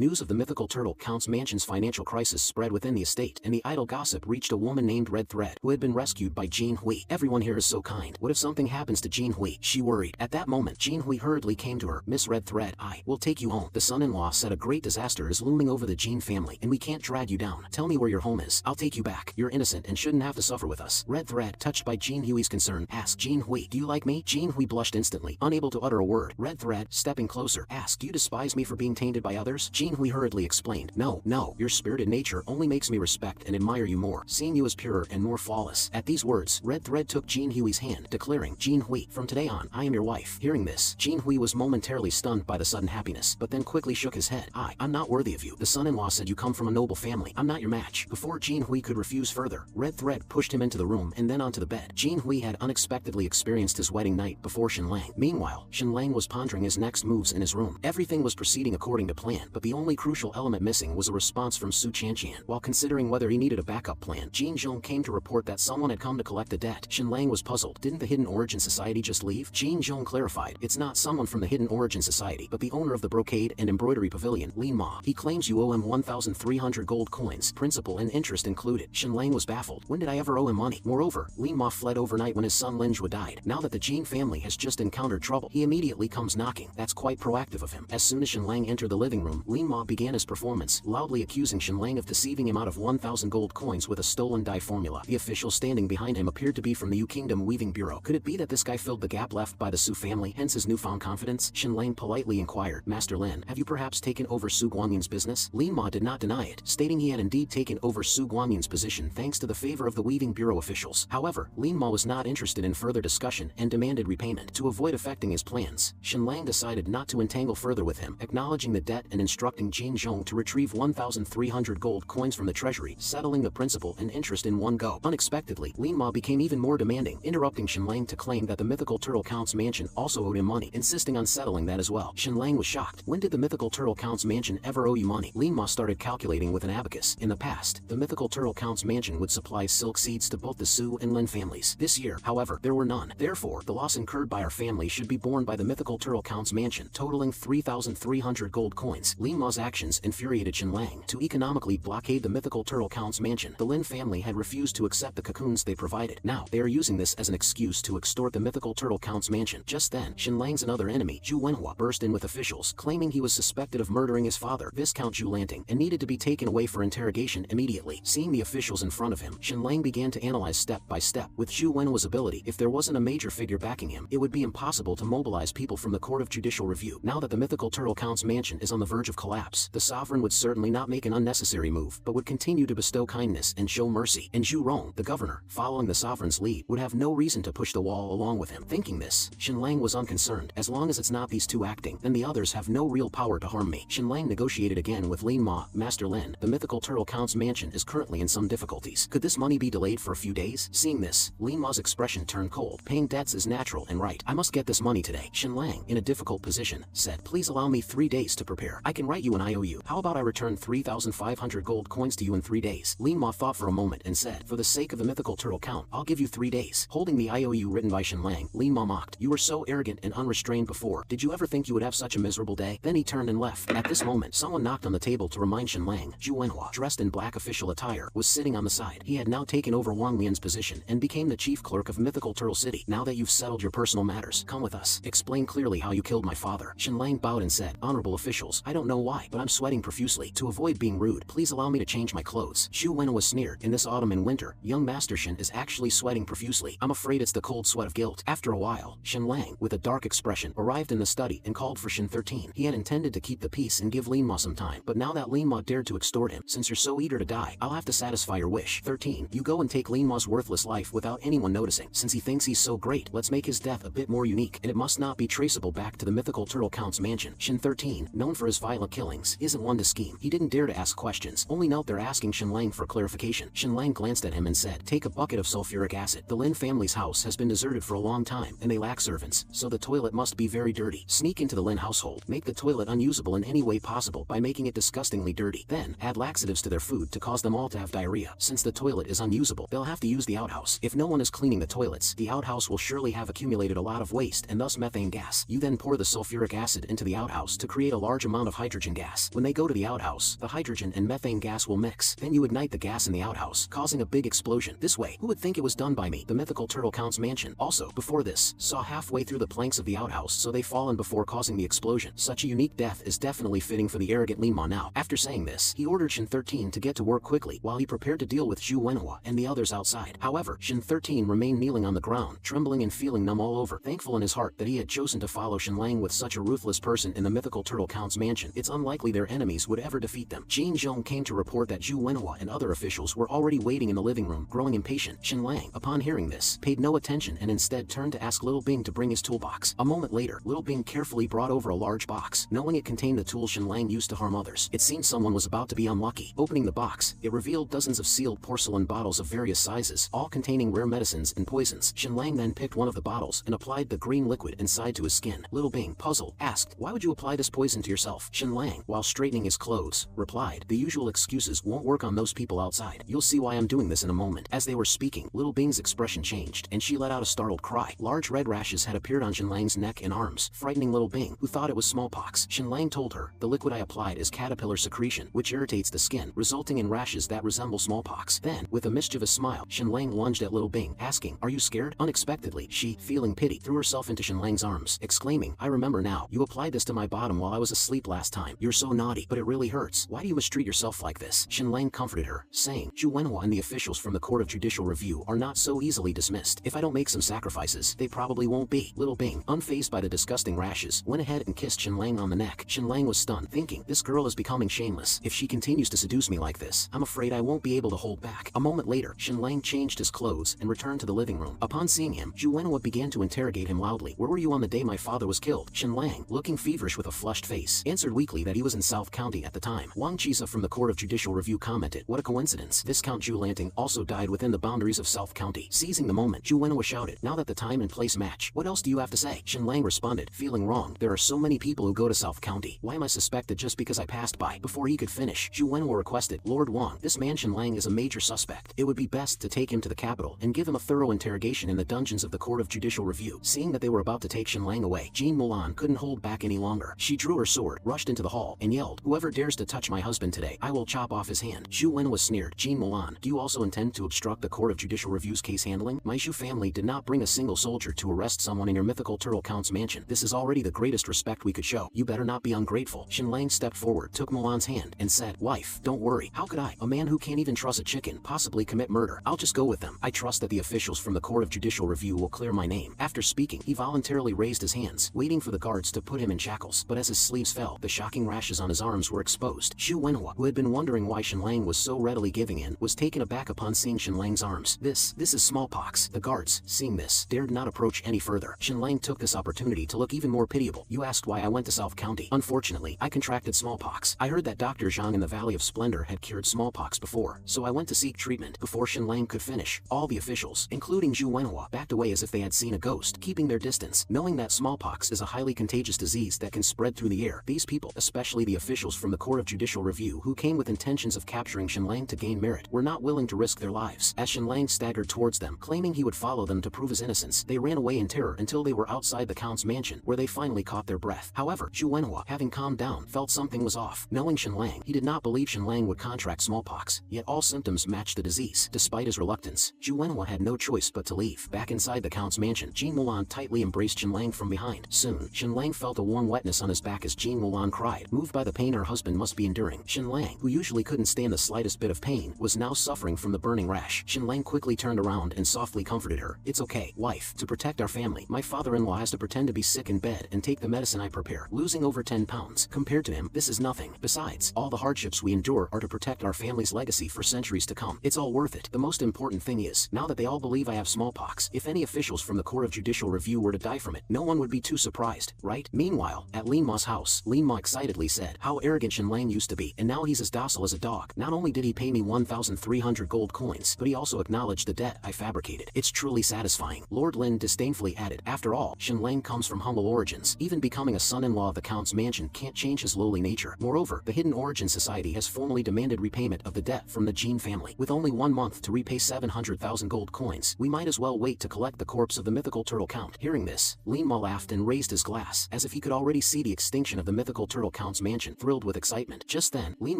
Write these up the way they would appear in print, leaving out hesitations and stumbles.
News of the mythical turtle Count's mansion's financial crisis spread within the estate, and the idle gossip reached a woman named Red Thread, who had been rescued by Jean Hui. Everyone here is so kind. What if something happens to Jean Hui? She worried. At that moment, Jean Hui hurriedly came to her. Miss Red Thread, I will take you home. The son-in-law said a great disaster is looming over the Jean family, and we can't drag you down. Tell me where your home is. I'll take you back. You're innocent and shouldn't have to suffer with us. Red Thread, touched by Jean Hui's concern, asked Jean Hui, do you like me? Jean Hui blushed instantly, unable to utter a word. Red Thread, stepping closer, asked, do you despise me for being tainted by others? Jean Hui hurriedly explained, no, your spirited nature only makes me respect and admire you more, seeing you as purer and more flawless. At these words, Red Thread took Jean Hui's hand, declaring, Jean Hui, from today on, I am your wife. Hearing this, Jean Hui was momentarily stunned by the sudden happiness, but then quickly shook his head. I'm not worthy of you. The son-in-law said you come from a noble family. I'm not your match. Before Jean Hui could refuse further, Red Thread pushed him into the room and then onto the bed. Jean Hui had unexpectedly experienced his wedding night before Shenlang. Meanwhile, Shenlang was pondering his next moves in his room. Everything was proceeding according to plan, but the only crucial element missing was a response from Su Chanqian. While considering whether he needed a backup plan, Jin Zhong came to report that someone had come to collect the debt. Shenlang was puzzled. Didn't the Hidden Origin Society just leave? Jin Zhong clarified, it's not someone from the Hidden Origin Society, but the owner of the brocade and embroidery pavilion, Lin Ma. He claims you owe him 1,300 gold coins, principal and interest included. Shenlang was baffled. When did I ever owe him money? Moreover, Lin Ma fled overnight when his son Lin Jue died. Now that the Jin family has just encountered trouble, he immediately comes knocking. That's quite proactive of him. As soon as Shenlang entered the living room, Lin Ma began his performance, loudly accusing Shenlang of deceiving him out of 1,000 gold coins with a stolen dye formula. The official standing behind him appeared to be from the Yu Kingdom Weaving Bureau. Could it be that this guy filled the gap left by the Su family, hence his newfound confidence? Shenlang politely inquired, Master Lin, have you perhaps taken over Su Guanyin's business? Lin Ma did not deny it, stating he had indeed taken over Su Guanyin's position thanks to the favor of the Weaving Bureau officials. However, Lin Ma was not interested in further discussion and demanded repayment. To avoid affecting his plans, Shenlang decided not to entangle further with him, acknowledging the debt and instructing Jin Zhong to retrieve 1,300 gold coins from the treasury, settling the principal and interest in one go. Unexpectedly, Lin Ma became even more demanding, interrupting Shenlang to claim that the mythical turtle Count's mansion also owed him money, insisting on settling that as well. Shenlang was shocked. When did the mythical turtle Count's mansion ever owe you money? Lin Ma started calculating with an abacus. In the past, the mythical turtle Count's mansion would supply silk seeds to both the Su and Lin families. This year, however, there were none. Therefore, the loss incurred by our family should be borne by the mythical turtle Count's mansion, totaling 3,300 gold coins. Lin Ma's actions infuriated Shenlang. To economically blockade the mythical turtle Count's mansion, the Lin family had refused to accept the cocoons they provided. Now, they are using this as an excuse to extort the mythical turtle Count's mansion. Just then, Shenlang's another enemy, Zhu Wenhua, burst in with officials, claiming he was suspected of murdering his father, Viscount Zhu Lanting, and needed to be taken away for interrogation immediately. Seeing the officials in front of him, Shenlang began to analyze step by step. With Zhu Wenhua's ability, if there wasn't a major figure backing him, it would be impossible to mobilize people from the Court of Judicial Review. Now that the mythical turtle Count's mansion is on the verge of collapse, the sovereign would certainly not make an unnecessary move, but would continue to bestow kindness and show mercy. And Zhu Rong, the governor, following the sovereign's lead, would have no reason to push the wall along with him. Thinking this, Shenlang was unconcerned. As long as it's not these two acting, then the others have no real power to harm me. Shenlang negotiated again with Lin Ma. Master Lin, the mythical turtle Count's mansion is currently in some difficulties. Could this money be delayed for a few days? Seeing this, Lin Ma's expression turned cold. Paying debts is natural and right. I must get this money today. Shenlang, in a difficult position, said, please allow me 3 days to prepare. I can write you an IOU. How about I return 3,500 gold coins to you in 3 days? Lin Ma thought for a moment and said, for the sake of the mythical turtle Count, I'll give you 3 days. Holding the IOU written by Shenlang, Lin Ma mocked, you were so arrogant and unrestrained before. Did you ever think you would have such a miserable day? Then he turned and left. At this moment, someone knocked on the table to remind Shenlang. Zhu Wenhua, dressed in black official attire, was sitting on the side. He had now taken over Wang Lian's position and became the chief clerk of Mythical Turtle City. Now that you've settled your personal matters, come with us. Explain clearly how you killed my father. Shenlang bowed and said, honorable officials, I don't know why, but I'm sweating profusely. To avoid being rude, please allow me to change my clothes. Zhu Wenhua sneered, in this autumn and winter, young Master Shen is actually sweating profusely. I'm afraid it's the cold sweat of guilt. After a while, Shenlang, with a dark expression, arrived in the study and called for Shen 13. He had intended to keep the peace and give Lin Ma some time, but now that Lin Ma dared to extort him, since you're so eager to die, I'll have to satisfy your wish. 13. You go and take Lin Ma's worthless life without anyone noticing. Since he thinks he's so great, let's make his death a bit more unique, and it must not be traceable back to the mythical turtle Count's mansion. Shen 13, known for his violent killings, isn't one to scheme. He didn't dare to ask questions, only note they're asking Shenlang for clarification. Shenlang glanced at him and said, take a bucket of sulfuric acid. The Lin family's house has been deserted for a long time, and they lack servants, so the toilet must be very dirty. Sneak into the Lin household, make the toilet unusable in any way possible by making it disgustingly dirty. Then, add laxatives to their food to cause them all to have diarrhea. Since the toilet is unusable, they'll have to use the outhouse. If no one is cleaning the toilets, the outhouse will surely have accumulated a lot of waste and thus methane gas. You then pour the sulfuric acid into the outhouse to create a large amount of hydrogen hydrogen gas. When they go to the outhouse, the hydrogen and methane gas will mix. Then you ignite the gas in the outhouse, causing a big explosion. This way, who would think it was done by me? The mythical turtle count's mansion. Also, before this, saw halfway through the planks of the outhouse, so they fallen before causing the explosion. Such a unique death is definitely fitting for the arrogant Lin Ma now. After saying this, he ordered Shin 13 to get to work quickly while he prepared to deal with Zhu Wenhua and the others outside. However, Shin 13 remained kneeling on the ground, trembling and feeling numb all over, thankful in his heart that he had chosen to follow Shin Lang with such a ruthless person in the mythical turtle count's mansion. It's unlikely their enemies would ever defeat them. Jin Zhong came to report that Zhu Wenhua and other officials were already waiting in the living room, growing impatient. Shin Lang, upon hearing this, paid no attention and instead turned to ask Little Bing to bring his toolbox. A moment later, Little Bing carefully brought over a large box, knowing it contained the tools Shin Lang used to harm others. It seemed someone was about to be unlucky. Opening the box, it revealed dozens of sealed porcelain bottles of various sizes, all containing rare medicines and poisons. Shin Lang then picked one of the bottles and applied the green liquid inside to his skin. Little Bing, puzzled, asked, "Why would you apply this poison to yourself?" Shin Lang, while straightening his clothes, replied, "The usual excuses won't work on those people outside. You'll see why I'm doing this in a moment." As they were speaking, Little Bing's expression changed, and she let out a startled cry. Large red rashes had appeared on Shin Lang's neck and arms, frightening Little Bing, who thought it was smallpox. Shin Lang told her, "The liquid I applied is caterpillar secretion, which irritates the skin, resulting in rashes that resemble smallpox." Then, with a mischievous smile, Shin Lang lunged at Little Bing, asking, "Are you scared?" Unexpectedly, she, feeling pity, threw herself into Shin Lang's arms, exclaiming, "I remember now. You applied this to my bottom while I was asleep last time. You're so naughty, but it really hurts. Why do you mistreat yourself like this?" Shin Lang comforted her, saying, "Zhu Wenhua and the officials from the Court of Judicial Review are not so easily dismissed. If I don't make some sacrifices, they probably won't be." Little Bing, unfazed by the disgusting rashes, went ahead and kissed Shin Lang on the neck. Shin Lang was stunned, thinking, "This girl is becoming shameless. If she continues to seduce me like this, I'm afraid I won't be able to hold back." A moment later, Shin Lang changed his clothes and returned to the living room. Upon seeing him, Zhu Wenhua began to interrogate him loudly. "Where were you on the day my father was killed?" Shin Lang, looking feverish with a flushed face, answered weakly that he was in South County at the time. Wang Chisa from the Court of Judicial Review commented, "What a coincidence. This Count Zhu Lanting also died within the boundaries of South County." Seizing the moment, Zhu Wenhua shouted, "Now that the time and place match, what else do you have to say?" Shin Lang responded, feeling wrong. "There are so many people who go to South County. Why am I suspected just because I passed by?" Before he could finish, Zhu Wenhua requested, "Lord Wang, this man Shin Lang is a major suspect. It would be best to take him to the capital and give him a thorough interrogation in the dungeons of the Court of Judicial Review." Seeing that they were about to take Shin Lang away, Jean Mulan couldn't hold back any longer. She drew her sword, rushed into the hall, and yelled, "Whoever dares to touch my husband today, I will chop off his hand." Zhu Wenhua sneered, "Jean Mulan, do you also intend to obstruct the Court of Judicial Review's case handling? My Zhu family did not bring a single soldier to arrest someone in your mythical turtle count's mansion. This is already the greatest respect we could show. You better not be ungrateful." Shin Lang stepped forward, took Mulan's hand, and said, "Wife, don't worry. How could I, a man who can't even trust a chicken, possibly commit murder? I'll just go with them. I trust that the officials from the Court of Judicial Review will clear my name." After speaking, he voluntarily raised his hands, waiting for the guards to put him in shackles. But as his sleeves fell, the shocking rashes on his arms were exposed. Zhu Wenhua, who had been wondering why Shin Lang was so readily giving in, was taken aback upon seeing Shin Lang's arms. This is smallpox." The guards, seeing this, dared not approach any further. Shin Lang took this opportunity to look even more pitiable. "You asked why I went to South County. Unfortunately, I contracted smallpox. I heard that Dr. Zhang in the Valley of Splendor had cured smallpox before, so I went to seek treatment." Before Shin Lang could finish, all the officials, including Zhu Wenhua, backed away as if they had seen a ghost, keeping their distance, knowing that smallpox is a highly contagious disease that can spread through the air. These people, especially the officials from the Court of Judicial Review who came with intentions of capturing Shin Lang to gain merit, were not willing to risk their lives. As Shin Lang staggered towards them, claiming he would follow them to prove his innocence, they ran away in terror until they were outside the Count's mansion, where they finally caught their breath. However, Zhu Wenhua, having calmed down, felt something was off. Knowing Shin Lang, he did not believe Shin Lang would contract smallpox, yet all symptoms matched the disease. Despite his reluctance, Zhu Wenhua had no choice but to leave. Back inside the Count's mansion, Jean Mulan tightly embraced Shin Lang from behind. Soon, Shin Lang felt a warm wetness on his back as Jean Mulan cried, moved by the pain her husband must be enduring. Shin Lang, who usually couldn't stand the slightest bit of pain, was now suffering from the burning rash. Shin Lang quickly turned around and softly comforted her. "It's okay, wife. To protect our family, my father-in-law has to pretend to be sick in bed and take the medicine I prepare. Losing over 10 pounds. Compared to him, this is nothing. Besides, all the hardships we endure are to protect our family's legacy for centuries to come. It's all worth it. The most important thing is, now that they all believe I have smallpox, if any officials from the Court of Judicial Review were to die from it, no one would be too surprised, right?" Meanwhile, at Lin Ma's house, Lin Ma excitedly said, "How arrogant Shin Lang used to be, and now he's as docile as a dog. Not only did he pay me 1,300 gold coins, but he also acknowledged the debt I fabricated. It's truly satisfying." Lord Lin disdainfully added, "After all, Shin Lang comes from humble origins. Even becoming a son-in-law of the Count's mansion can't change his lowly nature. Moreover, the Hidden Origin Society has formally demanded repayment of the debt from the Jin family. With only 1 month to repay 700,000 gold coins, we might as well wait to collect the corpse of the mythical turtle Count." Hearing this, Lin Ma laughed and raised his glass, as if he could already see the extinction of the mythical turtle Turtle Count's mansion thrilled with excitement. Just then, Lin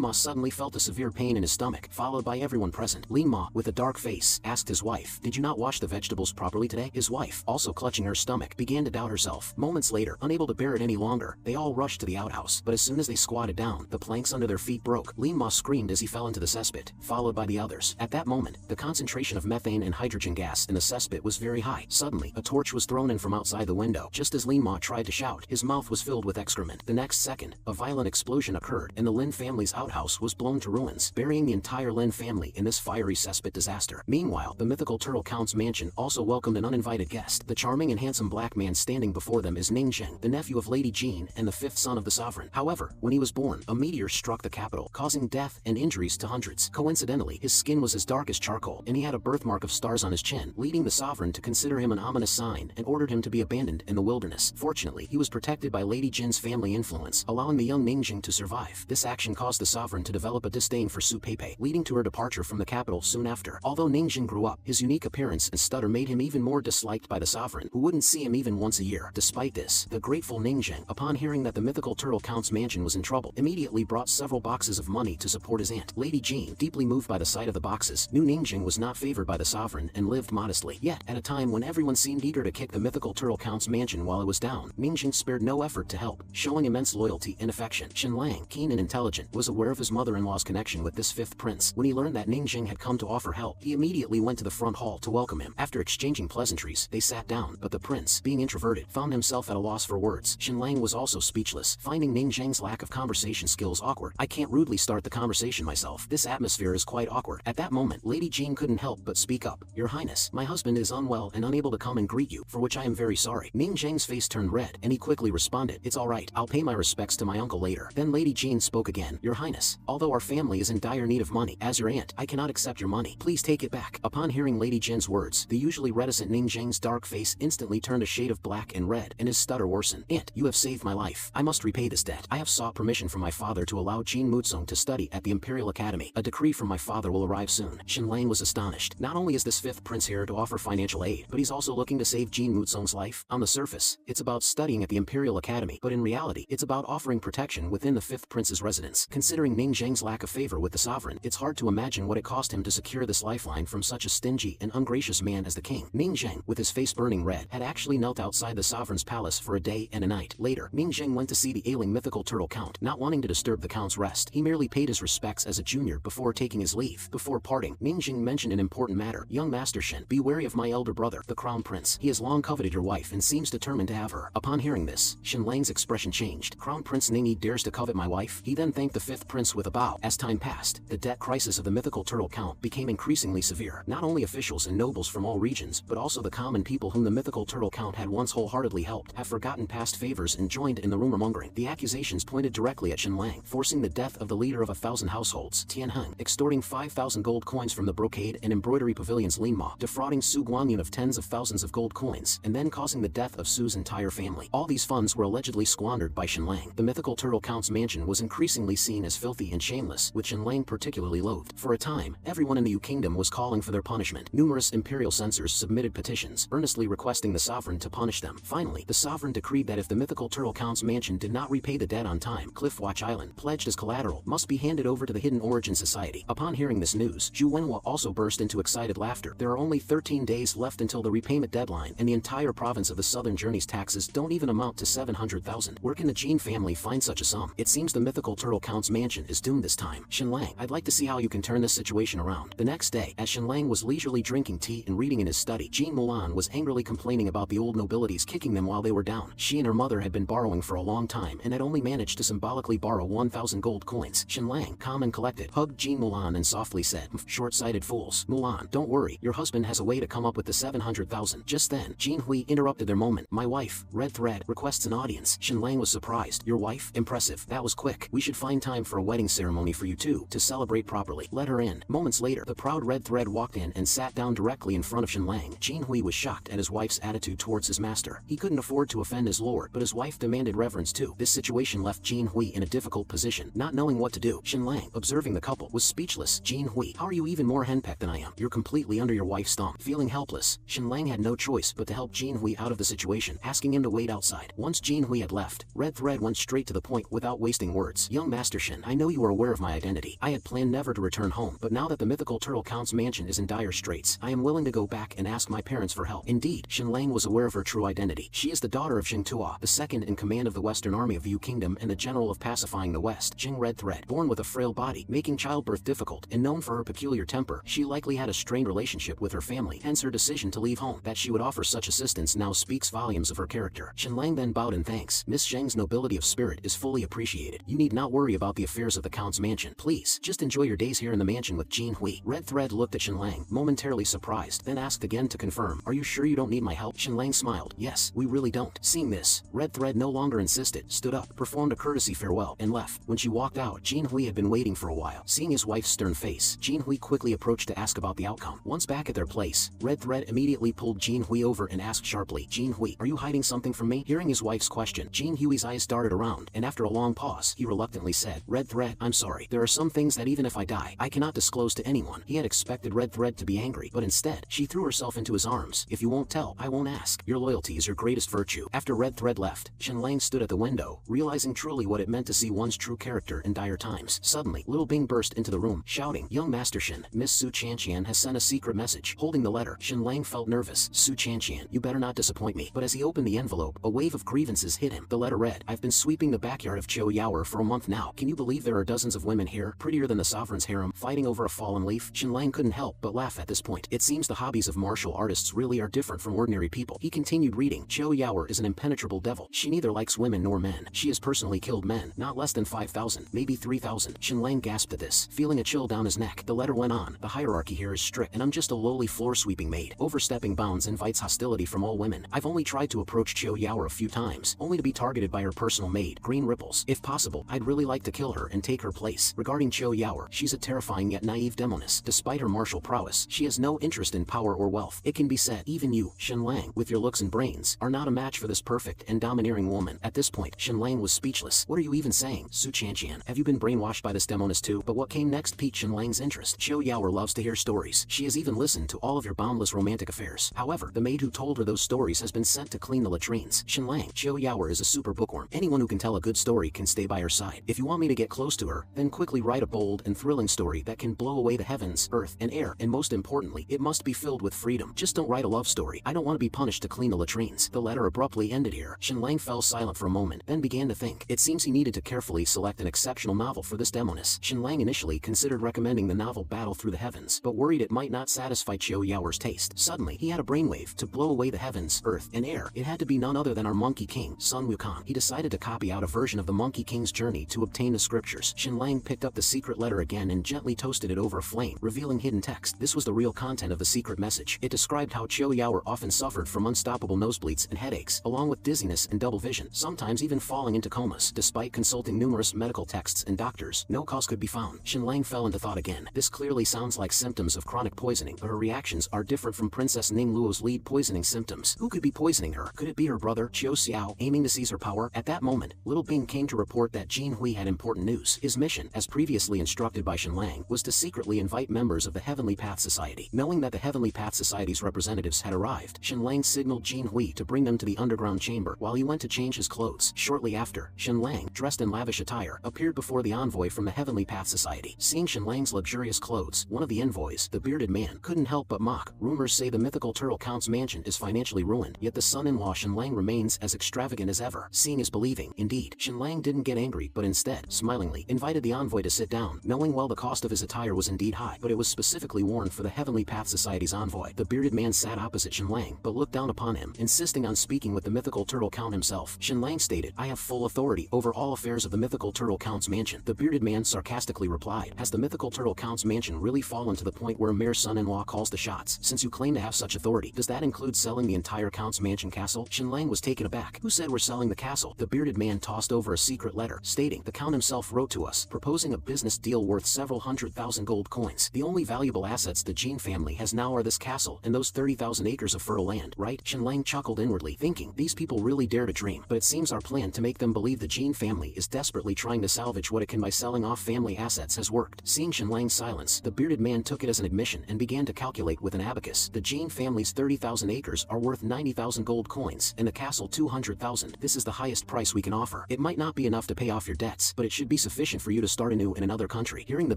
Ma suddenly felt a severe pain in his stomach, followed by everyone present. Lin Ma, with a dark face, asked his wife, "Did you not wash the vegetables properly today?" His wife, also clutching her stomach, began to doubt herself. Moments later, unable to bear it any longer, they all rushed to the outhouse. But as soon as they squatted down, the planks under their feet broke. Lin Ma screamed as he fell into the cesspit, followed by the others. At that moment, the concentration of methane and hydrogen gas in the cesspit was very high. Suddenly, a torch was thrown in from outside the window. Just as Lin Ma tried to shout, his mouth was filled with excrement. The next second, a violent explosion occurred, and the Lin family's outhouse was blown to ruins, burying the entire Lin family in this fiery cesspit disaster. Meanwhile, the mythical Turtle Count's mansion also welcomed an uninvited guest. The charming and handsome black man standing before them is Ningjing, the nephew of Lady Jean and the fifth son of the sovereign. However, when he was born, a meteor struck the capital, causing death and injuries to hundreds. Coincidentally, his skin was as dark as charcoal, and he had a birthmark of stars on his chin, leading the sovereign to consider him an ominous sign and ordered him to be abandoned in the wilderness. Fortunately, he was protected by Lady Jin's family influence, allowing the young Ningjing to survive. This action caused the sovereign to develop a disdain for Su Peipei, leading to her departure from the capital soon after. Although Ningjing grew up, his unique appearance and stutter made him even more disliked by the sovereign, who wouldn't see him even once a year. Despite this, the grateful Ningjing, upon hearing that the mythical Turtle Count's mansion was in trouble, immediately brought several boxes of money to support his aunt. Lady Jean, deeply moved by the sight of the boxes, knew Ningjing was not favored by the sovereign and lived modestly. Yet, at a time when everyone seemed eager to kick the mythical Turtle Count's mansion while it was down, Ningjing spared no effort to help, showing immense loyalty and affection. Shenlang, keen and intelligent, was aware of his mother-in-law's connection with this fifth prince. When he learned that Ningjing had come to offer help, he immediately went to the front hall to welcome him. After exchanging pleasantries, they sat down, but the prince, being introverted, found himself at a loss for words. Shenlang was also speechless, finding Ningjing's lack of conversation skills awkward. "I can't rudely start the conversation myself. This atmosphere is quite awkward." At that moment, Lady Jean couldn't help but speak up. "Your Highness, my husband is unwell and unable to come and greet you, for which I am very sorry." Ningjing's face turned red, and he quickly responded, "It's alright, I'll pay my respects to my uncle later." Then Lady Jean spoke again, "Your Highness, although our family is in dire need of money, as your aunt, I cannot accept your money. Please take it back." Upon hearing Lady Jean's words, the usually reticent Ningjing's dark face instantly turned a shade of black and red, and his stutter worsened. "Aunt, you have saved my life. I must repay this debt. I have sought permission from my father to allow Jean Mutsung to study at the Imperial Academy. A decree from my father will arrive soon." Shenlang was astonished. Not only is this fifth prince here to offer financial aid, but he's also looking to save Jean Mutsung's life. On the surface, it's about studying at the Imperial Academy, but in reality, it's about offering protection within the fifth prince's residence. Considering Ningjing's lack of favor with the sovereign, it's hard to imagine what it cost him to secure this lifeline from such a stingy and ungracious man as the king. Ningjing, with his face burning red, had actually knelt outside the sovereign's palace for a day and a night. Later, Ningjing went to see the ailing mythical Turtle Count. Not wanting to disturb the count's rest, he merely paid his respects as a junior before taking his leave. Before parting, Ningjing mentioned an important matter. "Young Master Shen, be wary of my elder brother, the Crown Prince. He has long coveted your wife and seems determined to have her." Upon hearing this, Shenlang's expression changed. "Crown Prince Ningi dares to covet my wife?" He then thanked the fifth prince with a bow. As time passed, the debt crisis of the mythical Turtle Count became increasingly severe. Not only officials and nobles from all regions, but also the common people whom the mythical Turtle Count had once wholeheartedly helped, have forgotten past favors and joined in the rumor-mongering. The accusations pointed directly at Shenlang, forcing the death of the leader of 1,000 households, Tianheng, extorting 5,000 gold coins from the brocade and embroidery pavilions Lin Ma, defrauding Su Guanyun of tens of thousands of gold coins, and then causing the death of Su's entire family. All these funds were allegedly squandered by Shenlang. The mythical Turtle Count's mansion was increasingly seen as filthy and shameless, which Shenlang particularly loathed. For a time, everyone in the Yu Kingdom was calling for their punishment. Numerous imperial censors submitted petitions, earnestly requesting the sovereign to punish them. Finally, the sovereign decreed that if the mythical Turtle Count's mansion did not repay the debt on time, Cliffwatch Island, pledged as collateral, must be handed over to the Hidden Origin Society. Upon hearing this news, Zhu Wenhua also burst into excited laughter. There are only 13 days left until the repayment deadline, and the entire province of the Southern Journey's taxes don't even amount to 700,000. Where can the Jean family find such a sum? It seems the mythical Turtle Count's mansion is doomed this time. Shenlang, I'd like to see how you can turn this situation around. The next day, as Shenlang was leisurely drinking tea and reading in his study, Jean Mulan was angrily complaining about the old nobilities kicking them while they were down. She and her mother had been borrowing for a long time and had only managed to symbolically borrow 1,000 gold coins. Shenlang, calm and collected, hugged Jean Mulan and softly said, "Short-sighted fools. Mulan, don't worry, your husband has a way to come up with the 700,000. Just then, Jean Hui interrupted their moment. "My wife, Red Thread, requests an audience." Shenlang was surprised. "Your wife? Impressive. That was quick. We should find time for a wedding ceremony for you two, to celebrate properly. Let her in." Moments later, the proud Red Thread walked in and sat down directly in front of Shenlang. Jean Hui was shocked at his wife's attitude towards his master. He couldn't afford to offend his lord, but his wife demanded reverence too. This situation left Jean Hui in a difficult position, not knowing what to do. Shenlang, observing the couple, was speechless. "Jean Hui, how are you even more henpecked than I am? You're completely under your wife's thumb." Feeling helpless, Shenlang had no choice but to help Jean Hui out of the situation, asking him to wait outside. Once Jean Hui had left, Red Thread went straight straight to the point without wasting words. Young Master Shin, I know you are aware of my identity. I had planned never to return home, but now that the mythical turtle Count's mansion is in dire straits, I am willing to go back and ask my parents for help. Indeed, Shenlang was aware of her true identity. She is the daughter of Jing Tua, the second in command of the Western Army of Yu Kingdom and the general of pacifying the West. Jing Red Thread, born with a frail body, making childbirth difficult, and known for her peculiar temper, she likely had a strained relationship with her family, hence her decision to leave home. That she would offer such assistance now speaks volumes of her character. Shenlang then bowed in thanks. Miss Zheng's nobility of spirit is fully appreciated. You need not worry about the affairs of the Count's mansion. Please, just enjoy your days here in the mansion with Jin Hui. Red Thread looked at Shenlang, momentarily surprised, then asked again to confirm, are you sure you don't need my help? Shenlang smiled. Yes, we really don't. Seeing this, Red Thread no longer insisted, stood up, performed a courtesy farewell, and left. When she walked out, Jin Hui had been waiting for a while. Seeing his wife's stern face, Jin Hui quickly approached to ask about the outcome. Once back at their place, Red Thread immediately pulled Jin Hui over and asked sharply, Jin Hui, are you hiding something from me? Hearing his wife's question, Jin Hui's eyes darted around, and after a long pause, he reluctantly said, Red Thread, I'm sorry. There are some things that even if I die, I cannot disclose to anyone. He had expected Red Thread to be angry, but instead, she threw herself into his arms. If you won't tell, I won't ask. Your loyalty is your greatest virtue. After Red Thread left, Shenlang stood at the window, realizing truly what it meant to see one's true character in dire times. Suddenly, Little Bing burst into the room, shouting, Young Master Shin, Miss Su Chanqian has sent a secret message. Holding the letter, Shenlang felt nervous. Su Chanqian, you better not disappoint me. But as he opened the envelope, a wave of grievances hit him. The letter read, I've been sweeping the backyard of Cho Yaoer for a month now. Can you believe there are dozens of women here, prettier than the sovereign's harem, fighting over a fallen leaf? Shenlang couldn't help but laugh at this point. It seems the hobbies of martial artists really are different from ordinary people. He continued reading, Cho Yaoer is an impenetrable devil. She neither likes women nor men. She has personally killed men, not less than 5,000, maybe 3,000. Shenlang gasped at this, feeling a chill down his neck. The letter went on, the hierarchy here is strict, and I'm just a lowly floor-sweeping maid. Overstepping bounds invites hostility from all women. I've only tried to approach Cho Yaoer a few times, only to be targeted by her personal maid, Green Ripples. If possible, I'd really like to kill her and take her place. Regarding Cho Yaoer, she's a terrifying yet naive demoness. Despite her martial prowess, she has no interest in power or wealth. It can be said, even you, Shenlang, with your looks and brains, are not a match for this perfect and domineering woman. At this point, Shenlang was speechless. What are you even saying? Su Chanqian, have you been brainwashed by this demoness too? But what came next piqued Shenlang's interest. Cho Yaoer loves to hear stories. She has even listened to all of your boundless romantic affairs. However, the maid who told her those stories has been sent to clean the latrines. Shenlang, Cho Yaoer is a super bookworm. Anyone who can tell a good story can stay by her side. If you want me to get close to her, then quickly write a bold and thrilling story that can blow away the heavens, earth, and air, and most importantly, it must be filled with freedom. Just don't write a love story. I don't want to be punished to clean the latrines. The letter abruptly ended here. Shenlang fell silent for a moment, then began to think. It seems he needed to carefully select an exceptional novel for this demoness. Shenlang initially considered recommending the novel Battle Through the Heavens, but worried it might not satisfy Cho Yaoer's taste. Suddenly, he had a brainwave to blow away the heavens, earth, and air. It had to be none other than our Monkey King, Sun Wukong. He decided to copy out a version of the Monkey King's journey to obtain the scriptures. Shenlang picked up the secret letter again and gently toasted it over a flame, revealing hidden text. This was the real content of the secret message. It described how Cho Yaoer often suffered from unstoppable nosebleeds and headaches, along with dizziness and double vision, sometimes even falling into comas. Despite consulting numerous medical texts and doctors, no cause could be found. Shenlang fell into thought again. This clearly sounds like symptoms of chronic poisoning, but her reactions are different from Princess Ning Luo's lead poisoning symptoms. Who could be poisoning her? Could it be her brother, Chiu Xiao, aiming to seize her power? At that moment, Little Bing came to report that Jin Hui had important news. His mission, as previously instructed by Shenlang, was to secretly invite members of the Heavenly Path Society. Knowing that the Heavenly Path Society's representatives had arrived, Shenlang signaled Jin Hui to bring them to the underground chamber while he went to change his clothes. Shortly after, Shenlang, dressed in lavish attire, appeared before the envoy from the Heavenly Path Society. Seeing Shenlang's luxurious clothes, one of the envoys, the bearded man, couldn't help but mock. Rumors say the mythical turtle Count's mansion is financially ruined, yet the son-in-law Shenlang remains as extravagant as ever. Seeing is believing. Indeed, Shenlang didn't get angry, but instead, smilingly, invited the envoy to sit down, knowing well the cost of his attire was indeed high, but it was specifically worn for the Heavenly Path Society's envoy. The bearded man sat opposite Shenlang, but looked down upon him, insisting on speaking with the mythical turtle Count himself. Shenlang stated, I have full authority over all affairs of the mythical turtle Count's mansion. The bearded man sarcastically replied, has the mythical turtle Count's mansion really fallen to the point where a mere son-in-law calls the shots? Since you claim to have such authority, does that include selling the entire Count's mansion castle? Shenlang was taken aback. Who said we're selling the castle? The bearded man tossed over a secret letter, stating, the Count himself wrote to us, proposing a business deal worth several 100,000 gold coins. The only valuable assets the Jin family has now are this castle and those 30,000 acres of fertile land, right? Shenlang chuckled inwardly, thinking, these people really dare to dream, but it seems our plan to make them believe the Jin family is desperately trying to salvage what it can by selling off family assets has worked. Seeing Shenlang's silence, the bearded man took it as an admission and began to calculate with an abacus. The Jin family's 30,000 acres are worth 90,000 gold coins, and the castle 200,000. This is the highest price we can offer. offer. It might not be enough to pay off your debts, but it should be sufficient for you to start anew in another country. Hearing the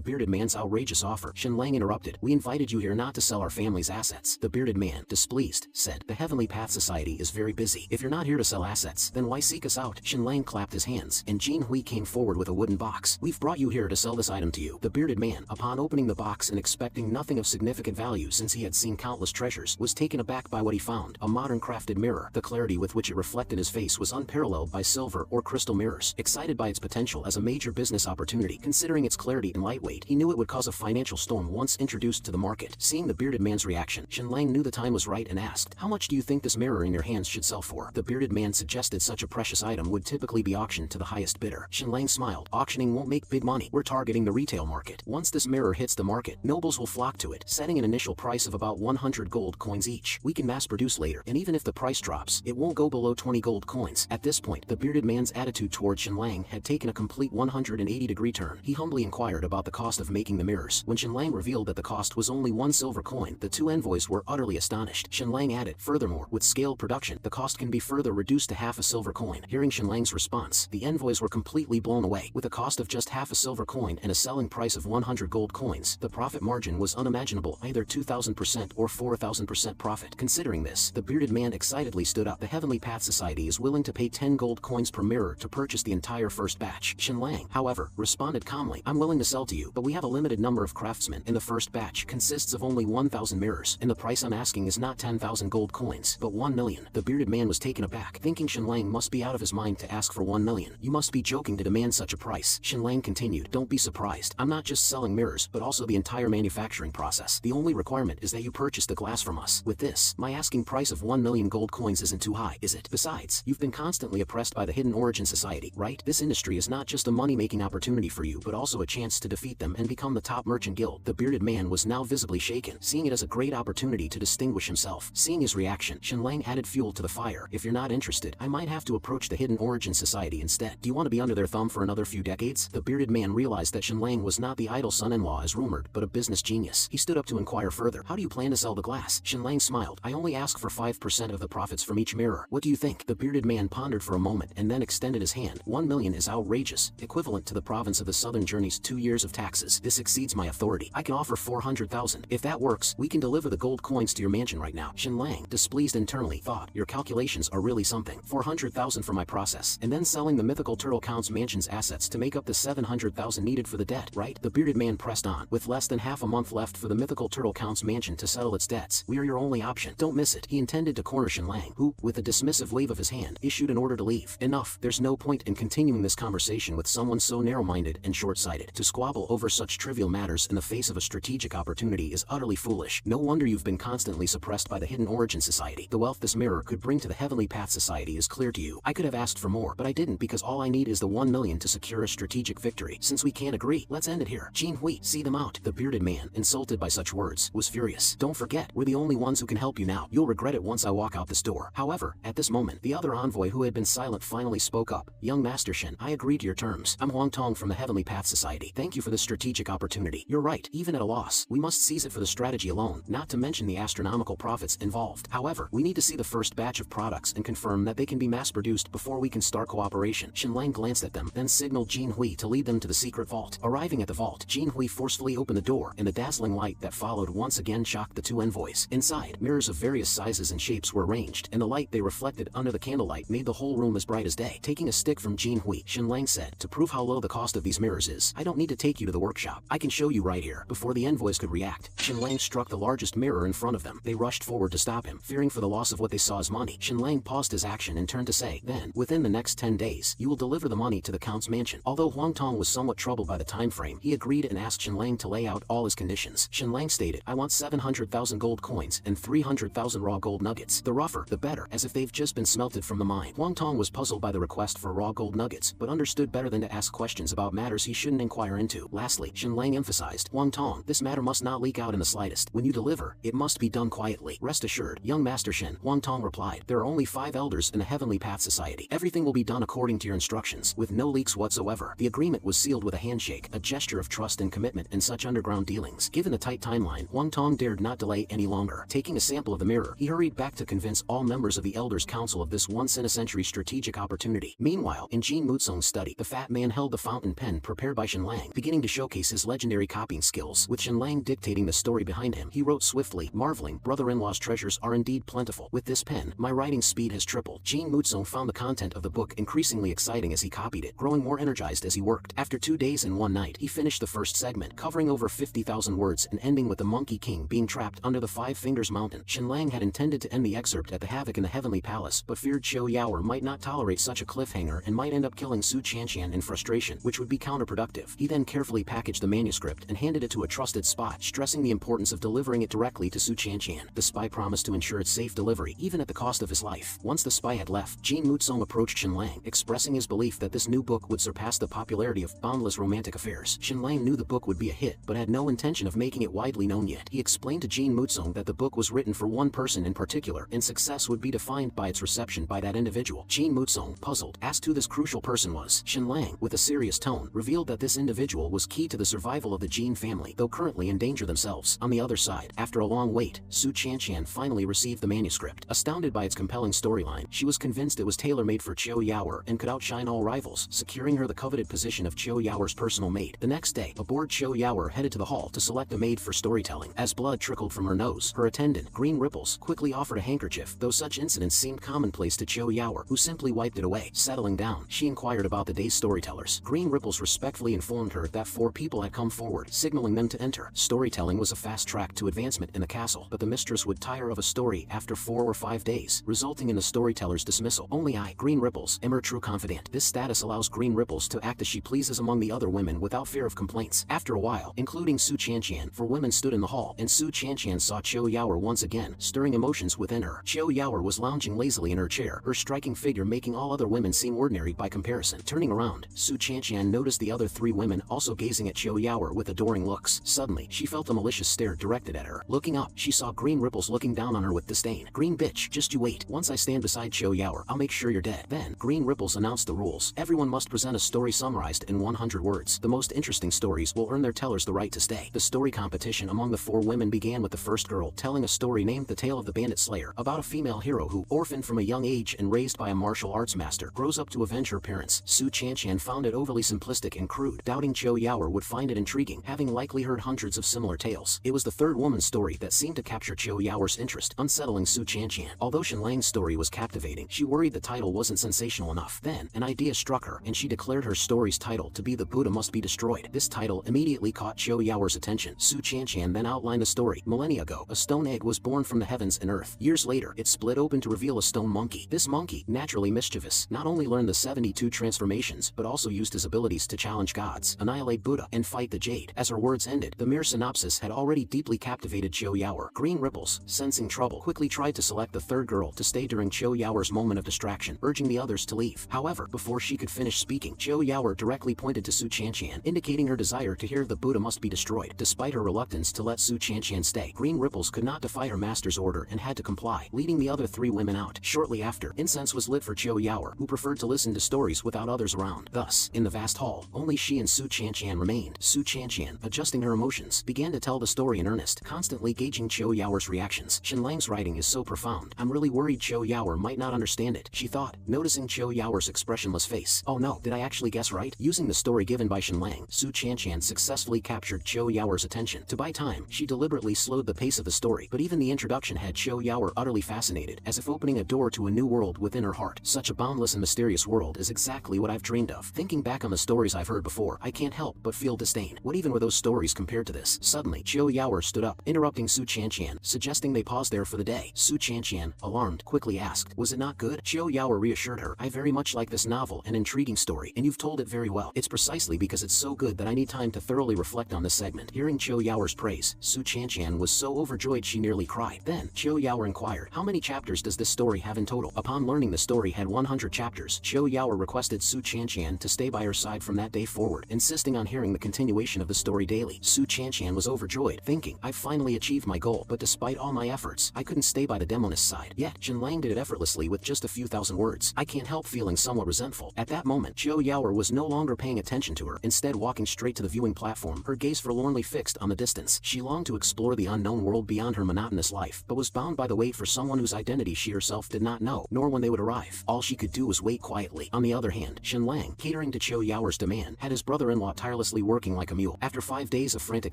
bearded man's outrageous offer, Shenlang interrupted. We invited you here not to sell our family's assets. The bearded man, displeased, said, the Heavenly Path Society is very busy. If you're not here to sell assets, then why seek us out? Shenlang clapped his hands, and Jin Hui came forward with a wooden box. We've brought you here to sell this item to you. The bearded man, upon opening the box and expecting nothing of significant value since he had seen countless treasures, was taken aback by what he found, a modern crafted mirror. The clarity with which it reflected his face was unparalleled by silver or crystal mirrors. Excited by its potential as a major business opportunity, considering its clarity and lightweight, he knew it would cause a financial storm once introduced to the market. Seeing the bearded man's reaction, Shenlang knew the time was right and asked, how much do you think this mirror in your hands should sell for? The bearded man suggested such a precious item would typically be auctioned to the highest bidder. Shenlang smiled. Auctioning won't make big money. We're targeting the retail market. Once this mirror hits the market, nobles will flock to it, setting an initial price of about 100 gold coins each. We can mass produce later, and even if the price drops, it won't go below 20 gold coins. At this point, the bearded man's attitude toward Shenlang had taken a complete 180-degree turn. He humbly inquired about the cost of making the mirrors. When Shenlang revealed that the cost was only 1 silver coin, the two envoys were utterly astonished. Shenlang added, furthermore, with scaled production, the cost can be further reduced to half a silver coin. Hearing Shenlang's response, the envoys were completely blown away. With a cost of just half a silver coin and a selling price of 100 gold coins, the profit margin was unimaginable, either 2,000% or 4,000% profit. Considering this, the bearded man excitedly stood up. The Heavenly Path Society is willing to pay 10 gold coins per mirror to purchase the entire first batch. Shenlang, however, responded calmly, I'm willing to sell to you, but we have a limited number of craftsmen, and the first batch consists of only 1,000 mirrors, and the price I'm asking is not 10,000 gold coins, but 1 million. The bearded man was taken aback, thinking Shenlang must be out of his mind to ask for 1 million. You must be joking to demand such a price. Shenlang continued, don't be surprised. I'm not just selling mirrors, but also the entire manufacturing process. The only requirement is that you purchase the glass from us. With this, my asking price of 1 million gold coins isn't too high, is it? Besides, you've been constantly oppressed by the Hidden Origin Society, right? This industry is not just a money-making opportunity for you, but also a chance to defeat them and become the top merchant guild. The bearded man was now visibly shaken, seeing it as a great opportunity to distinguish himself. Seeing his reaction, Shenlang added fuel to the fire. If you're not interested, I might have to approach the Hidden Origin Society instead. Do you want to be under their thumb for another few decades? The bearded man realized that Shenlang was not the idle son-in-law as rumored, but a business genius. He stood up to inquire further. How do you plan to sell the glass? Shenlang smiled. I only ask for 5% of the profits from each mirror. What do you think? The bearded man pondered for a moment and then extended his hand. 1 million is outrageous, equivalent to the province of the Southern Journey's 2 years of taxes. This exceeds my authority. I can offer 400,000. If that works, we can deliver the gold coins to your mansion right now. Shenlang, displeased internally, thought, your calculations are really something. 400,000 for my process, and then selling the mythical turtle count's mansion's assets to make up the 700,000 needed for the debt, right? The bearded man pressed on. With less than half a month left for the mythical turtle count's mansion to settle its debts, we are your only option. Don't miss it. He intended to corner Shenlang, who, with a dismissive wave of his hand, issued an order to leave. Enough. There's no point in continuing this conversation with someone so narrow-minded and short-sighted. To squabble over such trivial matters in the face of a strategic opportunity is utterly foolish. No wonder you've been constantly suppressed by the Hidden Origin Society. The wealth this mirror could bring to the Heavenly Path Society is clear to you. I could have asked for more, but I didn't because all I need is the 1 million to secure a strategic victory. Since we can't agree, let's end it here. Jin Hui, see them out. The bearded man, insulted by such words, was furious. Don't forget, we're the only ones who can help you now. You'll regret it once I walk out this door. However, at this moment, the other envoy who had been silent finally spoke up. Young Master Shen, I agree to your terms. I'm Huang Tong from the Heavenly Path Society. Thank you for this strategic opportunity. You're right, even at a loss, we must seize it for the strategy alone, not to mention the astronomical profits involved. However, we need to see the first batch of products and confirm that they can be mass-produced before we can start cooperation. Shenlang glanced at them, then signaled Jin Hui to lead them to the secret vault. Arriving at the vault, Jin Hui forcefully opened the door, and the dazzling light that followed once again shocked the two envoys. Inside, mirrors of various sizes and shapes were arranged, and the light they reflected under the candlelight made the whole room as bright as day. Taking a stick from Jin Hui, Shenlang said, to prove how low the cost of these mirrors is, I don't need to take you to the workshop. I can show you right here. Before the envoys could react, Shenlang struck the largest mirror in front of them. They rushed forward to stop him, fearing for the loss of what they saw as money. Shenlang paused his action and turned to say, then, within the next 10 days, you will deliver the money to the Count's mansion. Although Huang Tong was somewhat troubled by the time frame, he agreed and asked Shenlang to lay out all his conditions. Shenlang stated, I want 700,000 gold coins and 300,000 raw gold nuggets. The rougher, the better, as if they've just been smelted from the mine. Huang Tong was puzzled by the request for raw gold nuggets, but understood better than to ask questions about matters he shouldn't inquire into. Lastly, Shenlang emphasized, Huang Tong, this matter must not leak out in the slightest. When you deliver, it must be done quietly. Rest assured, young Master Shen, Huang Tong replied, there are only 5 elders in the Heavenly Path Society. Everything will be done according to your instructions, with no leaks whatsoever. The agreement was sealed with a handshake, a gesture of trust and commitment in such underground dealings. Given the tight timeline, Huang Tong dared not delay any longer. Taking a sample of the mirror, he hurried back to convince all members of the Elders' Council of this once-in-a-century strategic opportunity. security. Meanwhile, in Jin Mutsung's study, the fat man held the fountain pen prepared by Shenlang, beginning to showcase his legendary copying skills. With Shenlang dictating the story behind him, he wrote swiftly, marveling, brother-in-law's treasures are indeed plentiful. With this pen, my writing speed has tripled. Jin Mutsung found the content of the book increasingly exciting as he copied it, growing more energized as he worked. After 2 days and 1 night, he finished the first segment, covering over 50,000 words and ending with the Monkey King being trapped under the Five Fingers Mountain. Shenlang had intended to end the excerpt at the Havoc in the Heavenly Palace, but feared Qiu Yaoer might not tolerate such a cliffhanger and might end up killing Su Qianqian in frustration, which would be counterproductive. He then carefully packaged the manuscript and handed it to a trusted spy, stressing the importance of delivering it directly to Su Qianqian. The spy promised to ensure its safe delivery, even at the cost of his life. Once the spy had left, Jin Mutsung approached Shenlang, expressing his belief that this new book would surpass the popularity of Boundless Romantic Affairs. Shenlang knew the book would be a hit, but had no intention of making it widely known yet. He explained to Jin Mutsung that the book was written for one person in particular, and success would be defined by its reception by that individual. Jin Mutsung, puzzled, asked who this crucial person was. Shenlang, with a serious tone, revealed that this individual was key to the survival of the Jin family, though currently in danger themselves. On the other side, after a long wait, Su Qianqian finally received the manuscript. Astounded by its compelling storyline, she was convinced it was tailor-made for Qiu Yaoer and could outshine all rivals, securing her the coveted position of Qiu Yaoer's personal maid. The next day, aboard Qiu Yaoer headed to the hall to select a maid for storytelling. As blood trickled from her nose, her attendant, Green Ripples, quickly offered a handkerchief, though such incidents seemed commonplace to Qiu Yaoer, who simply wiped it away. Settling down, she inquired about the day's storytellers. Green Ripples respectfully informed her that 4 people had come forward, signaling them to enter. Storytelling was a fast track to advancement in the castle, but the mistress would tire of a story after 4 or 5 days, resulting in the storyteller's dismissal. Only I, Green Ripples, am her true confidant. This status allows Green Ripples to act as she pleases among the other women without fear of complaints. After a while, including Su Qianqian, 4 women stood in the hall, and Su Qianqian saw Qiu Yaoer once again, stirring emotions within her. Qiu Yaoer was lounging lazily in her chair, her striking figure making all other women seem ordinary by comparison. Turning around, Su Qianqian noticed the other 3 women also gazing at Qiu Yaoer with adoring looks. Suddenly, she felt a malicious stare directed at her. Looking up, she saw Green Ripples looking down on her with disdain. "Green bitch, just you wait. Once I stand beside Qiu Yaoer, I'll make sure you're dead." Then, Green Ripples announced the rules. Everyone must present a story summarized in 100 words. The most interesting stories will earn their tellers the right to stay. The story competition among the 4 women began with the first girl telling a story named The Tale of the Bandit Slayer, about a female hero who, orphaned from a young age and raised by a martial arts master, grows up to avenge her parents. Su Qianqian found it overly simplistic and crude, doubting Qiu Yaoer would find it intriguing, having likely heard hundreds of similar tales. It was the third woman's story that seemed to capture Qiu Yaoer's interest, unsettling Su Qianqian. Although Shenlang's story was captivating, she worried the title wasn't sensational enough. Then, an idea struck her, and she declared her story's title to be The Buddha Must Be Destroyed. This title immediately caught Qiu Yaoer's attention. Su Qianqian then outlined the story. Millennia ago, a stone egg was born from the heavens and earth. Years later, it split open to reveal a stone monkey. This monkey, naturally mischievous, not only learned the 72 transformations, but also used his abilities to challenge gods, annihilate Buddha, and fight the Jade. As her words ended, the mere synopsis had already deeply captivated Qiu Yaoer. Green Ripples, sensing trouble, quickly tried to select the third girl to stay during Qiu Yaoer's moment of distraction, urging the others to leave. However, before she could finish speaking, Qiu Yaoer directly pointed to Su Qianqian, indicating her desire to hear The Buddha Must Be Destroyed. Despite her reluctance to let Su Qianqian stay, Green Ripples could not defy her master's order and had to comply, leading the other 3 women out. Shortly after, incense was lit for Qiu Yaoer, who preferred to listen to stories without others around. Thus, in the vast hall, only she and Su Qianqian remained. Su Qianqian, adjusting her emotions, began to tell the story in earnest, constantly gauging Qiu Yaoer's reactions. Shenlang's writing is so profound, I'm really worried Qiu Yaoer might not understand it, she thought, noticing Qiu Yaoer's expressionless face. Oh no, did I actually guess right? Using the story given by Shenlang, Su Qianqian successfully captured Qiu Yaoer's attention. To buy time, she deliberately slowed the pace of the story, but even the introduction had Qiu Yaoer utterly fascinated, as if opening a door to a new world within her heart. Such a boundless and mysterious world is exactly what I've dreamed of. Thinking back on the stories I've heard before, I can't help but feel disdain. What even were those stories compared to this? Suddenly, Qiu Yaoer stood up, interrupting Su Qianqian, suggesting they pause there for the day. Su Qianqian, alarmed, quickly asked, was it not good? Qiu Yaoer reassured her, I very much like this novel and intriguing story, and you've told it very well. It's precisely because it's so good that I need time to thoroughly reflect on this segment. Hearing Qiu Yaoer's praise, Su Qianqian was so overjoyed she nearly cried. Then, Qiu Yaoer inquired, how many chapters does this story have in total? Upon learning the story had 100 chapters, Qiu Yaoer requested Su Qianqian to stay by her side from that day forward, insisting on hearing the continuation of the story daily. Su Qianqian was overjoyed, thinking, I've finally achieved my goal, but despite all my efforts, I couldn't stay by the demonist's side. Yet, Shenlang did it effortlessly with just a few thousand words. I can't help feeling somewhat resentful. At that moment, Qiu Yaoer was no longer paying attention to her, instead walking straight to the viewing platform, her gaze forlornly fixed on the distance. She longed to explore the unknown world beyond her monotonous life, but was bound by the wait for someone whose identity she herself did not know, nor when they would arrive. All she could do do was wait quietly. On the other hand, Shenlang, catering to Qiu Yaoer's demand, had his brother-in-law tirelessly working like a mule. After 5 days of frantic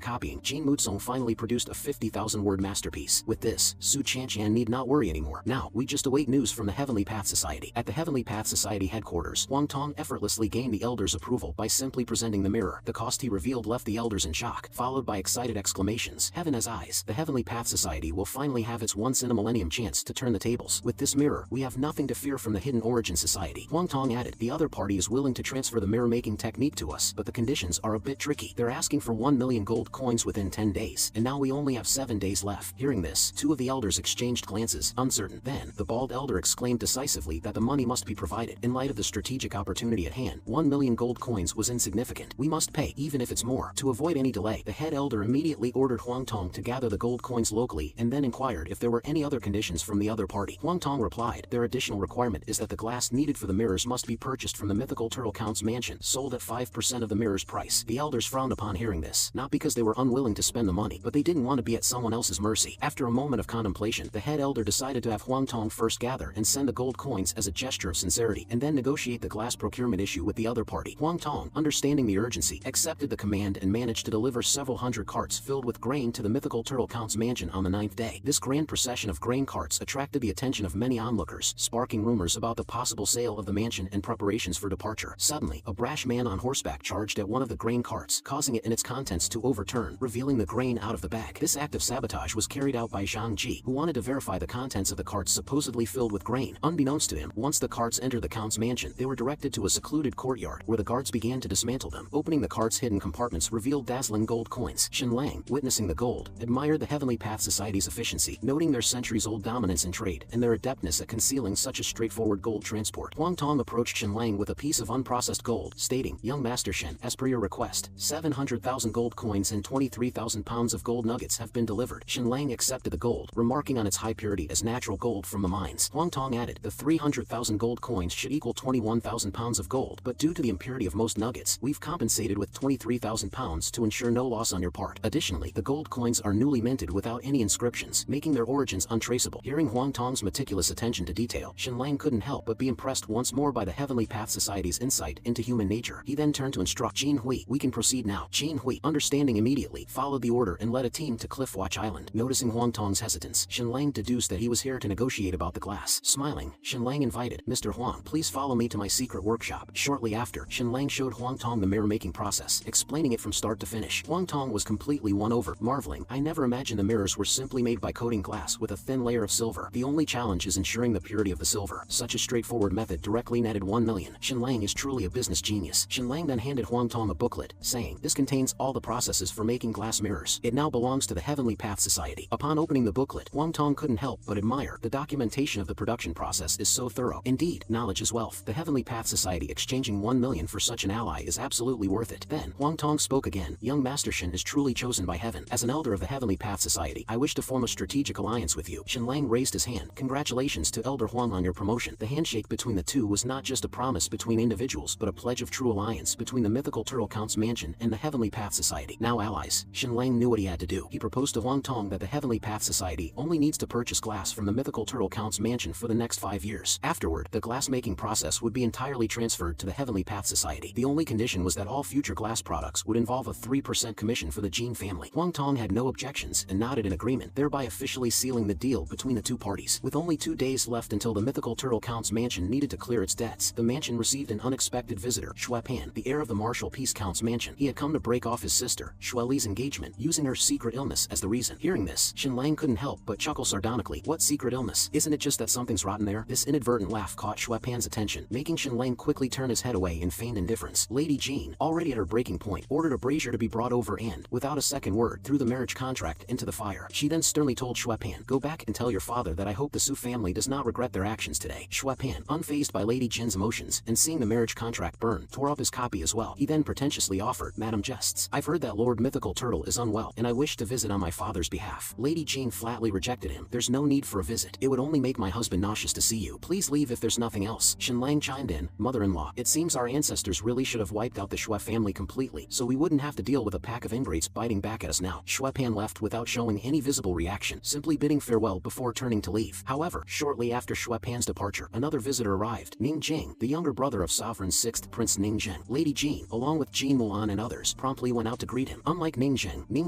copying, Jin Muzong finally produced a 50,000-word masterpiece. With this, Su Chanqian need not worry anymore. Now, we just await news from the Heavenly Path Society. At the Heavenly Path Society headquarters, Huang Tong effortlessly gained the elders' approval by simply presenting the mirror. The cost he revealed left the elders in shock, followed by excited exclamations. Heaven has eyes. The Heavenly Path Society will finally have its once-in-a-millennium chance to turn the tables. With this mirror, we have nothing to fear from the Hidden Origin Society. Huang Tong added, the other party is willing to transfer the mirror-making technique to us, but the conditions are a bit tricky. They're asking for 1 million gold coins within 10 days, and now we only have 7 days left. Hearing this, 2 of the elders exchanged glances, uncertain. Then, the bald elder exclaimed decisively that the money must be provided. In light of the strategic opportunity at hand, 1 million gold coins was insignificant. We must pay, even if it's more. To avoid any delay, the head elder immediately ordered Huang Tong to gather the gold coins locally and then inquired if there were any other conditions from the other party. Huang Tong replied, their additional requirement is that the glass needed for the mirrors must be purchased from the mythical turtle count's mansion, sold at 5% of the mirror's price. The elders frowned upon hearing this, not because they were unwilling to spend the money, but they didn't want to be at someone else's mercy. After a moment of contemplation, the head elder decided to have Huang Tong first gather and send the gold coins as a gesture of sincerity, and then negotiate the glass procurement issue with the other party. Huang Tong, understanding the urgency, accepted the command and managed to deliver several hundred carts filled with grain to the mythical turtle count's mansion on the 9th day. This grand procession of grain carts attracted the attention of many onlookers, sparking rumors about the possible sale of the mansion and preparations for departure. Suddenly, a brash man on horseback charged at one of the grain carts, causing it and its contents to overturn, revealing the grain out of the bag. This act of sabotage was carried out by Zhang Ji, who wanted to verify the contents of the carts supposedly filled with grain. Unbeknownst to him, once the carts entered the count's mansion, they were directed to a secluded courtyard, where the guards began to dismantle them. Opening the cart's hidden compartments revealed dazzling gold coins. Shenlang, witnessing the gold, admired the Heavenly Path Society's efficiency, noting their centuries-old dominance in trade and their adeptness at concealing such a straightforward gold transport. Huang Tong approached Shenlang with a piece of unprocessed gold, stating, young Master Shen, as per your request, 700,000 gold coins and 23,000 pounds of gold nuggets have been delivered. Shenlang accepted the gold, remarking on its high purity as natural gold from the mines. Huang Tong added, the 300,000 gold coins should equal 21,000 pounds of gold, but due to the impurity of most nuggets, we've compensated with 23,000 pounds to ensure no loss on your part. Additionally, the gold coins are newly minted without any inscriptions, making their origins untraceable. Hearing Huang Tong's meticulous attention to detail, Shenlang couldn't help but be impressed once more by the Heavenly Path Society's insight into human nature. He then turned to instruct Jin Hui, we can proceed now. Jin Hui, understanding immediately, followed the order and led a team to Cliffwatch Island. Noticing Huang Tong's hesitance, Shenlang deduced that he was here to negotiate about the glass. Smiling, Shenlang invited, Mr. Huang, please follow me to my secret workshop. Shortly after, Shenlang showed Huang Tong the mirror-making process, explaining it from start to finish. Huang Tong was completely won over, marveling, I never imagined the mirrors were simply made by coating glass with a thin layer of silver. The only challenge is ensuring the purity of the silver. Such a straightforward method directly netted 1 million. Shenlang is truly a business genius. Shenlang then handed Huang Tong a booklet, saying, this contains all the processes for making glass mirrors. It now belongs to the Heavenly Path Society. Upon opening the booklet, Huang Tong couldn't help but admire. The documentation of the production process is so thorough. Indeed, knowledge is wealth. The Heavenly Path Society exchanging 1 million for such an ally is absolutely worth it. Then, Huang Tong spoke again, young Master Shen is truly chosen by heaven. As an elder of the Heavenly Path Society, I wish to form a strategic alliance with you. Shenlang raised his hand. Congratulations to Elder Huang on your promotion. The handshake between the two was not just a promise between individuals, but a pledge of true alliance between the mythical turtle count's mansion and the Heavenly Path Society. Now allies, Shenlang knew what he had to do. He proposed to Huang Tong that the Heavenly Path Society only needs to purchase glass from the mythical turtle count's mansion for the next 5 years. Afterward, the glass-making process would be entirely transferred to the Heavenly Path Society. The only condition was that all future glass products would involve a 3% commission for the Jin family. Huang Tong had no objections and nodded in agreement, thereby officially sealing the deal between the two parties. With only 2 days left until the mythical turtle count's mansion needed to clear its debts, the mansion received an unexpected visitor, Xue Pan, the heir of the Martial Peace Count's mansion. He had come to break off his sister, Xue Li's engagement, using her secret illness as the reason. Hearing this, Shenlang couldn't help but chuckle sardonically. What secret illness? Isn't it just that something's rotten there? This inadvertent laugh caught Xue Pan's attention, making Shenlang quickly turn his head away in feigned indifference. Lady Jean, already at her breaking point, ordered a brazier to be brought over and, without a second word, threw the marriage contract into the fire. She then sternly told Xue Pan, go back and tell your father that I hope the Su family does not regret their actions today. Xue Pan, unfazed by Lady Jin's emotions and seeing the marriage contract burn, tore up his copy as well. He then pretentiously offered, Madam Jests, I've heard that Lord Mythical Turtle is unwell, and I wish to visit on my father's behalf. Lady Jean flatly rejected him. There's no need for a visit. It would only make my husband nauseous to see you. Please leave if there's nothing else. Shenlang chimed in, mother-in-law, it seems our ancestors really should have wiped out the Xue family completely, so we wouldn't have to deal with a pack of ingrates biting back at us now. Xue Pan left without showing any visible reaction, simply bidding farewell before turning to leave. However, shortly after Xue Pan's departure, another visitor visitor arrived, Ning Jing, the younger brother of Sovereign's 6th Prince Ning Jing. Lady Jean, along with Jean Mulan and others, promptly went out to greet him. Unlike Ning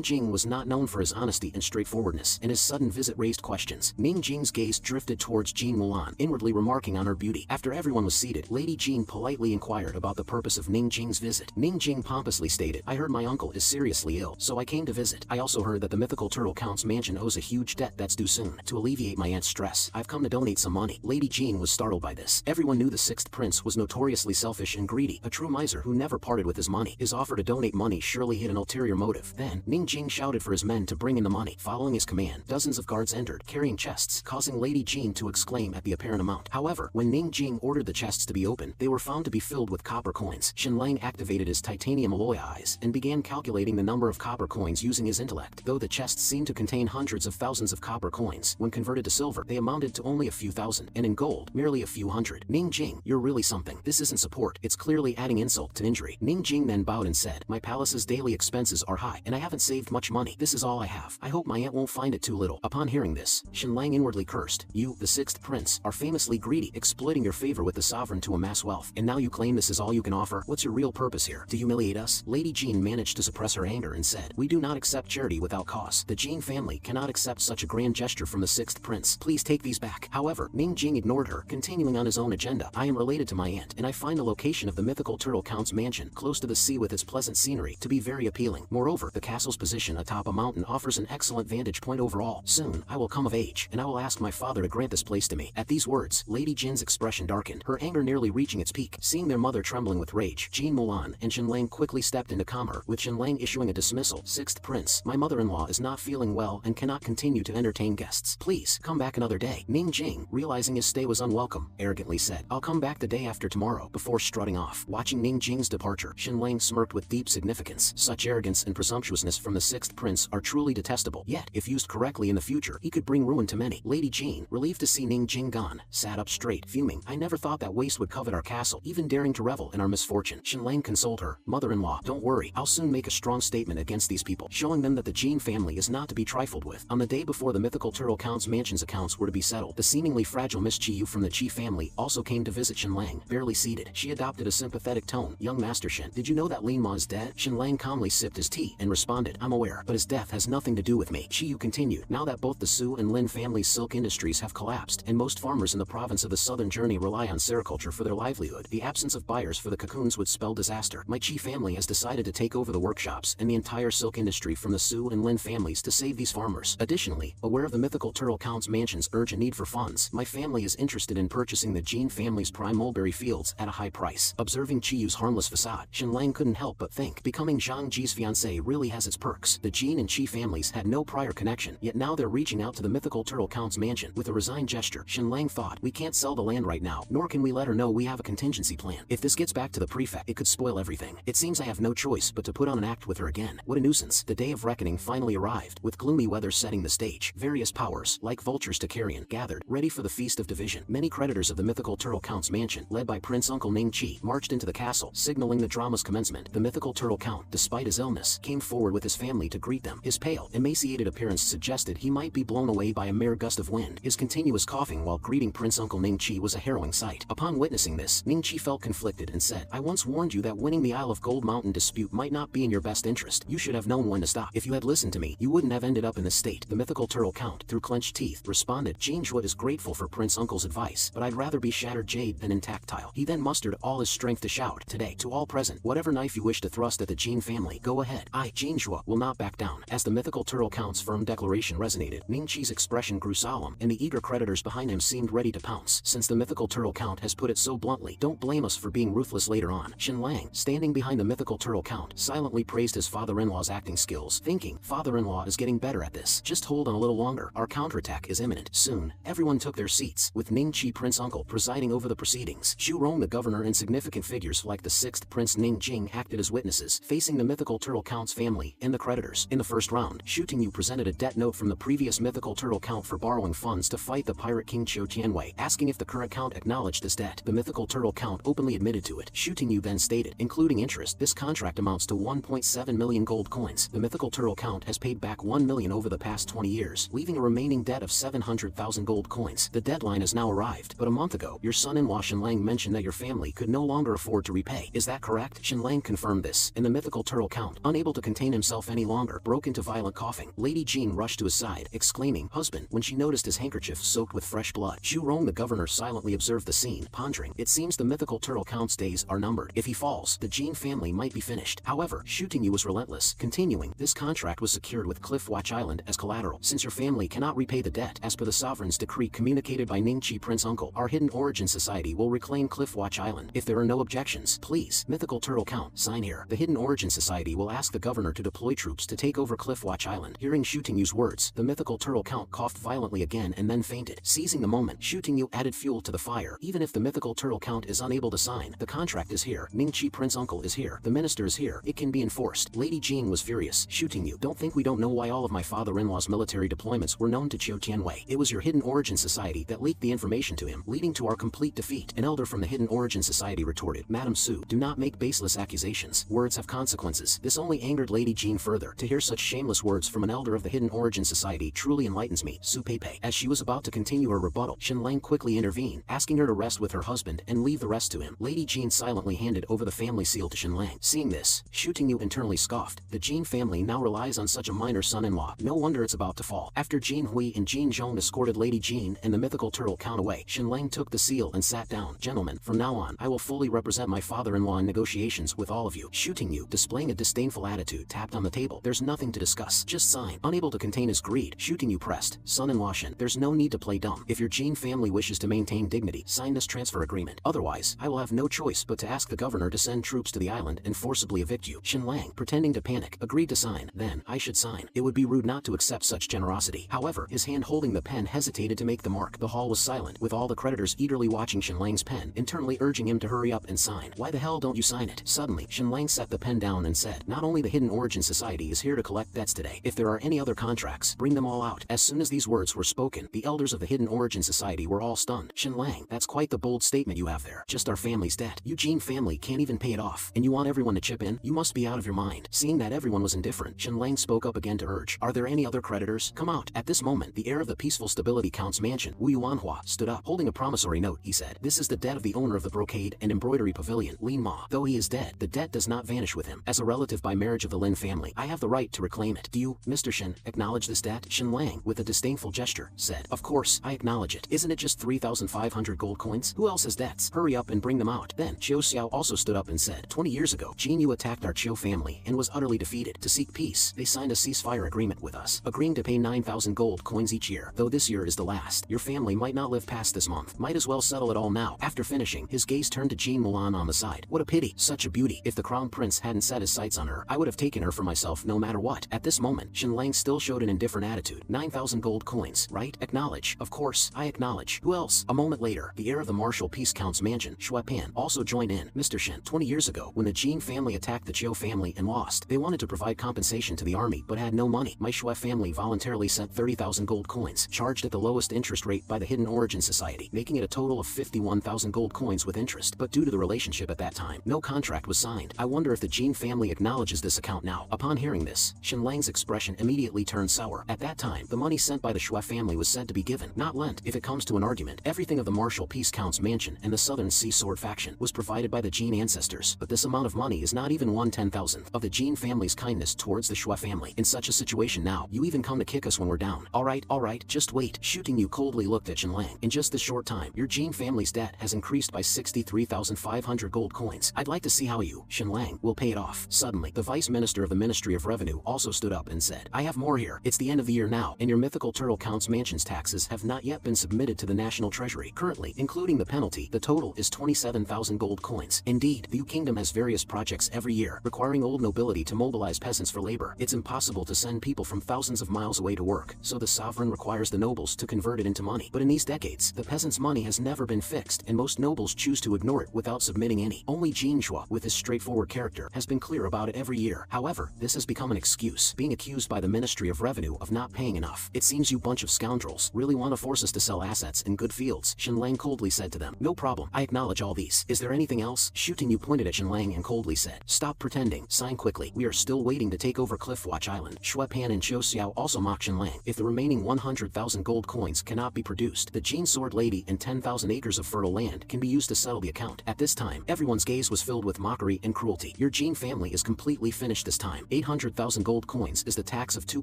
Jing was not known for his honesty and straightforwardness, and his sudden visit raised questions. Ning Jing's gaze drifted towards Jean Mulan, inwardly remarking on her beauty. After everyone was seated, Lady Jean politely inquired about the purpose of Ning Jing's visit. Ning Jing pompously stated, "I heard my uncle is seriously ill, so I came to visit. I also heard that the mythical turtle Count's mansion owes a huge debt that's due soon. To alleviate my aunt's stress, I've come to donate some money." Lady Jean was startled by this. Everyone knew the 6th prince was notoriously selfish and greedy, a true miser who never parted with his money. His offer to donate money surely hid an ulterior motive. Then, Ning Jing shouted for his men to bring in the money. Following his command, dozens of guards entered, carrying chests, causing Lady Jean to exclaim at the apparent amount. However, when Ning Jing ordered the chests to be opened, they were found to be filled with copper coins. Shenlang activated his titanium alloy eyes and began calculating the number of copper coins using his intellect. Though the chests seemed to contain hundreds of thousands of copper coins, when converted to silver, they amounted to only a few thousand, and in gold, merely a few hundred. "Ning Jing, you're really something. This isn't support, it's clearly adding insult to injury." Ning Jing then bowed and said, "My palace's daily expenses are high, and I haven't saved much money. This is all I have. I hope my aunt won't find it too little." Upon hearing this, Shenlang inwardly cursed. "You, the 6th prince, are famously greedy, exploiting your favor with the sovereign to amass wealth, and now you claim this is all you can offer? What's your real purpose here? To humiliate us?" Lady Jean managed to suppress her anger and said, "We do not accept charity without cause. The Jean family cannot accept such a grand gesture from the 6th prince. Please take these back." However, Ning Jing ignored her, continuing on his own agenda. "I am related to my aunt, and I find the location of the mythical turtle Count's mansion, close to the sea with its pleasant scenery, to be very appealing. Moreover, the castle's position atop a mountain offers an excellent vantage point overall. Soon, I will come of age, and I will ask my father to grant this place to me." At these words, Lady Jin's expression darkened, her anger nearly reaching its peak. Seeing their mother trembling with rage, Jean Mulan and Shenlang quickly stepped in to calm her, with Shenlang issuing a dismissal. "6th prince, my mother-in-law is not feeling well and cannot continue to entertain guests. Please, come back another day." Ning Jing, realizing his stay was unwelcome, arrogantly said, "I'll come back the day after tomorrow," before strutting off. Watching Ning Jing's departure, Shenlang smirked with deep significance. Such arrogance and presumptuousness from the 6th prince are truly detestable, yet, if used correctly in the future, he could bring ruin to many. Lady Jean, relieved to see Ning Jing gone, sat up straight, fuming. "I never thought that waste would covet our castle, even daring to revel in our misfortune." Shenlang consoled her, "Mother-in-law, don't worry, I'll soon make a strong statement against these people, showing them that the Jean family is not to be trifled with." On the day before the mythical turtle Count's mansion's accounts were to be settled, the seemingly fragile Miss Chiyu from the Chi family also came to visit Shenlang. Barely seated, she adopted a sympathetic tone. "Young Master Shen, did you know that Lin Ma is dead?" Shenlang calmly sipped his tea and responded, "I'm aware, but his death has nothing to do with me." Chiyu continued, "Now that both the Su and Lin family's silk industries have collapsed, and most farmers in the province of the southern journey rely on sericulture for their livelihood, the absence of buyers for the cocoons would spell disaster. My Chi family has decided to take over the workshops and the entire silk industry from the Su and Lin families to save these farmers. Additionally, aware of the mythical turtle Count's mansion's urgent need for funds, my family is interested in purchasing the Jean family's prime mulberry fields at a high price." Observing Chiyu's harmless facade, Shenlang couldn't help but think, becoming Zhang Ji's fiancée really has its perks. The Jean and Chi families had no prior connection, yet now they're reaching out to the mythical turtle Count's mansion. With a resigned gesture, Shenlang thought, "We can't sell the land right now, nor can we let her know we have a contingency plan. If this gets back to the prefect, it could spoil everything. It seems I have no choice but to put on an act with her again." What a nuisance. The day of reckoning finally arrived, with gloomy weather setting the stage. Various powers, like vultures to carrion, gathered, ready for the feast of division. Many creditors of the mythical turtle Count's mansion, led by Prince Uncle Ning Chi, marched into the castle, signaling the drama's commencement. The mythical turtle Count, despite his illness, came forward with his family to greet them. His pale, emaciated appearance suggested he might be blown away by a mere gust of wind. His continuous coughing while greeting Prince Uncle Ning Chi was a harrowing sight. Upon witnessing this, Ning Chi felt conflicted and said, "I once warned you that winning the Isle of Gold Mountain dispute might not be in your best interest. You should have known when to stop. If you had listened to me, you wouldn't have ended up in this state." The mythical turtle Count, through clenched teeth, responded, "Jinjua is grateful for Prince Uncle's advice, but I'd rather be shattered jade than intact tile." He then mustered all his strength to shout, "Today, to all present, whatever knife you wish to thrust at the Jean family, go ahead. I, Jinjua, will not back down." As the mythical turtle Count's firm declaration resonated, Ning Chi's expression grew solemn, and the eager creditors behind him seemed ready to pounce. Since the mythical turtle Count has put it so bluntly, don't blame us for being ruthless later on. Shenlang, standing behind the mythical turtle Count, silently praised his father-in-law's acting skills, thinking, "Father-in-law is getting better at this. Just hold on a little longer, our counterattack is imminent." Soon, everyone took their seats, with Ning Chi Prince Uncle presiding over the proceedings. Xu Rong the governor and significant figures like the 6th Prince Ning Jing acted as witnesses, facing the mythical turtle Count's family and the creditors. In the first round, Xu Tingyu presented a debt note from the previous mythical turtle Count for borrowing funds to fight the pirate king Qiu Tianwei, asking if the current Count acknowledged this debt. The mythical turtle Count openly admitted to it. Xu Tingyu then stated, including interest, this contract amounts to 1.7 million gold coins. The mythical turtle Count has paid back 1 million over the past 20 years, leaving a remaining debt of 700,000 gold coins. The deadline has now arrived, but among month ago, your son-in-law Shenlang mentioned that your family could no longer afford to repay. Is that correct? Shenlang confirmed this, and the mythical turtle count, unable to contain himself any longer, broke into violent coughing. Lady Jean rushed to his side, exclaiming, "Husband," when she noticed his handkerchief soaked with fresh blood. Zhu Rong the governor silently observed the scene, pondering. It seems the mythical turtle count's days are numbered. If he falls, the Jean family might be finished. However, Xu Tingyu was relentless, continuing, "This contract was secured with Cliff Watch Island as collateral. Since your family cannot repay the debt, as per the sovereign's decree communicated by Ningqi Prince Uncle, our Hidden Origin Society will reclaim Cliff Watch Island. If there are no objections, please, mythical turtle count, sign here. The Hidden Origin Society will ask the governor to deploy troops to take over Cliff Watch Island." Hearing Xu Tingyu's words, the mythical turtle count coughed violently again and then fainted. Seizing the moment, Xu Tingyu added fuel to the fire. "Even if the mythical turtle count is unable to sign, the contract is here. Ningqi Prince Uncle is here. The minister is here. It can be enforced." Lady Jean was furious. "Xu Tingyu, don't think we don't know why all of my father-in-law's military deployments were known to Qiu Tianwei. It was your Hidden Origin Society that leaked the information to him, leading to our complete defeat." An elder from the Hidden Origin Society retorted, "Madam Su, do not make baseless accusations. Words have consequences." This only angered Lady Jean further. To hear such shameless words from an elder of the Hidden Origin Society truly enlightens me, Su Peipei. As she was about to continue her rebuttal, Shenlang quickly intervened, asking her to rest with her husband and leave the rest to him. Lady Jean silently handed over the family seal to Shenlang. Seeing this, Xu Tingyu internally scoffed. The Jean family now relies on such a minor son-in-law. No wonder it's about to fall. After Jean Hui and Jean Zhong escorted Lady Jean and the mythical turtle count away, Shenlang took the seal and sat down. "Gentlemen, from now on, I will fully represent my father-in-law in negotiations with all of you." Xu Tingyu, displaying a disdainful attitude, tapped on the table. "There's nothing to discuss. Just sign." Unable to contain his greed, Xu Tingyu pressed, "Son-in-law Shen, there's no need to play dumb. If your Jean family wishes to maintain dignity, sign this transfer agreement. Otherwise, I will have no choice but to ask the governor to send troops to the island and forcibly evict you." Shenlang, pretending to panic, agreed to sign. "Then, I should sign. It would be rude not to accept such generosity." However, his hand holding the pen hesitated to make the mark. The hall was silent, with all the creditors eagerly watching Shenlang's pen, internally urging him to hurry up and sign. "Why the hell don't you sign it?" Suddenly, Shenlang set the pen down and said, "Not only the Hidden Origin Society is here to collect debts today. If there are any other contracts, bring them all out." As soon as these words were spoken, the elders of the Hidden Origin Society were all stunned. "Shenlang, that's quite the bold statement you have there. Just our family's debt. You Jean family can't even pay it off, and you want everyone to chip in? You must be out of your mind." Seeing that everyone was indifferent, Shenlang spoke up again to urge, "Are there any other creditors? Come out." At this moment, the heir of the Peaceful Stability Count's mansion, Wu Manhwa, stood up. Holding a promissory note, he said, "This is the debt of the owner of the brocade and embroidery pavilion, Lin Ma. Though he is dead, the debt does not vanish with him. As a relative by marriage of the Lin family, I have the right to reclaim it. Do you, Mr. Shen, acknowledge this debt?" Shenlang, with a disdainful gesture, said, "Of course, I acknowledge it. Isn't it just 3,500 gold coins? Who else has debts? Hurry up and bring them out." Then, Qiu Xiao also stood up and said, 20 years ago, Jin Yu attacked our Qiu family and was utterly defeated. To seek peace, they signed a ceasefire agreement with us, agreeing to pay 9,000 gold coins each year. Though this year is the last, your family might not live past this month. Might as well settle it all now." After finishing, his gaze turned to Jean Mulan on the side. "What a pity. Such a beauty. If the crown prince hadn't set his sights on her, I would have taken her for myself no matter what." At this moment, Shenlang still showed an indifferent attitude. 9,000 gold coins, right? Acknowledge. Of course, I acknowledge. Who else? A moment later, the heir of the Martial Peace Count's mansion, Shui Pan, also joined in. "Mr. Shen, 20 years ago, when the Jean family attacked the Qiu family and lost, they wanted to provide compensation to the army but had no money. My Shui family voluntarily sent 30,000 gold coins, charged at the lowest interest rate by the Hidden Origin Society, making it a total of 51,000 gold coins with interest. But due to the relationship at that time, no contract was signed. I wonder if the Jean family acknowledges this account now." Upon hearing this, Shenlang's expression immediately turned sour. At that time, the money sent by the Shui family was said to be given, not lent. If it comes to an argument, everything of the Martial Peace Count's mansion and the Southern Sea Sword faction was provided by the Jean ancestors. But this amount of money is not even 1/10,000th of the Jean family's kindness towards the Shui family. In such a situation now, you even come to kick us when we're down. All right, just wait." Xu Tingyu coldly looked at Shenlang. "In just this short time, your Jean family's debt has increased by 63,500 gold coins. I'd like to see how you, Shenlang, will pay it off." Suddenly, the vice minister of the Ministry of Revenue also stood up and said, "I have more here. It's the end of the year now, and your mythical turtle count's mansion's taxes have not yet been submitted to the National Treasury. Currently, including the penalty, the total is 27,000 gold coins. Indeed, the Yu Kingdom has various projects every year, requiring old nobility to mobilize peasants for labor. It's impossible to send people from thousands of miles away to work, so the sovereign requires the nobles to convert it into money. But in these decades, the peasants' money has never been fixed, and most nobles choose to ignore it without submitting any. Only Jin Shua, with his straightforward character, has been clear about it every year. However, this has become an excuse, being accused by the Ministry of Revenue of not paying enough. It seems you bunch of scoundrels really want to force us to sell assets in good fields." Shenlang coldly said to them, "No problem, I acknowledge all these. Is there anything else?" Xu Tingyu pointed at Shenlang and coldly said, "Stop pretending, sign quickly. We are still waiting to take over Cliff Watch Island." Shui Pan and Qiu Xiao also mocked Shenlang. If the remaining 100,000 gold coins cannot be produced, the Jean Sword Lady and and 10,000 acres of fertile land can be used to settle the account. At this time, everyone's gaze was filled with mockery and cruelty. Your Jin family is completely finished this time. 800,000 gold coins is the tax of 2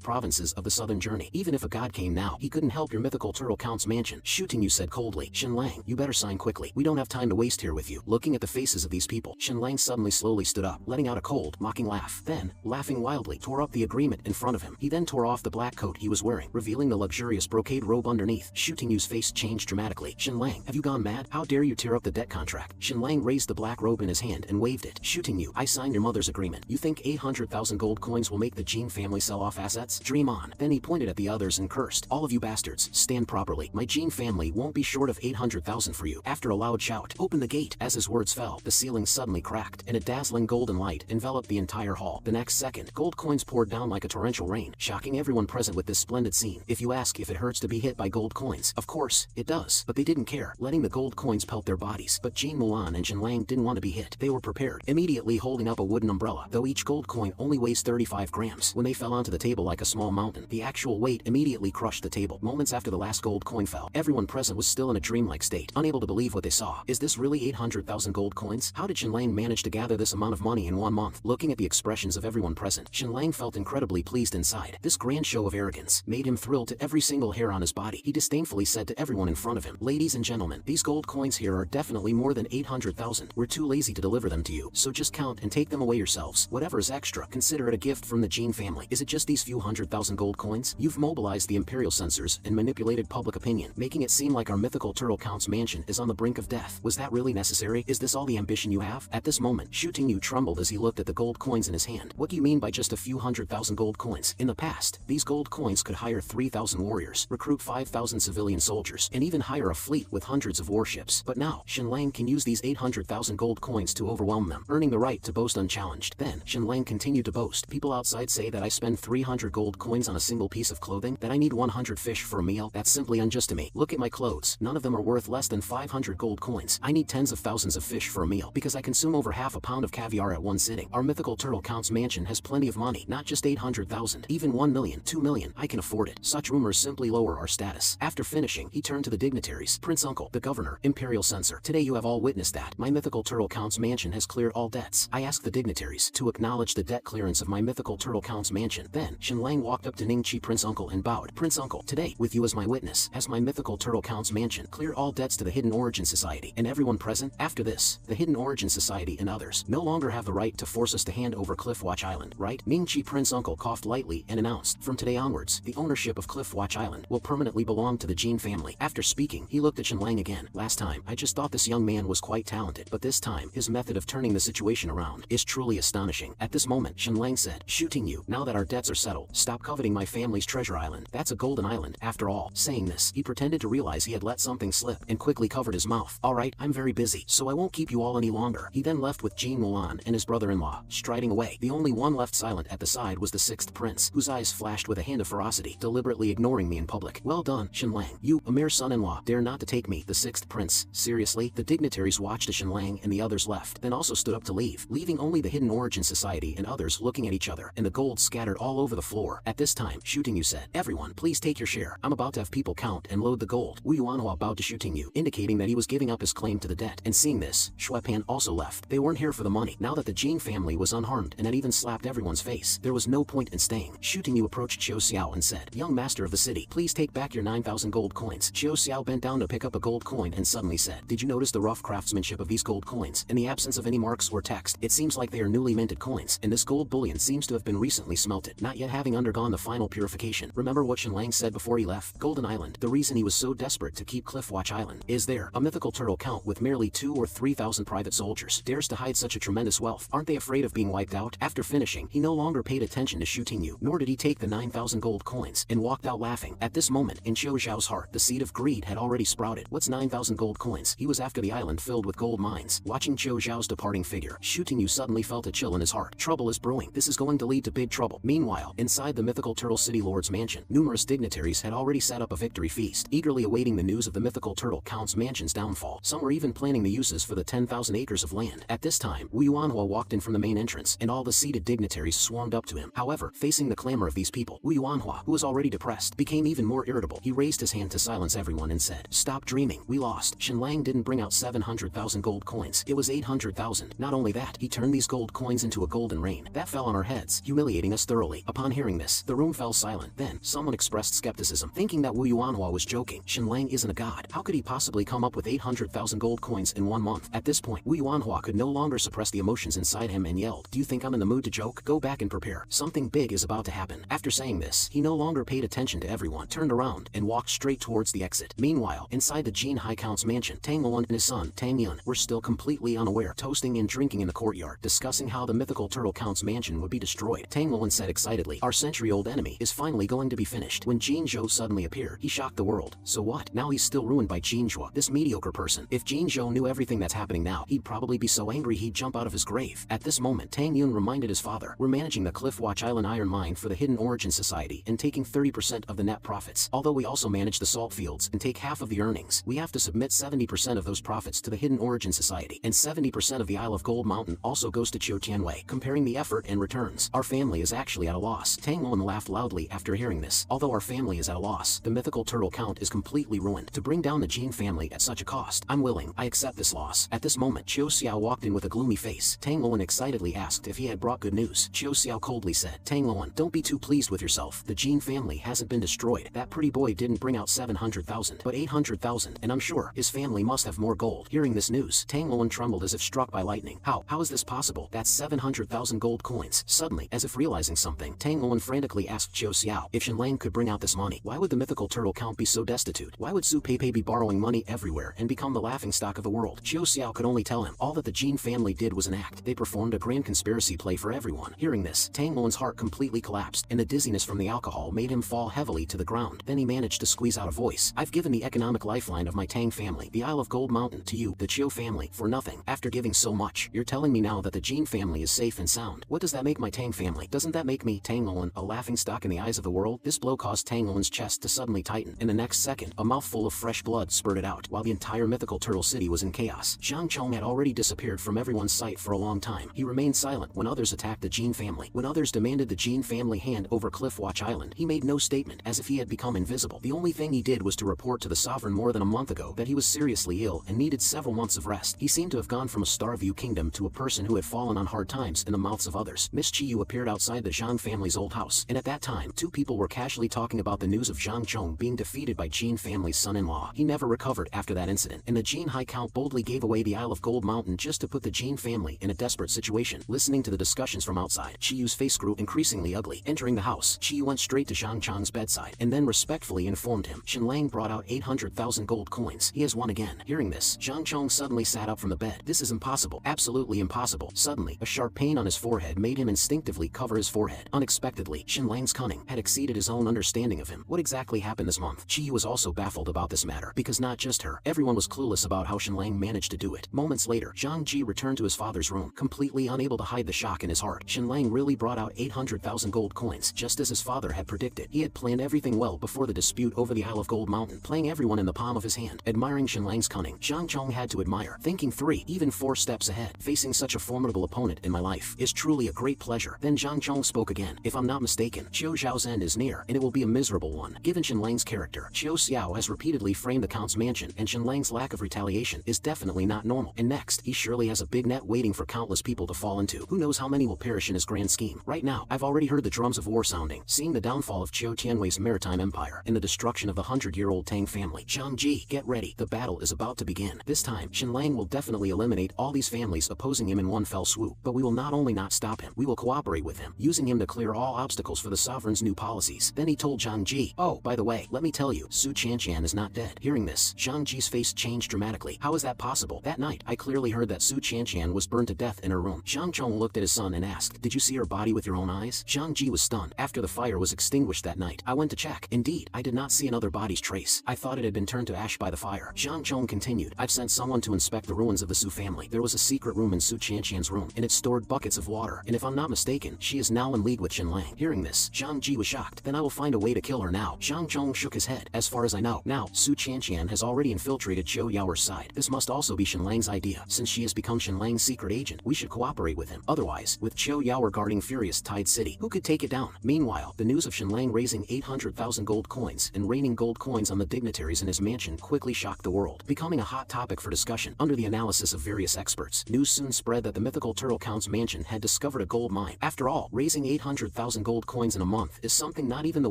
provinces of the southern journey. Even if a god came now, he couldn't help your mythical turtle count's mansion. Shooting you said coldly. Shenlang, you better sign quickly. We don't have time to waste here with you. Looking at the faces of these people, Shenlang suddenly slowly stood up, letting out a cold, mocking laugh. Then, laughing wildly, tore up the agreement in front of him. He then tore off the black coat he was wearing, revealing the luxurious brocade robe underneath. Shooting you's face changed dramatically. Shenlang, have you gone mad? How dare you tear up the debt contract? Shenlang raised the black robe in his hand and waved it. Shooting you, I signed your mother's agreement. You think 800,000 gold coins will make the Jin family sell off assets? Dream on. Then he pointed at the others and cursed. All of you bastards, stand properly. My Jin family won't be short of 800,000 for you. After a loud shout, open the gate. As his words fell, the ceiling suddenly cracked, and a dazzling golden light enveloped the entire hall. The next second, gold coins poured down like a torrential rain, shocking everyone present with this splendid scene. If you ask if it hurts to be hit by gold coins, of course, it does. But they didn't care, letting the gold coins pelt their bodies. But Jin Mulan and Shenlang didn't want to be hit. They were prepared, immediately holding up a wooden umbrella. Though each gold coin only weighs 35 grams, when they fell onto the table like a small mountain, the actual weight immediately crushed the table. Moments after the last gold coin fell, everyone present was still in a dreamlike state, unable to believe what they saw. Is this really 800,000 gold coins? How did Shenlang manage to gather this amount of money in 1 month? Looking at the expressions of everyone present, Shenlang felt incredibly pleased inside. This grand show of arrogance made him thrill to every single hair on his body. He disdainfully said to everyone in front of him, "Ladies and gentlemen, these gold coins here are definitely more than 800,000. We're too lazy to deliver them to you, so just count and take them away yourselves. Whatever is extra, consider it a gift from the Jin family. Is it just these few 100,000 gold coins? You've mobilized the imperial censors and manipulated public opinion, making it seem like our mythical turtle count's mansion is on the brink of death. Was that really necessary? Is this all the ambition you have?" At this moment, Shooting Yu trembled as he looked at the gold coins in his hand. What do you mean by just a few 100,000 gold coins? In the past, these gold coins could hire 3,000 warriors, recruit 5,000 civilian soldiers, and even hire a fleet with hundreds of warships. But now, Shenlang can use these 800,000 gold coins to overwhelm them, earning the right to boast unchallenged. Then, Shenlang continued to boast. People outside say that I spend 300 gold coins on a single piece of clothing, that I need 100 fish for a meal. That's simply unjust to me. Look at my clothes. None of them are worth less than 500 gold coins. I need tens of thousands of fish for a meal, because I consume over half a pound of caviar at one sitting. Our mythical turtle count's mansion has plenty of money, not just 800,000, even 1 million, 2 million. I can afford it. Such rumors simply lower our status. After finishing, he turned to the dignitaries. Prince Uncle, the governor, imperial censor. Today you have all witnessed that my mythical turtle count's mansion has cleared all debts. I ask the dignitaries to acknowledge the debt clearance of my mythical turtle count's mansion. Then, Shenlang walked up to Ningqi Prince Uncle and bowed. Prince Uncle, today, with you as my witness, has my mythical turtle count's mansion cleared all debts to the Hidden Origin Society and everyone present. After this, the Hidden Origin Society and others no longer have the right to force us to hand over Cliffwatch Island, right? Ningqi Prince Uncle coughed lightly and announced, from today onwards, the ownership of Cliffwatch Island will permanently belong to the Jin family. After speaking, he looked at Shenlang again. Last time, I just thought this young man was quite talented, but this time, his method of turning the situation around is truly astonishing. At this moment, Shenlang said, Shooting you, now that our debts are settled, stop coveting my family's treasure island. That's a golden island, after all. Saying this, he pretended to realize he had let something slip and quickly covered his mouth. Alright, I'm very busy, so I won't keep you all any longer. He then left with Jin Mulan and his brother-in-law, striding away. The only one left silent at the side was the sixth prince, whose eyes flashed with a hint of ferocity, deliberately ignoring me in public. Well done, Shenlang. You, a mere son-in-law, dare not to take me, the sixth prince. Seriously? The dignitaries watched as Shenlang and the others left, then also stood up to leave, leaving only the Hidden Origin Society and others looking at each other, and the gold scattered all over the floor. At this time, Shooting You said, everyone, please take your share. I'm about to have people count and load the gold. Wu Yuanhua bowed to Shooting You, indicating that he was giving up his claim to the debt, and seeing this, Shuepan also left. They weren't here for the money. Now that the Jin family was unharmed and had even slapped everyone's face, there was no point in staying. Shooting You approached Qiu Xiao and said, young master of the city, please take back your 9,000 gold coins. Qiu Xiao bent down to pick up a gold coin and suddenly said, did you notice the rough craftsmanship of these gold coins? In the absence of any marks or text, it seems like they are newly minted coins, and this gold bullion seems to have been recently smelted, not yet having undergone the final purification. Remember what Shenlang said before he left? Golden Island. The reason he was so desperate to keep Cliffwatch Island is there. A mythical turtle count with merely 2,000 or 3,000 private soldiers dares to hide such a tremendous wealth. Aren't they afraid of being wiped out? After finishing, he no longer paid attention to Shooting You, nor did he take the 9,000 gold coins, and walked out laughing. At this moment, in Qiu Xiao's heart, the seed of greed had already sprouted. What's 9,000 gold coins? He was after the island filled with gold mines. Watching Qiu Xiao's departing figure, Shooting You suddenly felt a chill in his heart. Trouble is brewing. This is going to lead to big trouble. Meanwhile, inside the mythical Turtle City Lord's mansion, numerous dignitaries had already set up a victory feast, eagerly awaiting the news of the mythical Turtle Count's mansion's downfall. Some were even planning the uses for the 10,000 acres of land. At this time, Wu Yuanhua walked in from the main entrance, and all the seated dignitaries swarmed up to him. However, facing the clamor of these people, Wu Yuanhua, who was already depressed, became even more irritable. He raised his hand to silence everyone and said, stop dreaming. We lost. Shenlang didn't bring out 700,000 gold coins. It was 800,000. Not only that, he turned these gold coins into a golden rain that fell on our heads, humiliating us thoroughly. Upon hearing this, the room fell silent. Then, someone expressed skepticism, thinking that Wu Yuanhua was joking. Shenlang isn't a god. How could he possibly come up with 800,000 gold coins in 1 month? At this point, Wu Yuanhua could no longer suppress the emotions inside him and yelled, "Do you think I'm in the mood to joke? Go back and prepare. Something big is about to happen." After saying this, he no longer paid attention to everyone, turned around, and walked straight towards the exit. Meanwhile, inside the Jin High Count's mansion, Tang Luan and his son, Tang Yun, were still completely unaware, toasting and drinking in the courtyard, discussing how the mythical turtle count's mansion would be destroyed. Tang Luan said excitedly, "Our century-old enemy is finally going to be finished." When Jin Zhou suddenly appeared, he shocked the world. So what? Now he's still ruined by Jin Zhou, this mediocre person. If Jin Zhou knew everything that's happening now, he'd probably be so angry he'd jump out of his grave. At this moment, Tang Yun reminded his father, "We're managing the Cliffwatch Island iron mine for the Hidden Origin Society and taking 30% of the net profits. Although we also manage the salt fields and take half of the earnings, we have to submit 70% of those profits to the Hidden Origin Society, and 70% of the Isle of Gold Mountain also goes to Qiu Tianwei. Comparing the effort and returns, our family is actually at a loss." Tang Luan laughed loudly after hearing this. Although our family is at a loss, the mythical turtle count is completely ruined. To bring down the Jin family at such a cost, I'm willing. I accept this loss. At this moment, Qiu Xiao walked in with a gloomy face. Tang Luan excitedly asked if he had brought good news. Qiu Xiao coldly said, "Tang Luan, don't be too pleased with yourself. The Jin family hasn't been destroyed. That pretty boy didn't bring out 700,000, but 800,000, and I'm sure his family must have more gold." Hearing this news, Tang Luan trembled as if struck by lightning. How is this possible? That's 700,000 gold coins. Suddenly, as if realizing something, Tang Luan frantically asked Qiu Xiao if Shenlang could bring out this money. Why would the mythical turtle count be so destitute? Why would Su Peipei be borrowing money everywhere and become the laughingstock of the world? Qiu Xiao could only tell him all that the Jin family did was an act. They performed a grand conspiracy play for everyone. Hearing this, Tang Luan's heart completely collapsed, and the dizziness from the alcohol made him fall heavily to the ground. Then he managed to squeeze out a voice. "I've given the economic lifeline of my Tang family, the Isle of Gold Mountain, to you, the Qiu family, for nothing. After giving so much, you're telling me now that the Jin family is safe and sound. What does that make my Tang family? Doesn't that make me, Tang Luan, a laughingstock in the eyes of the world?" This blow caused Tang Luan's chest to suddenly tighten. In the next second, a mouthful of fresh blood spurted out, while the entire mythical turtle city was in chaos. Zhang Chong had already disappeared from everyone's sight for a long time. He remained silent when others attacked the Jin family. When others demanded the Jin family hand over Cliffwatch Island, he made no statement, as if he had become invisible. The only thing he did was to report to the sovereign more than a month ago that he was seriously ill and needed several months of rest. He seemed to have gone from a Starview kingdom to a person who had fallen on hard times in the mouths of others. Miss Chiyu appeared outside the Zhang family's old house, and at that time, two people were casually talking about the news of Zhang Chong being defeated by Jin family's son-in-law. He never recovered after that incident, and the Jin High Count boldly gave away the Isle of Gold Mountain just to put the Jin family in a desperate situation. Listening to the discussions from outside, Chiyu's face grew increasingly ugly. Entering the house, Chiyu went straight to Zhang Chong's bedside, and then respectfully informed him. Shenlang brought out 800,000 gold coins. He has won again. Hearing this, Zhang Chong suddenly sat up from the bed. This is impossible. Absolutely impossible. Suddenly, a sharp pain on his forehead made him instinctively cover his forehead. Unexpectedly, Shenlang's cunning had exceeded his own understanding of him. What exactly happened this month? Chiyu was also baffled about this matter, because not just her, everyone was clueless about how Shenlang managed to do it. Moments later, Zhang Ji returned to his father's room, completely unable to hide the shock in his heart. Shenlang really brought out 800,000 gold coins, just as his father had predicted. He had planned everything well before the dispute over the Isle of Gold Mountain, playing everyone in the palm of his hand. Admiring Shenlang's cunning, Zhang Chong had to admire, thinking 3, even 4 steps ahead. Facing such a formidable opponent in my life is truly a great pleasure. Then Zhang Chong spoke again. If I'm not mistaken, Qiu Xiao's end is near, and it will be a miserable one. Given Shenlang's character, Qiu Xiao has repeatedly framed the Count's mansion, and Shenlang's lack of retaliation is definitely not normal. And next, he surely has a big net waiting for countless people to fall into. Who knows how many will perish in his grand scheme. Right now, I've already heard the drums of war sounding, seeing the downfall of Qiu Tianwei's maritime empire and the destruction of the 100-year-old Tang family. Zhang Ji, get ready. The battle is about to begin. This time, Shenlang will definitely eliminate all these families opposing him in one fell swoop. But we will not only not stop him, we will cooperate with him, using him to clear all obstacles for the sovereign's new policies. Then he told Zhang Ji, "Oh, by the way, let me tell you, Su Qianqian is not dead." Hearing this, Zhang Ji's face changed dramatically. How is that possible? That night, I clearly heard that Su Qianqian was burned to death in her room. Zhang Chong looked at his son and asked, "Did you see her body with your own eyes?" Zhang Ji was stunned. After the fire was extinguished that night, I went to check. Indeed, I did not see another body's trace. I thought it had been turned to ash by the fire. Zhang Chong continued, "I've sent someone to inspect the ruins of the Su family. There was a secret room in Su Qianqian's room, and it stored buckets of water, and if I'm not mistaken, she is now in league with Shenlang." Hearing this, Zhang Ji was shocked. "Then I will find a way to kill her now." Zhang Chong shook his head. "As far as I know, now, Su Qianqian has already infiltrated Qiu Yaoer's side. This must also be Shenlang's idea. Since she has become Shenlang's secret agent, we should cooperate with him. Otherwise, with Qiu Yaoer guarding Furious Tide City, who could take it down?" Meanwhile, the news of Shenlang raising 800,000 gold coins and raining gold coins on the dignitaries in his mansion quickly shocked the world, becoming a hot topic for discussion. Under the analysis of various experts, news soon spread that the mythical Turtle Count's mansion had discovered a gold mine. After all, raising 800,000 gold coins in a month is something not even the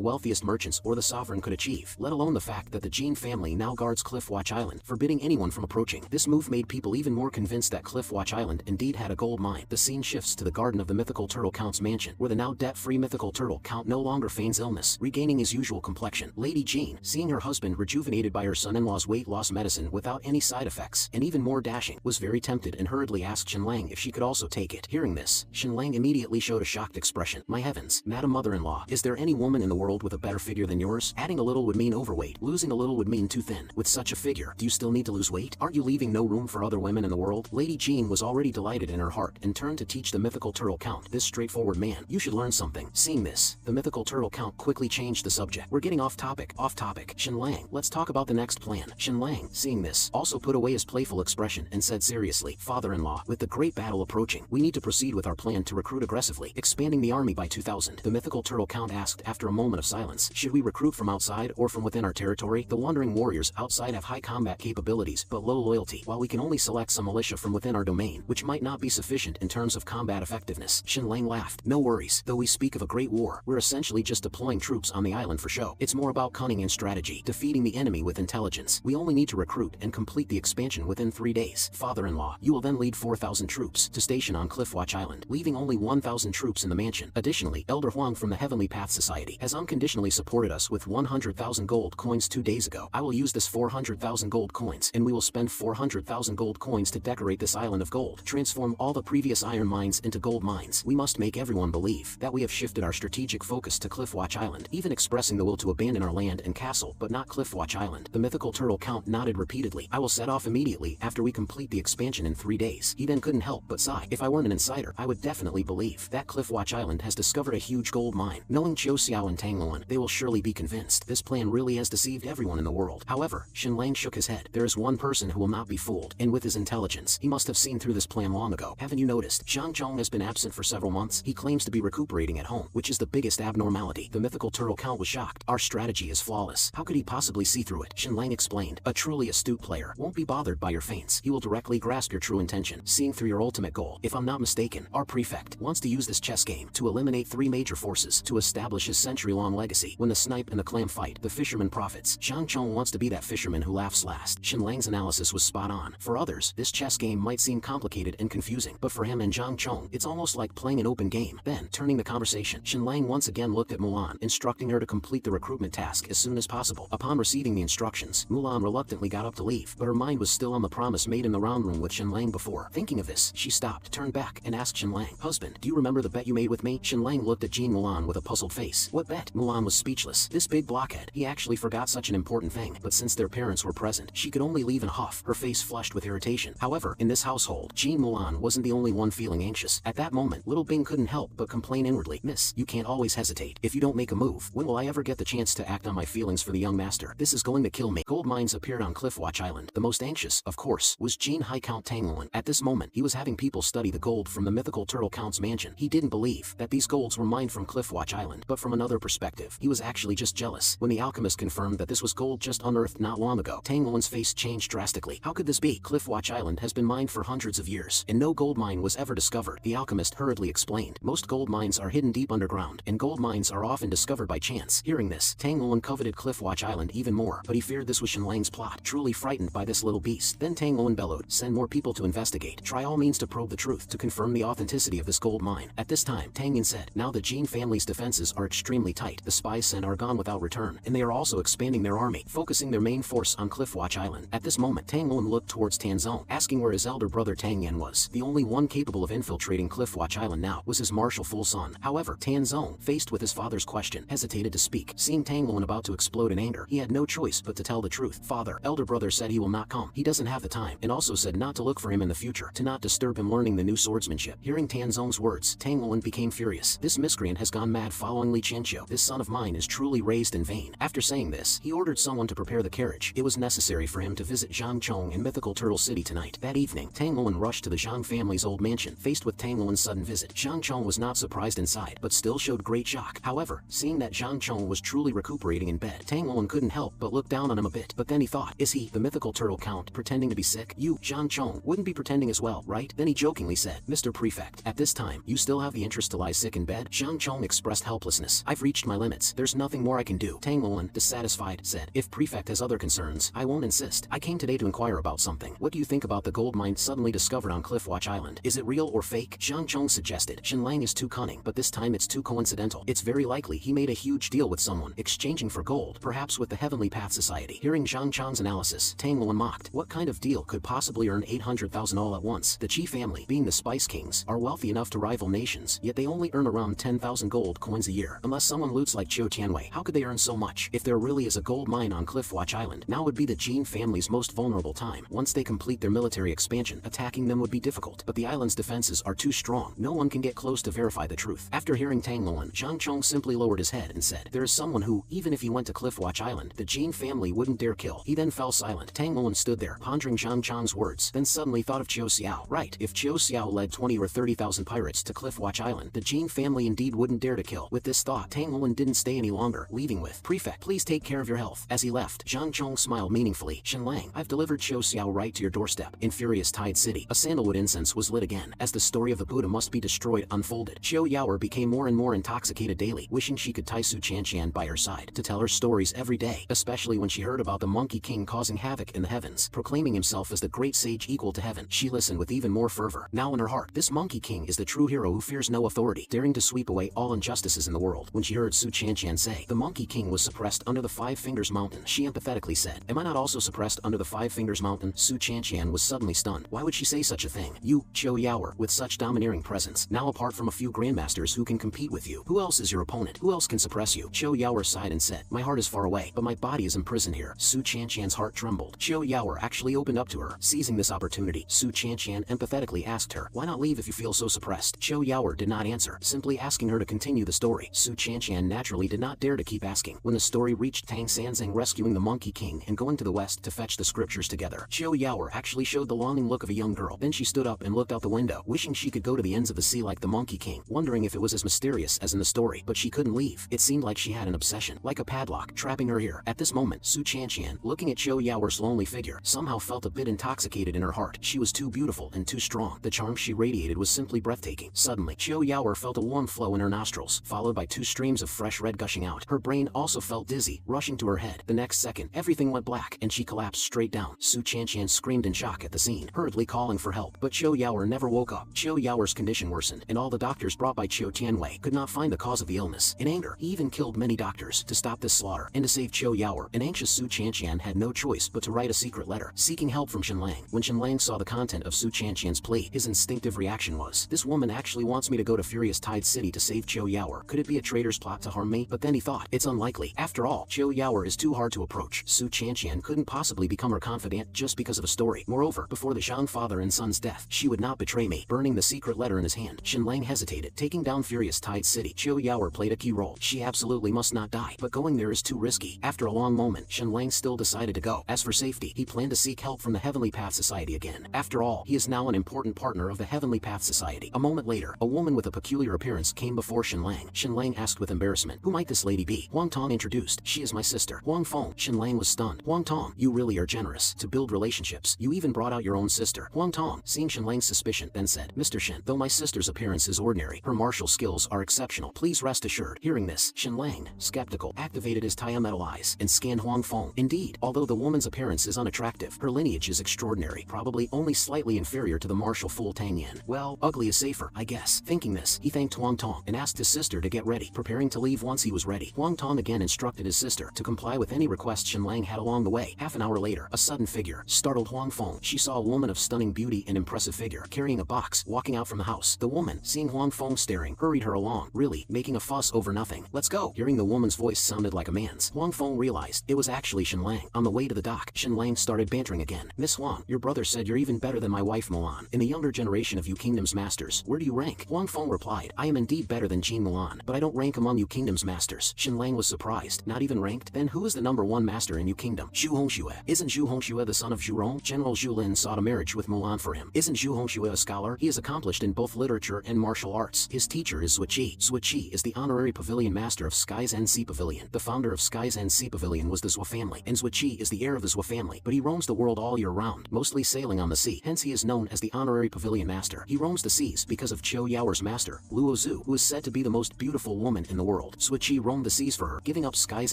wealthiest merchants or the sovereign could achieve, let alone the fact that the Jean family now guards Cliffwatch Island, forbidding anyone from approaching. This move made people even more convinced that Cliffwatch Island indeed had a gold mine. The scene shifts to the garden of the mythical Turtle Count's mansion, where the now debt-free mythical Turtle Count no longer feigns illness, regaining his usual complexion. Lady Jean, seeing her husband rejuvenated by her son-in-law's weight loss medicine without any side effects, and even more dashing, was very tempted and hurriedly asked Shenlang if she could also take it. Hearing this, Shenlang immediately showed a shocked expression. My heavens, Madam Mother-in-law, is there any woman in the world with a better figure than yours? Adding a little would mean overweight, losing a little would mean too thin. With such a figure, do you still need to lose weight? Aren't you leaving no room for other women in the world? Lady Jean was already delighted in her heart and turned to teach the mythical Turtle Count, this straightforward man, you should learn something. Seeing this, the mythical Turtle Count quickly changed the subject. We're getting off topic. Shenlang, let's talk about the next plan. Shenlang, seeing this, also put away his playful expression and said seriously, Father-in-law, with the great battle approaching, we need to proceed with our plan to recruit aggressively, expanding the army by 2,000. The mythical Turtle Count asked after a moment of silence, should we recruit from outside or from within our territory? The wandering warriors outside have high combat capabilities but low loyalty, while we can only select some militia from within our domain, which might not be sufficient in terms of combat effectiveness. Shenlang laughed. No worries, though we speak of a great war, we're essentially just deploying troops on the island for show. It's more about cunning and strategy, defeating the enemy with intelligence. We only need to recruit and complete the expansion within 3 days. Father-in-law, you will then lead 4,000 troops to station on Cliffwatch Island, leaving only 1,000 troops in the mansion. Additionally, Elder Huang from the Heavenly Path Society has unconditionally supported us with 100,000 gold coins 2 days ago. I will use this 400,000 gold coins, and we will spend 400,000 gold coins to decorate this island of gold, transform all the previous iron mines into gold mines. We must make everyone believe that we have shifted our strategic focus to Cliffwatch Island, even expressing the will to abandon our land and castle, but not Cliffwatch Island. The mythical Turtle Count nodded repeatedly. I will set off immediately after we complete the expansion in 3 days. He then couldn't help but sigh. If I weren't an insider, I would definitely believe that Cliffwatch Island has discovered a huge gold mine. Knowing Chiu Xiao and Tang Luan, they will surely be convinced. This plan really has deceived everyone in the world. However, Shenlang shook his head. There is one person who will not be fooled, and with his intelligence, he must have seen through this plan long ago. Haven't you noticed? Zhang Zhong has been absent for several months. He claims to be recuperating at home, which is the biggest abnormality. The mythical Turtle Count was shocked. Our strategy is flawless. How could he possibly see through it? Shenlang explained. A truly astute player won't be bothered by your feints. He will directly grasp your true intention, seeing through your ultimate goal. If I'm not mistaken, our prefect wants to use this chess game to eliminate 3 major forces to establish his century-long legacy. When the snipe and the clam fight, the fisherman profits. Zhang Zhong wants to be that fisherman who laughs last. Shenlang's analysis was spot on. For others, this chess game might seem complicated and confusing, but for him and Zhang Zhong, it's almost like playing an open game. Then, turning the conversation, Shenlang once again looked at Mulan, instructing her to complete the recruitment task as soon as possible. Upon receiving the instructions, Mulan reluctantly got up to leave, but her mind was still on the promise made in the round room with Shenlang before. Thinking of this, she stopped, turned back, and asked Shenlang, husband, do you remember the bet you made with me? Shenlang looked at Jean Mulan with a puzzled face. What bet? Mulan was speechless. This big blockhead, he actually forgot such an important thing, but since their parents were present, she could only leave in a huff, her face flushed with irritation. However, in this household, Jean Mulan wasn't the only one feeling anxious. At that moment, little Bing couldn't help but complain inwardly, Miss, you can't always hesitate. If you don't make a move, when will I ever get the chance to act on my feelings for the young master? This is going to kill me. Gold mines appeared on Cliffwatch Island. The most anxious, of course, was Jean High Count Tang Luan. At this moment, he was having people study the gold from the mythical Turtle Count's mansion. He didn't believe that these golds were mined from Cliffwatch Island, but from another perspective, he was actually just jealous. When the alchemist confirmed that this was gold just unearthed not long ago, Tang Luan's face changed drastically. How could this be? Cliffwatch Island has been mined for hundreds of years, and no gold mine was ever discovered. The alchemist hurriedly explained. Most gold mines are hidden deep underground, and gold mines are often discovered by chance. Hearing this, Tang Luan coveted Cliffwatch Island even more, but he feared this was Shenlang's plot. Truly frightened by this little beast, then Tang Luan bellowed, send more people to investigate. Try all means to probe the truth, to confirm the authenticity of this gold mine. At this time, Tang Yin said, now the Jean family's defenses are extremely tight. The spies sent are gone without return, and they are also expanding their army, focusing their main force on Cliffwatch Island. At this moment, Tang Luan looked towards Tanzong, asking where his elder brother Tang Yan was. The only one capable of infiltrating Cliffwatch Island now was his martial full son. However, Tanzong, faced with his father's question, hesitated to speak. Seeing Tang Luan about to explode in anger, he had no choice but to tell the truth. Father, elder brother said he will not come. He doesn't have the time, and also said not to look for him in the future, to not disturb him learning the new swordsmanship. Hearing Tanzong's words, Tang Luan became furious. This miscreant has gone mad following Li Qianqiu. This son of mine is truly raised in vain. After saying this, he ordered someone to prepare the carriage. It was necessary for him to visit Zhang Chong in mythical Turtle City tonight. That evening, Tang Luan rushed to the Zhang family's old mansion. Faced with Tang Luan's sudden visit, Zhang Chong was not surprised inside, but still showed great shock. However, seeing that Zhang Chong was truly recuperating in bed, Tang Luan couldn't help but look looked down on him a bit, but then he thought, is he, the mythical turtle count, pretending to be sick? You, Zhang Chong, wouldn't be pretending as well, right? Then he jokingly said, Mr. Prefect, at this time, you still have the interest to lie sick in bed? Zhang Chong expressed helplessness. I've reached my limits. There's nothing more I can do. Tang Luan, dissatisfied, said, if Prefect has other concerns, I won't insist. I came today to inquire about something. What do you think about the gold mine suddenly discovered on Cliffwatch Island? Is it real or fake? Zhang Chong suggested. Shenlang is too cunning, but this time it's too coincidental. It's very likely he made a huge deal with someone, exchanging for gold, perhaps with the Heavenly Path Society. Hearing Zhang Chong's analysis, Tang Luan mocked. What kind of deal could possibly earn 800,000 all at once? The Qi family, being the Spice Kings, are wealthy enough to rival nations, yet they only earn around 10,000 gold coins a year. Unless someone loots like Qiu Tianwei, how could they earn so much? If there really is a gold mine on Cliffwatch Island, now would be the Jin family's most vulnerable time. Once they complete their military expansion, attacking them would be difficult, but the island's defenses are too strong. No one can get close to verify the truth. After hearing Tang Luan, Zhang Chong simply lowered his head and said, there is someone who, even if he went to Cliffwatch Island, the Jin family wouldn't dare kill. He then fell silent. Tang Luan stood there, pondering Zhang Chong's words, then suddenly thought of Qiu Xiao. Right, if Qiu Xiao led 20 or 30,000 pirates to Cliffwatch Island, the Jin family indeed wouldn't dare to kill. With this thought, Tang Luan didn't stay any longer, leaving with, Prefect, please take care of your health. As he left, Zhang Chong smiled meaningfully. Shenlang, I've delivered Qiu Xiao right to your doorstep. In Furious Tide City, a sandalwood incense was lit again. As the story of the Buddha must be destroyed unfolded, Qiu Yaoer became more and more intoxicated daily, wishing she could tie Su Chanshan by her side to tell her stories every day, especially when she heard about the Monkey King causing havoc in the heavens, proclaiming himself as the great sage equal to heaven. She listened with even more fervor. Now in her heart, this Monkey King is the true hero who fears no authority, daring to sweep away all injustices in the world. When she heard Su Chanshan say, the Monkey King was suppressed under the Five Fingers Mountain, she empathetically said, am I not also suppressed under the Five Fingers Mountain? Su Chanshan was suddenly stunned. Why would she say such a thing? You, Qiu Yaoer, with such domineering presence, now apart from a few grandmasters who can compete with you. Who else is your opponent? Who else can suppress you? Qiu Yaoer sighed and said, my heart is far away, but my body is imprisoned here. Su Chanshan's heart trembled. Qiu Yaoer actually opened up to her. Seizing this opportunity, Su Chanshan empathetically asked her, why not leave if you feel so suppressed? Qiu Yaoer did not answer, simply asking her to continue the story. Su Chanshan naturally did not dare to keep asking. When the story reached Tang Sanzang rescuing the Monkey King and going to the west to fetch the scriptures together, Qiu Yaoer actually showed the longing look of a young girl. Then she stood up and looked out the window, wishing she could go to the ends of the sea like the Monkey King, wondering if it was as mysterious as in the story, but she couldn't leave. It seemed like she had an obsession, like a padlock, trapping her here. At this moment, Su Chanshan, looking at Qiu Yaoer's lonely figure, somehow felt a bit intoxicated in her heart. She was too beautiful and too strong. The charm she radiated was simply breathtaking. Suddenly, Qiu Yaoer felt a warm flow in her nostrils, followed by 2 streams of fresh red gushing out. Her brain also felt dizzy, rushing to her head. The next second, everything went black, and she collapsed straight down. Su Chanshan screamed in shock at the scene, hurriedly calling for help. But Qiu Yaoer never woke up. Qiu Yaoer's condition worsened, and all the doctors brought by Qiu Tianwei could not find the cause of the illness. In anger, he even killed many doctors to stop this slaughter. And to save Qiu Yaoer, an anxious Su Chanshan had no choice but to write a secret letter, seeking help from Shenlang. When Shenlang saw the content of Su Chanshan's plea, his instinctive reaction was, this woman actually wants me to go to Furious Tide City to save Qiu Yaoer. Could it be a traitor's plot to harm me? But then he thought, it's unlikely. After all, Qiu Yaoer is too hard to approach. Su Chanshan couldn't possibly become her confidant just because of a story. Moreover, before the Zhang father and son's death, she would not betray me. Burning the secret letter in his hand, Shenlang hesitated. Taking down Furious Tide City, Qiu Yaoer played a key role. She absolutely must not die, but going there is too risky. After a long moment, Shenlang still decided to go. As for safety, he planned to seek help from the Heavenly Path Society again. After all, he is now an important partner of the Heavenly Path Society. A moment later, a woman with a peculiar appearance came before Shenlang. Shenlang asked with embarrassment, who might this lady be? Huang Tong introduced, she is my sister, Huang Feng. Shenlang was stunned. Huang Tong, you really are generous. To build relationships, you even brought out your own sister. Huang Tong, seeing Shenlang's suspicion, then said, Mr. Shen, though my sister's appearance is ordinary, her martial skills are exceptional. Please rest assured. Hearing this, Shenlang, skeptical, activated his Metal eyes and scanned Huang Feng. Indeed, although the woman's appearance is unattractive, her lineage is extraordinary, probably only slightly inferior to the martial fool Tang Yan. Well, ugly is safer, I guess. Thinking this, he thanked Huang Tong and asked his sister to get ready, preparing to leave once he was ready. Huang Tong again instructed his sister to comply with any request Shenlang had along the way. Half an hour later, a sudden figure startled Huang Feng. She saw a woman of stunning beauty and impressive figure, carrying a box, walking out from the house. The woman, seeing Huang Feng staring, hurried her along, really, making a fuss over nothing. Let's go. Hearing the woman's voice sounded like a man's, Huang Feng realized it was actually Shenlang. On the way to the dock, Shenlang started bantering again. Miss Huang, your brother said you're even better than my wife Mulan. In the younger generation of you kingdom's masters, where do you rank? Huang Feng replied, I am indeed better than Jin Mulan, but I don't rank among you kingdom's masters. Shenlang was surprised. Not even ranked? Then who is the #1 master in you kingdom? Zhu Hongxue. Isn't Zhu Hongxue the son of Zhu Rong? General Zhu Lin sought a marriage with Mulan for him. Isn't Zhu Hongxue a scholar? He is accomplished in both literature and martial arts. His teacher is Sui Qi. Sui Qi is the honorary pavilion master of Sky's Sea Pavilion. The founder of Sky's Sea Pavilion was was the Zhou family, and Zhuqi is the heir of the Zhou family, but he roams the world all year round, mostly sailing on the sea. Hence he is known as the honorary pavilion master. He roams the seas because of Qiu Yaoer's master, Luo Zhu, who is said to be the most beautiful woman in the world. Zhuqi roamed the seas for her, giving up Sky's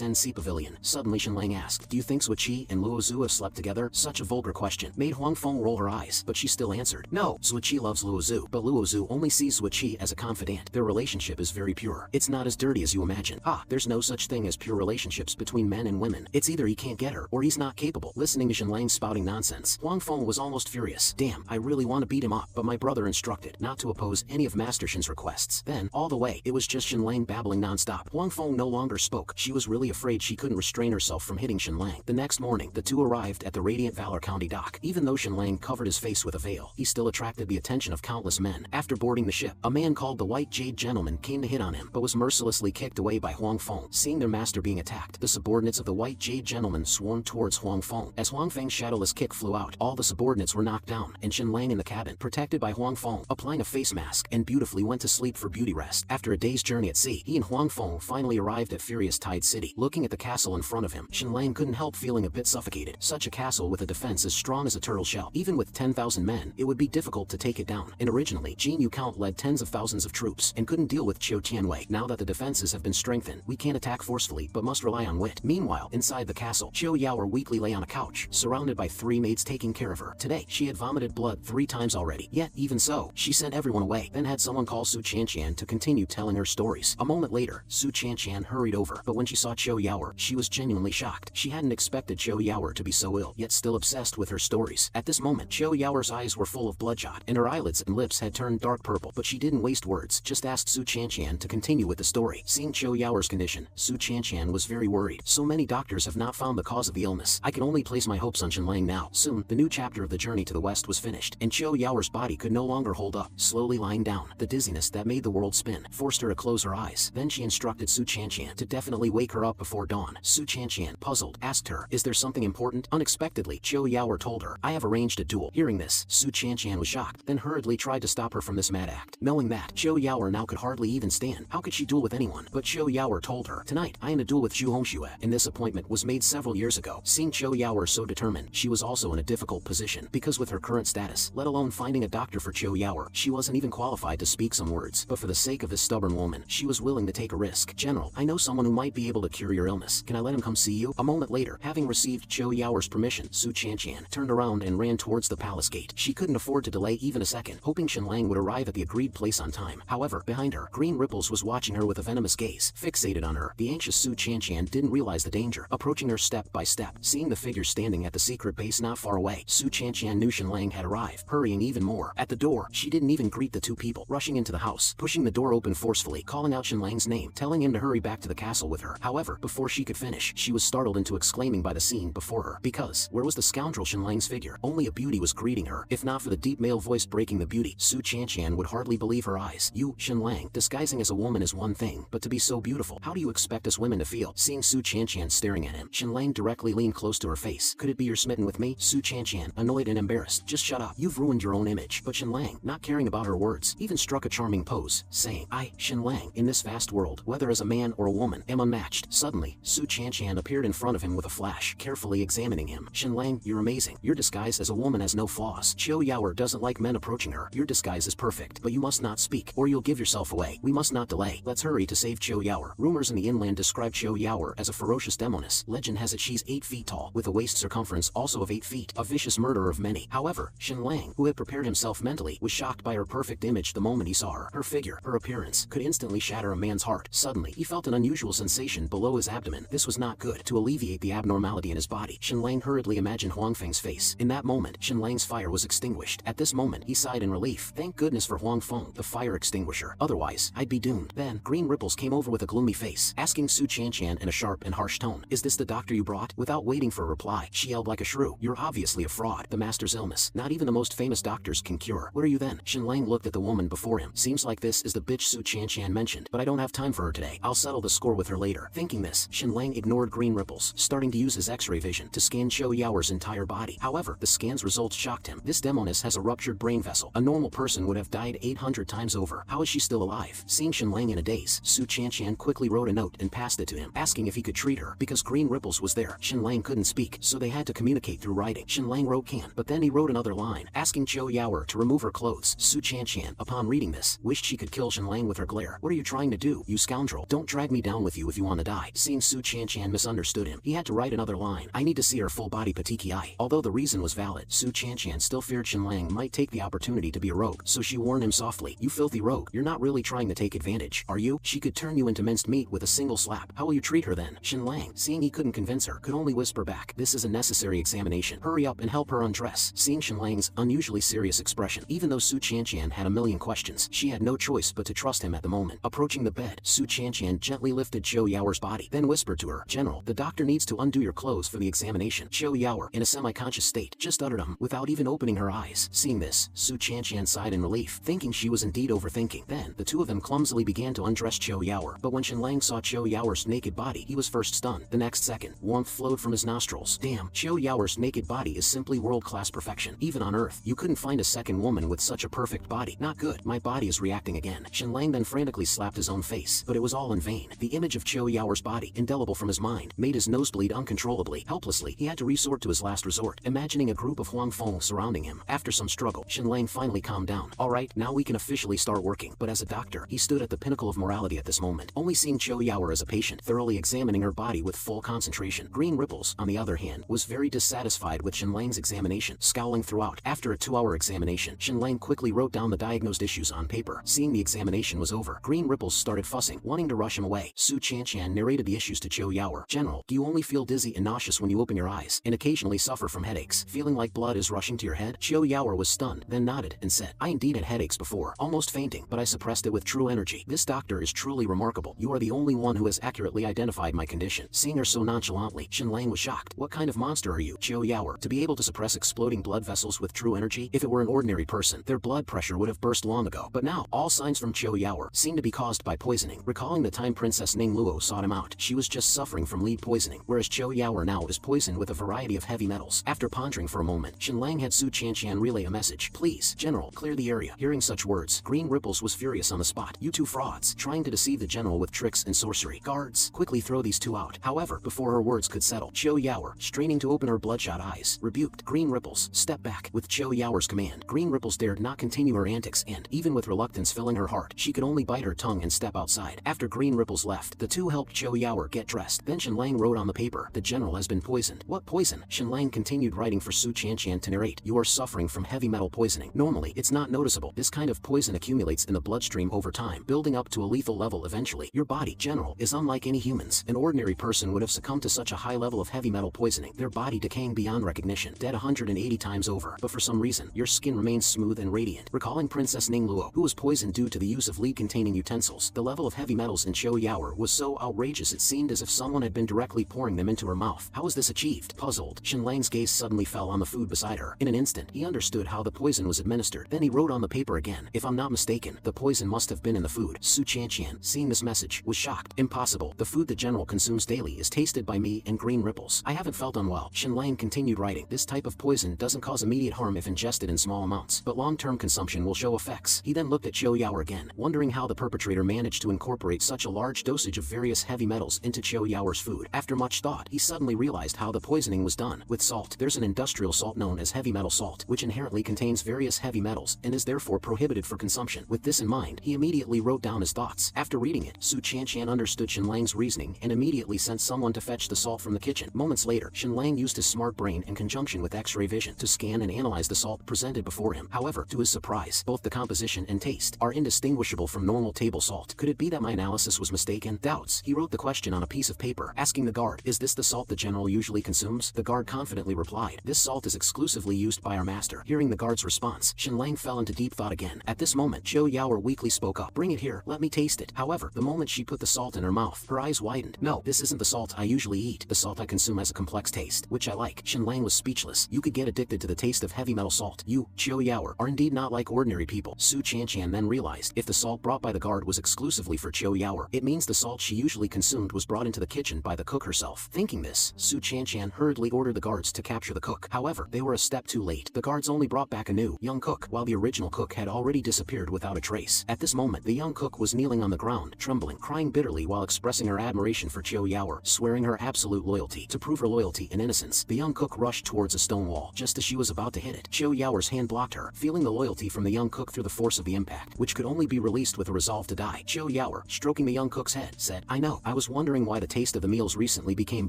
End Sea Pavilion. Suddenly Shenlang asked, "Do you think Zhuqi and Luo Zhu have slept together?" Such a vulgar question made Huang Feng roll her eyes, but she still answered, "No, Zhuqi loves Luo Zhu, but Luo Zhu only sees Zhuqi as a confidant. Their relationship is very pure. It's not as dirty as you imagine." "Ah, there's no such thing as pure relationships between men and women. It's either he can't get her, or he's not capable." Listening to Shenlang spouting nonsense, Huang Feng was almost furious. "Damn, I really want to beat him up, but my brother instructed not to oppose any of Master Shen's requests." Then, all the way, it was just Shenlang babbling non-stop. Huang Feng no longer spoke. She was really afraid she couldn't restrain herself from hitting Shenlang. The next morning, the two arrived at the Radiant Valor County dock. Even though Shenlang covered his face with a veil, he still attracted the attention of countless men. After boarding the ship, a man called the White Jade Gentleman came to hit on him, but was mercilessly kicked away by Huang Feng. Seeing their master being attacked, the subordinates of the White Jade Gentleman swarmed towards Huang Feng. As Huang Feng's shadowless kick flew out, all the subordinates were knocked down, and Shenlang in the cabin, protected by Huang Feng, applying a face mask, and beautifully went to sleep for beauty rest. After a day's journey at sea, he and Huang Feng finally arrived at Furious Tide City. Looking at the castle in front of him, Shenlang couldn't help feeling a bit suffocated. Such a castle with a defense as strong as a turtle shell, even with 10,000 men, it would be difficult to take it down. And originally, Jin Yu Count led tens of thousands of troops and couldn't deal with Qiu Tianwei. Now that the defenses have been strengthened, we can't attack forcefully but must rely on wit. Meanwhile, inside the castle, Qiu Yaoer weakly lay on a couch, surrounded by 3 maids taking care of her. Today, she had vomited blood 3 times already. Yet, even so, she sent everyone away, then had someone call Su Qianqian to continue telling her stories. A moment later, Su Qianqian hurried over, but when she saw Qiu Yaoer, she was genuinely shocked. She hadn't expected Qiu Yaoer to be so ill, yet still obsessed with her stories. At this moment, Qiu Yaoer's eyes were full of bloodshot, and her eyelids and lips had turned dark purple, but she didn't waste words, just asked Su Qianqian to continue with the story. Seeing Qiu Yaoer's condition, Su Qianqian was very worried. So many doctors have not found the cause of the illness. I can only place my hopes on Shenlang now. Soon, the new chapter of the journey to the west was finished, and Qiu Yaoer's body could no longer hold up, slowly lying down. The dizziness that made the world spin forced her to close her eyes. Then she instructed Su Qianqian to definitely wake her up before dawn. Su Qianqian, puzzled, asked her, "Is there something important?" Unexpectedly, Qiu Yaoer told her, "I have arranged a duel." Hearing this, Su Qianqian was shocked, then hurriedly tried to stop her from this mad act. Knowing that, Qiu Yaoer now could hardly even stand. How could she duel with anyone? But Qiu Yaoer told her, "Tonight, I am to duel with Zhu Hongxue," and this appointment was made several years ago. Seeing Qiu Yaoer so determined, she was also in a difficult position, because with her current status, let alone finding a doctor for Qiu Yaoer, she wasn't even qualified to speak some words. But for the sake of this stubborn woman, she was willing to take a risk. "General, I know someone who might be able to cure your illness. Can I let him come see you?" A moment later, having received Qiu Yaoer's permission, Su Qianqian turned around and ran towards the palace gate. She couldn't afford to delay even a second, hoping Shenlang would arrive at the agreed place on time. However, behind her, Green Ripples was watching her with a venomous gaze. Fixated on her, the anxious Su Qianqian didn't realize the danger, approaching her step by step. Seeing the figure standing at the secret base not far away, Su Qianqian knew Shenlang had arrived, hurrying even more. At the door, she didn't even greet the two people, rushing into the house, pushing the door open forcefully, calling out Shenlang's name, telling him to hurry back to the castle with her. However, before she could finish, she was startled into exclaiming by the scene before her, because where was the scoundrel Shenlang's figure? Only a beauty was greeting her. If not for the deep male voice breaking the beauty, Su Qianqian would hardly believe her eyes. "You, Shenlang, disguising as a woman is one thing, but to be so beautiful, how do you expect us women to feel?" Seeing Su Qianqian staring at him, Shenlang directly leaned close to her face. "Could it be you're smitten with me?" Su Qianqian, annoyed and embarrassed, "Just shut up. You've ruined your own image." But Shenlang, not caring about her words, even struck a charming pose, saying, "I, Shenlang, in this vast world, whether as a man or a woman, am unmatched." Suddenly, Su Qianqian appeared in front of him with a flash, carefully examining him. "Shenlang, you're amazing. Your disguise as a woman has no flaws. Qiu Yaoer doesn't like men approaching her. Your disguise is perfect, but you must not speak, or you'll give yourself away. We must not delay. Let's hurry to save Qiu Yaoer." Rumors in the inland describe Qiu Yaoer as a ferocious demoness. Legend has it she's 8 feet tall, with a waist circumference also of 8 feet, a vicious murderer of many. However, Shenlang, who had prepared himself mentally, was shocked by her perfect image the moment he saw her. Her figure, her appearance, could instantly shatter a man's heart. Suddenly, he felt an unusual sensation below his abdomen. This was not good. To alleviate the abnormality in his body, Shenlang hurriedly imagined Huang Feng's face. In that moment, Shenlang's fire was extinguished. At this moment, he sighed in relief. Thank goodness for Huang Feng, the fire extinguisher. Otherwise, I'd be doomed. Then, Green Ripples came over with a gloomy face, asking Su Qianqian in a sharp and harsh tone, "Is this the doctor you brought?" Without waiting for a reply, she yelled like a shrew, "You're obviously a fraud. The master's illness, not even the most famous doctors can cure. What are you then?" Shenlang looked at the woman before him. "Seems like this is the bitch Su Qianqian mentioned, but I don't have time for her today. I'll settle the score with her later." Thinking this, Shenlang ignored Green Ripples, starting to use his X-ray vision to scan Qiu Yaoer's entire body. However, the scan's results shocked him. This demoness has a ruptured brain vessel. A normal person would have died 800 times over. How is she still alive? Seeing Shenlang in a daze, Su Qianqian quickly wrote a note and passed it to him, asking if he could treat her, because Because Green Ripples was there, Shenlang couldn't speak, so they had to communicate through writing. Shenlang wrote can, but then he wrote another line, asking Zhou Yaoer to remove her clothes. Su Chanshan, upon reading this, wished she could kill Shenlang with her glare. What are you trying to do, you scoundrel? Don't drag me down with you if you want to die. Seeing Su Chanshan misunderstood him, he had to write another line. I need to see her full body petiki eye. Although the reason was valid, Su Chanshan still feared Shenlang might take the opportunity to be a rogue, so she warned him softly. You filthy rogue, you're not really trying to take advantage, are you? She could turn you into minced meat with a single slap. How will you treat her then? Shenlang, seeing he couldn't convince her, could only whisper back, this is a necessary examination. Hurry up and help her undress. Seeing Shenlang's unusually serious expression, even though Su Chanshan had a million questions, she had no choice but to trust him at the moment. Approaching the bed, Su Chanshan gently lifted Zhou Yaoer's body, then whispered to her, General, the doctor needs to undo your clothes for the examination. Zhou Yaoer, in a semi-conscious state, just uttered without even opening her eyes. Seeing this, Su Chanshan sighed in relief, thinking she was indeed overthinking. Then, the two of them clumsily began to undress Zhou Yaoer, but when Shenlang saw Zhou Yaoer's naked body, he was first stunned. The next second, warmth flowed from his nostrils. Damn, Zhou Yaoer's naked body is simply world-class perfection. Even on Earth, you couldn't find a second woman with such a perfect body. Not good, my body is reacting again. Shenlang then frantically slapped his own face, but it was all in vain. The image of Zhou Yaoer's body, indelible from his mind, made his nose bleed uncontrollably. Helplessly, he had to resort to his last resort, imagining a group of Huang Feng surrounding him. After some struggle, Shenlang finally calmed down. Alright, now we can officially start working. But as a doctor, he stood at the pinnacle of morality at this moment, only seeing Zhou Yaoer as a patient, thoroughly examining her body with full concentration. Green Ripples, on the other hand, was very dissatisfied with Shenlang's examination, scowling throughout. After a 2-hour examination, Shenlang quickly wrote down the diagnosed issues on paper. Seeing the examination was over, Green Ripples started fussing, wanting to rush him away. Su Chanshan narrated the issues to Zhou Yaoer. General, do you only feel dizzy and nauseous when you open your eyes, and occasionally suffer from headaches, feeling like blood is rushing to your head? Zhou Yaoer was stunned, then nodded, and said, I indeed had headaches before, almost fainting, but I suppressed it with true energy. This doctor is truly remarkable. You are the only one who has accurately identified my condition. Seeing her so nonchalantly, Shenlang was shocked. What kind of monster are you, Zhou Yaoer, to be able to suppress exploding blood vessels with true energy? If it were an ordinary person, their blood pressure would have burst long ago. But now, all signs from Zhou Yaoer seemed to be caused by poisoning. Recalling the time Princess Ning Luo sought him out, she was just suffering from lead poisoning, whereas Zhou Yaoer now is poisoned with a variety of heavy metals. After pondering for a moment, Shenlang had Su Chanshan relay a message. Please, General, clear the area. Hearing such words, Green Ripples was furious on the spot. You two frauds, trying to deceive the General with tricks and sorcery. Guards, quickly throw these two out. However, before her words could settle, Zhou Yaoer, straining to open her bloodshot eyes, rebuked Green Ripples. Step back. With Zhou Yaoer's command, Green Ripples dared not continue her antics and, even with reluctance filling her heart, she could only bite her tongue and step outside. After Green Ripples left, the two helped Zhou Yaoer get dressed. Then Shenlang wrote on the paper, the General has been poisoned. What poison? Shenlang continued writing for Su Chanshan to narrate. You are suffering from heavy metal poisoning. Normally, it's not noticeable. This kind of poison accumulates in the bloodstream over time, building up to a lethal level eventually. Your body, General, is unlike any humans. An ordinary person would have succumbed to such a high level of heavy metal poisoning, their body decaying beyond recognition, dead 180 times over. But for some reason, your skin remains smooth and radiant. Recalling Princess Ning Luo, who was poisoned due to the use of lead-containing utensils, the level of heavy metals in Zhou Yaoer was so outrageous it seemed as if someone had been directly pouring them into her mouth. How was this achieved? Puzzled, Shenlang's gaze suddenly fell on the food beside her. In an instant, he understood how the poison was administered. Then he wrote on the paper again, if I'm not mistaken, the poison must have been in the food. Su Chanshan, seeing this message, was shocked. Impossible. The food the General consumes daily is tasted by me and Green Ripples. I haven't felt unwell. Shenlang continued writing. This type of poison doesn't cause immediate harm if ingested in small amounts, but long-term consumption will show effects. He then looked at Zhou Yaoer again, wondering how the perpetrator managed to incorporate such a large dosage of various heavy metals into Zhou Yaoer's food. After much thought, he suddenly realized how the poisoning was done. With salt, there's an industrial salt known as heavy metal salt, which inherently contains various heavy metals and is therefore prohibited for consumption. With this in mind, he immediately wrote down his thoughts. After reading it, Su Chanshan understood Shenlang's reasoning and immediately sent someone to fetch the salt from the kitchen. Moments later, Shenlang used his smart brain in conjunction with X-ray vision to scan and analyze the salt presented before him. However, to his surprise, both the composition and taste are indistinguishable from normal table salt. Could it be that my analysis was mistaken? Doubts. He wrote the question on a piece of paper, asking the guard, is this the salt the General usually consumes? The guard confidently replied, this salt is exclusively used by our master. Hearing the guard's response, Shenlang fell into deep thought again. At this moment, Zhou Yaoer weakly spoke up, bring it here, let me taste it. However, the moment she put the salt in her mouth, her eyes widened. No, this isn't the salt I usually eat. The salt I consume has a complex taste, which I like. Shenlang was speechless. You could get addicted to the taste of heavy metal salt. You, Zhou Yaoer, are indeed not like ordinary people. Su Chanshan then realized, if the salt brought by the guard was exclusively for Zhou Yaoer, it means the salt she usually consumed was brought into the kitchen by the cook herself. Thinking this, Su Chanshan hurriedly ordered the guards to capture the cook. However, they were a step too late. The guards only brought back a new, young cook, while the original cook had already disappeared without a trace. At this moment, the young cook was kneeling on the ground, trembling, crying bitterly while expressing her admiration for Zhou Yaoer. swearing her absolute loyalty. To prove her loyalty and innocence, the young cook rushed towards a stone wall. Just as she was about to hit it, Cho Yao's hand blocked her, feeling the loyalty from the young cook through the force of the impact, which could only be released with a resolve to die. Cho Yao, stroking the young cook's head, said, "I know, I was wondering why the taste of the meals recently became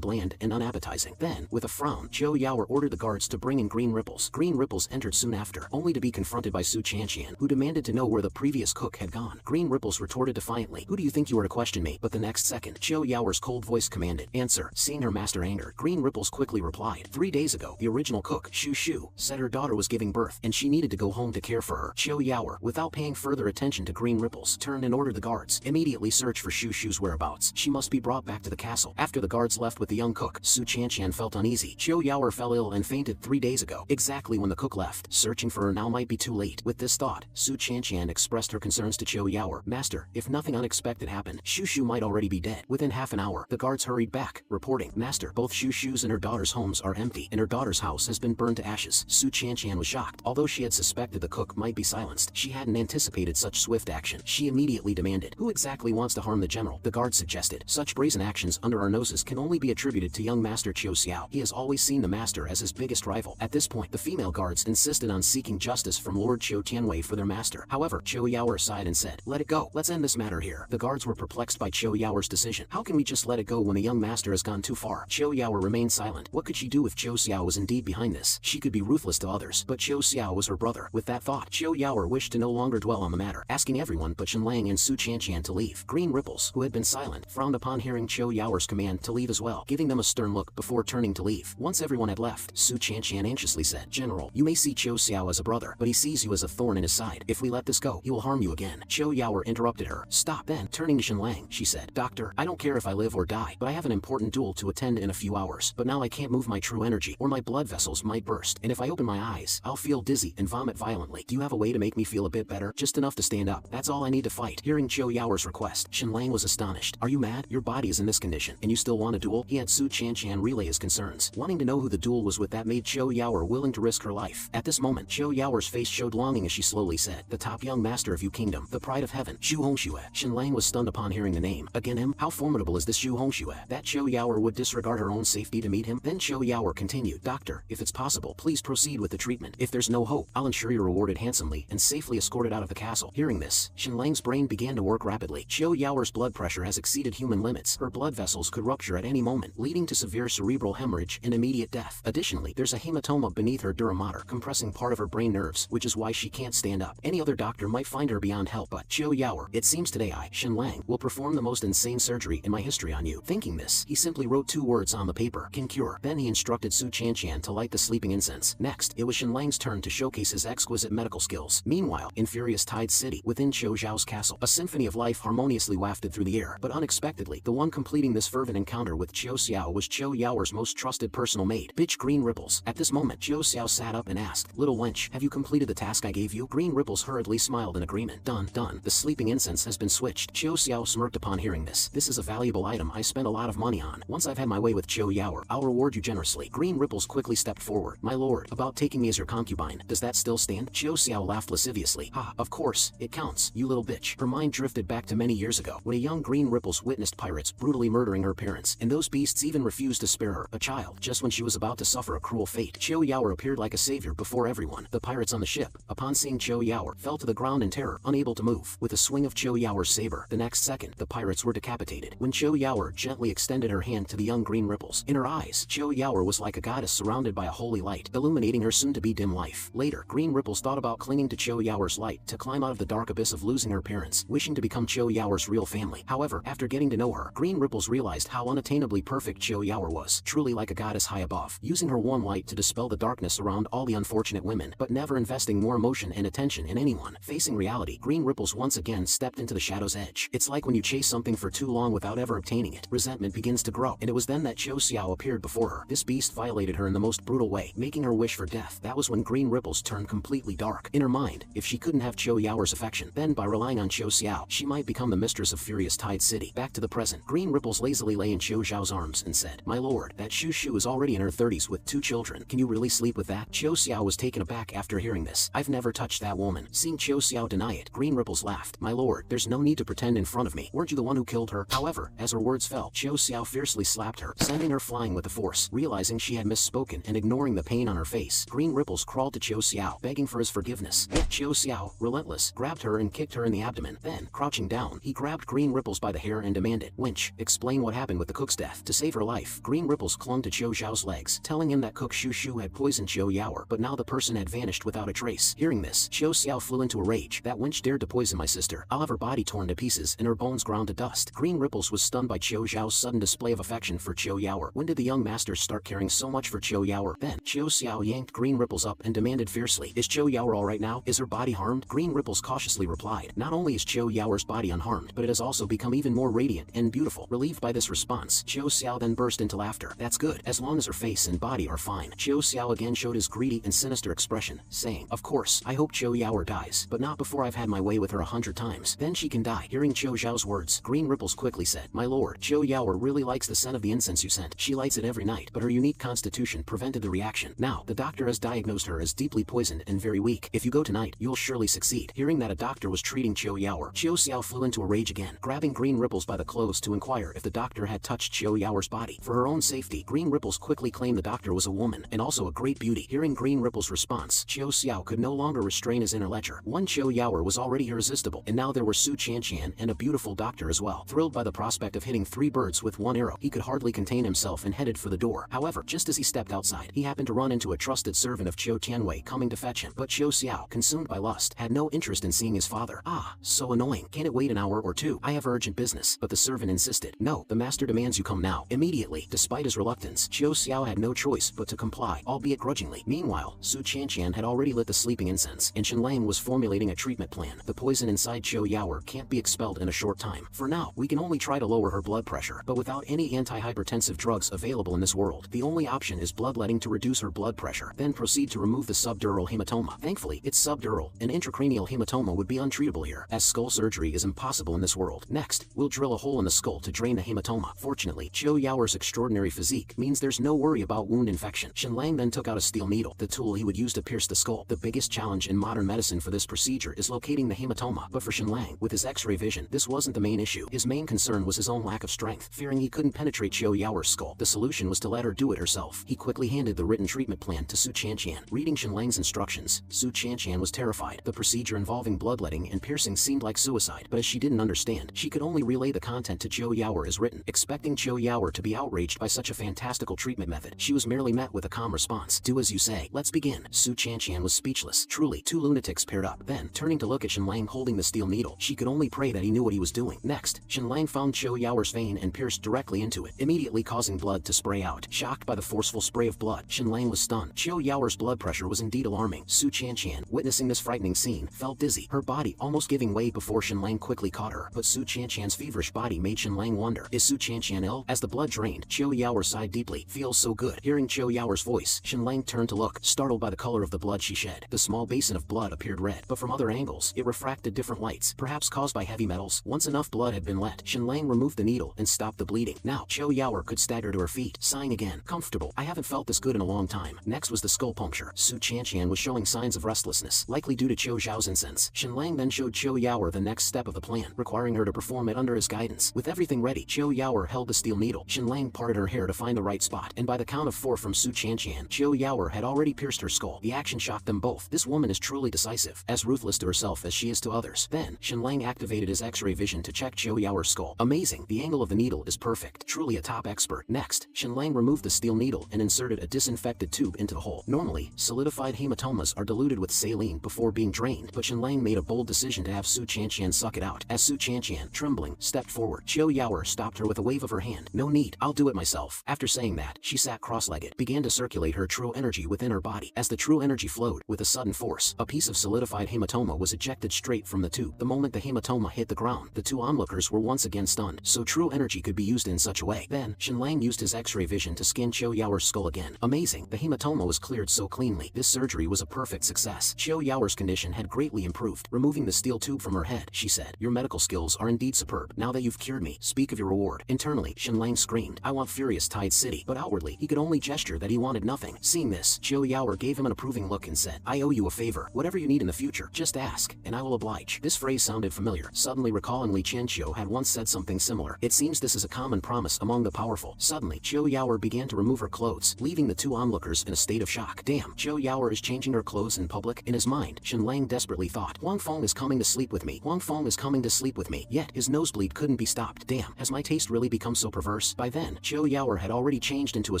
bland and unappetizing." Then, with a frown, Cho Yao ordered the guards to bring in Green Ripples. Green Ripples entered soon after, only to be confronted by Su Chanqian, who demanded to know where the previous cook had gone. Green Ripples retorted defiantly, "Who do you think you are to question me?" But the next second, Cho Yao's cold voice commanded, "Answer." Seeing her master angered, Green Ripples quickly replied, "3 days ago, the original cook, Shu Shu, said her daughter was giving birth, and she needed to go home to care for her." Cho Yao, without paying further attention to Green Ripples, turned and ordered the guards immediately search for Shu Shu's whereabouts. She must be brought back to the castle. After the guards left with the young cook, Su Chanqian felt uneasy. Cho Yao fell ill and fainted 3 days ago, exactly when the cook left. Searching for her now might be too late. With this thought, Su Chanqian expressed her concerns to Cho Yao. "Master, if nothing unexpected happened, Shu Shu might already be dead." Within half an hour, the guards hurried back, reporting, "Master, both Shu Shu's and her daughter's homes are empty, and her daughter's house has been burned to ashes." Su Chanqian was shocked. Although she had suspected the cook might be silenced, she hadn't anticipated such swift action. She immediately demanded, "Who exactly wants to harm the general?" The guard suggested, "Such brazen actions under our noses can only be attributed to young Master Chiu Xiao. He has always seen the master as his biggest rival." At this point, the female guards insisted on seeking justice from Lord Chiu Tianwei for their master. However, Chiu Yao sighed and said, "Let it go. Let's end this matter here." The guards were perplexed by Chiu Yao's decision. How can we just let it go when the young master has gone too far? Chiu Yao remained silent. What could she do if Chiu Xiao was indeed behind this? She could be ruthless to others, but Chiu Xiao was her brother. With that thought, Chiu Yao wished to no longer dwell on the matter, asking everyone but Shen Lang and Su Chanqian to leave. Green Ripples, who had been silent, frowned upon hearing Chiu Yao's command to leave as well, giving them a stern look before turning to leave. Once everyone had left, Su Chanqian anxiously said, "General, you may see Chiu Xiao as a brother, but he sees you as a thorn in his side. If we let this go, he will harm you again." Chiu Yao interrupted her. "Stop." Then, turning to Shen Lang, she said, "Doctor, I don't care if I live or die, but I have an important duel to attend in a few hours. But now I can't move my true energy, or my blood vessels might burst, and if I open my eyes, I'll feel dizzy and vomit violently. Do you have a way to make me feel a bit better? Just enough to stand up. That's all I need to fight." Hearing Chiu Yao's request, Shen Lang was astonished. "Are you mad? Your body is in this condition, and you still want a duel?" He had Su Chanqian relay his concerns, wanting to know who the duel was with that made Chiu Yao willing to risk her life. At this moment, Chiu Yao's face showed longing as she slowly said, "The top young master of Yu Kingdom, the pride of heaven, Xu Hongxue." Shen Lang was stunned upon hearing the name. Again him? How formidable is this Xu Hongxue? That Chiu Yao would disregard her own safety to meet him? Then Chiu Yao continued, "Doctor, if it's possible, please proceed with the treatment. If there's no hope, I'll ensure you're rewarded handsomely and safely escorted out of the castle." Hearing this, Shen Lang's brain began to work rapidly. Chiu Yao's blood pressure has exceeded human limits. Her blood vessels could rupture at any moment, leading to severe cerebral hemorrhage and immediate death. Additionally, there's a hematoma beneath her dura mater, compressing part of her brain nerves, which is why she can't stand up. Any other doctor might find her beyond help, but Chiu Yao, it seems today I, Shen Lang, will perform the most insane surgery in my history on you. Thinking this, he simply wrote 2 words on the paper, "Can cure." Then he instructed Su Chanqian to light the sleeping incense. Next, it was Shen Lang's turn to showcase his exquisite medical skills. Meanwhile, in Furious Tide City, within Chiu Zhao's castle, a symphony of life harmoniously wafted through the air. But unexpectedly, the one completing this fervent encounter with Chiu Xiao was Chiu Yao's most trusted personal maid, bitch Green Ripples. At this moment, Chiu Xiao sat up and asked, "Little wench, have you completed the task I gave you?" Green Ripples hurriedly smiled in agreement. "Done, done. The sleeping incense has been switched." Chiu Xiao smirked upon hearing this. "This is a valuable item I spent a lot of money on. Once I've had my way with Chiu Yao, I'll reward you generously." Green Ripples quickly stepped forward. "My lord, about taking me as your concubine, does that still stand?" Chiu Xiao laughed lasciviously. "Ha, of course, it counts, you little bitch." Her mind drifted back to many years ago, when a young Green Ripples witnessed pirates brutally murdering her parents, and those beasts even refused to spare her, a child, just when she was about to suffer a cruel fate. Chiu Yao appeared like a savior before everyone. The pirates on the ship, upon seeing Chiu Yao, fell to the ground in terror, unable to move. With a swing of Chiu Yao's saber, the next second, the pirates were decapitated. When Chiu Yao gently extended her hand to the young Green Ripples, in her eyes, Chiu Yao was like a goddess surrounded by a holy light, illuminating her soon-to-be dim life. Later, Green Ripples thought about clinging to Chiu Yao's light to climb out of the dark abyss of losing her parents, wishing to become Chiu Yao's real family. However, after getting to know her, Green Ripples realized how unattainably perfect Chiu Yao was, truly like a goddess high above, using her warm light to dispel the darkness around all the unfortunate women, but never investing more emotion and attention in anyone. Facing reality, Green Ripples once again stepped into the shadow's edge. It's like when you chase something for too long without ever obtaining it. Resentment begins to grow, and it was then that Chiu Xiao appeared before her. This beast violated her in the most brutal way, making her wish for death. That was when Green Ripples turned completely dark. In her mind, if she couldn't have Chiu Yao's affection, then by relying on Chiu Xiao, she might become the mistress of Furious Tide City. Back to the present, Green Ripples lazily lay in Chiu Zhao's arms and said, "My lord, that Shu Shu is already in her 30s with 2 children. Can you really sleep with that?" Chiu Xiao was taken aback after hearing this. "I've never touched that woman." Seeing Chiu Xiao deny it, Green Ripples laughed. "My lord, there's no need to pretend in front of me. Weren't you the one who killed her?" However, as her words fell, Chiu Xiao fiercely slapped her, sending her flying with the force. Realizing she had misspoken and ignoring the pain on her face, green ripples crawled to Chiu Xiao, begging for his forgiveness. Yet Chiu Xiao, relentless, grabbed her and kicked her in the abdomen. Then, crouching down, he grabbed green ripples by the hair and demanded, "Winch, explain what happened with the cook's death." To save her life, green ripples clung to Chiu Xiao's legs, telling him that Cook Shu Shu had poisoned Chiu Yaoer, but now the person had vanished without a trace. Hearing this, Chiu Xiao flew into a rage. "That wench dared to poison my sister. I'll have her body torn to pieces and her bones ground to dust." Green ripples was stunned by Chiu Xiao's sudden display of affection for Chiu Yaoer. When did the young master start caring so much for Chiu Yaoer? Then, Chiu Xiao yanked green ripples up and demanded fiercely, "Is Chiu Yaoer alright now? Is her body harmed?" Green ripples cautiously replied, "Not only is Chiu Yaoer's body unharmed, but it has also become even more radiant and beautiful." Relieved by this response, Chiu Xiao then burst into laughter. "That's good, as long as her face and body are fine." Chiu Xiao again showed his greedy and sinister expression, saying, "Of course, I hope Chiu Yaoer dies, but not before I've had my way with her 100 times. Then she can die." Hearing Chiu Xiao's words, green ripples quickly said, "My lord, Chiu Yaoer really likes the scent of the incense you sent. She lights it every night, but her unique constitution prevented the reaction. Now, the doctor has diagnosed her as deeply poisoned and very weak. If you go tonight, you'll surely succeed." Hearing that a doctor was treating Chiu Yaoer, Chiu Xiao flew into a rage again, grabbing green ripples by the clothes to inquire if the doctor had touched Chiu Yaoer's body. For her own safety, green ripples quickly claimed the doctor was a woman, and also a great beauty. Hearing green ripples' response, Chiu Xiao could no longer restrain his inner ledger. One Chiu Yaoer was already irresistible, and now there were Su Qianqian and a beautiful doctor as well. Thrilled by the prospect of hitting 3 birds with 1 arrow, he could hardly contain himself and headed for the door. However, just as he stepped outside, he happened to run into a trusted servant of Chiu Tianwei coming to fetch him. But Chiu Xiao, consumed by lust, had no interest in seeing his father. "Ah, so annoying. Can't it wait an hour or 2? I have urgent business." But the servant insisted. "No, the master demands you come now, immediately." Despite his reluctance, Chiu Xiao had no choice but to comply, albeit grudgingly. Meanwhile, Su Qianqian had already lit the sleeping incense, and Shen Lang was formulating a treatment plan. "The poison inside Chiu Yaoer can't be expelled in a short time. For now, we can only try to lower her blood pressure, but without any anti-hypertensive drugs available in this world, the only option is bloodletting to reduce her blood pressure. Then proceed to remove the subdural hematoma." Thankfully, it's subdural. An intracranial hematoma would be untreatable here, as skull surgery is impossible in this world. "Next, we'll drill a hole in the skull to drain the hematoma." Fortunately, Chiu Yaoer's extraordinary physique means there's no worry about wound infection. Shen Lang then took out a steel needle, the tool he would use to pierce the skull. The biggest challenge in modern medicine for this procedure is locating the hematoma, but for Shen Lang, with his X-ray vision, this wasn't the main issue. His main concern was his own lack of strength. Fearing he couldn't penetrate Chiu Yaoer's skull, the solution was to let her do it herself. He quickly handed the written treatment plan to Su Qianqian. Reading Shen Lang's instructions, Su Qianqian was terrified. The procedure involving bloodletting and piercing seemed like suicide, but as she didn't understand, she could only relay the content to Chiu Yaoer as written. Expecting Chiu Yaoer to be outraged by such a fantastical treatment method, she was merely met with a calm response. "Do as you say. Let's begin." Su Qianqian was speechless. Truly, 2 lunatics paired up. Then, turning to look at Shen Lang holding the steel needle, she could only pray that he knew what he was doing. Next, Shen Lang found Chiu Yaoer's vein and pierced directly into it, immediately causing blood to spray out. Shocked by the forceful spray of blood, Shen Lang was stunned. Chiu Yaoer's blood pressure was indeed alarming. Su Qianqian, witnessing this frightening scene, felt dizzy, her body almost giving way before Shen Lang quickly caught her. But Su Qianqian's feverish body made Shen Lang wonder, is Su Qianqian ill? As the blood drained, Chiu Yaoer sighed deeply. "Feels so good." Hearing Chiu Yaoer's voice, Shen Lang turned to look, startled by the color of the blood she shed. The small basin of blood appeared red, but from other angles, it refracted different lights, perhaps caused by heavy metals. Once enough blood had been let, Shen Lang removed the needle and stopped the bleeding. Now, Chiu Yaoer could stagger to her feet, sighing again. "Comfortable. I haven't felt this good in a long time." Next was the skull puncture. Su Qianqian was showing signs of restlessness, likely due to Chiu Xiao's incense. Shen Lang then showed Chiu Yaoer the next step of the plan, requiring her to perform it under his guidance. With everything ready, Chiu Yaoer held the steel needle. Shen Lang parted her hair to find the right spot, and by the count of 4 from Su Qianqian, Chiu Yaoer had already pierced her skull. The action shocked them both. This woman is truly decisive, as ruthless to herself as she is to others. Then, Shen Lang activated his X-ray vision to check Chiu Yaoer's skull. Amazing, the angle of the needle is perfect. Truly a top expert. Next, Shen Lang removed the steel needle and inserted a disinfected tube into the hole. Normally, solidified hematomas are diluted with saline before being drained, but Shen Lang made a bold decision to have Su Qianqian suck it out. As Su Qianqian, trembling, stepped forward, Chiu Yaoer stopped her with a wave of her hand. "No need, I'll do it myself." After saying that, she sat cross-legged, began to circulate her true energy within her body. As the true energy flowed, with a sudden force, a piece of solidified hematoma was ejected straight from the tube. The moment the hematoma hit the ground, the 2 onlookers were once again stunned, so true energy could be used in such a way. Then, Shen Lang used his X-ray vision to scan Chiu Yaoer's skull again. Amazing, the hematoma was cleared so cleanly. This surgery was a perfect success. Chiu Yaoer's condition had greatly improved. Removing the steel tube from her head, she said, "Your medical skills are indeed superb. Now that you've cured me, speak of your reward." Internally, Shen Lang screamed, "I want Furious Tide City," but outwardly, he could only gesture that he wanted nothing. Seeing this, Chiu Yaoer gave him an approving look and said, "I owe you a favor. Whatever you need in the future, just ask, and I will oblige." This phrase sounded familiar, suddenly recalling Li Qianqiu had once said something similar. It seems justice is a common promise among the powerful. Suddenly, Zhou Yaoer began to remove her clothes, leaving the two onlookers in a state of shock. Damn, Zhou Yaoer is changing her clothes in public? In his mind, Shenlang desperately thought, Huang Feng is coming to sleep with me. Huang Feng is coming to sleep with me. Yet, his nosebleed couldn't be stopped. Damn, has my taste really become so perverse? By then, Zhou Yaoer had already changed into a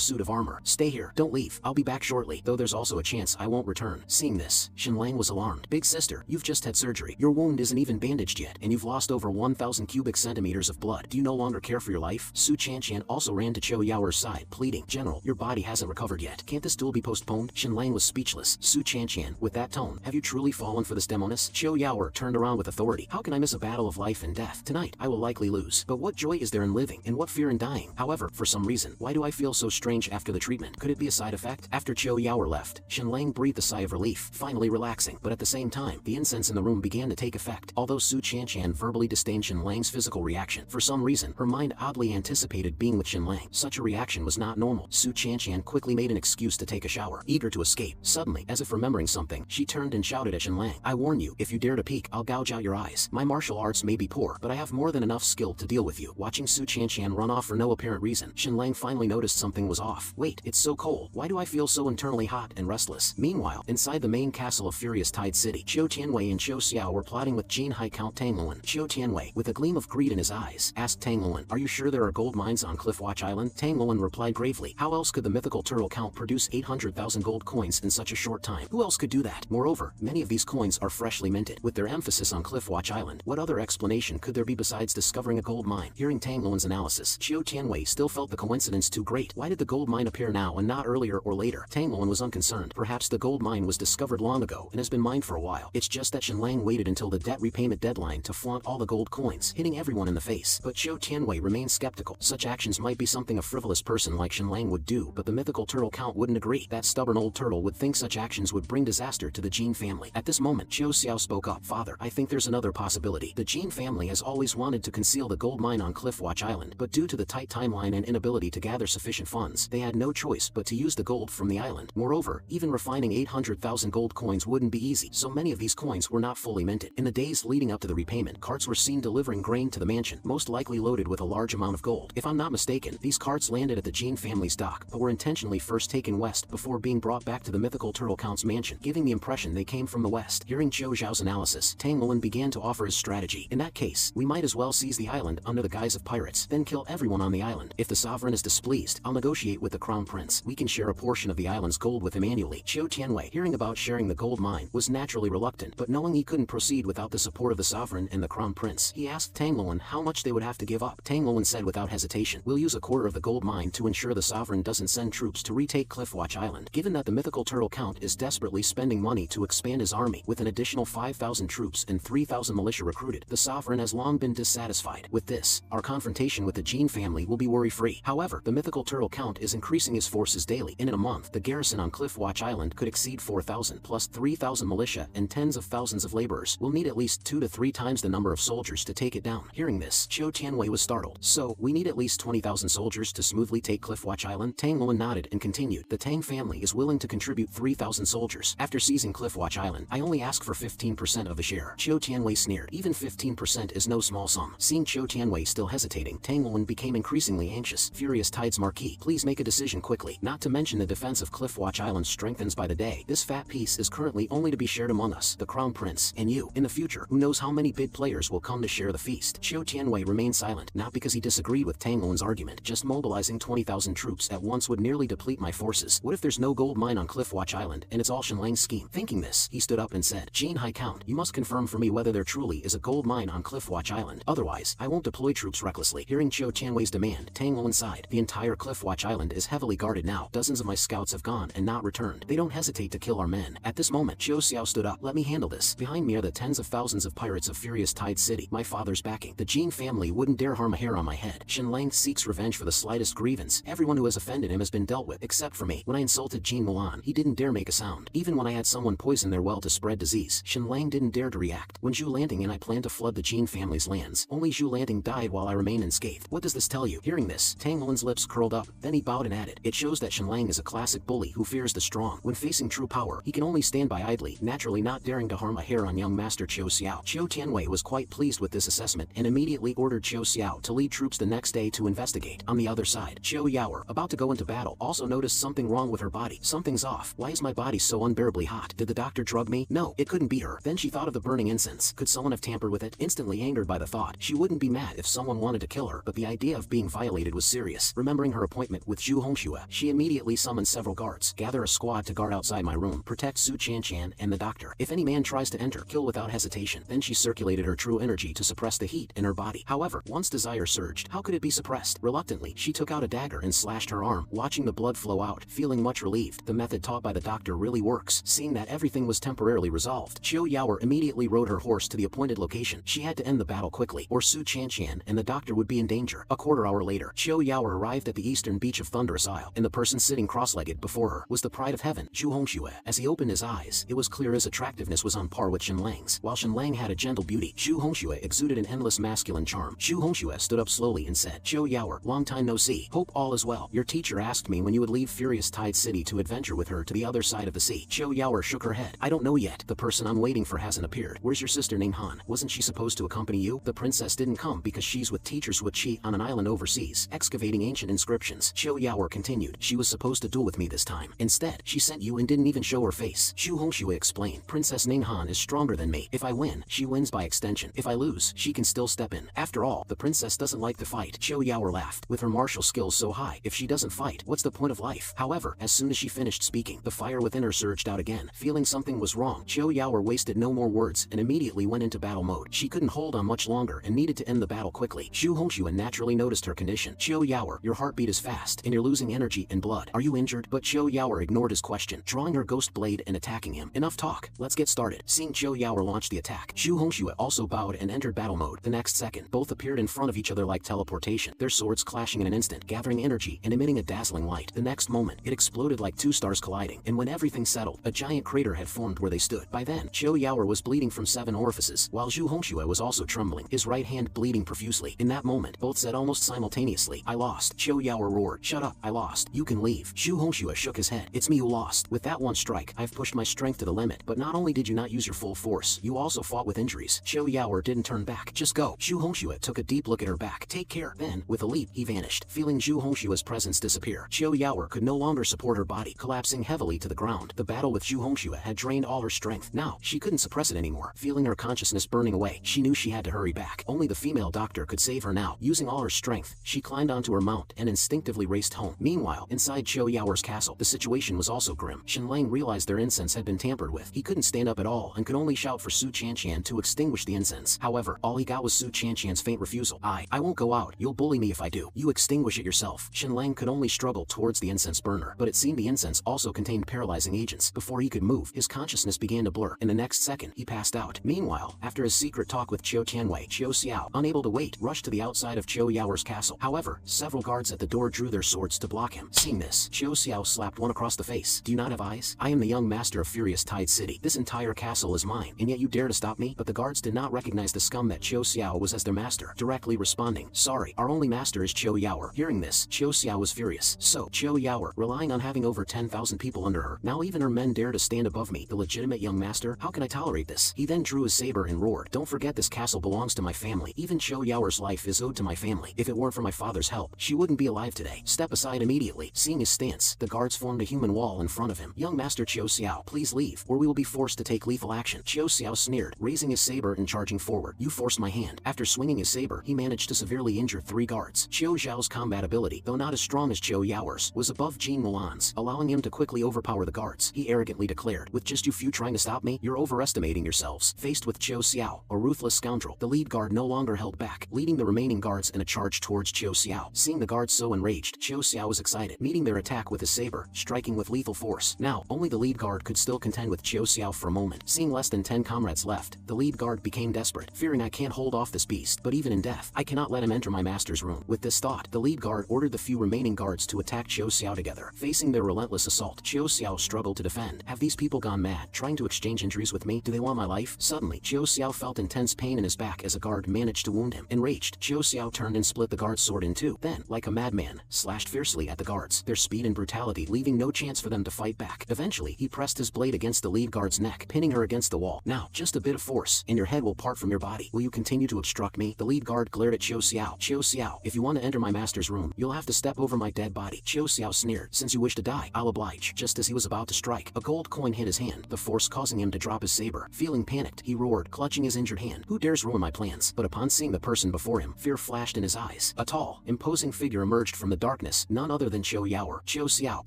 suit of armor. Stay here, don't leave. I'll be back shortly, though there's also a chance I won't return. Seeing this, Shenlang was alarmed. Big sister, you've just had surgery. Your wound isn't even bandaged yet, and you've lost over 1,000 cubic centimeters of blood. Do you no longer care for your life? Su Chanshan also ran to Zhou Yaoer's side, pleading, General, your body hasn't recovered yet. Can't this duel be postponed? Shenlang was speechless. Su Chanshan, with that tone, have you truly fallen for this demoness? Zhou Yaoer turned around with authority. How can I miss a battle of life and death? Tonight, I will likely lose. But what joy is there in living, and what fear in dying? However, for some reason, why do I feel so strange after the treatment? Could it be a side effect? After Zhou Yaoer left, Shenlang breathed a sigh of relief, finally relaxing. But at the same time, the incense in the room began to take effect. Although Su Chanshan verbally disdained Shenlang's physical reaction, for some reason, her mind oddly anticipated being with Shenlang. Such a reaction was not normal. Su Chanshan quickly made an excuse to take a shower, eager to escape. Suddenly, as if remembering something, she turned and shouted at Shenlang, I warn you, if you dare to peek, I'll gouge out your eyes. My martial arts may be poor, but I have more than enough skill to deal with you. Watching Su Chanshan run off for no apparent reason, Shenlang finally noticed something was off. Wait, it's so cold. Why do I feel so internally hot and restless? Meanwhile, inside the main castle of Furious Tide City, Zhou Tianwei and Zhou Xiao were plotting with Jin High Count Tang Luan. Zhou Tianwei, with a gleam of greed in his eyes, asked Tang Luan, are you sure there are gold mines on Cliffwatch Island? Tang Luan replied gravely, how else could the mythical turtle count produce 800,000 gold coins in such a short time? Who else could do that? Moreover, many of these coins are freshly minted. With their emphasis on Cliffwatch Island, what other explanation could there be besides discovering a gold mine? Hearing Tang Luan's analysis, Zhou Tianwei still felt the coincidence too great. Why did the gold mine appear now and not earlier or later? Tang Luan was unconcerned. Perhaps the gold mine was discovered long ago and has been mined for a while. It's just that Shenlang waited until the debt repayment deadline to flaunt all the gold coins, hitting everyone in the face. But Zhou Tianwei remained skeptical. Such actions might be something a frivolous person like Shenlang would do, but the mythical turtle count wouldn't agree. That stubborn old turtle would think such actions would bring disaster to the Jin family. At this moment, Zhou Xiao spoke up. Father, I think there's another possibility. The Jin family has always wanted to conceal the gold mine on Cliffwatch Island, but due to the tight timeline and inability to gather sufficient funds, they had no choice but to use the gold from the island. Moreover, even refining 800,000 gold coins wouldn't be easy, so many of these coins were not fully minted. In the days leading up to the repayment, carts were seen delivering grain to the mansion, most likely loaded with a large amount of gold. If I'm not mistaken, these carts landed at the Jin family's dock, but were intentionally first taken west before being brought back to the mythical turtle count's mansion, giving the impression they came from the west. Hearing Zhou Xiao's analysis, Tang Luan began to offer his strategy. In that case, we might as well seize the island under the guise of pirates, then kill everyone on the island. If the sovereign is displeased, I'll negotiate with the crown prince. We can share a portion of the island's gold with him annually. Zhou Tianwei, hearing about sharing the gold mine, was naturally reluctant, but knowing he couldn't proceed without the support of the sovereign and the crown prince, he asked Tang Luan how much they would have to give up. Tang Luan said without hesitation, we'll use a quarter of the gold mine to ensure the sovereign doesn't send troops to retake Cliffwatch Island. Given that the mythical turtle count is desperately spending money to expand his army, with an additional 5,000 troops and 3,000 militia recruited, the sovereign has long been dissatisfied. With this, our confrontation with the Jin family will be worry-free. However, the mythical turtle count is increasing his forces daily, and in a month, the garrison on Cliffwatch Island could exceed 4,000, plus 3,000 militia and tens of thousands of laborers. We'll need at least 2 to 3 times the number of soldiers to take it down. Hearing this, Zhou Tianwei was startled. So, we need at least 20,000 soldiers to smoothly take Cliffwatch Island? Tang Luan nodded and continued, the Tang family is willing to contribute 3,000 soldiers. After seizing Cliffwatch Island, I only ask for 15% of the share. Zhou Tianwei sneered. Even 15% is no small sum. Seeing Zhou Tianwei still hesitating, Tang Luan became increasingly anxious. Furious Tide's Marquis, please make a decision quickly. Not to mention the defense of Cliffwatch Island strengthens by the day. This fat piece is currently only to be shared among us, the Crown Prince, and you. In the future, who knows how many big players will come to share the feast. Zhou Tianwei remained silent, not because he disagreed with Tang Luan's argument. Just mobilizing 20,000 troops at once would nearly deplete my forces. What if there's no gold mine on Cliffwatch Island, and it's all Shenlang's scheme? Thinking this, he stood up and said, Jin High Count, you must confirm for me whether there truly is a gold mine on Cliffwatch Island. Otherwise, I won't deploy troops recklessly. Hearing Zhou Tianwei's demand, Tang Luan sighed. The entire Cliffwatch Island is heavily guarded now. Dozens of my scouts have gone and not returned. They don't hesitate to kill our men. At this moment, Zhou Xiao stood up. Let me handle this. Behind me are the tens of thousands of pirates of Furious Tide City. My father's backing. The Jin family wouldn't dare harm a hair on my head. Shenlang seeks revenge for the slightest grievance. Everyone who has offended him has been dealt with, except for me. When I insulted Jin Mulan, he didn't dare make a sound. Even when I had someone poison their well to spread disease, Shenlang didn't dare to react. When Zhu Lanting and I planned to flood the Jin family's lands, only Zhu Lanting died while I remained unscathed. What does this tell you? Hearing this, Tang Luan's lips curled up, then he bowed and added, it shows that Shenlang is a classic bully who fears the strong. When facing true power, he can only stand by idly, naturally not daring to harm a hair on young master Zhou Xiao. Zhou Tianwei was quite pleased with this assessment and immediately ordered Zhou Xiao to lead troops the next day to investigate. On the other side, Qiu Yaoer, about to go into battle, also noticed something wrong with her body. Something's off. Why is my body so unbearably hot? Did the doctor drug me? No, it couldn't be her. Then she thought of the burning incense. Could someone have tampered with it? Instantly angered by the thought, she wouldn't be mad if someone wanted to kill her, but the idea of being violated was serious. Remembering her appointment with Zhu Hongxue, she immediately summoned several guards. Gather a squad to guard outside my room. Protect Su Qianqian and the doctor. If any man tries to enter, kill without hesitation. Then she circulated her true energy to suppress the heat in her body. However, once desire surged, how could it be suppressed? Reluctantly, she took out a dagger and slashed her arm, watching the blood flow out, feeling much relieved. The method taught by the doctor really works. Seeing that everything was temporarily resolved, Qiu Yaoer immediately rode her horse to the appointed location. She had to end the battle quickly, or Su Qianqian and the doctor would be in danger. A quarter hour later, Qiu Yaoer arrived at the eastern beach of Thunderous Isle, and the person sitting cross-legged before her was the pride of heaven, Zhu Hongxue. As he opened his eyes, it was clear his attractiveness was on par with Shenlang's. While Shenlang had a gentle beauty, Zhu Hongxue exuded an endless masculine charm. Zhu Hongxue stood up slowly and said, Qiu Yaoer, long time no see. Hope all is well. Your teacher asked me when you would leave Furious Tide City to adventure with her to the other side of the sea. Qiu Yaoer shook her head. I don't know yet. The person I'm waiting for hasn't appeared. Where's your sister named Han? Wasn't she supposed to accompany you? The princess didn't come because she's with teacher Suiqi on an island overseas, excavating ancient inscriptions. Qiu Yaoer continued. She was supposed to duel with me this time. Instead, she sent you and didn't even show her face. Zhu Hongxue explained. Princess Ninghan is stronger than me. If I win, she wins by extension. If I lose, she can still step in. After all, the princess doesn't like to fight. Qiu Yaoer laughed. With her martial skills so high, if she doesn't fight, what's the point of life? However, as soon as she finished speaking, the fire within her surged out again. Feeling something was wrong, Qiu Yaoer wasted no more words and immediately went into battle mode. She couldn't hold on much longer and needed to end the battle quickly. Zhu Hongxue naturally noticed her condition. Qiu Yaoer, your heartbeat is fast and you're losing energy and blood. Are you injured? But Qiu Yaoer ignored his question, drawing her ghost blade and attacking him. Enough talk. Let's get started. Seeing Qiu Yaoer launch the attack, Zhu Hongxue also bowed and entered battle mode. The next second, both appeared in front of each other like teleportation, their swords clashing in an instant, gathering energy and emitting a dazzling light. The next moment, it exploded like two stars colliding, and when everything settled, a giant crater had formed where they stood. By then, Qiu Yaoer was bleeding from 7 orifices, while Zhu Hongxue was also trembling, his right hand bleeding profusely. In that moment, both said almost simultaneously, I lost. Qiu Yaoer roared, shut up, I lost. You can leave. Zhu Hongxue shook his head. It's me who lost. With that one strike, I've pushed my strength to the limit, but not only did you not use your full force, you also fought with injuries. Qiu Yaoer didn't turn back. Just go. Zhu Hongxue took a deep look at her back. Take care. Then, with a leap, he vanished. Feeling Zhu Hongxue's presence disappear, Qiu Yaoer could no longer support her body, collapsing heavily to the ground. The battle with Zhu Hongxue had drained all her strength. Now, she couldn't suppress it anymore. Feeling her consciousness burning away, she knew she had to hurry back. Only the female doctor could save her now. Using all her strength, she climbed onto her mount and instinctively raced home. Meanwhile, inside Qiu Yaoer's castle, the situation was also grim. Shenlang realized their incense had been tampered with. He couldn't stand up at all and could only shout for Su Qianqian to extinguish the incense. However, all he got was Su Qianqian's faint refusal. I won't go out. You'll bully me if I do. You extinguish it yourself. Shenlang could only struggle towards the incense burner, but it seemed the incense also contained paralyzing agents. Before he could move, his consciousness began to blur, and the next second, he passed out. Meanwhile, after his secret talk with Qiu Tianwei, Qiu Xiao, unable to wait, rushed to the outside of Qiu Yaoer's castle. However, several guards at the door drew their swords to block him. Seeing this, Qiu Xiao slapped one across the face. Do you not have eyes? I am the young master of Furious Tide City. This entire castle is mine, and yet you dare to stop me? But the guards did not recognize the scum that Qiu Xiao was as their master, directly responding, sorry, our only master is Qiu Yaoer. Hearing this, Qiu Xiao was furious. So, Qiu Yaoer, relying on having over 10,000 people under her, now even her men dare to stand above me, the legitimate young master? How can I tolerate this? He then drew his saber and roared, don't forget this castle belongs to my family. Even Qiu Yaoer's life is owed to my family. If it weren't for my father's help, she wouldn't be alive today. Step aside immediately. Seeing his stance, the guards formed a human wall in front of him. Young master Qiu Xiao, please leave, or we will be forced to take lethal action. Qiu Xiao sneered, raising his saber and charging forward. You forced my hand. After swinging his saber, he managed to severely injure 3 guards. Qiu Zhao's combat ability, though not as strong as Qiu Yaoer's, was above Jean Mulan's, allowing him to quickly overpower the guards. He arrogantly declared, with just you few trying to stop me, you're overestimating yourselves. Faced with Qiu Xiao, a ruthless scoundrel, the lead guard no longer held back, leading the remaining guards in a charge towards Qiu Xiao. Seeing the guards so enraged, Qiu Xiao was excited, meeting their attack with his saber, striking with lethal force. Now, only the lead guard could still contend with Qiu Xiao for a moment. Seeing less than 10 comrades left, the lead guard became desperate, fearing I can't hold off this beast, but even in death, I cannot let him enter my master's room. With this thought, the lead guard ordered the few remaining guards to attack Qiu Xiao together. Facing their relentless assault, Qiu Xiao struggled to defend. Have these people gone mad, trying to exchange injuries with me? Do they want my life? Suddenly, Qiu Xiao felt intense pain in his back as a guard managed to wound him. Enraged, Qiu Xiao turned and split the guard's sword in two. Then, like a madman, slashed fiercely at the guards, their speed and brutality leaving no chance for them to fight back. Eventually, he pressed his blade against the lead guard's neck, pinning her against the wall. Now, just a bit of force, and your head will part from your body. Will you continue to obstruct me? The lead guard glared at Qiu Xiao, if you want to enter my master's room, you'll have to step over my dead body. Qiu Xiao sneered. Since you wish to die, I'll oblige. Just as he was about to strike, a gold coin hit his hand, the force causing him to drop his saber. Feeling panicked, he roared, clutching his injured hand. Who dares ruin my plans? But upon seeing the person before him, fear flashed in his eyes. A tall, imposing figure emerged from the darkness, none other than Qiu Yaoer. Qiu Xiao,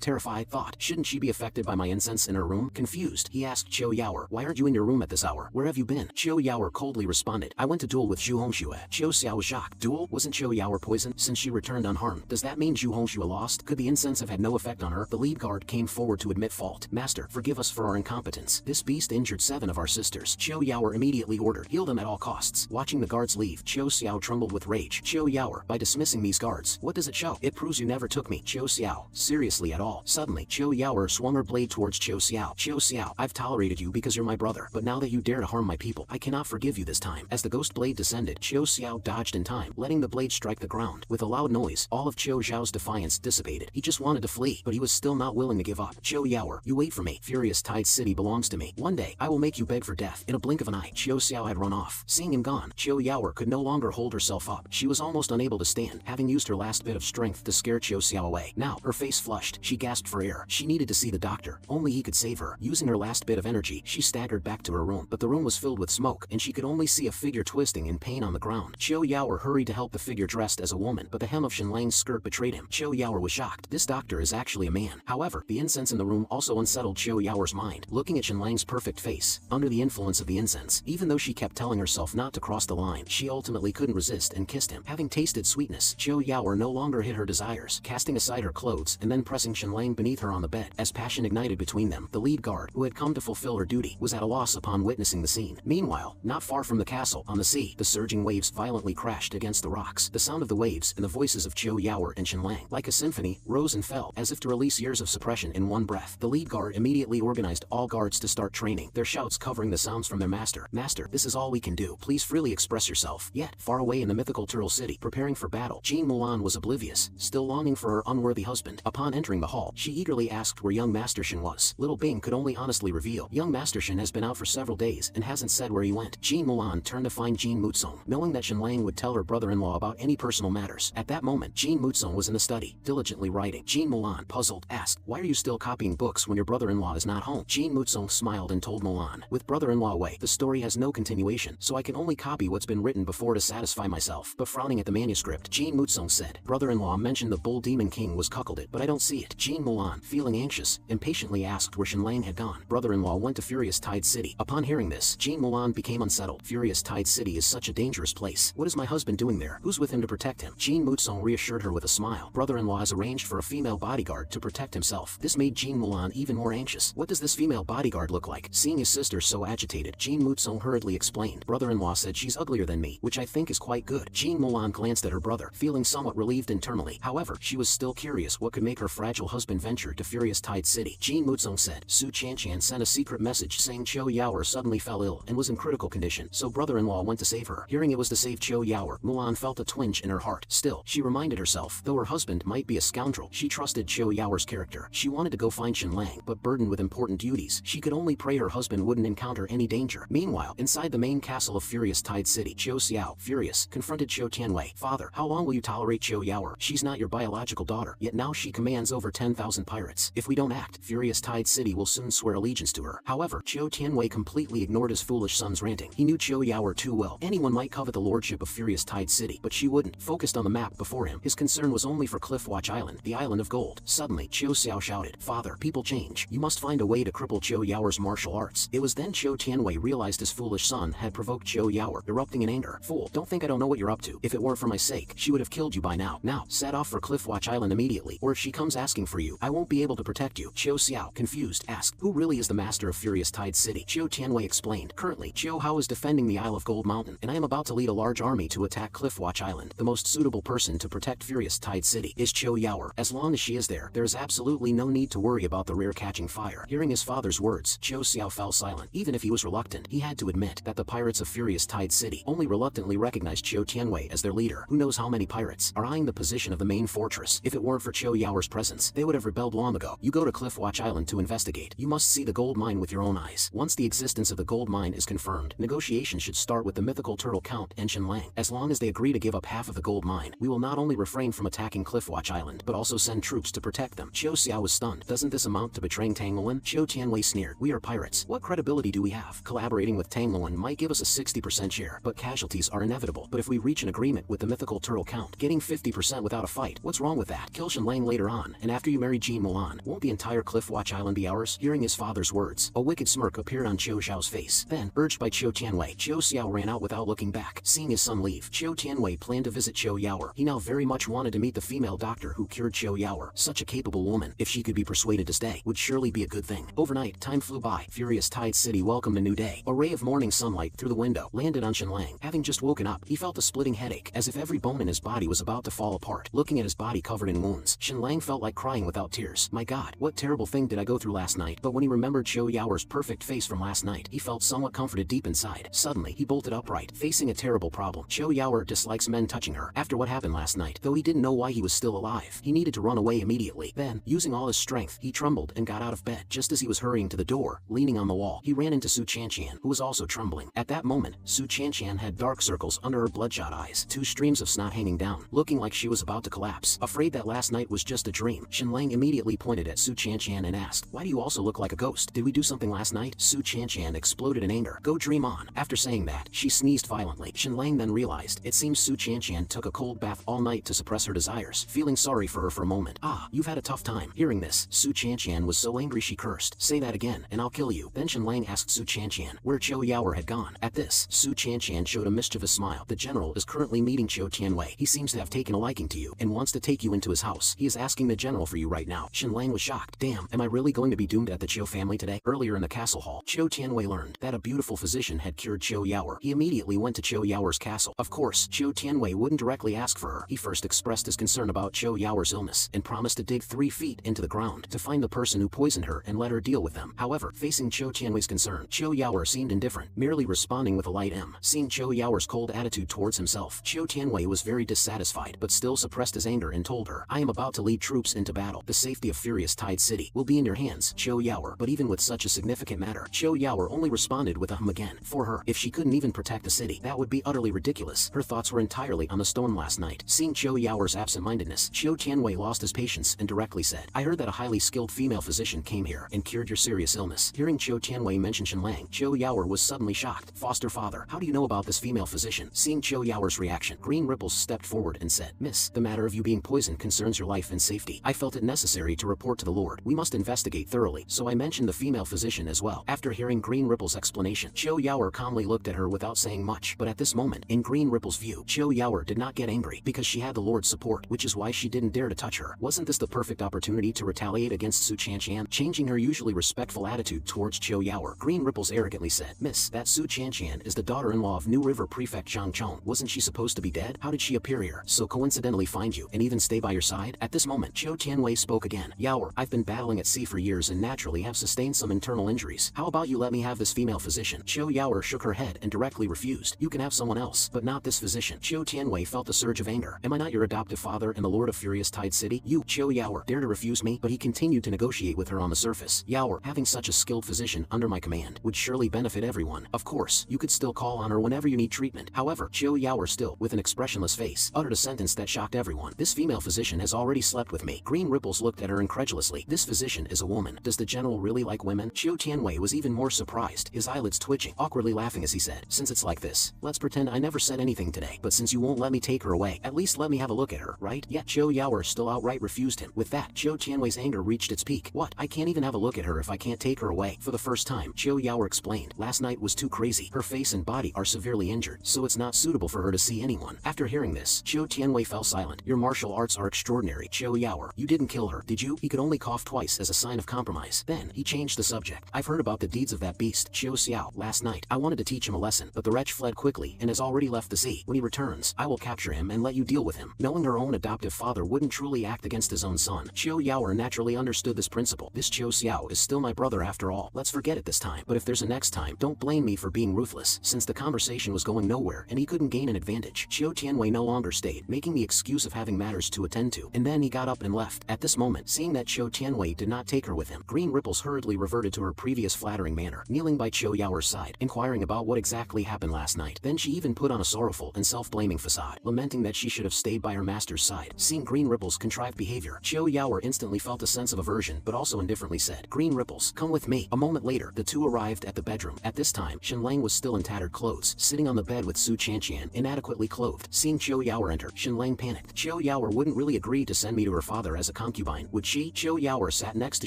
terrified, thought, shouldn't she be affected by my incense in her room? Confused, he asked Qiu Yaoer, why aren't you in your room at this hour? Where have you been? Qiu Yaoer coldly responded, I went to duel with Zhu Hongxue. Qiu Xiao was shocked. Duel? Wasn't Qiu Yaoer poisoned? Since she returned unharmed, does that mean Zhu Hongxue lost? Could the incense have had no effect on her? The lead guard came forward to admit fault. Master, forgive us for our incompetence. This beast injured 7 of our sisters. Qiu Yaoer immediately ordered, heal them at all costs. Watching the guards leave, Qiu Xiao trembled with rage. Qiu Yaoer, by dismissing these guards, what does it show? It proves you never took me. Qiu Xiao, seriously at all. Suddenly, Qiu Yaoer swung her blade towards Qiu Xiao. Qiu Xiao, I've tolerated you because you're my brother, but now that you dare to harm my people, I cannot forgive you this time. As the ghost blade descended, Qiu Xiao dodged in time, letting the blade strike the ground. With a loud noise, all of Qiu Xiao's defiance dissipated. He just wanted to flee, but he was still not willing to give up. Qiu Yaoer, you wait for me. Furious Tide City belongs to me. One day, I will make you beg for death. In a blink of an eye, Qiu Xiao had run off. Seeing him gone, Qiu Yaoer could no longer hold herself up. She was almost unable to stand, having used her last bit of strength to scare Qiu Xiao away. Now, her face flushed, she gasped for air. She needed to see the doctor. Only he could save her. Using her last bit of energy, she staggered back to her room, but the room was filled with smoke, and she could only see a figure twisting in pain on the ground. Qiu Yaoer hurried to help the figure dressed as a woman, but the hem of Shenlang's skirt betrayed him. Qiu Yaoer was shocked. This doctor is actually a man. However, the incense in the room also unsettled Qiu Yaoer's mind. Looking at Shenlang's perfect face, under the influence of the incense, even though she kept telling herself not to cross the line, she ultimately couldn't resist and kissed him. Having tasted sweetness, Qiu Yaoer no longer hid her desires, casting aside her clothes and then pressing Shenlang beneath her on the bed. As passion ignited between them, the lead guard, who had come to fulfill her duty, was at a loss upon witnessing the scene. Meanwhile, not far from the castle, on the sea, the surging waves violently crashed against the rocks. The sound of the waves and the voices of Qiu Yaoer and Shenlang, like a symphony, rose and fell, as if to release years of suppression in one breath. The lead guard immediately organized all guards to start training, their shouts covering the sounds from their master. Master, this is all we can do. Please freely express yourself. Yet, far away in the mythical Turtle City, preparing for battle, Jean Mulan was oblivious, still longing for her unworthy husband. Upon entering the hall, she eagerly asked where young Master Shen was. Little Bing could only honestly reveal, young Master Shen has been out for several days and hasn't said where he went. Jean Mulan turned to find Jean Mutsong, knowing that Shenlang would tell her brother-in-law about any personal matters. At that moment, Jean Mutsong was in the study, diligently writing. Jean Mulan, puzzled, asked, why are you still copying books when your brother-in-law is not home? Jean Mutsong smiled and told Mulan, with brother-in-law away, the story has no continuation, so I can only copy what's been written before to satisfy myself. But frowning at the manuscript, Jean Mutsong said, brother-in-law mentioned the Bull Demon King was cuckolded, but I don't see it. Jean Mulan, feeling anxious, impatiently asked where Shenlang had gone. Brother-in-law went to Furious Tide City. Upon hearing this, Jean Mulan became unsettled. Furious Tide City is such a dangerous place. What is my husband doing there? Who's with him to protect him? Jean Mutsong reassured her with a smile. Brother-in-law has arranged for a female bodyguard to protect himself. This made Jean Mulan even more anxious. What does this female bodyguard look like? Seeing his sister so agitated, Jean Mutsong hurriedly explained. Brother-in-law said she's uglier than me, which I think is quite good. Jean Mulan glanced at her brother, feeling somewhat relieved internally. However, she was still curious what could make her fragile husband venture to Furious Tide City. Jean Mutsong said, Su Chanchan sent a secret message saying Qiu Yaoer suddenly fell ill and was in critical condition, so brother-in-law went to save her. Hearing it was to save Qiu Yaoer, Mulan felt a twinge in her heart. Still, she reminded herself, though her husband might be a scoundrel, she trusted Qiu Yaoer's character. She wanted to go find Shenlang, but burdened with important duties, she could only pray her husband wouldn't encounter any danger. Meanwhile, inside the main castle of Furious Tide City, Qiu Xiao, furious, confronted Qiu Tianwei. Father, how long will you tolerate Qiu Yaoer? She's not your biological daughter, yet now she commands over 10,000 pirates. If we don't act, Furious Tide City will soon swear allegiance to her. However, Qiu Tianwei completely ignored his foolish son's ranting. He knew Qiu Yaoer too well. Anyone might covet the lordship of Furious Tide City, but she wouldn't. Focused on the map before him, his concern was only for Cliffwatch Island, the island of gold. Suddenly, Qiu Xiao shouted, Father, people change. You must find a way to cripple Qiu Yaoer's martial arts. It was then Qiu Tianwei realized his foolish son had provoked Qiu Yaoer, erupting in anger. Fool, don't think I don't know what you're up to. If it weren't for my sake, she would have killed you by now. Now, set off for Cliffwatch Island immediately, or if she comes asking for you, I won't be able to protect you. Qiu Xiao, confused, asked, who really is the master of Furious Tide City? Qiu Tianwei explained, currently, Qiu Hao is defending the Isle of Gold Mountain, and I am about to lead a large army to attack Cliffwatch Island. The most suitable person to protect Furious Tide City is Qiu Yaoer. As long as she is there is absolutely no need to worry about the rear catching fire. Hearing his father's words, Qiu Xiao fell silent. Even if he was reluctant, he had to admit that the pirates of Furious Tide City only reluctantly recognized Qiu Tianwei as their leader. Who knows how many pirates are eyeing the position of the main fortress? If it weren't for Qiu Yaoer's presence, they would have rebelled long ago. You go to Cliffwatch Island to investigate. You must see the gold mine with your own eyes. Once the existence of the gold mine is confirmed, negotiations should start with the mythical turtle Count and Shenlang. As long long as they agree to give up half of the gold mine, we will not only refrain from attacking Cliffwatch Island, but also send troops to protect them. Qiu Xiao was stunned. Doesn't this amount to betraying Tang Luan? Qiu Tianwei sneered. We are pirates. What credibility do we have? Collaborating with Tang Luan might give us a 60% share, but casualties are inevitable. But if we reach an agreement with the mythical turtle count, getting 50% without a fight, what's wrong with that? Kill Shenlang later on, and after you marry Jean Mulan, won't the entire Cliffwatch Island be ours? Hearing his father's words, a wicked smirk appeared on Qiu Xiao's face. Then, urged by Qiu Tianwei, Qiu Xiao ran out without looking back. Seeing his son leave, Qiu Tianwei planned to visit Qiu Yaoer. He now very much wanted to meet the female doctor who cured Qiu Yaoer. Such a capable woman, if she could be persuaded to stay, would surely be a good thing. Overnight, time flew by. Furious Tide City welcomed a new day. A ray of morning sunlight through the window landed on Shenlang. Having just woken up, he felt a splitting headache, as if every bone in his body was about to fall apart. Looking at his body covered in wounds, Shenlang felt like crying without tears. My God, what terrible thing did I go through last night? But when he remembered Qiu Yaoer's perfect face from last night, he felt somewhat comforted deep inside. Suddenly, he bolted upright, facing a terrible problem. Qiu Yaoer dislikes men touching her. After what happened last night, though he didn't know why he was still alive, he needed to run away immediately. Then, using all his strength, he trembled and got out of bed. Just as he was hurrying to the door, leaning on the wall, he ran into Su Chanqian, who was also trembling. At that moment, Su Chanqian had dark circles under her bloodshot eyes, two streams of snot hanging down, looking like she was about to collapse. Afraid that last night was just a dream, Shenlang immediately pointed at Su Chanqian and asked, "Why do you also look like a ghost? Did we do something last night?" Su Chanqian exploded in anger. "Go dream on." After saying that, she sneezed violently. Shenlang then realized, it seems Su Chanqian took a cold bath all night to suppress her desires, feeling sorry for her for a moment. "Ah, you've had a tough time." Hearing this, Su Chanqian was so angry she cursed. "Say that again, and I'll kill you." Then Shenlang asked Su Chanqian where Qiu Yaoer had gone. At this, Su Chanqian showed a mischievous smile. "The general is currently meeting Qiu Tianwei. He seems to have taken a liking to you, and wants to take you into his house. He is asking the general for you right now." Shenlang was shocked. Damn, am I really going to be doomed at the Qiu family today? Earlier in the castle hall, Qiu Tianwei learned that a beautiful physician had cured Qiu Yaoer. He immediately went to Qiu Yaoer's castle. Of course, Qiu Tianwei wouldn't directly ask for her. He first expressed his concern about Qiu Yaoer's illness, and promised to dig 3 feet into the ground to find the person who poisoned her and let her deal with them. However, facing Qiu Tianwei's concern, Qiu Yaoer seemed indifferent, merely responding with a light M. Seeing Qiu Yaoer's cold attitude towards himself, Qiu Tianwei was very dissatisfied, but still suppressed his anger and told her, "I am about to lead troops into battle. The safety of Furious Tide City will be in your hands, Qiu Yaoer." But even with such a significant matter, Qiu Yaoer only responded with a again. For her, if she couldn't even protect the city, that would be utterly ridiculous. Her thoughts were entirely on the storm last night. Seeing Qiu Yaoer's absent-mindedness, Qiu Tianwei lost his patience and directly said, "I heard that a highly skilled female physician came here and cured your serious illness." Hearing Qiu Tianwei mention Shenlang, Qiu Yaoer was suddenly shocked. "Foster father, how do you know about this female physician?" Seeing Qiu Yaoer's reaction, Green Ripples stepped forward and said, "Miss, the matter of you being poisoned concerns your life and safety. I felt it necessary to report to the Lord. We must investigate thoroughly, so I mentioned the female physician as well." After hearing Green Ripple's explanation, Qiu Yaoer calmly looked at her without saying much. But at this moment, in Green Ripple's view, Qiu Yaoer did not get angry because she had the Lord's support, which is why she didn't dare to touch her. Wasn't this the perfect opportunity to retaliate against Su Chanqian? Changing her usually respectful attitude towards Qiu Yaoer, Green Ripples arrogantly said, "Miss, that Su Chanqian is the daughter-in-law of New River Prefect Zhang Chong. Wasn't she supposed to be dead? How did she appear here, so coincidentally find you, and even stay by your side?" At this moment, Qiu Tianwei spoke again. "Yaoer, I've been battling at sea for years and naturally have sustained some internal injuries. How about you let me have this female physician?" Qiu Yaoer shook her head and directly refused. "You can have someone else, but not this physician." Qiu Tianwei felt a surge of anger. "Am I not your adoptive father and the Lord of Furious Tide City? You, Qiu Yaoer, dare to refuse me?" But he continued to negotiate with her on the surface. "Yaoer, having such a skilled physician under my command would surely benefit everyone. Of course, you could still call on her whenever you need treatment." However, Qiu Yaoer still, with an expressionless face, uttered a sentence that shocked everyone. "This female physician has already slept with me." Green Ripples looked at her incredulously. "This physician is a woman. Does the general really like women?" Qiu Tianwei was even more surprised, his eyelids twitching, awkwardly laughing as he said, "Since it's like this, let's pretend I never said anything today. But since you won't let me take her away, at least let me have a look at her, right?" Yet Qiu Yaoer still outright refused him. With that, Qiu Tianwei's anger reached its peak. "What? I can't even have a look at her if I can't take her away?" For the first time, Qiu Yaoer explained, "Last night was too crazy. Her face and body are severely injured, so it's not suitable for her to see anyone." After hearing this, Qiu Tianwei fell silent. "Your martial arts are extraordinary, Qiu Yaoer. You didn't kill her, did you?" He could only cough twice as a sign of compromise. Then, he changed the subject. "I've heard about the deeds of that beast, Qiu Xiao, last night. I wanted to teach him a lesson, but the wretch fled quickly and has already left the sea. When he returns, I will capture him and let you deal with him." Knowing her own adoptive father wouldn't truly act against his own son, Qiu Yaoer naturally understood this principle. "This Qiu Xiao is still my brother after all. Let's forget it this time. But if there's a next time, don't blame me for being ruthless." Since the conversation was going nowhere and he couldn't gain an advantage, Qiu Tianwei no longer stayed, making the excuse of having matters to attend to, and then he got up and left. At this moment, seeing that Qiu Tianwei did not take her with him, Green Ripples hurriedly reverted to her previous flattering manner, kneeling by Qiu Yaoer's side, inquiring about what exactly happened last night. Then she even put on a sorrowful sorrowful and self-blaming facade, lamenting that she should have stayed by her master's side. Seeing Green Ripple's contrived behavior, Chiu Yaoer instantly felt a sense of aversion but also indifferently said, "Green Ripples, come with me." A moment later, the two arrived at the bedroom. At this time, Shenlang was still in tattered clothes, sitting on the bed with Su Chanqian, inadequately clothed. Seeing Chiu Yaoer enter, Shenlang panicked. Chiu Yaoer wouldn't really agree to send me to her father as a concubine, would she? Chiu Yaoer sat next to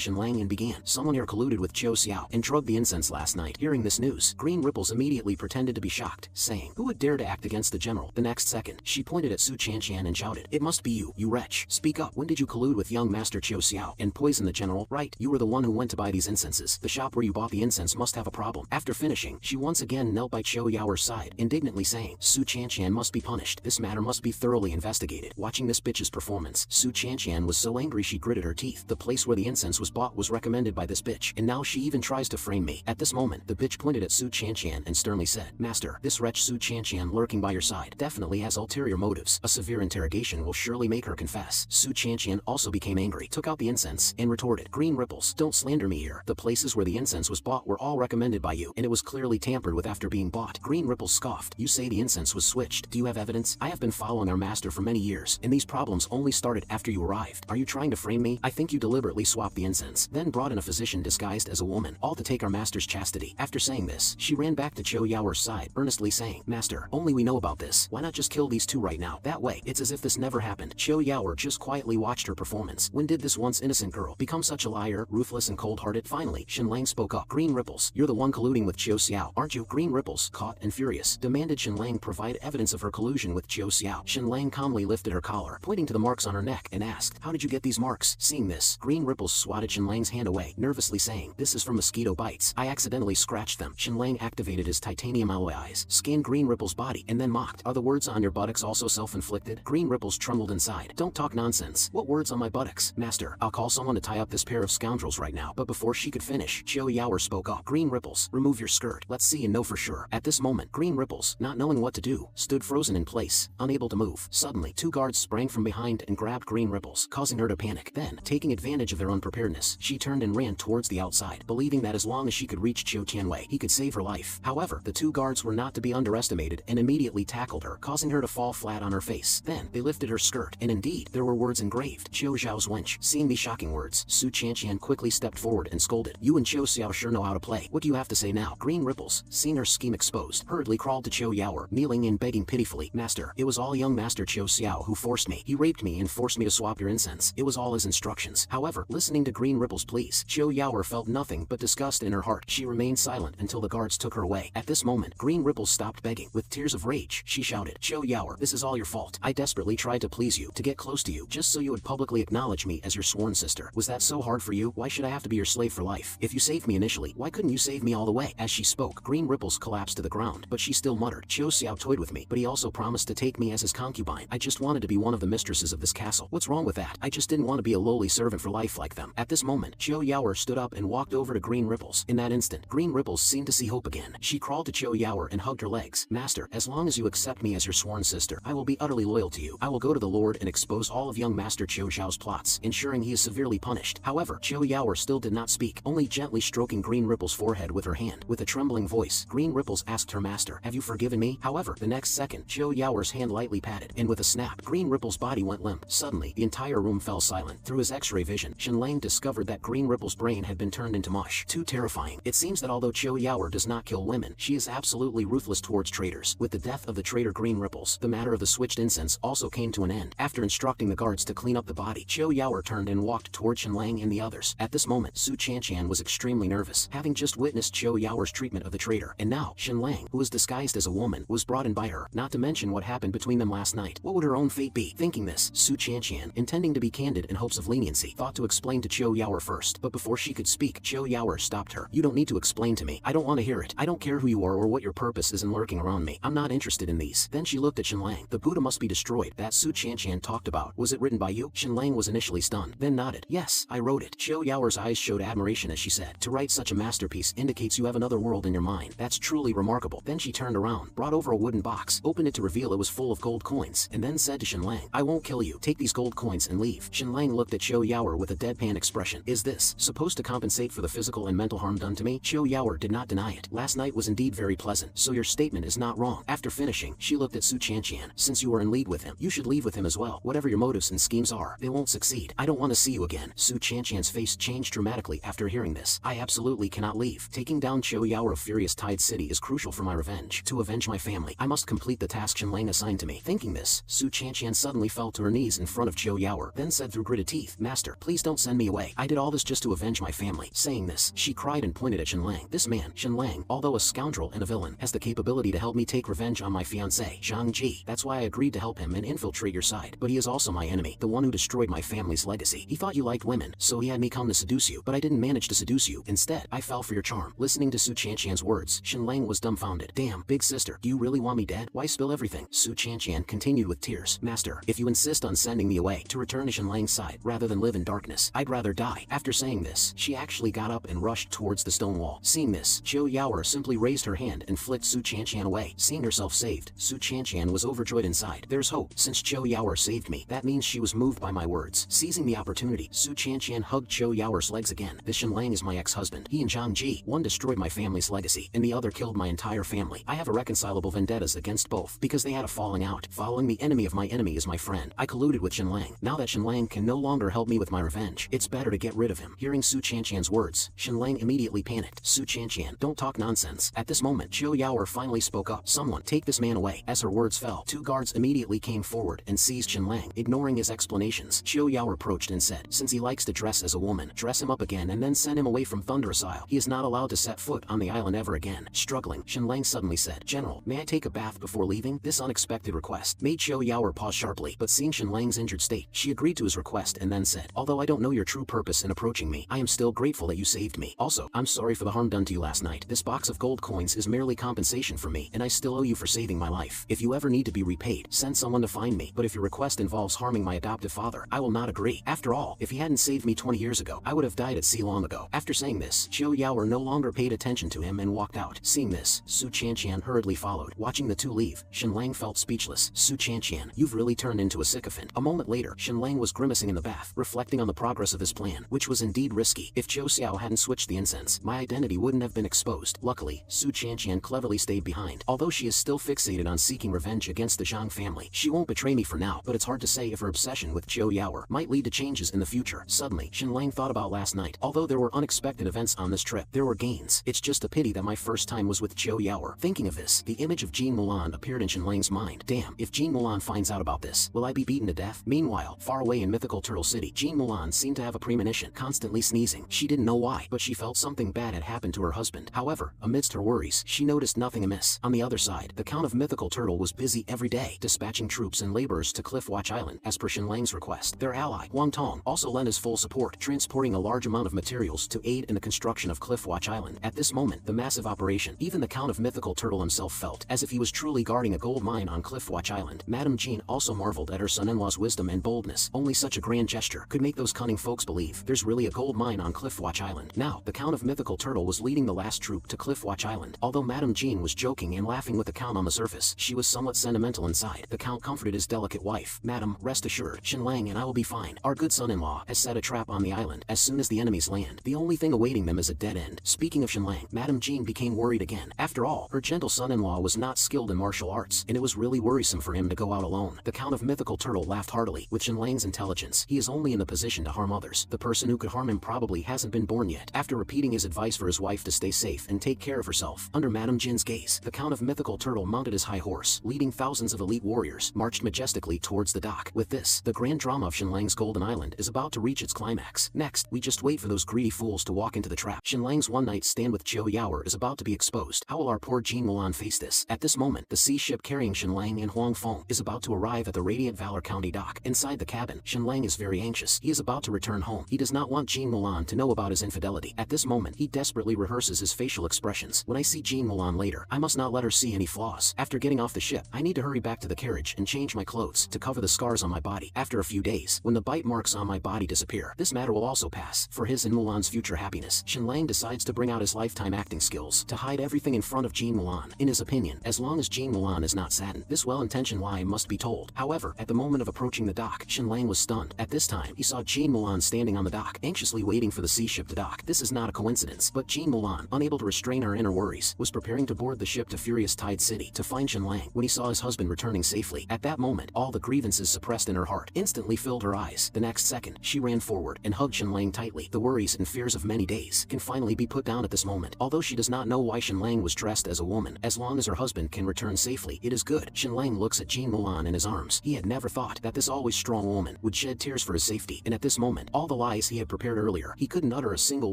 Shenlang and began, "Someone here colluded with Chiu Xiao and drugged the incense last night." Hearing this news, Green Ripples immediately pretended to be shocked, saying, "Who would dare to act against the general?" The next second, she pointed at Su Chanqian and shouted, "It must be you, you wretch. Speak up. When did you collude with young Master Chiu Xiao and poison the general?" "Right, you were the one who went to buy these incenses. The shop where you bought the incense must have a problem." After finishing, she once again knelt by Chiu Yaoer's side, indignantly saying, "Su Chanqian must be punished. This matter must be thoroughly investigated." Watching this bitch's performance, Su Chanqian was so angry she gritted her teeth. The place where the incense was bought was recommended by this bitch, and now she even tries to frame me. At this moment, the bitch pointed at Su Chanqian and sternly said, "Master, this wretch Su Chanqian lurking by your side definitely has ulterior motives. A severe interrogation will surely make her confess." Su Chanqian also became angry, took out the incense, and retorted, "Green Ripples, don't slander me here. The places where the incense was bought were all recommended by you, and it was clearly tampered with after being bought." Green Ripples scoffed, "You say the incense was switched. Do you have evidence? I have been following our master for many years, and these problems only started after you arrived. Are you trying to frame me? I think you deliberately swapped the incense, then brought in a physician disguised as a woman, all to take our master's chastity." After saying this, she ran back to Chiu Yaoer's side, earnestly saying, "Master, only we know about this. Why not just kill these two right now? That way, it's as if this never happened." Chiu Yaoer just quietly watched her performance. When did this once innocent girl become such a liar, ruthless and cold-hearted? Finally, Shenlang spoke up. "Green Ripples, you're the one colluding with Chiu Xiao, aren't you?" Green Ripples, caught and furious, demanded Shenlang provide evidence of her collusion with Chiu Xiao. Shenlang calmly lifted her collar, pointing to the marks on her neck, and asked, "How did you get these marks?" Seeing this, Green Ripples swatted Shenlang's hand away, nervously saying, "This is from mosquito bites. I accidentally scratched them." Shenlang activated his titanium alloy eyes, scanned Green Ripples' body, and then mocked, "Are the words on your buttocks also self-inflicted?" Green Ripples trembled inside. "Don't talk nonsense. What words on my buttocks? Master, I'll call someone to tie up this pair of scoundrels right now." But before she could finish, Chiu Yaoer spoke up, "Green Ripples, remove your skirt. Let's see and know for sure." At this moment, Green Ripples, not knowing what to do, stood frozen in place, unable to move. Suddenly, two guards sprang from behind and grabbed Green Ripples, causing her to panic. Then, taking advantage of their unpreparedness, she turned and ran towards the outside, believing that as long as she could reach Chiu Tianwei, he could save her life. However, the two guards were not to be underestimated and immediately tackled her, causing her to fall flat on her face. Then, they lifted her skirt, and indeed, there were words engraved, "Chiu Xiao's wench." Seeing these shocking words, Su Chanqian quickly stepped forward and scolded, "You and Chiu Xiao sure know how to play. What do you have to say now?" Green Ripples, seeing her scheme exposed, hurriedly crawled to Chiu Yaoer, kneeling and begging pitifully, "Master, it was all young Master Chiu Xiao who forced me. He raped me and forced me to swap your incense. It was all his instructions." However, listening to Green Ripples' pleas, Chiu Yaoer felt nothing but disgust in her heart. She remained silent until the guards took her away. At this moment, Green Ripples stopped begging. With tears of rage, she shouted, "Chiu Yaoer, this is all your fault. I desperately tried to please you, to get close to you, just so you would publicly acknowledge me as your sworn sister. Was that so hard for you? Why should I have to be your slave for life? If you saved me initially, why couldn't you save me all the way?" As she spoke, Green Ripples collapsed to the ground, but she still muttered, "Chiu Xiao toyed with me, but he also promised to take me as his concubine. I just wanted to be one of the mistresses of this castle. What's wrong with that? I just didn't want to be a lowly servant for life like them." At this moment, Chiu Yaoer stood up and walked over to Green Ripples. In that instant, Green Ripples seemed to see hope again. She crawled to Chiu Yaoer and hugged her legs. "Master, as long as you accept me as your sworn sister, I will be utterly loyal to you. I will go to the Lord and expose all of young Master Chiu Xiao's plots, ensuring he is severely punished." However, Chiu Yaoer still did not speak, only gently stroking Green Ripples' forehead with her hand. With a trembling voice, Green Ripples asked her master, "Have you forgiven me?" However, the next second, Chiu Yaoer's hand lightly patted, and with a snap, Green Ripples' body went limp. Suddenly, the entire room fell silent. Through his X-ray vision, Shenlang discovered that Green Ripples' brain had been turned into mush. Too terrifying. It seems that although Chiu Yaoer does not kill women, she is absolutely ruthless towards traitors. With the death of the traitor Green Ripples, the matter of the switched incense also came to an end. After instructing the guards to clean up the body, Chiu Yaoer turned and walked toward Shenlang and the others. At this moment, Su Chanqian was extremely nervous, having just witnessed Chiu Yaoer's treatment of the traitor, and now, Shenlang, who was disguised as a woman, was brought in by her, not to mention what happened between them last night. What would her own fate be? Thinking this, Su Chanqian, intending to be candid in hopes of leniency, thought to explain to Chiu Yaoer first, but before she could speak, Chiu Yaoer stopped her. "You don't need to explain to me. I don't want to hear it. I don't care who you are or what your purpose is in lurking around me. I'm not interested in these." Then she looked at Shenlang. "The Buddha must be destroyed that Su Chanqian talked about. Was it written by you?" Shenlang was initially stunned, then nodded. "Yes, I wrote it." Chiu Yaoer's eyes showed admiration as she said, "To write such a masterpiece indicates you have another world in your mind. That's truly remarkable." Then she turned around, brought over a wooden box, opened it to reveal it was full of gold coins, and then said to Shenlang, "I won't kill you. Take these gold coins and leave." Shenlang looked at Chiu Yaoer with a deadpan expression. "Is this supposed to compensate for the physical and mental harm done to me?" Chiu Yaoer did not deny it. "Last night was indeed very pleasant, so your statement is not wrong." After finishing, she looked at Su Chanchan. Since you are in league with him, you should leave with him as well. Whatever your motives and schemes are, they won't succeed. I don't want to see you again. Su Chanchan's face changed dramatically after hearing this. I absolutely cannot leave. Taking down Qiu Yao of Furious Tide City is crucial for my revenge. To avenge my family, I must complete the task Shenlang assigned to me. Thinking this, Su Chanchan suddenly fell to her knees in front of Qiu Yao, then said through gritted teeth, Master, please don't send me away. I did all this just to avenge my family. Saying this, she cried and pointed at Shenlang. This man, Shenlang, although a scoundrel and a villain, has the capability to help me take revenge on my fiancée, Zhang Ji. That's why I agreed to help him and infiltrate your side. But he is also my enemy, the one who destroyed my family's legacy. He thought you liked women, so he had me come to seduce you, but I didn't manage to seduce you. Instead, I fell for your charm. Listening to Su Chanchan's words, Shenlang was dumbfounded. Damn, big sister, do you really want me dead? Why spill everything? Su Chanchan continued with tears. Master, if you insist on sending me away to return to Shenlang's side rather than live in darkness, I'd rather die. After saying this, she actually got up and rushed towards the stone wall. Seeing this, Qiu Yao simply raised her hand and flicked Su Chanchan away. Seeing herself saved, Su Chanchan was overjoyed inside. There's hope. Since Qiu Yao saved me, that means she was moved by my words. Seizing the opportunity, Su Chanchan hugged Qiu Yao's legs again. This Shenlang is my ex-husband. He and Zhang Ji, one destroyed my family's legacy, and the other killed my entire family. I have irreconcilable vendettas against both, because they had a falling out. Following the enemy of my enemy is my friend. I colluded with Shenlang. Now that Shenlang can no longer help me with my revenge, it's better to get rid of him. Hearing Su Chanchan's words, Shenlang immediately panicked. Su Chanchan, don't talk nonsense. At this moment, Qiu Yao finally spoke up. Someone, take this man away. As her words fell, two guards immediately came forward and seized Shenlang. Ignoring his explanations, Qiu Yao approached and said, since he likes to dress as a woman, dress him up again and then send him away from Thunderous Isle. He is not allowed to set foot on the island ever again. Struggling, Shenlang suddenly said, General, may I take a bath before leaving? This unexpected request made Qiu Yao pause sharply, but seeing Shenlang's injured state, she agreed to his request and then said, although I don't know your true purpose in approaching me, I am still grateful that you saved me. Also, I'm sorry for the harm done to you last night. This box of gold coins is merely compensation for me, and I still owe you for saving my life. If you ever need to be repaid, send someone to find me, but if your request involves harming my adoptive father, I will not agree. After all, if he hadn't saved me 20 years ago, I would have died at sea long ago. After saying this, Qiu Yao no longer paid attention to him and walked out. Seeing this, Su Chanchan hurriedly followed. Watching the two leave, Shenlang felt speechless. Su Chanchan, you've really turned into a sycophant. A moment later, Shenlang was grimacing in the bath, reflecting on the progress of his plan, which was indeed risky. If Zhou Xiao hadn't switched the incense, my identity wouldn't have been exposed. Luckily, Su Chanchan cleverly stayed behind. Although she is still fixated on seeking revenge against the Zhang family, she won't betray me for now, but it's hard to say if her obsession with Qiu Yao might lead to changes in the future. Suddenly, Shenlang thought about last night. Although there were unexpected events on this trip, there were gains. It's just a pity that my first time was with Qiu Yao. Thinking of this, the image of Jean Mulan appeared in Shenlang's mind. Damn, if Jean Mulan finds out about this, will I be beaten to death? Meanwhile, far away in mythical Turtle City, Jean Mulan seemed to have a premonition, constantly sneezing. She didn't know why, but she felt something bad had happened to her husband. However, amidst her worries, she noticed nothing amiss. On the other side, the Count of Mythical Turtle was busy every day, dispatching troops and laborers to Cliffwatch Island, as per Shenlang's request. Their ally, Wang Tong, also lent his full support, transporting a large amount of materials to aid in the construction of Cliffwatch Island. At this moment, the massive operation, even the Count of Mythical Turtle himself felt as if he was truly guarding a gold mine on Cliffwatch Island. Madame Jean also marveled at her son-in-law's wisdom and boldness. Only such a grand gesture could make those cunning folks believe there's really a gold mine on Cliffwatch Island. Now, the Count of Mythical Turtle was leading the last troop to Cliffwatch Island. Although Madame Jean was joking and laughing with the Count on the surface, she was somewhat sentimental inside. The Count comforted his delicate wife. Madam, rest assured, Shenlang and I will be fine. Our good son-in-law has set a trap on the island. As soon as the enemies land, the only thing awaiting them is a dead end. Speaking of Shenlang, Madame Jean became worried again. After all, her gentle son-in-law was not skilled in martial arts, and it was really worrisome for him to go out alone. The Count of Mythical Turtle laughed heartily. With Shenlang's intelligence, he is only in the position to harm others. The person who could harm him probably hasn't been born yet. After repeating his advice for his wife to stay safe and take care of herself, under Madame Jin's gaze, the Count of Mythical Turtle mounted his high horse, leading thousands of elite warriors, marched majestically towards the dock. With this, the grand drama of Shenlang's Golden Island is about to reach its climax. Next, we just wait for those greedy fools to walk into the trap. Shenlang's one-night stand with Qiu Yao is about to be exposed. How will our poor Jean Mulan face this? At this moment, the sea ship carrying Shenlang and Huang Feng is about to arrive at the Radiant Valor County dock. Inside the cabin, Shenlang is very anxious. He is about to return home. He does not want Jean Mulan to know about his infidelity. At this moment, he desperately rehearses his facial expressions. When I see Jean Mulan later, I must not let her see any flaws. After getting off the ship, I need to hurry back to the carriage and change my clothes to cover the scars on my body. After a few days, when the bite marks on my body disappear, this matter will also pass. For his and Mulan's future happiness, Shenlang decides to bring out his lifetime acting skills to hide everything in front of Jean Mulan. In his opinion, as long as Jean Mulan is not saddened, this well-intentioned lie must be told. However, at the moment of approaching the dock, Shenlang was stunned. At this time, he saw Jean Mulan standing on the dock, anxiously waiting for the sea ship to dock. This is not a coincidence, but Jean Mulan, unable to restrain her inner worries, was preparing to board the ship to Furious Tide City. city to find Shenlang. When he saw his husband returning safely, at that moment, all the grievances suppressed in her heart instantly filled her eyes. The next second, she ran forward and hugged Shenlang tightly. The worries and fears of many days can finally be put down at this moment. Although she does not know why Shenlang was dressed as a woman, as long as her husband can return safely, it is good. Shenlang looks at Jean Mulan in his arms. He had never thought that this always strong woman would shed tears for his safety, and at this moment, all the lies he had prepared earlier, he couldn't utter a single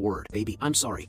word. Baby, I'm sorry,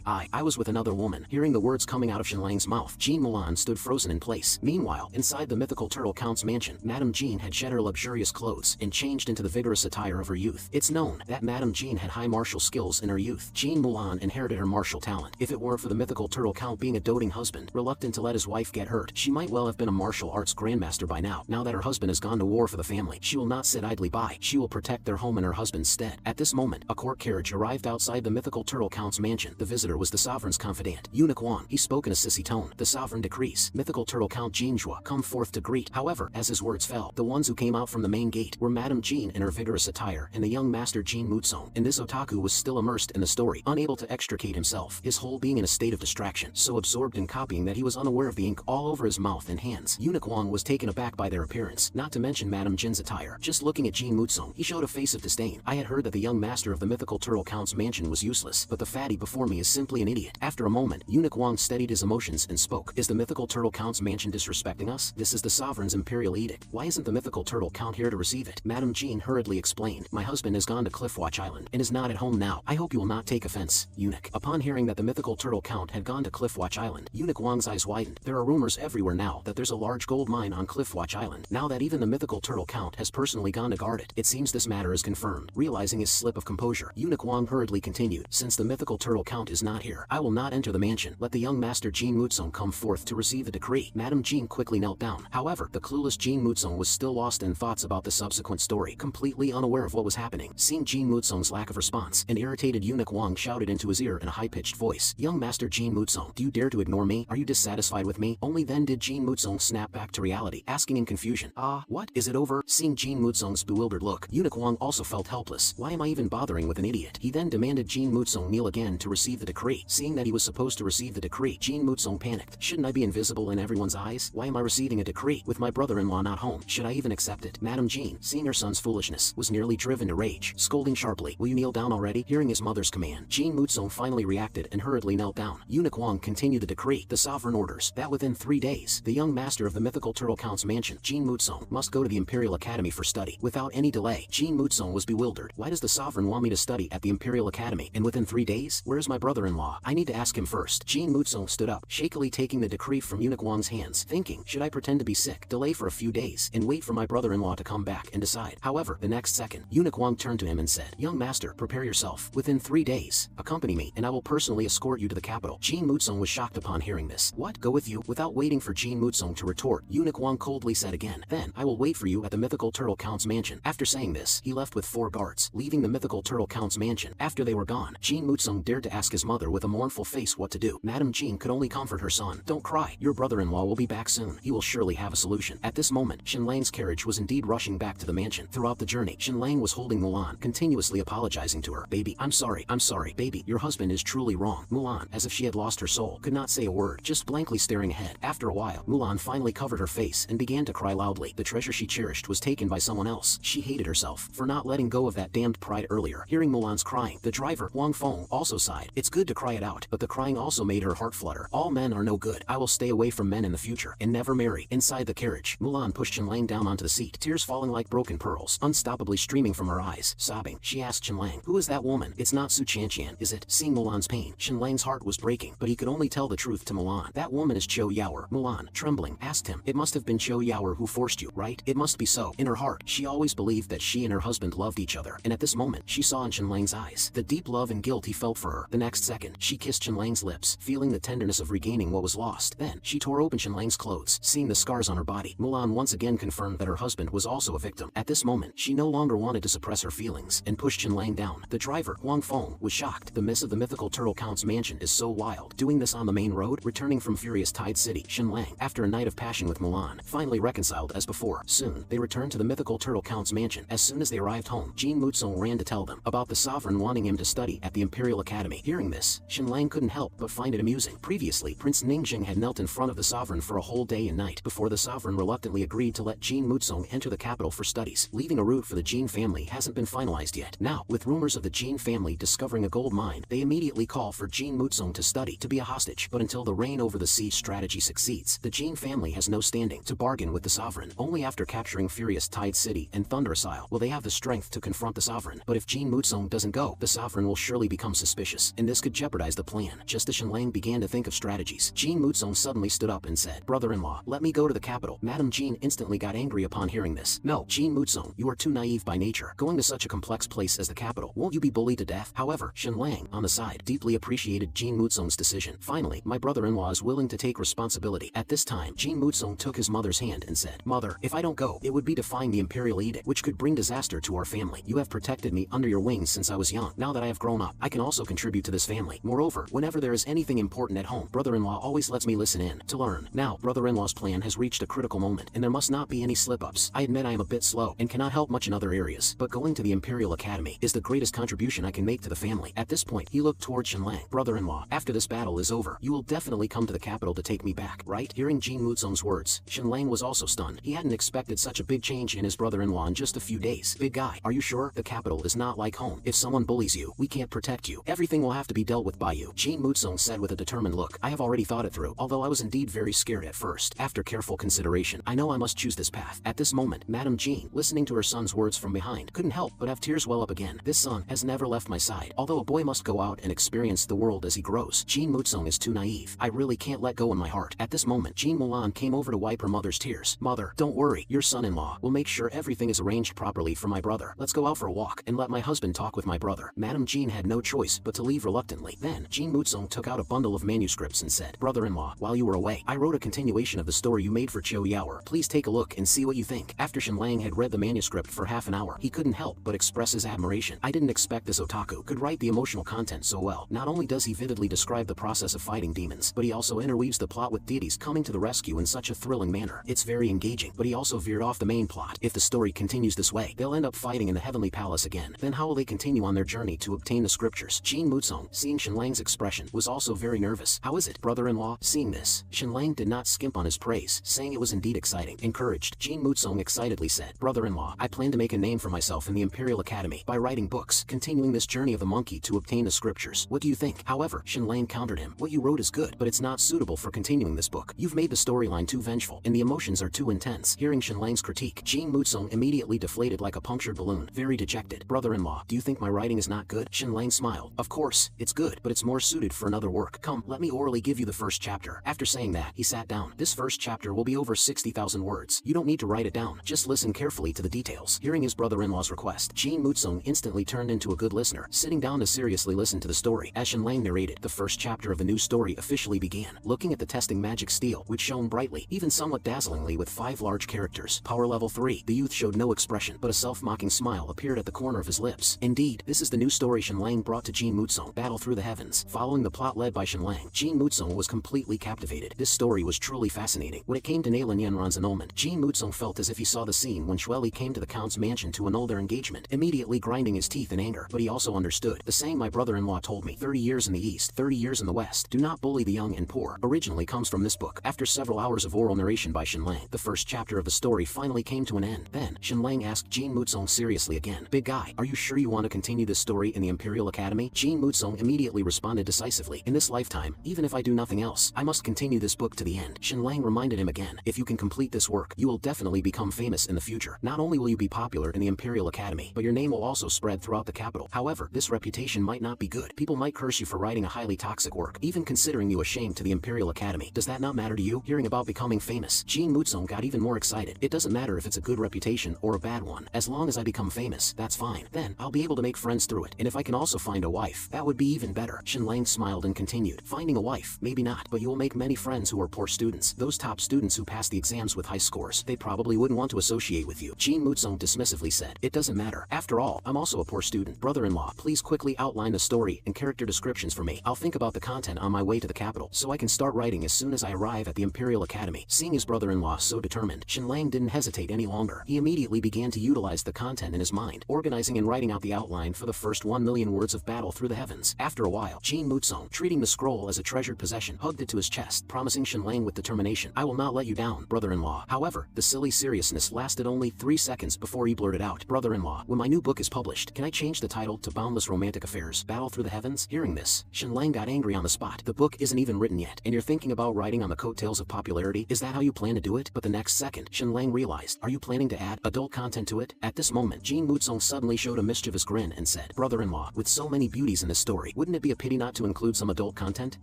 I was with another woman. Hearing the words coming out of Shenlang's mouth, Jean Mulan stood frozen in place. Meanwhile, inside the mythical turtle count's mansion, Madame Jean had shed her luxurious clothes and changed into the vigorous attire of her youth. It's known that Madame Jean had high martial skills in her youth. Jean Mulan inherited her martial talent. If it weren't for the mythical turtle count being a doting husband, reluctant to let his wife get hurt, she might well have been a martial arts grandmaster by now. Now that her husband has gone to war for the family, she will not sit idly by. She will protect their home in her husband's stead. At this moment, a court carriage arrived outside the mythical turtle count's mansion. The visitor was the sovereign's confidant, Eunuch Wang. He spoke in a sissy tone. The sovereign decrees, mythical turtle count Jinjua come forth to greet. However, as his words fell, the ones who came out from the main gate were Madame Jean in her vigorous attire and the young master Jean Mutsong. And this otaku was still immersed in the story, unable to extricate himself, his whole being in a state of distraction, so absorbed in copying that he was unaware of the ink all over his mouth and hands. Eunuch Wang was taken aback by their appearance, not to mention Madame Jin's attire. Just looking at Jean Mutsong, he showed a face of disdain. I had heard that the young master of the mythical turtle count's mansion was useless, but the fatty before me is simply an idiot. After a moment, Eunuch Wang steadied his emotions and spoke. Is the mythical turtle count's mansion disrespecting us? This is the sovereign's imperial edict. Why isn't the mythical turtle count here to receive it? Madame Jean hurriedly explained. My husband has gone to Cliffwatch Island and is not at home now. I hope you will not take offense, Eunuch. Upon hearing that the mythical turtle count had gone to Cliffwatch Island, Eunuch Wang's eyes widened. There are rumors everywhere now that there's a large gold mine on Cliffwatch Island. Now that even the mythical turtle count has personally gone to guard it, it seems this matter is confirmed. Realizing his slip of composure, Eunuch Wang hurriedly continued. Since the mythical turtle count is not here, I will not enter the mansion. Let the young master Jean Mutsong come forth to receive the decree. Madame Jean quickly knelt down. However, the clueless Jean Mutsong was still lost in thoughts about the subsequent story, completely unaware of what was happening. Seeing Jean Mutsong's lack of response, an irritated Eunuch Wang shouted into his ear in a high-pitched voice. Young master Jean Mutsong, do you dare to ignore me? Are you dissatisfied with me? Only then did Jean Mutsong snap back to reality, asking in confusion, what? Is it over? Seeing Jean Mutsong's bewildered look, Eunuch Wang also felt helpless. Why am I even bothering with an idiot? He then demanded Jean Mutsong kneel again to receive the decree. Seeing that he was supposed to receive the decree, Jean Mutsong panicked. Shouldn't I be invisible in everyone's eyes? Why am I receiving a decree with my brother-in-law not home? Should I even accept it? Madame Jean, seeing her son's foolishness, was nearly driven to rage, scolding sharply. Will you kneel down already? Hearing his mother's command, Jean Mutsong finally reacted and hurriedly knelt down. Eunuch Wang continued the decree. The sovereign orders that within 3 days, the young master of the mythical turtle count's mansion, Jean Mutsong, must go to the Imperial Academy for study. Without any delay, Jean Mutsong was bewildered. Why does the sovereign want me to study at the Imperial Academy? And within 3 days? Where's my brother-in-law? I need to ask him first. Jean Mutsong stood up, shakily taking the decree from Eunuch Wang's hands, thinking, should I pretend to be sick, delay for a few days, and wait for my brother-in-law to come back and decide? However, the next second, Eunuch Wang turned to him and said, young master, prepare yourself. Within 3 days, accompany me, and I will personally escort you to the capital. Jean Mutsong was shocked upon hearing this. What? Go with you? Without waiting for Jean Mutsong to retort, Eunuch Wang coldly said again, then, I will wait for you at the mythical turtle count's mansion. After saying this, he left with 4 guards, leaving the mythical turtle count's mansion. After they were gone, Jean Mutsong dared to ask his mother with a mournful face what to do. Madame Jean could only comfort her son. Don't cry. Your brother-in-law will be back soon. He will surely have a solution. At this moment, Shenlang's carriage was indeed rushing back to the mansion. Throughout the journey, Shenlang was holding Mulan, continuously apologizing to her. Baby, I'm sorry, baby, your husband is truly wrong. Mulan, as if she had lost her soul, could not say a word, just blankly staring ahead. After a while, Mulan finally covered her face and began to cry loudly. The treasure she cherished was taken by someone else. She hated herself for not letting go of that damned pride earlier. Hearing Mulan's crying, the driver, Wang Feng, also sighed. It's good to cry it out, but the crying also made her heart flutter. All men are no good. I will stay away from men in the future and never marry. Inside the carriage, Mulan pushed Shenlang down onto the seat, tears falling like broken pearls, unstoppably streaming from her eyes. Sobbing, she asked Shenlang, who is that woman? It's not Su Chanqian, is it? Seeing Mulan's pain, Shenlang's heart was breaking, but he could only tell the truth to Mulan. That woman is Qiu Yaoer. Mulan, trembling, asked him, it must have been Qiu Yaoer who forced you, right? It must be so. In her heart, she always believed that she and her husband loved each other, and at this moment, she saw in Shenlang's eyes the deep love and guilt he felt for her. The next second, she kissed Shenlang's lips, feeling the tenderness of regaining what was lost. Then, she tore open Shenlang's clothes, seeing the scars on her body. Mulan once again confirmed that her husband was also a victim. At this moment, she no longer wanted to suppress her feelings, and pushed Shenlang down. The driver, Wang Feng, was shocked. The miss of the mythical turtle count's mansion is so wild. Doing this on the main road, returning from Furious Tide City, Shenlang, after a night of passion with Mulan, finally reconciled as before. Soon, they returned to the mythical turtle count's mansion. As soon as they arrived home, Jean Mutsong ran to tell them about the sovereign wanting him to study at the Imperial Academy. Hearing this, Shenlang couldn't help but find it amusing. Previously, Prince Ningjing had knelt in front front of the sovereign for a whole day and night before the sovereign reluctantly agreed to let Jin Mutsung enter the capital for studies. Leaving a route for the Jin family hasn't been finalized yet. Now, with rumors of the Jin family discovering a gold mine, they immediately call for Jin Mutsung to study to be a hostage. But until the reign over the sea strategy succeeds, the Jin family has no standing to bargain with the sovereign. Only after capturing Furious Tide City and Thunderous Isle will they have the strength to confront the sovereign. But if Jin Mutsung doesn't go, the sovereign will surely become suspicious, and this could jeopardize the plan. Just as Shenlang began to think of strategies, Jin Mutsung suddenly stood up and said, "Brother-in-law, let me go to the capital." Madame Jin instantly got angry upon hearing this. "No, Jin Mutsung, you are too naive by nature. Going to such a complex place as the capital, won't you be bullied to death?" However, Shenlang, on the side, deeply appreciated Jin Mutsung's decision. "Finally, my brother-in-law is willing to take responsibility." At this time, Jin Mutsung took his mother's hand and said, "Mother, if I don't go, it would be defying the imperial edict, which could bring disaster to our family. You have protected me under your wings since I was young. Now that I have grown up, I can also contribute to this family. Moreover, whenever there is anything important at home, brother-in-law always lets me listen in to learn. Now, brother-in-law's plan has reached a critical moment, and there must not be any slip-ups. I admit I am a bit slow and cannot help much in other areas, but going to the Imperial Academy is the greatest contribution I can make to the family." At this point, he looked toward Shenlang. "Brother-in-law, after this battle is over, you will definitely come to the capital to take me back, right?" Hearing Jin Mutsung's words, Shenlang was also stunned. He hadn't expected such a big change in his brother-in-law in just a few days. "Big guy, are you sure? The capital is not like home. If someone bullies you, we can't protect you. Everything will have to be dealt with by you." Jin Mutsung said with a determined look, "I have already thought it through, although I was indeed very scared at first. After careful consideration, I know I must choose this path." At this moment, Madame Jin, listening to her son's words from behind, couldn't help but have tears well up again. "This son has never left my side. Although a boy must go out and experience the world as he grows, Jin Mutsung is too naive. I really can't let go in my heart." At this moment, Jin Mulan came over to wipe her mother's tears. "Mother, don't worry. Your son-in-law will make sure everything is arranged properly for my brother. Let's go out for a walk and let my husband talk with my brother." Madame Jin had no choice but to leave reluctantly. Then, Jin Mutsung took out a bundle of manuscripts and said, "Brother-in-law, while you were away, I wrote a continuation of the story you made for Cho Yaoer. Please take a look and see what you think." After Shenlang had read the manuscript for half an hour, he couldn't help but express his admiration. "I didn't expect this otaku could write the emotional content so well. Not only does he vividly describe the process of fighting demons, but he also interweaves the plot with deities coming to the rescue in such a thrilling manner. It's very engaging, but he also veered off the main plot. If the story continues this way, they'll end up fighting in the Heavenly Palace again. Then how will they continue on their journey to obtain the scriptures?" Jin Mutsung, seeing Shenlang's expression, was also very nervous. "How is it, brother-in-law?" Seeing this, Shenlang did not skimp on his praise, saying it was indeed exciting. Encouraged, Jin Mutsung excitedly said, "Brother-in-law, I plan to make a name for myself in the Imperial Academy by writing books, continuing this journey of the monkey to obtain the scriptures. What do you think?" However, Shenlang countered him, "What you wrote is good, but it's not suitable for continuing this book. You've made the storyline too vengeful, and the emotions are too intense." Hearing Shenlang's critique, Jin Mutsung immediately deflated like a punctured balloon, very dejected. "Brother-in-law, do you think my writing is not good?" Shenlang smiled. "Of course, it's good, but it's more suited for another work. Come, let me orally give you the first chapter." After saying that, he sat down. "This first chapter will be over 60,000 words. You don't need to write it down, just listen carefully to the details." Hearing his brother-in-law's request, Jin Mutsung instantly turned into a good listener, sitting down to seriously listen to the story. As Shenlang narrated, the first chapter of the new story officially began. Looking at the testing magic steel, which shone brightly, even somewhat dazzlingly with 5 large characters. Power level 3. The youth showed no expression, but a self-mocking smile appeared at the corner of his lips. Indeed, this is the new story Shenlang brought to Jin Mutsung, Battle Through the Heavens. Following the plot led by Shenlang, Jin Mutsung was completely captivated. This story was truly fascinating. When it came to Nalan Yenron's annulment, Jin Mutsung felt as if he saw the scene when Xueli came to the Count's mansion to annul their engagement, immediately grinding his teeth in anger. But he also understood. The saying my brother-in-law told me, 30 years in the East, 30 years in the West, do not bully the young and poor, originally comes from this book. After several hours of oral narration by Shenlang, the first chapter of the story finally came to an end. Then, Shenlang asked Jin Mutsung seriously again, "Big guy, are you sure you want to continue this story in the Imperial Academy?" Jin Mutsung immediately responded decisively, "In this lifetime, even if I do nothing else, I must continue this book to the end." Shenlang reminded him again, "If you can complete this work, you will definitely become famous in the future. Not only will you be popular in the Imperial Academy, but your name will also spread throughout the capital. However, this reputation might not be good. People might curse you for writing a highly toxic work, even considering you a shame to the Imperial Academy. Does that not matter to you?" Hearing about becoming famous, Jin Mutsung got even more excited. "It doesn't matter if it's a good reputation or a bad one. As long as I become famous, that's fine. Then, I'll be able to make friends through it, and if I can also find a wife, that would be even better." Shenlang smiled and continued, "Finding a wife, maybe not, but you will make many friends who are poor students. Those top students who pass the exams with high scores, they probably wouldn't want to associate with you." Jin Mutsung dismissively said, "It doesn't matter. After all, I'm also a poor student. Brother-in-law, please quickly outline the story and character descriptions for me. I'll think about the content on my way to the capital, so I can start writing as soon as I arrive at the Imperial Academy." Seeing his brother-in-law so determined, Shenlang didn't hesitate any longer. He immediately began to utilize the content in his mind, organizing and writing out the outline for the first 1 million words of Battle Through the Heavens. After a while, Jin Mutsung, treating the scroll as a treasured possession, hugged it to his chest, promising Shenlang with determination, "I will not let you down, brother-in-law." However, the silly seriousness lasted only 3 seconds before he blurted out, "Brother-in-law, when my new book is published, can I change the title to Boundless Romantic Affairs, Battle Through the Heavens?" Hearing this, Shenlang got angry on the spot. "The book isn't even written yet, and you're thinking about writing on the coattails of popularity? Is that how you plan to do it?" But the next second, Shenlang realized, "Are you planning to add adult content to it?" At this moment, Jin Wuzong suddenly showed a mischievous grin and said, "Brother-in-law, with so many beauties in this story, wouldn't it be a pity not to include some adult content?"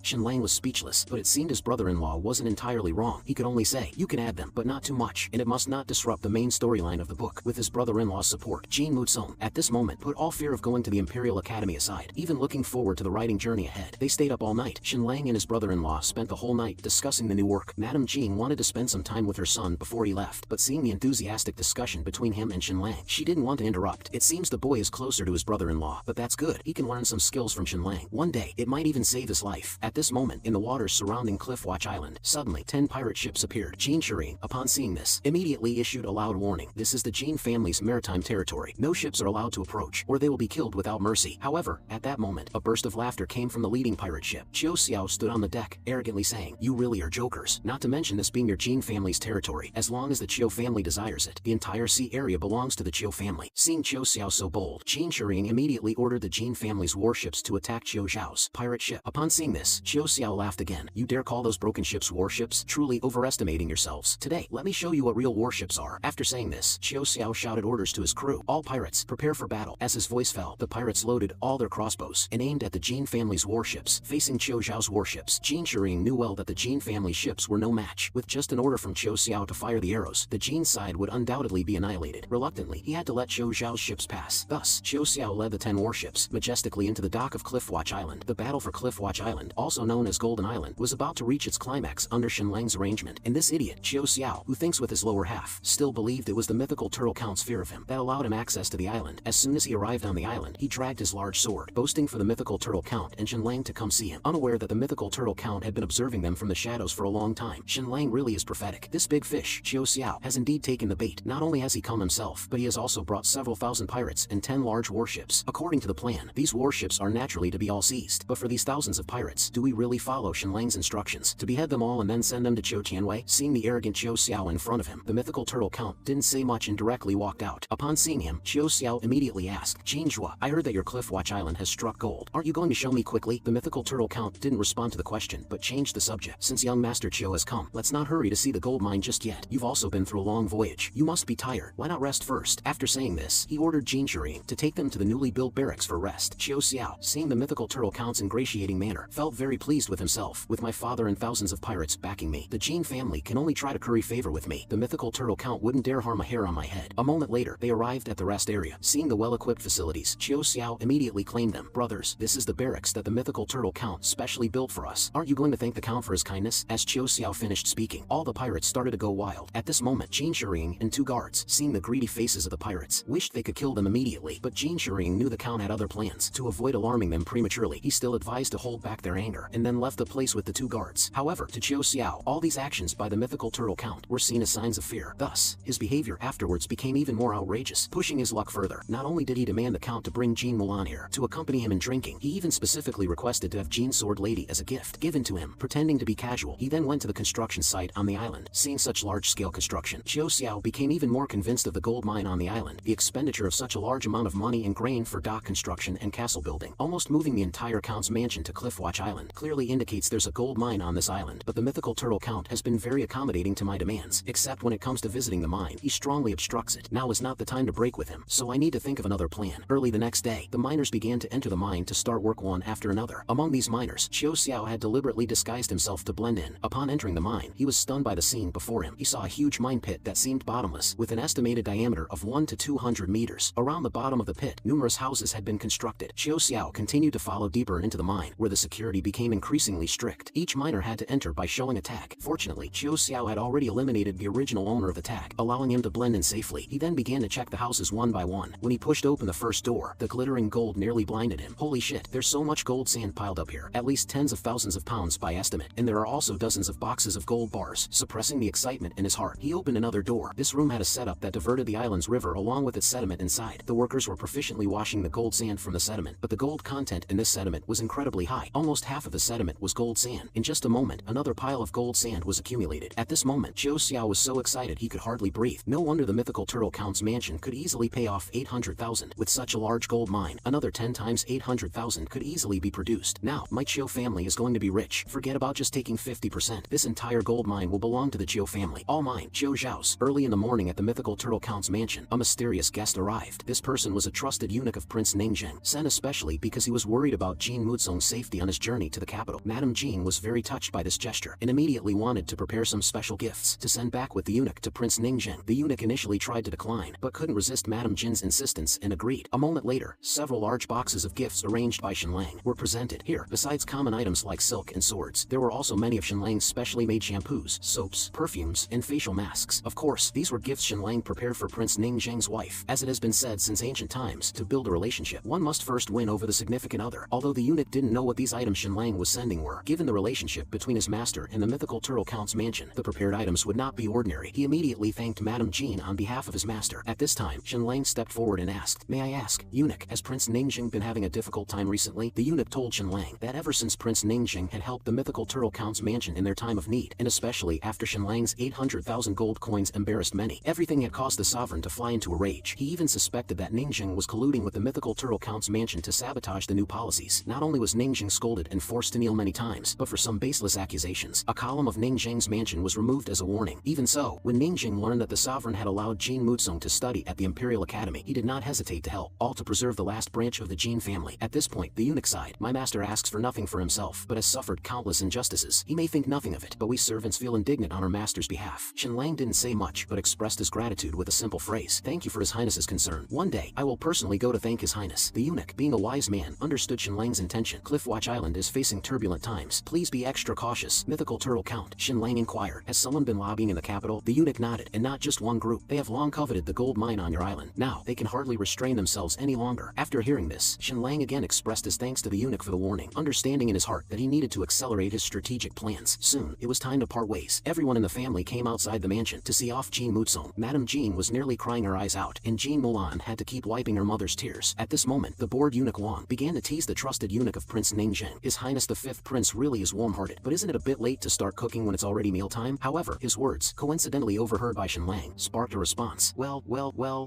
Shenlang was speechless, but it seemed his brother-in-law wasn't entirely wrong. He could only say, "You can add them, but not too much, and it must not disrupt the main storyline of the book." With his brother-in-law's support, Jin Wuzong, at this moment, put all fear of going to the Imperial Academy aside, even looking forward to the writing journey ahead. They stayed up all night. Shenlang and his brother-in-law spent the whole night discussing the new work. Madame Jin wanted to spend some time with her son before he left, but seeing the enthusiastic discussion between him and Shenlang, she didn't want to interrupt. It seems the boy is closer to his brother-in-law, but that's good. He can learn some skills from Shenlang. One day, it might even save his life. At this moment, in the waters surrounding Cliffwatch Island, suddenly 10 pirate ships appeared. Jin Shiring, upon seeing this, immediately issued a loud warning. "This is the Jin family's maritime territory. No ships are allowed to approach, or they will be killed without mercy." However, at that moment, a burst of laughter came from the leading pirate ship. Chiu Xiao stood on the deck, arrogantly saying, "You really are jokers. Not to mention this being your Jin family's territory. As long as the Chiu family desires it, the entire sea area belongs to the Chiu family." Seeing Chiu Xiao so bold, Jin Shiring immediately ordered the Jin family's warships to attack Chiu Xiao's pirate ship. Upon seeing this, Chiu Xiao laughed again. "You dare call those broken ships warships? Truly overestimating yourselves. Today, let me show you what real warships are." After saying this, Chiu Xiao shouted orders to his crew. "All pirates, prepare for battle." As his voice fell, the pirates loaded all their crossbows and aimed at the Jin family's warships. Facing Chiu Xiao's warships, Jin Shiring knew well that the Jin family ships were no match. With just an order from Chiu Xiao to fire the arrows, the Jin side would undoubtedly be annihilated. Reluctantly, he had to let Chiu Xiao's ships pass. Thus, Chiu Xiao led the 10 warships majestically into the dock of Cliffwatch Island. The battle for Cliffwatch Island, also known as Golden Island, was about to reach its climax under Shenlang's arrangement, and this idiot, Chiu Xiao, who thinks with his lower half, still believed it was the mythical turtle count's fear of him that allowed him access to the island. As soon as he arrived on the island, he dragged his large sword, boasting for the mythical turtle count and Shenlang to come see him, unaware that the mythical turtle count had been observing them from the shadows for a long time. Shenlang really is prophetic. This big fish, Chiu Xiao, has indeed taken the bait. Not only has he come himself, but he has also brought several thousand pirates and 10 large warships. According to the plan, these warships are naturally to be all seized. But for these thousands of pirates, do we really follow Shenlang's instructions to behead them all and then send them to Chiu Tianwei? Seeing the arrogant Chiu Xiao in front of him, the mythical turtle count didn't say much and directly walked out. Upon seeing him, Chiu Xiao immediately asked, "Jin Zhua, I heard that your Cliffwatch Island has struck gold. Aren't you going to show me quickly?" The mythical turtle count didn't respond to the question, but changed the subject. "Since young Master Chiu has come, let's not hurry to see the gold mine just yet. You've also been through a long voyage. You must be tired. Why not rest first?" After saying this, he ordered Jin Shiring to take them to the newly built barracks for rest. Chiu Xiao, seeing the mythical turtle count's ingratiating manner, felt very pleased with himself. "With my father and thousands of pirates backing me, the Jin family can only try to curry favor with me. The mythical turtle count wouldn't dare harm a hair on my head." A moment later, they arrived at the rest area. Seeing the well-equipped facilities, Chiu Xiao immediately claimed them. "Brothers, this is the barracks that the mythical turtle count specially built for us. Aren't you going to thank the count for his kindness?" As Chiu Xiao finished speaking, all the pirates started to go wild. At this moment, Jin Shiring and 2 guards, seeing the greedy faces of the pirates, wished they could kill them immediately. But Jin Shiring knew the count had other plans. To avoid alarming them prematurely, he still advised to hold back their anger, and then left the place with the 2 guards. However, to Chiu Xiao, all these actions by the mythical turtle count were seen as signs of fear. Thus, his behavior afterwards became even more outrageous. Pushing his luck further, not only did he demand the count to bring Jin Mulan here to accompany him in drinking, he even specifically requested to have Jin's sword lady as a gift given to him. Pretending to be casual, he then went to the construction site on the island. Seeing such large-scale construction, Chiu Xiao became even more convinced of the gold mine on the island. The expenditure of such a large amount of money and grain for dock construction and castle building, almost moving the entire count's mansion to Cliffwatch Island, clearly indicates there's a gold mine on this island. But the mythical turtle count has been very accommodating to my demands, except when it comes to visiting the mine, he strongly obstructs it. Now is not the time to break with him, so I need to think of another plan. Early the next day, the miners began to enter the mine to start work one after another. Among these miners, Chiu Xiao had deliberately disguised himself to blend in. Upon entering the mine, he was stunned by the scene before him. He saw a huge mine pit that seemed bottomless, with an estimated diameter of 1 to 200 meters. Around the bottom of the pit, numerous houses had been constructed. Chiu Xiao continued to follow deeper into the mine, where the security became increasingly strict. Each miner had to enter by showing a tag. Fortunately, Chiu Xiao had already eliminated the original owner of the tag, allowing him to blend in safely. He then began to check the houses one by one. When he pushed open the first door, the glittering gold nearly blinded him. Holy shit, there's so much gold sand piled up here. At least tens of thousands of pounds by estimate. And there are also dozens of boxes of gold bars. Suppressing the excitement in his heart, he opened another door. This room had a setup that diverted the island's river along with its sediment inside. The workers were proficiently washing the gold sand from the sediment, but the gold content in this sediment was incredibly high. Almost half of the sediment was gold sand. In just a moment, moment, another pile of gold sand was accumulated. At this moment, Zhou Xiao was so excited he could hardly breathe. No wonder the mythical turtle count's mansion could easily pay off 800,000. With such a large gold mine, another 10 times 800,000 could easily be produced. Now, my Zhou family is going to be rich. Forget about just taking 50%. This entire gold mine will belong to the Zhou family. All mine. Zhou Zhao's. Early in the morning at the mythical turtle count's mansion, a mysterious guest arrived. This person was a trusted eunuch of Prince Ningjing, sent especially because he was worried about Jin Muzong's safety on his journey to the capital. Madame Jin was very touched by this gesture and immediately wanted to prepare some special gifts to send back with the eunuch to Prince Ningjing. The eunuch initially tried to decline, but couldn't resist Madame Jin's insistence and agreed. A moment later, several large boxes of gifts arranged by Shenlang were presented. Here, besides common items like silk and swords, there were also many of Shenlang's specially made shampoos, soaps, perfumes, and facial masks. Of course, these were gifts Shenlang prepared for Prince Ningjing's wife. As it has been said since ancient times, to build a relationship, one must first win over the significant other. Although the eunuch didn't know what these items Shenlang was sending were, given the relationship between his master and the mythical turtle count's mansion, the prepared items would not be ordinary. He immediately thanked Madame Jin on behalf of his master. At this time, Shenlang stepped forward and asked, "May I ask, eunuch, has Prince Ningjing been having a difficult time recently?" The eunuch told Shenlang that ever since Prince Ningjing had helped the mythical turtle count's mansion in their time of need, and especially after Shenlang's 800,000 gold coins embarrassed many, everything had caused the sovereign to fly into a rage. He even suspected that Ningjing was colluding with the mythical turtle count's mansion to sabotage the new policies. Not only was Ningjing scolded and forced to kneel many times, but for some baseless accusations, a column of Ningjing's mansion was removed as a warning. Even so, when Ningjing learned that the sovereign had allowed Jin Muzong to study at the Imperial Academy, he did not hesitate to help, all to preserve the last branch of the Jin family. At this point, the eunuch sighed. "My master asks for nothing for himself, but has suffered countless injustices. He may think nothing of it, but we servants feel indignant on our master's behalf." Shenlang didn't say much, but expressed his gratitude with a simple phrase, "Thank you for His Highness's concern. One day, I will personally go to thank His Highness." The eunuch, being a wise man, understood Shenlang's intention. Cliffwatch Island is facing turbulent times. Please be extra cautious. Mythical turtle count. Shenlang inquired. Has someone been lobbying in the capital? The eunuch nodded. And not just one group. They have long coveted the gold mine on your island. Now, they can hardly restrain themselves any longer. After hearing this, Shenlang again expressed his thanks to the eunuch for the warning, understanding in his heart that he needed to accelerate his strategic plans. Soon, it was time to part ways. Everyone in the family came outside the mansion to see off Jin Muzong. Madame Jin was nearly crying her eyes out, and Jin Mulan had to keep wiping her mother's tears. At this moment, the bored eunuch Wang began to tease the trusted eunuch of Prince Ningjing. His Highness the Fifth Prince really is warm-hearted, but isn't it a bit late to start cooking when it's already mealtime? However, his words, coincidentally overheard by Shenlang, sparked a response. Well,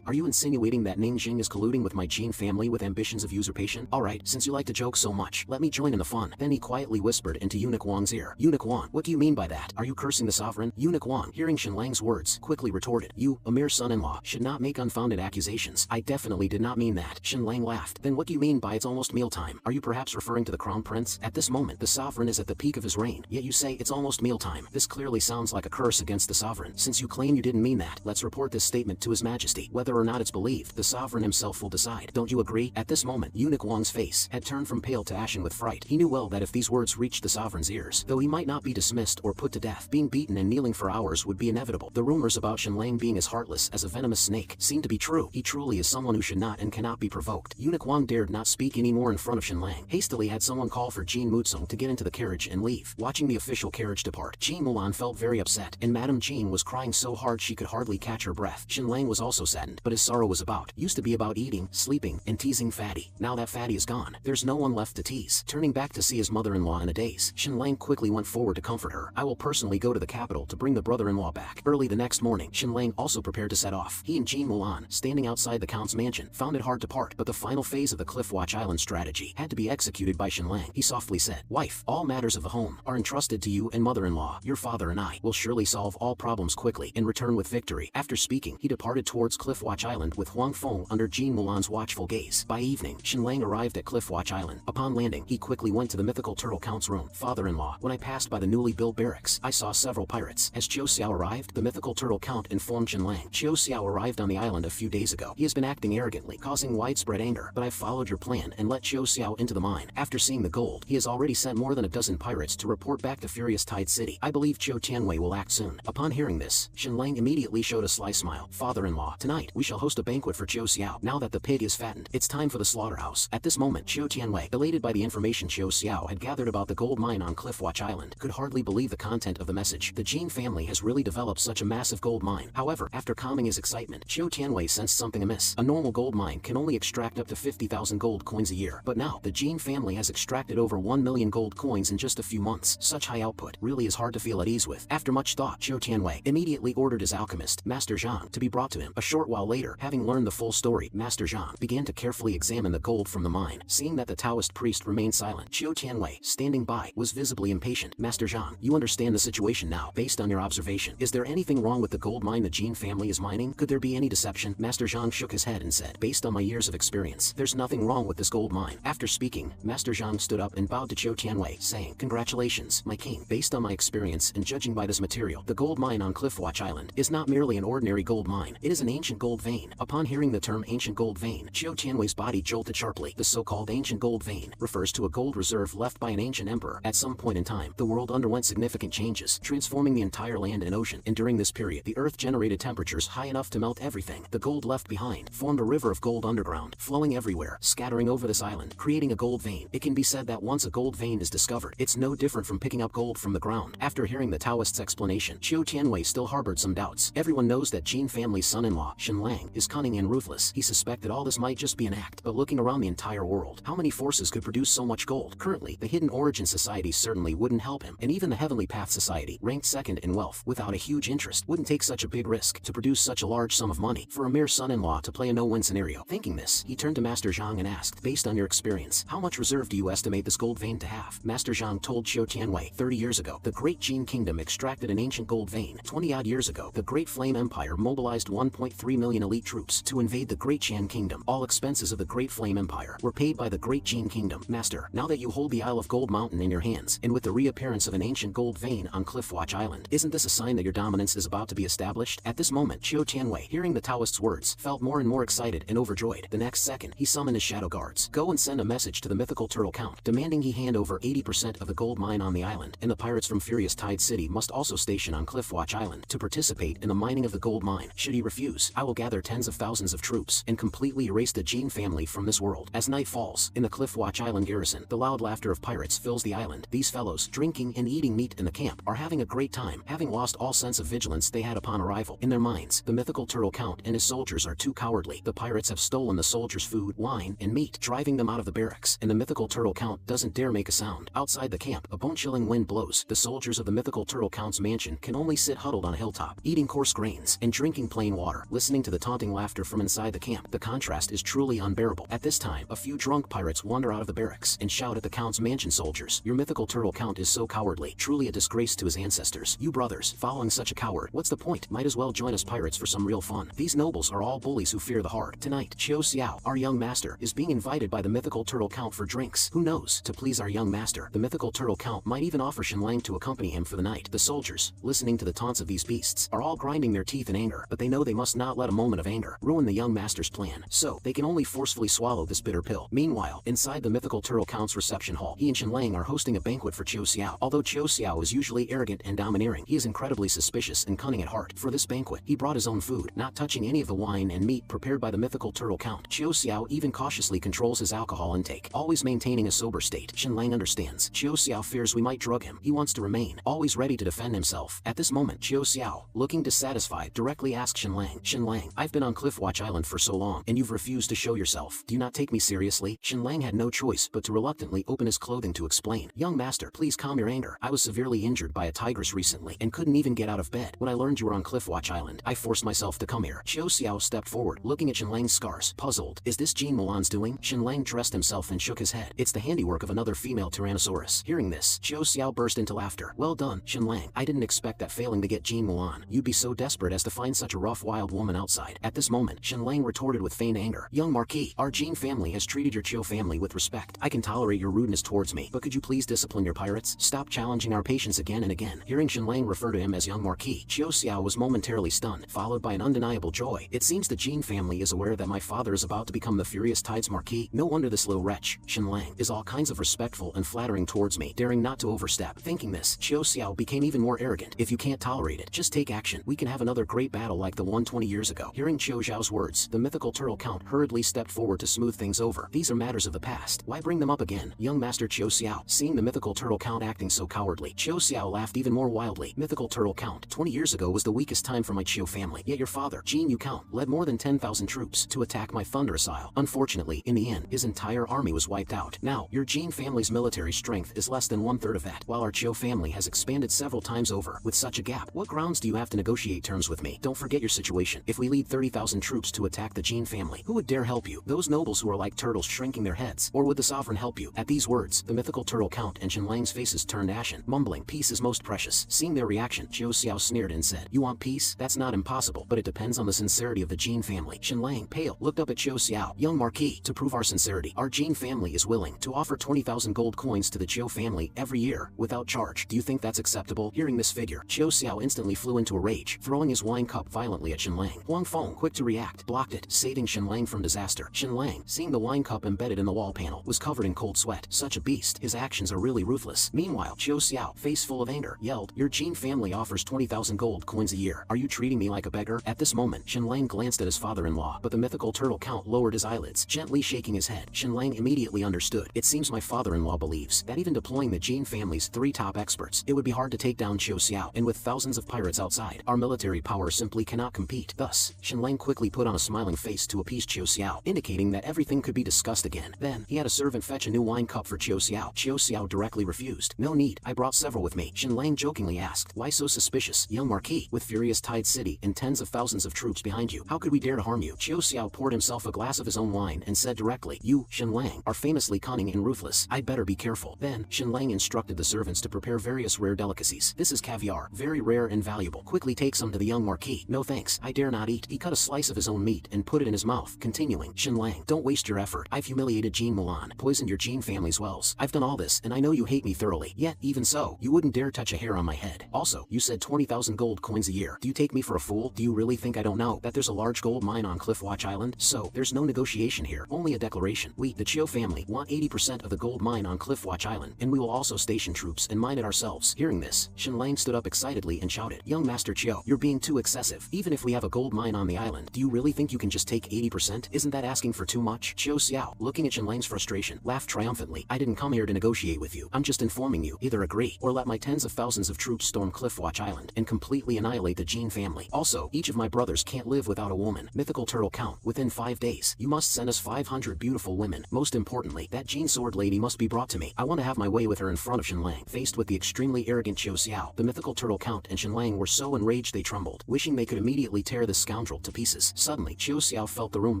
are you insinuating that Ningjing is colluding with my Jin family with ambitions of usurpation? Alright, since you like to joke so much, let me join in the fun. Then he quietly whispered into Eunuch Wang's ear. Eunuch Wang, what do you mean by that? Are you cursing the sovereign? Eunuch Wang, hearing Shenlang's words, quickly retorted. You, a mere son-in-law, should not make unfounded accusations. I definitely did not mean that. Shenlang laughed. Then what do you mean by it's almost mealtime? Are you perhaps referring to the crown prince? At this moment, the sovereign is at the peak of his reign, yet you say it's almost mealtime. This clearly sounds like a curse against the sovereign. Since you claim you didn't mean that, let's report this statement to His Majesty. Whether or not it's believed, the sovereign himself will decide. Don't you agree? At this moment, Eunuch Wang's face had turned from pale to ashen with fright. He knew well that if these words reached the sovereign's ears, though he might not be dismissed or put to death, being beaten and kneeling for hours would be inevitable. The rumors about Shenlang being as heartless as a venomous snake seemed to be true. He truly is someone who should not and cannot be provoked. Eunuch Wang dared not speak anymore in front of Shenlang. Hastily had someone call for Jin Muzong to get into the carriage and leave. Watching the official carriage depart, Jin Mulan felt very upset, and Madame Jin was crying so hard she could hardly catch her breath. Shenlang was also saddened, but his sorrow was used to be about eating, sleeping, and teasing Fatty. Now that Fatty is gone, there's no one left to tease. Turning back to see his mother-in-law in a daze, Shenlang quickly went forward to comfort her. I will personally go to the capital to bring the brother-in-law back. Early the next morning, Shenlang also prepared to set off. He and Jin Mulan, standing outside the count's mansion, found it hard to part, but the final phase of the Cliffwatch Island strategy had to be executed by Shenlang. He softly said, "Wife, all matters of the home are entrusted to you and mother-in-law. Your father and I will surely solve all problems quickly and return with victory." After speaking, he departed towards Cliffwatch Island with Huang Feng under Jin Mulan's watchful gaze. By evening, Shenlang arrived at Cliffwatch Island. Upon landing, he quickly went to the mythical turtle count's room. "Father-in-law, when I passed by the newly built barracks, I saw several pirates. Has Qiu Xiao arrived?" The mythical turtle count informed Shenlang. "Qiu Xiao arrived on the island a few days ago. He has been acting arrogantly, causing widespread anger, but I followed your plan and let Qiu Xiao into the mine. After seeing the gold, he has already sent more than a dozen pirates to report back to Furious Tide City. I believe Qiu Tianwei will act soon." Upon hearing this, Shenlang immediately showed a sly smile. "Father-in-law, tonight we shall host a banquet for Qiu Xiao. Now that the pig is fattened, it's time for the slaughterhouse." At this moment, Qiu Tianwei, elated by the information Qiu Xiao had gathered about the gold mine on Cliffwatch Island, could hardly believe the content of the message. The Jin family has really developed such a massive gold mine. However, after calming his excitement, Qiu Tianwei sensed something amiss. A normal gold mine can only extract up to 50,000 gold coins a year, but now, the Jin family has extracted over 1 million gold coins in just a few months. facts. Such high output really is hard to feel at ease with. After much thought, Qiu Tianwei immediately ordered his alchemist, Master Zhang, to be brought to him. A short while later, having learned the full story, Master Zhang began to carefully examine the gold from the mine. Seeing that the Taoist priest remained silent, Qiu Tianwei, standing by, was visibly impatient. Master Zhang, you understand the situation now. Based on your observation, is there anything wrong with the gold mine the Jin family is mining? Could there be any deception? Master Zhang shook his head and said, based on my years of experience, there's nothing wrong with this gold mine. After speaking, Master Zhang stood up and bowed to Qiu Tianwei, saying, congratulations, my king. Based on my experience and judging by this material, the gold mine on Cliffwatch Island is not merely an ordinary gold mine. It is an ancient gold vein. Upon hearing the term ancient gold vein, Qiu Tianwei's body jolted sharply. The so-called ancient gold vein refers to a gold reserve left by an ancient emperor. At some point in time, the world underwent significant changes, transforming the entire land and ocean, and during this period, the earth generated temperatures high enough to melt everything. The gold left behind formed a river of gold underground, flowing everywhere, scattering over this island, creating a gold vein. It can be said that once a gold vein is discovered, it's no different from picking up gold from the ground. After hearing the Taoist's explanation, Qiu Tianwei still harbored some doubts. Everyone knows that Jin family's son-in-law, Shen Lang, is cunning and ruthless. He suspected all this might just be an act, but looking around the entire world, how many forces could produce so much gold? Currently, the Hidden Origin Society certainly wouldn't help him, and even the Heavenly Path Society, ranked second in wealth, without a huge interest, wouldn't take such a big risk to produce such a large sum of money for a mere son-in-law to play a no-win scenario. Thinking this, he turned to Master Zhang and asked, based on your experience, how much reserve do you estimate this gold vein to have? Master Zhang told Qiu Tianwei, 30 years ago, the Great Jin Kingdom extracted an ancient gold vein. 20-odd years ago, the Great Flame Empire mobilized 1.3 million elite troops to invade the Great Chan Kingdom. All expenses of the Great Flame Empire were paid by the Great Jin Kingdom. Master, now that you hold the Isle of Gold Mountain in your hands, and with the reappearance of an ancient gold vein on Cliffwatch Island, isn't this a sign that your dominance is about to be established? At this moment, Qiu Tianwei, hearing the Taoist's words, felt more and more excited and overjoyed. The next second, he summoned his shadow guards. Go and send a message to the mythical turtle Count, demanding he hand over 80% of the gold mine on the island, and the pirates from Furious Tide City must also station on Cliffwatch Island to participate in the mining of the gold mine. Should he refuse, I will gather tens of thousands of troops and completely erase the Jin family from this world. As night falls, in the Cliffwatch Island garrison, the loud laughter of pirates fills the island. These fellows, drinking and eating meat in the camp, are having a great time, having lost all sense of vigilance they had upon arrival. In their minds, the mythical turtle Count and his soldiers are too cowardly. The pirates have stolen the soldiers' food, wine, and meat, driving them out of the barracks, and the mythical turtle Count doesn't dare make a sound. Outside the camp, a bone-chilling wind blows. The soldiers of the mythical turtle Count's mansion can only sit huddled on a hilltop, eating coarse grains and drinking plain water, listening to the taunting laughter from inside the camp. The contrast is truly unbearable. At this time, a few drunk pirates wander out of the barracks and shout at the Count's mansion soldiers, your mythical turtle Count is so cowardly, truly a disgrace to his ancestors. You brothers, following such a coward, what's the point? Might as well join us pirates for some real fun. These nobles are all bullies who fear the hard. Tonight, Qiu Xiao, our young master, is being invited by the mythical turtle Count for drinks. Who knows? To please our young master, the mythical turtle Count might even offer Shen Lang to accompany him for the night. The soldiers, listening to the taunts of these beasts, are all grinding their teeth in anger, but they know they must not let a moment of anger ruin the young master's plan, so they can only forcefully swallow this bitter pill. Meanwhile, inside the mythical turtle Count's reception hall, he and Shen Lang are hosting a banquet for Qiu Xiao. Although Qiu Xiao is usually arrogant and domineering, he is incredibly suspicious and cunning at heart. For this banquet, he brought his own food, not touching any of the wine and meat prepared by the mythical turtle Count. Qiu Xiao even cautiously controls his alcohol intake, always maintaining a sober state. Shen Lang understands. Qiu Xiao fears we might drug him. He wants to remain, always ready to defend himself. At this moment, Qiu Xiao, looking dissatisfied, directly asks Shen Lang, I've been on Cliffwatch Island for so long, and you've refused to show yourself. Do you not take me seriously? Shen Lang had no choice but to reluctantly open his clothing to explain. Young master, please calm your anger. I was severely injured by a tigress recently, and couldn't even get out of bed. When I learned you were on Cliffwatch Island, I forced myself to come here. Qiu Xiao stepped forward, looking at Shen Lang's scars, puzzled. Is this Jean Mulan's doing? Shen Lang dressed himself and shook his head. It's the handiwork of another female Tyrannosaurus. Hearing this, Qiu Xiao burst into laughter. Well done, Shen Lang. I didn't expect that failing to get Jean Mulan, you'd be so desperate as to find such a rough wild woman outside. At this moment, Shen Lang retorted with feigned anger. Young Marquis, our Jean family has treated your Qiu family with respect. I can tolerate your rudeness towards me, but could you please discipline your pirates? Stop challenging our patience again and again. Hearing Shen Lang refer to him as young Marquis, Qiu Xiao was momentarily stunned, followed by an undeniable joy. It seems the Jean family is aware that my father is about to become the Furious Tide's Marquis. No wonder this little wretch, Shen Lang, is all kinds of respectful and flattering towards me, daring not to overstep. Thinking this, Qiu Xiao became even more arrogant. If you can't tolerate it, just take action. We can have another great battle like the one 20 years ago. Hearing Qiu Xiao's words, the mythical turtle Count hurriedly stepped forward to smooth things over. These are matters of the past. Why bring them up again? Young master Qiu Xiao, seeing the mythical turtle Count acting so cowardly, Qiu Xiao laughed even more wildly. Mythical turtle Count, 20 years ago was the weakest time for my Qiu family, yet your father, Jin Yu Count, led more than 10,000 troops to attack my thunderous isle. Unfortunately, in the end, his entire army was wiped out. Now, your Jin family's military strength is less than 1/3 of that, while our Cho family has expanded several times over. With such a gap, what grounds do you have to negotiate terms with me? Don't forget your situation. If we lead 30,000 troops to attack the Jin family, who would dare help you? Those nobles who are like turtles shrinking their heads? Or would the sovereign help you? At these words, the mythical turtle count and Shenlang's faces turned ashen, mumbling, "Peace is most precious." Seeing their reaction, Zhou Xiao sneered and said, "You want peace? That's not impossible, but it depends on the sincerity of the Jin family." Shenlang, pale, looked up at Zhou Xiao. "Young Marquis, to prove our sincerity, our Jin family is willing to offer 20,000 gold coins to the Zhou family every year, without charge. Do you think that's acceptable?" Hearing this figure, Zhou Xiao instantly flew into a rage, throwing his wine cup violently at Shenlang. Huang Feng, quick to react, blocked it, saving Shenlang from disaster. Shenlang, seeing the wine cup embedded in the wall panel, was covered in cold sweat. Such a beast, his actions are really ruthless. Meanwhile, Zhou Xiao, face full of anger, yelled, "Your Jin family offers 20,000 gold coins a year. Are you treating me like a beggar?" At this moment, Shenlang glanced at his father-in-law, but the mythical turtle count lowered his eyelids, gently shaking his head. Shenlang immediately understood. It seems my father-in-law believes that even deploying the Jin family's 3 top experts, it would be hard to take down Zhou Xiao, and with thousands of pirates outside, our military power simply cannot compete. Thus, Shenlang quickly put on a smiling face to appease Zhou Xiao, indicating that everything could be discussed again. Then, he had a servant fetch a new wine cup for Zhou Xiao. Zhou Xiao directly refused. "No need, I brought several with me." Shenlang jokingly asked, "Why so suspicious, young Marquis? With furious Tide City and tens of thousands of troops behind you, how could we dare to harm you?" Zhou Xiao poured himself a glass of his own wine and said directly, "You, Shenlang, are famously cunning and ruthless. I'd better be careful." Then, Shenlang instructed the servants to prepare various rare delicacies. "This is caviar, very rare and valuable. Quickly take some to the young Marquis." "No thanks, I dare not eat." He cut a slice of his own meat and put it in his mouth, continuing, "Shenlang, don't waste your effort. I've humiliated Jin Mulan, poisoned your Jin family's wells. I've done all this, and I know you hate me thoroughly. Yet, even so, you wouldn't dare touch a hair on my head. Also, you said 20,000 gold coins a year. Do you take me for a fool? Do you really think I don't know that there's a large gold mine on Cliffwatch Island? So, there's no negotiation here, only a declaration. We, the Chiu family, want 80% of the gold mine on Cliffwatch Island, and we will also station troops and mine it ourselves." Hearing this, Shenlang stood up excitedly and shouted, "Young Master Chiu, you're being too excessive. Even if we have a gold mine on the island, do you really think you can just take 80%? Isn't that asking for too much?" Zhou Xiao, looking at Shenlang's frustration, laughed triumphantly. "I didn't come here to negotiate with you. I'm just informing you. Either agree, or let my tens of thousands of troops storm Cliffwatch Island and completely annihilate the Jin family. Also, each of my brothers can't live without a woman. Mythical turtle count, within 5 days, you must send us 500 beautiful women. Most importantly, that Jin sword lady must be brought to me. I want to have my way with her in front of Shenlang." Faced with the extremely arrogant Zhou Xiao, the mythical turtle count and Shenlang were so enraged they trembled, wishing they could immediately tear this scoundrel to pieces. Suddenly, Zhou Xiao felt the room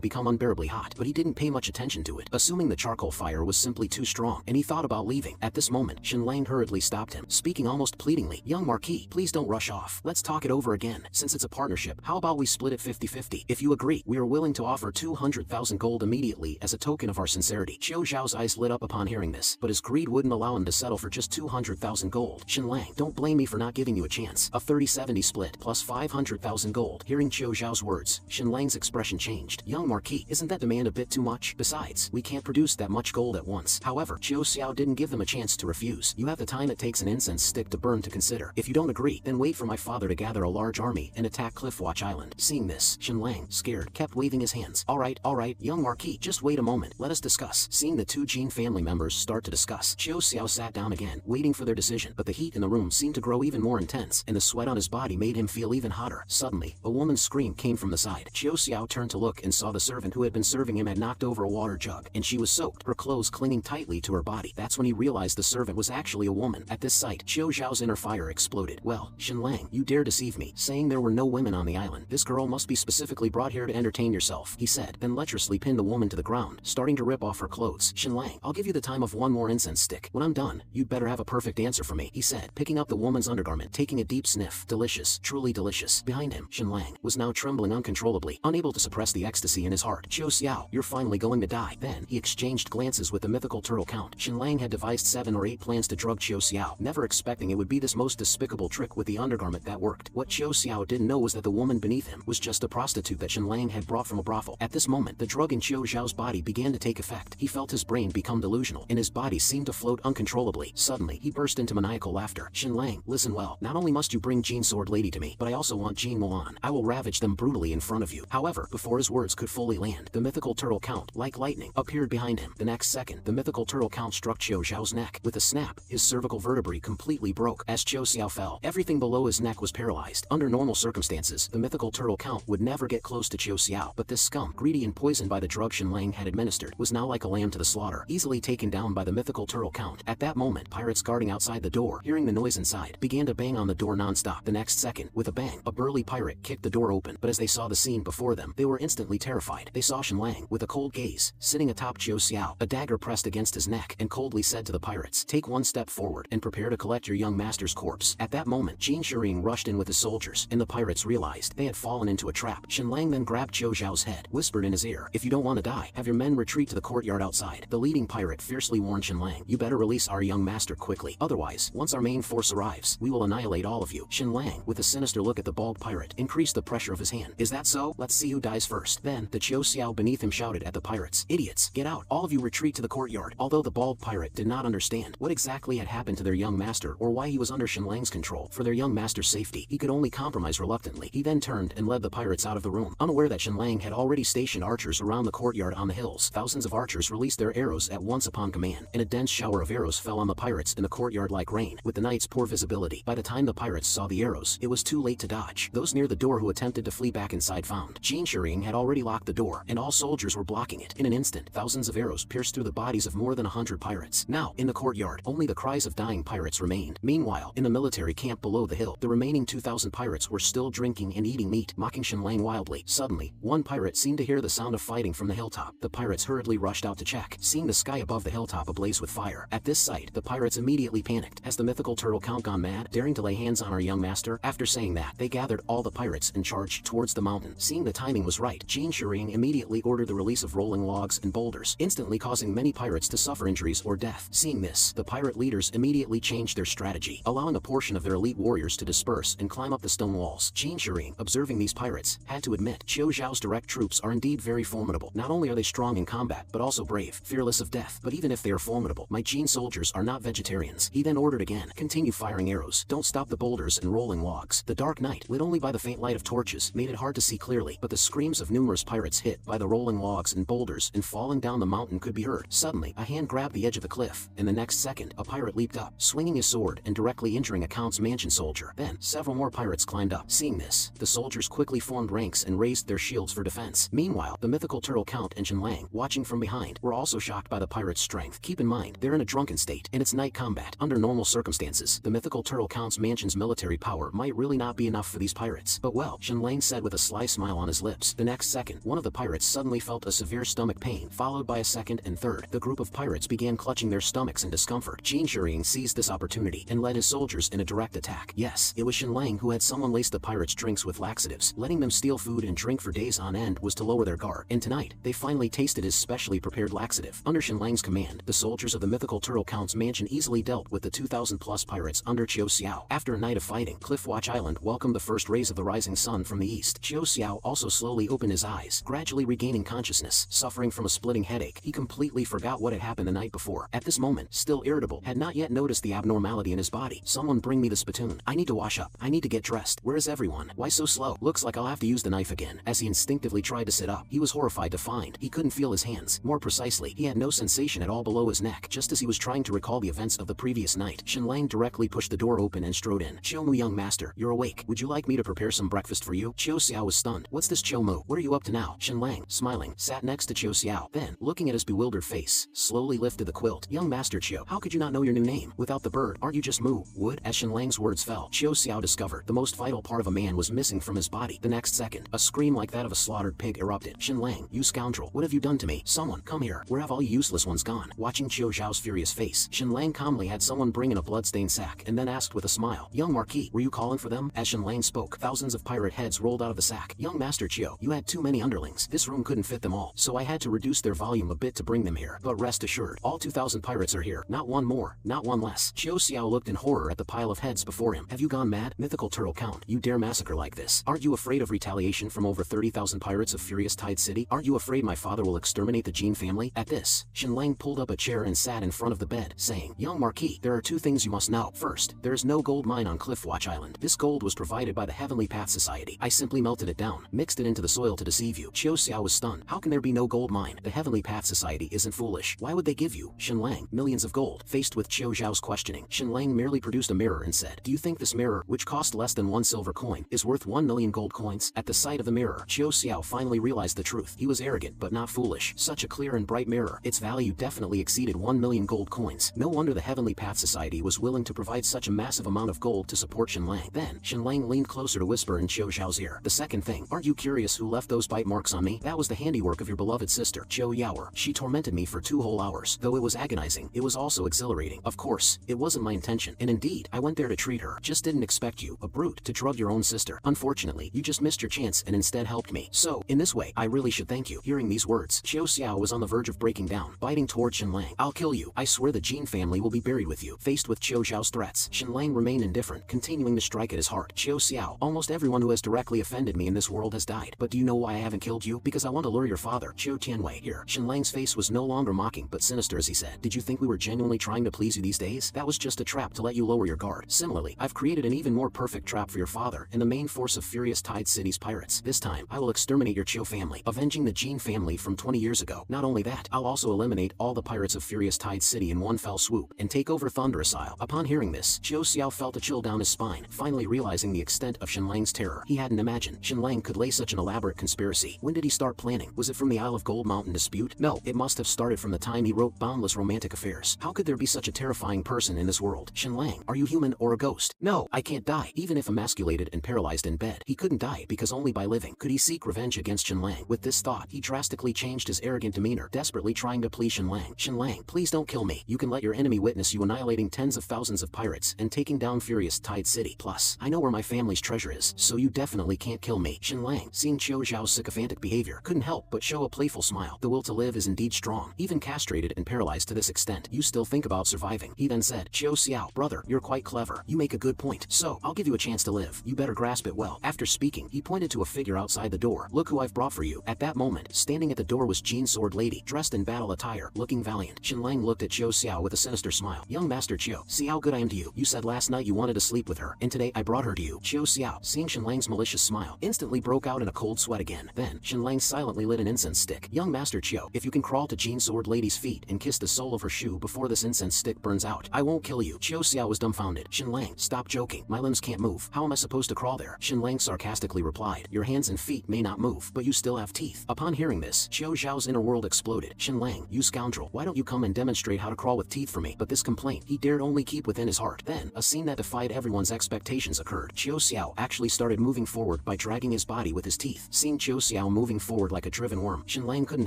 become unbearably hot, but he didn't pay much attention to it, assuming the charcoal fire was simply too strong, and he thought about leaving. At this moment, Shenlang hurriedly stopped him, speaking almost pleadingly, "Young Marquis, please don't rush off. Let's talk it over again. Since it's a partnership, how about we split it 50-50? If you agree, we are willing to offer 200,000 gold immediately as a token of our sincerity." Zhou Zhao's eyes lit up upon hearing this, but his greed wouldn't allow him to settle for just 200,000 gold. "Shenlang, don't blame me for not giving you a chance. A 30-70 split, plus 500,000 gold." Hearing Zhou Zhao's words, Shenlang's expression changed. "Young Marquis, isn't that demand a bit too much? Besides, we can't produce that much gold at once." However, Zhou Xiao didn't give them a chance to refuse. "You have the time it takes an incense stick to burn to consider. If you don't agree, then wait for my father to gather a large army and attack Cliffwatch Island." Seeing this, Shenlang, scared, kept waving his hands. All right, young Marquis, just wait a moment. Let us discuss." Seeing the 2 Jin family members start to discuss, Zhou Xiao sat down again, waiting for their decision, but the heat in the room seemed to grow even more intense, and the sweat on his body made him feel even hotter. Suddenly, a woman's scream came from the side. Zhou Xiao turned to look and saw the servant who had been serving him had knocked over a water jug, and she was soaked, her clothes clinging tightly to her body. That's when he realized the servant was actually a woman. At this sight, Zhou Zhao's inner fire exploded. "Well, Shenlang, you dare deceive me, saying there were no women on the island. This girl must be specifically brought here to entertain yourself," he said, then lecherously pinned the woman to the ground, starting to rip off her clothes. "Shenlang, I'll give you the time of 1 more incense stick. When I'm done, you'd better have a perfect answer for me," he said, picking up the woman's undergarment, taking a deep sniff. Delicious, truly delicious. Behind him, Shenlang was now trembling uncontrollably, unable to suppress the ecstasy in his heart. "Zhou Xiao, you're finally going to die." Then, he exchanged glances with the mythical turtle count. Shenlang had devised 7 or 8 plans to drug Zhou Xiao, never expecting it would be this most despicable trick with the undergarment that worked. What Zhou Xiao didn't know was that the woman beneath him was just a prostitute that Shenlang had brought from a brothel. At this moment, the drug in Zhou Zhao's body began to take effect. He felt his brain become delusional, and his body seemed to float uncontrollably. Suddenly, he burst into maniacal laughter. "Shenlang, listen well. Not only must you bring Jin sword lady to me, but I also want Jin Mulan. I will ravage them brutally in front of you." However, before his words could fully land, the mythical turtle count, like lightning, appeared behind him. The next second, the mythical turtle count struck Zhou Zhao's neck. With a snap, his cervical vertebrae completely broke. As Zhou Xiao fell, everything below his neck was paralyzed. Under normal circumstances, the mythical turtle count would never get close to Zhou Xiao, but this scum, greedy and poisoned by the drug Shenlang had administered, was now like a lamb to the slaughter, easily taken down by the mythical turtle count. At that that moment, pirates guarding outside the door, hearing the noise inside, began to bang on the door non-stop. The next second, with a bang, a burly pirate kicked the door open, but as they saw the scene before them, they were instantly terrified. They saw Shenlang, with a cold gaze, sitting atop Chiu Xiao, a dagger pressed against his neck, and coldly said to the pirates, "Take one step forward, and prepare to collect your young master's corpse." At that moment, Jin Shiring rushed in with his soldiers, and the pirates realized they had fallen into a trap. Shenlang then grabbed Chiu Xiao's head, whispered in his ear, "If you don't want to die, have your men retreat to the courtyard outside." The leading pirate fiercely warned Shenlang, "You better release our young master quickly. Otherwise, once our main force arrives, we will annihilate all of you." Shenlang, with a sinister look at the bald pirate, increased the pressure of his hand. "Is that so? Let's see who dies first." Then, the Chiu Xiao beneath him shouted at the pirates, "Idiots, get out! All of you retreat to the courtyard." Although the bald pirate did not understand what exactly had happened to their young master or why he was under Shenlang's control, for their young master's safety, he could only compromise reluctantly. He then turned and led the pirates out of the room, unaware that Shenlang had already stationed archers around the courtyard on the hills. Thousands of archers released their arrows at once upon command, and a dense shower of arrows fell on the pirates in the courtyard like rain. With the night's poor visibility, by the time the pirates saw the arrows, it was too late to dodge. Those near the door who attempted to flee back inside found Jin Shiring had already locked the door, and all soldiers were blocking it. In an instant, thousands of arrows pierced through the bodies of more than 100 pirates. Now, in the courtyard, only the cries of dying pirates remained. Meanwhile, in the military camp below the hill, the remaining 2,000 pirates were still drinking and eating meat, mocking Shenlang wildly. Suddenly, one pirate seemed to hear the sound of fighting from the hilltop. The pirates hurriedly rushed out to check, seeing the sky above the hilltop ablaze with fire. At this sight, the pirates immediately panicked. Has the mythical turtle count gone mad, daring to lay hands on our young master? After saying that, they gathered all the pirates and charged towards the mountain. Seeing the timing was right, Jin Shiring immediately ordered the release of rolling logs and boulders, instantly causing many pirates to suffer injuries or death. Seeing this, the pirate leaders immediately changed their strategy, allowing a portion of their elite warriors to disperse and climb up the stone walls. Jin Shiring, observing these pirates, had to admit Chiu Xiao's direct troops are indeed very formidable. Not only are they strong in combat, but also brave, fearless of death. But even if they are formidable, my Jin soldiers are not vegetarians. He then ordered again, continue firing arrows. Don't stop the boulders and rolling logs. The dark night, lit only by the faint light of torches, made it hard to see clearly, but the screams of numerous pirates hit by the rolling logs and boulders and falling down the mountain could be heard. Suddenly, a hand grabbed the edge of the cliff, and the next second, a pirate leaped up, swinging his sword and directly injuring a Count's mansion soldier. Then, several more pirates climbed up. Seeing this, the soldiers quickly formed ranks and raised their shields for defense. Meanwhile, the mythical turtle Count and Shenlang, watching from behind, were also shocked by the pirates' strength. Keep in mind, they're in a drunken state, and it's night combat. Under normal circumstances, the mythical turtle Count's mansion's military power might really not be enough for these pirates. But well, Shenlang said with a sly smile on his lips. The next second, one of the pirates suddenly felt a severe stomach pain, followed by a second and third. The group of pirates began clutching their stomachs in discomfort. Jin Shiring seized this opportunity and led his soldiers in a direct attack. Yes, it was Shenlang who had someone lace the pirates' drinks with laxatives. Letting them steal food and drink for days on end was to lower their guard, and tonight, they finally tasted his specially prepared laxative. Under Shenlang's command, the soldiers of the mythical turtle Count's mansion easily dealt with the 2,000+ pirates under Chiu Xiao. After a night of fighting, Cliffwatch Island welcomed the first rays of the rising sun from the east. Chiu Xiao also slowly opened his eyes, gradually regaining consciousness. Suffering from a splitting headache, he completely forgot what had happened the night before. At this moment, still irritable, had not yet noticed the abnormality in his body. Someone bring me the spittoon. I need to wash up. I need to get dressed. Where is everyone? Why so slow? Looks like I'll have to use the knife again. As he instinctively tried to sit up, he was horrified to find he couldn't feel his hands. More precisely, he had no sensation at all below his neck. Just as he was trying to recall the events of the previous night, Shenlang directly pushed the door open and strode in. "Chiu Mu, young master, you're awake. Would you like me to prepare some breakfast for you?" Chiu Xiao was stunned. "What's this, Chiu Mu? What are you up to now?" Shenlang, smiling, sat next to Chiu Xiao. Then, looking at his bewildered face, slowly lifted the quilt. "Young master Chiu, how could you not know your new name? Without the bird, aren't you just Mu? Wood?" As Shenlang's words fell, Chiu Xiao discovered the most vital part of a man was missing from his body. The next second, a scream like that of a slaughtered pig erupted. "Shenlang, you scoundrel, what have you done to me? Someone, come here. Where have all you useless ones gone?" Watching Chiu Xiao's furious face, Shenlang calmly had someone bring in a bloodstained sack and then asked with a smile, "Young Marquis, were you calling for them?" As Shenlang spoke, thousands of pirate heads rolled out of the sack. "Young Master Chiu, you had too many underlings. This room couldn't fit them all, so I had to reduce their volume a bit to bring them here. But rest assured, all 2,000 pirates are here. Not one more, not one less." Chiu Xiao looked in horror at the pile of heads before him. "Have you gone mad? Mythical turtle Count, you dare massacre like this? Aren't you afraid of retaliation from over 30,000 pirates of Furious Tide City? Aren't you afraid my father will exterminate the Jin family?" At this, Shenlang pulled up a chair and sat in front of the bed, saying, "Young Marquis, there are two things you must know. First, there is no gold mine on Cliffwatch Island. This gold was provided by the Heavenly Path Society. I simply melted it down, mixed it into the soil to deceive you." Chiu Xiao was stunned. "How can there be no gold mine? The Heavenly Path Society isn't foolish. Why would they give you, Shenlang, millions of gold?" Faced with Chiu Xiao's questioning, Shenlang merely produced a mirror and said, "Do you think this mirror, which cost less than 1 silver coin, is worth 1 million gold coins?" At the sight of the mirror, Chiu Xiao finally realized the truth. He was arrogant, but not foolish. Such a clear and bright mirror, its value definitely exceeded 1 million gold coins. heads. No wonder the Heavenly Path Society was willing to provide such a massive amount of gold to support Shenlang. Then, Shenlang leaned closer to whisper in Qiu Xiao's ear. The second thing, aren't you curious who left those bite marks on me? That was the handiwork of your beloved sister, Qiu Yaoer. She tormented me for 2 whole hours. Though it was agonizing, it was also exhilarating. Of course, it wasn't my intention, and indeed, I went there to treat her. Just didn't expect you, a brute, to drug your own sister. Unfortunately, you just missed your chance and instead helped me. So, in this way, I really should thank you. Hearing these words, Qiu Xiao was on the verge of breaking down, biting toward Shenlang. I'll kill you. I swear the Jin family will be buried with you. Faced with Qiu Xiao's threats, Shenlang remained indifferent, continuing to strike at his heart. Qiu Xiao, almost everyone who has directly offended me in this world has died. But do you know why I haven't killed you? Because I want to lure your father, Qiu Tianwei. Here, Shenlang's face was no longer mocking but sinister as he said, did you think we were genuinely trying to please you these days? That was just a trap to let you lower your guard. Similarly, I've created an even more perfect trap for your father and the main force of Furious Tide City's pirates. This time, I will exterminate your Qiu family, avenging the Jin family from 20 years ago. Not only that, I'll also eliminate all the pirates of Furious Tide City in one fell swoop and take over Thunderous Isle. Upon hearing this, Qiu Xiao felt a chill down his spine, finally realizing the extent of Shenlang's terror. He hadn't imagined Shenlang could lay such an elaborate conspiracy. When did he start planning? Was it from the Isle of Gold Mountain dispute? No, it must have started from the time he wrote Boundless Romantic Affairs. How could there be such a terrifying person in this world? Shenlang, are you human or a ghost? No, I can't die. Even if emasculated and paralyzed in bed, he couldn't die because only by living could he seek revenge against Shenlang. With this thought, he drastically changed his arrogant demeanor, desperately trying to please Shenlang. Shenlang, please don't kill me. You can let your enemy witness you annihilating tens of thousands of pirates and taking down Furious Tide City. Plus, I know where my family's treasure is, so you definitely can't kill me. Shenlang, seeing Qiu Xiao's sycophantic behavior, couldn't help but show a playful smile. The will to live is indeed strong. Even castrated and paralyzed to this extent, you still think about surviving. He then said, Qiu Xiao, brother, you're quite clever. You make a good point. So, I'll give you a chance to live. You better grasp it well. After speaking, he pointed to a figure outside the door. Look who I've brought for you. At that moment, standing at the door was Jean Sword Lady, dressed in battle attire, looking valiant. Shenlang looked at Qiu Xiao with a sinister smile. Young Master Qiu, see how good I am to you. You said last night you wanted to sleep with her, and today I brought her to you. Qiu Xiao, seeing Shenlang's malicious smile, instantly broke out in a cold sweat again. Then, Shenlang silently lit an incense stick. Young Master Qiu, if you can crawl to Jean Sword Lady's feet and kiss the sole of her shoe before this incense stick burns out, I won't kill you. Qiu Xiao was dumbfounded. Shenlang, stop joking. My limbs can't move. How am I supposed to crawl there? Shenlang sarcastically replied, your hands and feet may not move, but you still have teeth. Upon hearing this, Qiu Xiao's inner world exploded. Shenlang, you scoundrel, why don't you come and demonstrate how to crawl with teeth for me? But this complaint, he dared only keep within his heart. Then, a scene that defied everyone's expectations occurred. Qiu Xiao actually started moving forward by dragging his body with his teeth. Seeing Qiu Xiao moving forward like a driven worm, Shenlang couldn't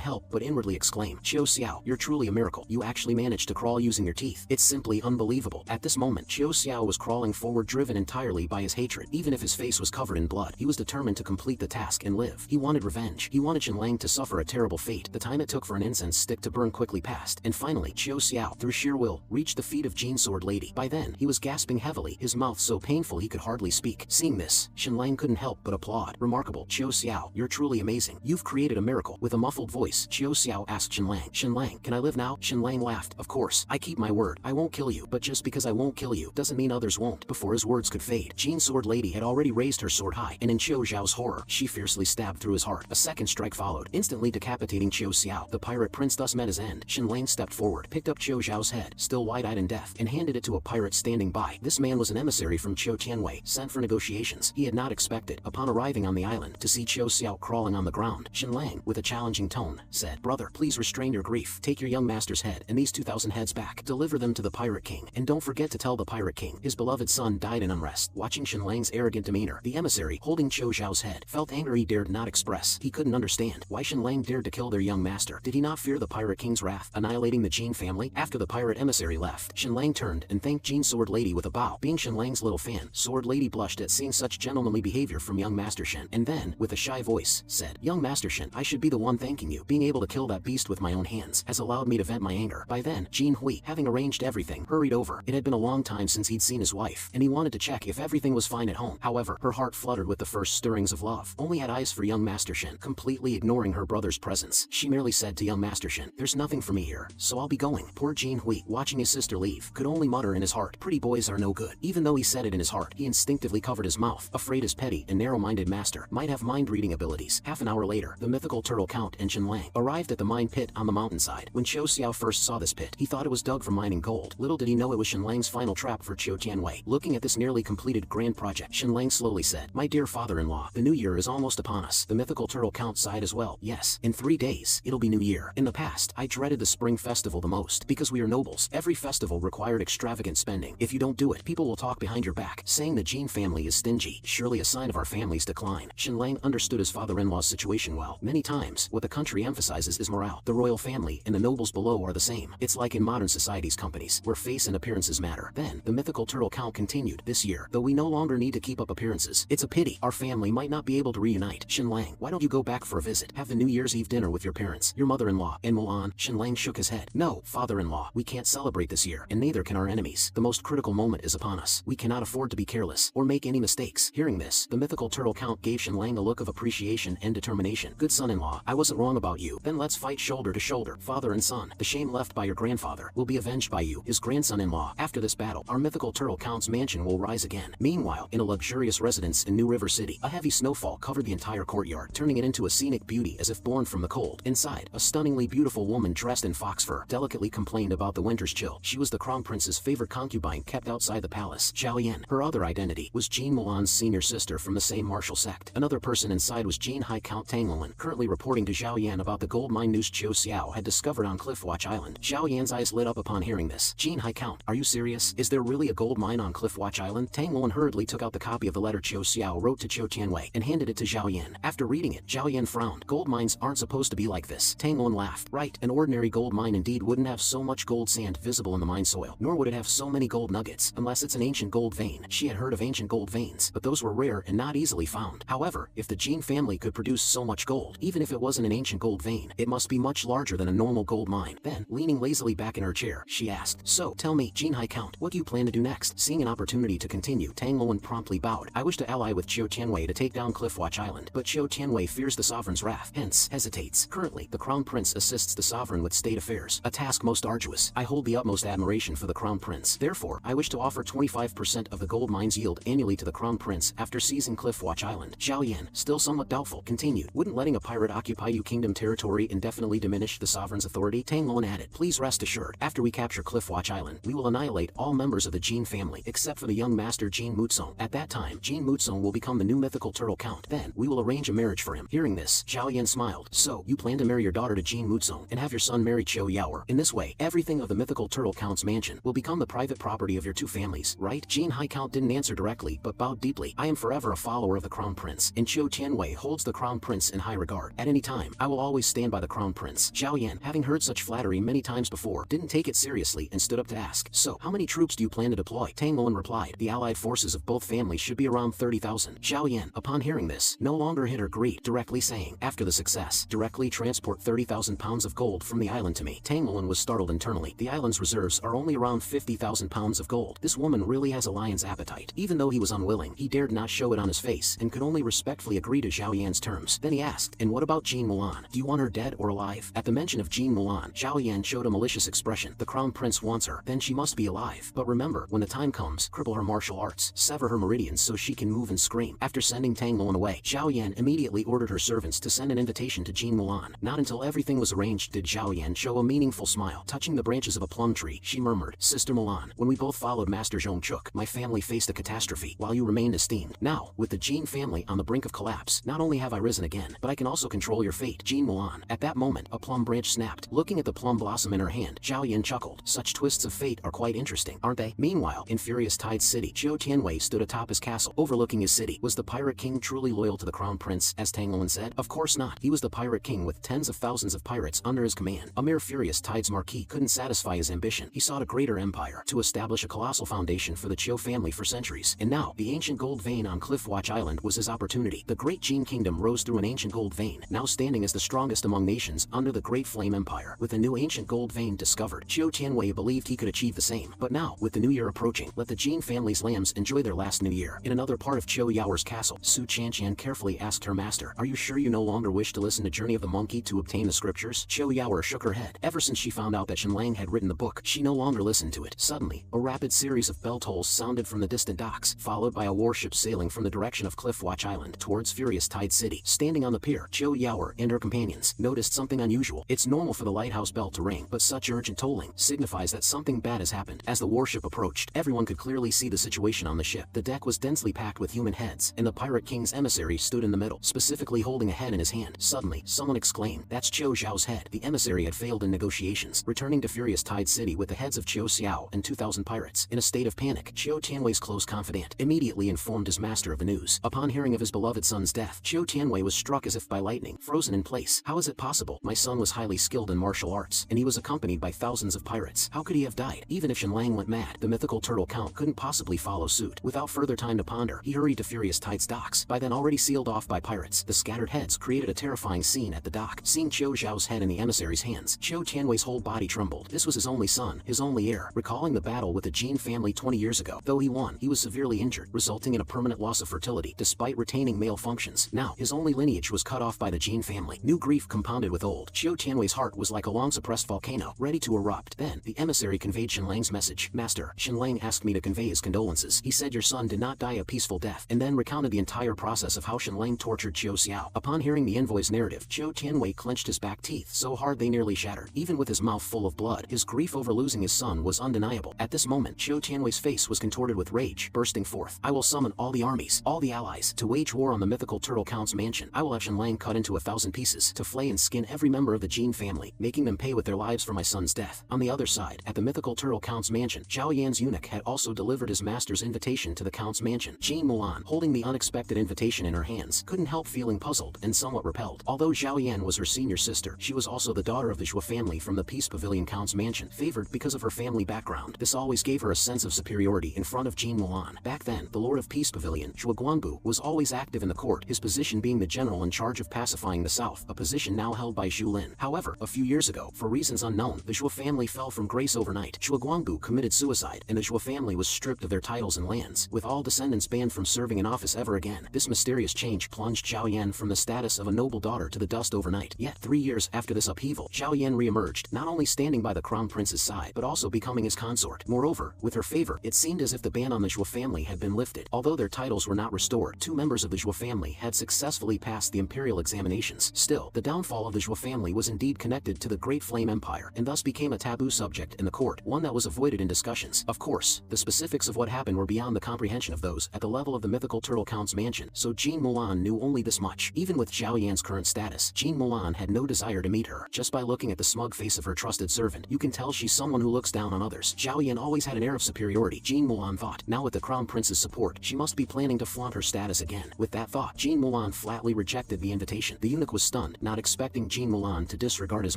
help but inwardly exclaim, Qiu Xiao, you're truly a miracle. You actually managed to crawl using your teeth. It's simply unbelievable. At this moment, Qiu Xiao was crawling forward driven entirely by his hatred. Even if his face was covered in blood, he was determined to complete the task and live. He wanted revenge. He wanted Shenlang to suffer a terrible fate. The time it took for an incense stick to burn quickly passed, and finally, Qiu Xiao, through sheer will, reached the feet of Jean Sword Lady. By then, he was gasping heavily, his mouth so painful he could hardly speak. Seeing this, Shenlang couldn't help but applaud. Remarkable, Qiu Xiao, you're truly amazing. You've created a miracle. With a muffled voice, Qiu Xiao asked Shenlang, Shenlang, can I live now? Shenlang laughed. Of course, I keep my word. I won't kill you, but just because I won't kill you doesn't mean others won't. Before his words could fade, Jean Sword Lady had already raised her sword high, and in Qiu Xiao's horror, she fiercely stabbed through his heart. A second strike followed, instantly decapitating Qiu Xiao. The pirate prince thus met his end. Shenlang stepped forward, picked up Qiu Xiao's head, still wide-eyed in death, and handed it to a pirate standing by. This man was an emissary from Qiu Tianwei, sent for negotiations. He had not expected, upon arriving on the island, to see Qiu Xiao crawling on the ground. Shenlang, with a challenging tone, said, brother, please restrain your grief. Take your young master's head and these 2,000 heads back. Deliver them to the pirate king, and don't forget to tell the pirate king his beloved son died in unrest. Watching Shenlang's arrogant demeanor, the emissary, holding Qiu Xiao's head, felt anger he dared not express. He couldn't understand why Shenlang dared to kill their young master. Did he not fear the pirate king's wrath, annihilating the Jin family? After the pirate emissary left, Shenlang turned and thanked Jean Sword Lady with a bow. Being Shenlang's little fan, Sword Lady blushed at seeing such gentlemanly behavior from young Master Shen, and then, with a shy voice, said, young Master Shen, I should be the one thanking you. Being able to kill that beast with my own hands has allowed me to vent my anger. By then, Jin Hui, having arranged everything, hurried over. It had been a long time since he'd seen his wife, and he wanted to check if everything was fine at home. However, her heart fluttered with the first stirrings of love. Only had eyes for young Master Shen, completely ignoring her brother's presence. She merely said to young Master Shen, there's nothing for me here, so I'll be going. Poor Jin Hui, watching his sister leave, could only mutter in his heart, pretty boys are no good. Even though he said it in his heart, he instinctively covered his mouth, afraid his petty and narrow-minded master might have mind-reading abilities. Half an hour later, the mythical turtle Count and Shenlang arrived at the mine pit on the mountainside. When Qiu Xiao first saw this pit, he thought it was dug for mining gold. Little did he know it was Shenlang's final trap for Qiu Tianwei. Looking at this nearly completed grand project, Shenlang slowly said, my dear father-in-law, the new year is almost upon us. The mythical turtle Count sighed as well. Yes, in 3 days, it'll be new year. In the past, I dreaded the spring festival the most, because we are nobles. Every festival required extravagant spending. If you don't do it, people will talk behind your back, saying the Jin family is stingy, surely a sign of our family's decline. Shenlang understood his father-in-law's situation well. Many times, what the country emphasizes is morale. The royal family and the nobles below are the same. It's like in modern society's companies, where face and appearances matter. Then, the mythical turtle count continued. This year, though we no longer need to keep up appearances, it's a pity. Our family might not be able to reunite. Shenlang, why don't you go back for a visit? Have the New Year's Eve dinner with your parents, your mother-in-law, and Mulan. Shenlang shook his head. No, father-in-law, we can't celebrate this year, and neither can our enemies. The most critical moment is upon us. We cannot afford to be careless, or make any mistakes. Hearing this, the mythical turtle count gave Shenlang a look of appreciation and determination. Good son-in-law, I wasn't wrong about you. Then let's fight shoulder to shoulder, father and son. The shame left by your grandfather will be avenged by you, his grandson-in-law. After this battle, our mythical turtle count's mansion will rise again. Meanwhile, in a luxurious residence in New River City, a heavy snowfall covered the entire courtyard, turning it into a scenic beauty as if born from the cold. Inside, a stunningly beautiful woman dressed in fox fur delicately complained about the winter's chill. She was the crown prince's favorite concubine kept outside the palace, Zhao Yan. Her other identity was Jean Mulan's senior sister from the same martial sect. Another person inside was Jean High Count Tang Luan, currently reporting to Zhao Yan about the gold mine news Qiu Xiao had discovered on Cliffwatch Island. Zhao Yan's eyes lit up upon hearing this. Jean High Count, are you serious? Is there really a gold mine on Cliffwatch Island? Tang Luan hurriedly took out the copy of the letter Qiu Xiao wrote to Qiu Tianwei and handed it to Zhao Yan. After reading it, Zhao Yan frowned. Gold mines aren't supposed to be like this. Tang Luan laughed. Right, an ordinary gold mine indeed wouldn't have so much gold sand visible in the mine soil, nor would it have so many gold nuggets, unless it's an ancient gold vein. She had heard of ancient gold veins, but those were rare and not easily found. However, if the Jean family could produce so much gold, even if it wasn't an ancient gold vein, it must be much larger than a normal gold mine. Then, leaning lazily back in her chair, she asked, so, tell me, Jean High Count, what do you plan to do next? Seeing an opportunity to continue, Tang Luan promptly bowed. I wish to ally with Qiu Tianwei to take down Cliffwatch Island, but Qiu Tianwei fears the sovereign's wrath, hence, hesitates. Currently, the crown prince assists the sovereign with state affairs, a task most arduous. I hold the utmost admiration for the crown prince. Therefore, I wish to offer 25% of the gold mine's yield annually to the crown prince after seizing Cliffwatch Island. Zhao Yan, still somewhat doubtful, continued. Wouldn't letting a pirate occupy Yu Kingdom territory indefinitely diminish the sovereign's authority? Tang Luan added, please rest assured, after we capture Cliffwatch Island, we will annihilate all members of the Jean family, except for the young master Jean Muzong. At that time, Jean Muzong will become the new mythical turtle count. Then, we will arrange a marriage for him. Hearing this, Zhao Yan smiled. So, you plan to marry your daughter to Jean Muzong, and have your son marry Qiu Yaoer. In this way, everything of the mythical turtle count's mansion will become the private property of your two families, right? Jean High Count didn't answer directly, but bowed deeply. I am forever a follower of the crown prince, and Qiu Tianwei holds the crown prince in high regard. At any time, I will always stand by the crown prince. Zhao Yan, having heard such flattery many times before, didn't take it seriously and stood up to ask, so, how many troops do you plan to deploy? Tang Luan replied, the allied forces of both families should be around 30,000. Zhao Yan, upon hearing this, no longer hid her greed, directly saying, after the success, directly transport 30,000 pounds of gold from the island to me. Tang Luan was startled internally. The island's reserves are only around 50,000 pounds of gold. This woman really has a lion's appetite. Even though he was unwilling, he dared not show it on his face, and could only respectfully agree to Zhao Yan's terms. Then he asked, and what about Jean Mulan? Do you want her dead or alive? At the mention of Jean Mulan, Zhao Yan showed a malicious expression. The crown prince wants her, then she must be alive. But remember, when the time comes, cripple her martial arts, sever her meridians so she can move and scream. After sending Tang Luan away, Zhao Yan immediately ordered her servants to send an invitation to Jean Mulan. Not until everything was arranged did Zhao Yan show a meaningful smile. Touching the branches of a plum tree, she murmured, Sister Mulan, when we both followed Master Zhongchuk, my family faced a catastrophe, while you remained esteemed. Now, with the Jean family on the brink of collapse, not only have I risen again, but I can also control your fate, Jean Mulan. At that moment, a plum branch snapped. Looking at the plum blossom in her hand, Zhao Yan chuckled. Such twists of fate are quite interesting, aren't they? Meanwhile, in Furious Tide City, Qiu Tianwei stood atop his castle, overlooking his city. Was the pirate king truly loyal to the crown prince, as Tang Luan said? Of course not. He was the pirate king with tens of thousands of pirates under his command. A mere Furious Tide's marquis couldn't satisfy his ambition. He sought a greater empire, to establish a colossal foundation for the Qiu family for centuries. And now, the ancient gold vein on Cliffwatch Island was his opportunity. The great Jean kingdom rose through an ancient gold vein, now standing as the strongest among nations under the Great Flame Empire. With a new ancient gold vein discovered, Qiu Tianwei believed he could achieve the same. But now, with the new year approaching, let the Jean family's lambs enjoy their last new year. In another part of Qiu Yaoer's castle, Su Chanshan carefully asked her master, are you sure you no longer wish to listen to Journey of the Monkey to obtain the scriptures? Qiu Yaoer shook her head. Ever since she found out that Shenlang had written the book, she no longer listened to it. Suddenly, a rapid series of bell tolls sounded from the distant docks, followed by a warship sailing from the direction of Cliffwatch Island towards Furious Tide City. Standing on the pier, Qiu Yaoer and her companions noticed something unusual. It's normal for the lighthouse bell to ring, but such urgent tolling signifies that something bad has happened. As the warship approached, everyone could clearly see the situation on the ship. The deck was densely packed with human heads, and the pirate king's emissary stood in the middle, specifically holding a head in his hand. Suddenly, someone exclaimed, that's Qiu Zhao's head. The emissary had failed in negotiations. Returning to furious Tide City with the heads of Chiu Xiao and 2,000 pirates. In a state of panic, Chiu Tianwei's close confidant immediately informed his master of the news. Upon hearing of his beloved son's death, Chiu Tianwei was struck as if by lightning, frozen in place. How is it possible? My son was highly skilled in martial arts, and he was accompanied by thousands of pirates. How could he have died? Even if Shenlang went mad, the mythical turtle count couldn't possibly follow suit. Without further time to ponder, he hurried to furious Tide's docks, by then already sealed off by pirates. The scattered heads created a terrifying scene at the dock. Seeing Chiu Xiao's head in the emissary's hands, Chiu Tianwei's whole body trembled. This was his only son, his only heir. Recalling the battle with the Jin family 20 years ago, though he won, he was severely injured, resulting in a permanent loss of fertility, despite retaining male functions. Now, his only lineage was cut off by the Jin family. New grief compounded with old. Chiu Tianwei's heart was like a long-suppressed volcano, ready to erupt. Then, the emissary conveyed Shenlang's message. Master, Shenlang asked me to convey his condolences. He said your son did not die a peaceful death, and then recounted the entire process of how Shenlang tortured Chiu Xiao. Upon hearing the envoy's narrative, Chiu Tianwei clenched his back teeth so hard they nearly shattered. Even with his mouth full of blood, his grief over losing his son was undeniable. At this moment, Chiu Tianwei's face was contorted with rage, bursting forth. I will summon all the armies, all the allies, to wage war on the mythical Turtle Count's mansion. I will have Shenlang cut into 1,000 pieces, to flay and skin every member of the Jin family, making them pay with their lives for my son's death. On the other side, at the mythical Turtle Count's mansion, Zhao Yan's eunuch had also delivered his master's invitation to the Count's mansion. Jean Mulan, holding the unexpected invitation in her hands, couldn't help feeling puzzled and somewhat repelled. Although Zhao Yan was her senior sister, she was also the daughter of the Zhou family from the Peace Pavilion Count's mansion, favored because of her family background. This always gave her a sense of superiority in front of Jean Mulan. Back then, the Lord of Peace Pavilion, Zhou Guangbu, was always active in the court, his position being the general in charge of pacifying the south, a position now held by Zhu Lin. However, a few years ago, for reasons unknown, the Zhou family fell from grace overnight. Zhou Guangbu committed suicide, and the Zhou family was stripped of their titles and lands, with all descendants banned from serving in office ever again. This mysterious change plunged Zhao Yan from the status of a noble daughter to the dust overnight. Yet, 3 years after this upheaval, Zhao Yan re-emerged, not only standing by the crown prince's side, but also becoming his consort. Moreover, with her favor, it seemed as if the ban on the Zhou family had been lifted. Although their titles were not restored, 2 members of the Zhou family had successfully passed the imperial examinations. Still, the downfall of the Zhou family was indeed connected to the Great Flame Empire, and thus became a taboo subject in the court, one that was avoided in discussions. Of course, the specifics of what happened were beyond the comprehension of those at the level of the mythical Turtle Count's mansion, so Jean Mulan knew only this much. Even with Zhao Yan's current status, Jean Mulan had no desire to meet her. Just by looking at the smug face of her trusted servant, you can tell she's someone who looks down on others. Zhao Yan always had an air of superiority, Jean Mulan thought. Now with the crown prince's support, she must be planning to flaunt her status again. With that thought, Jean Mulan flatly rejected the invitation. The eunuch was stunned, not expecting Jean Mulan to disregard his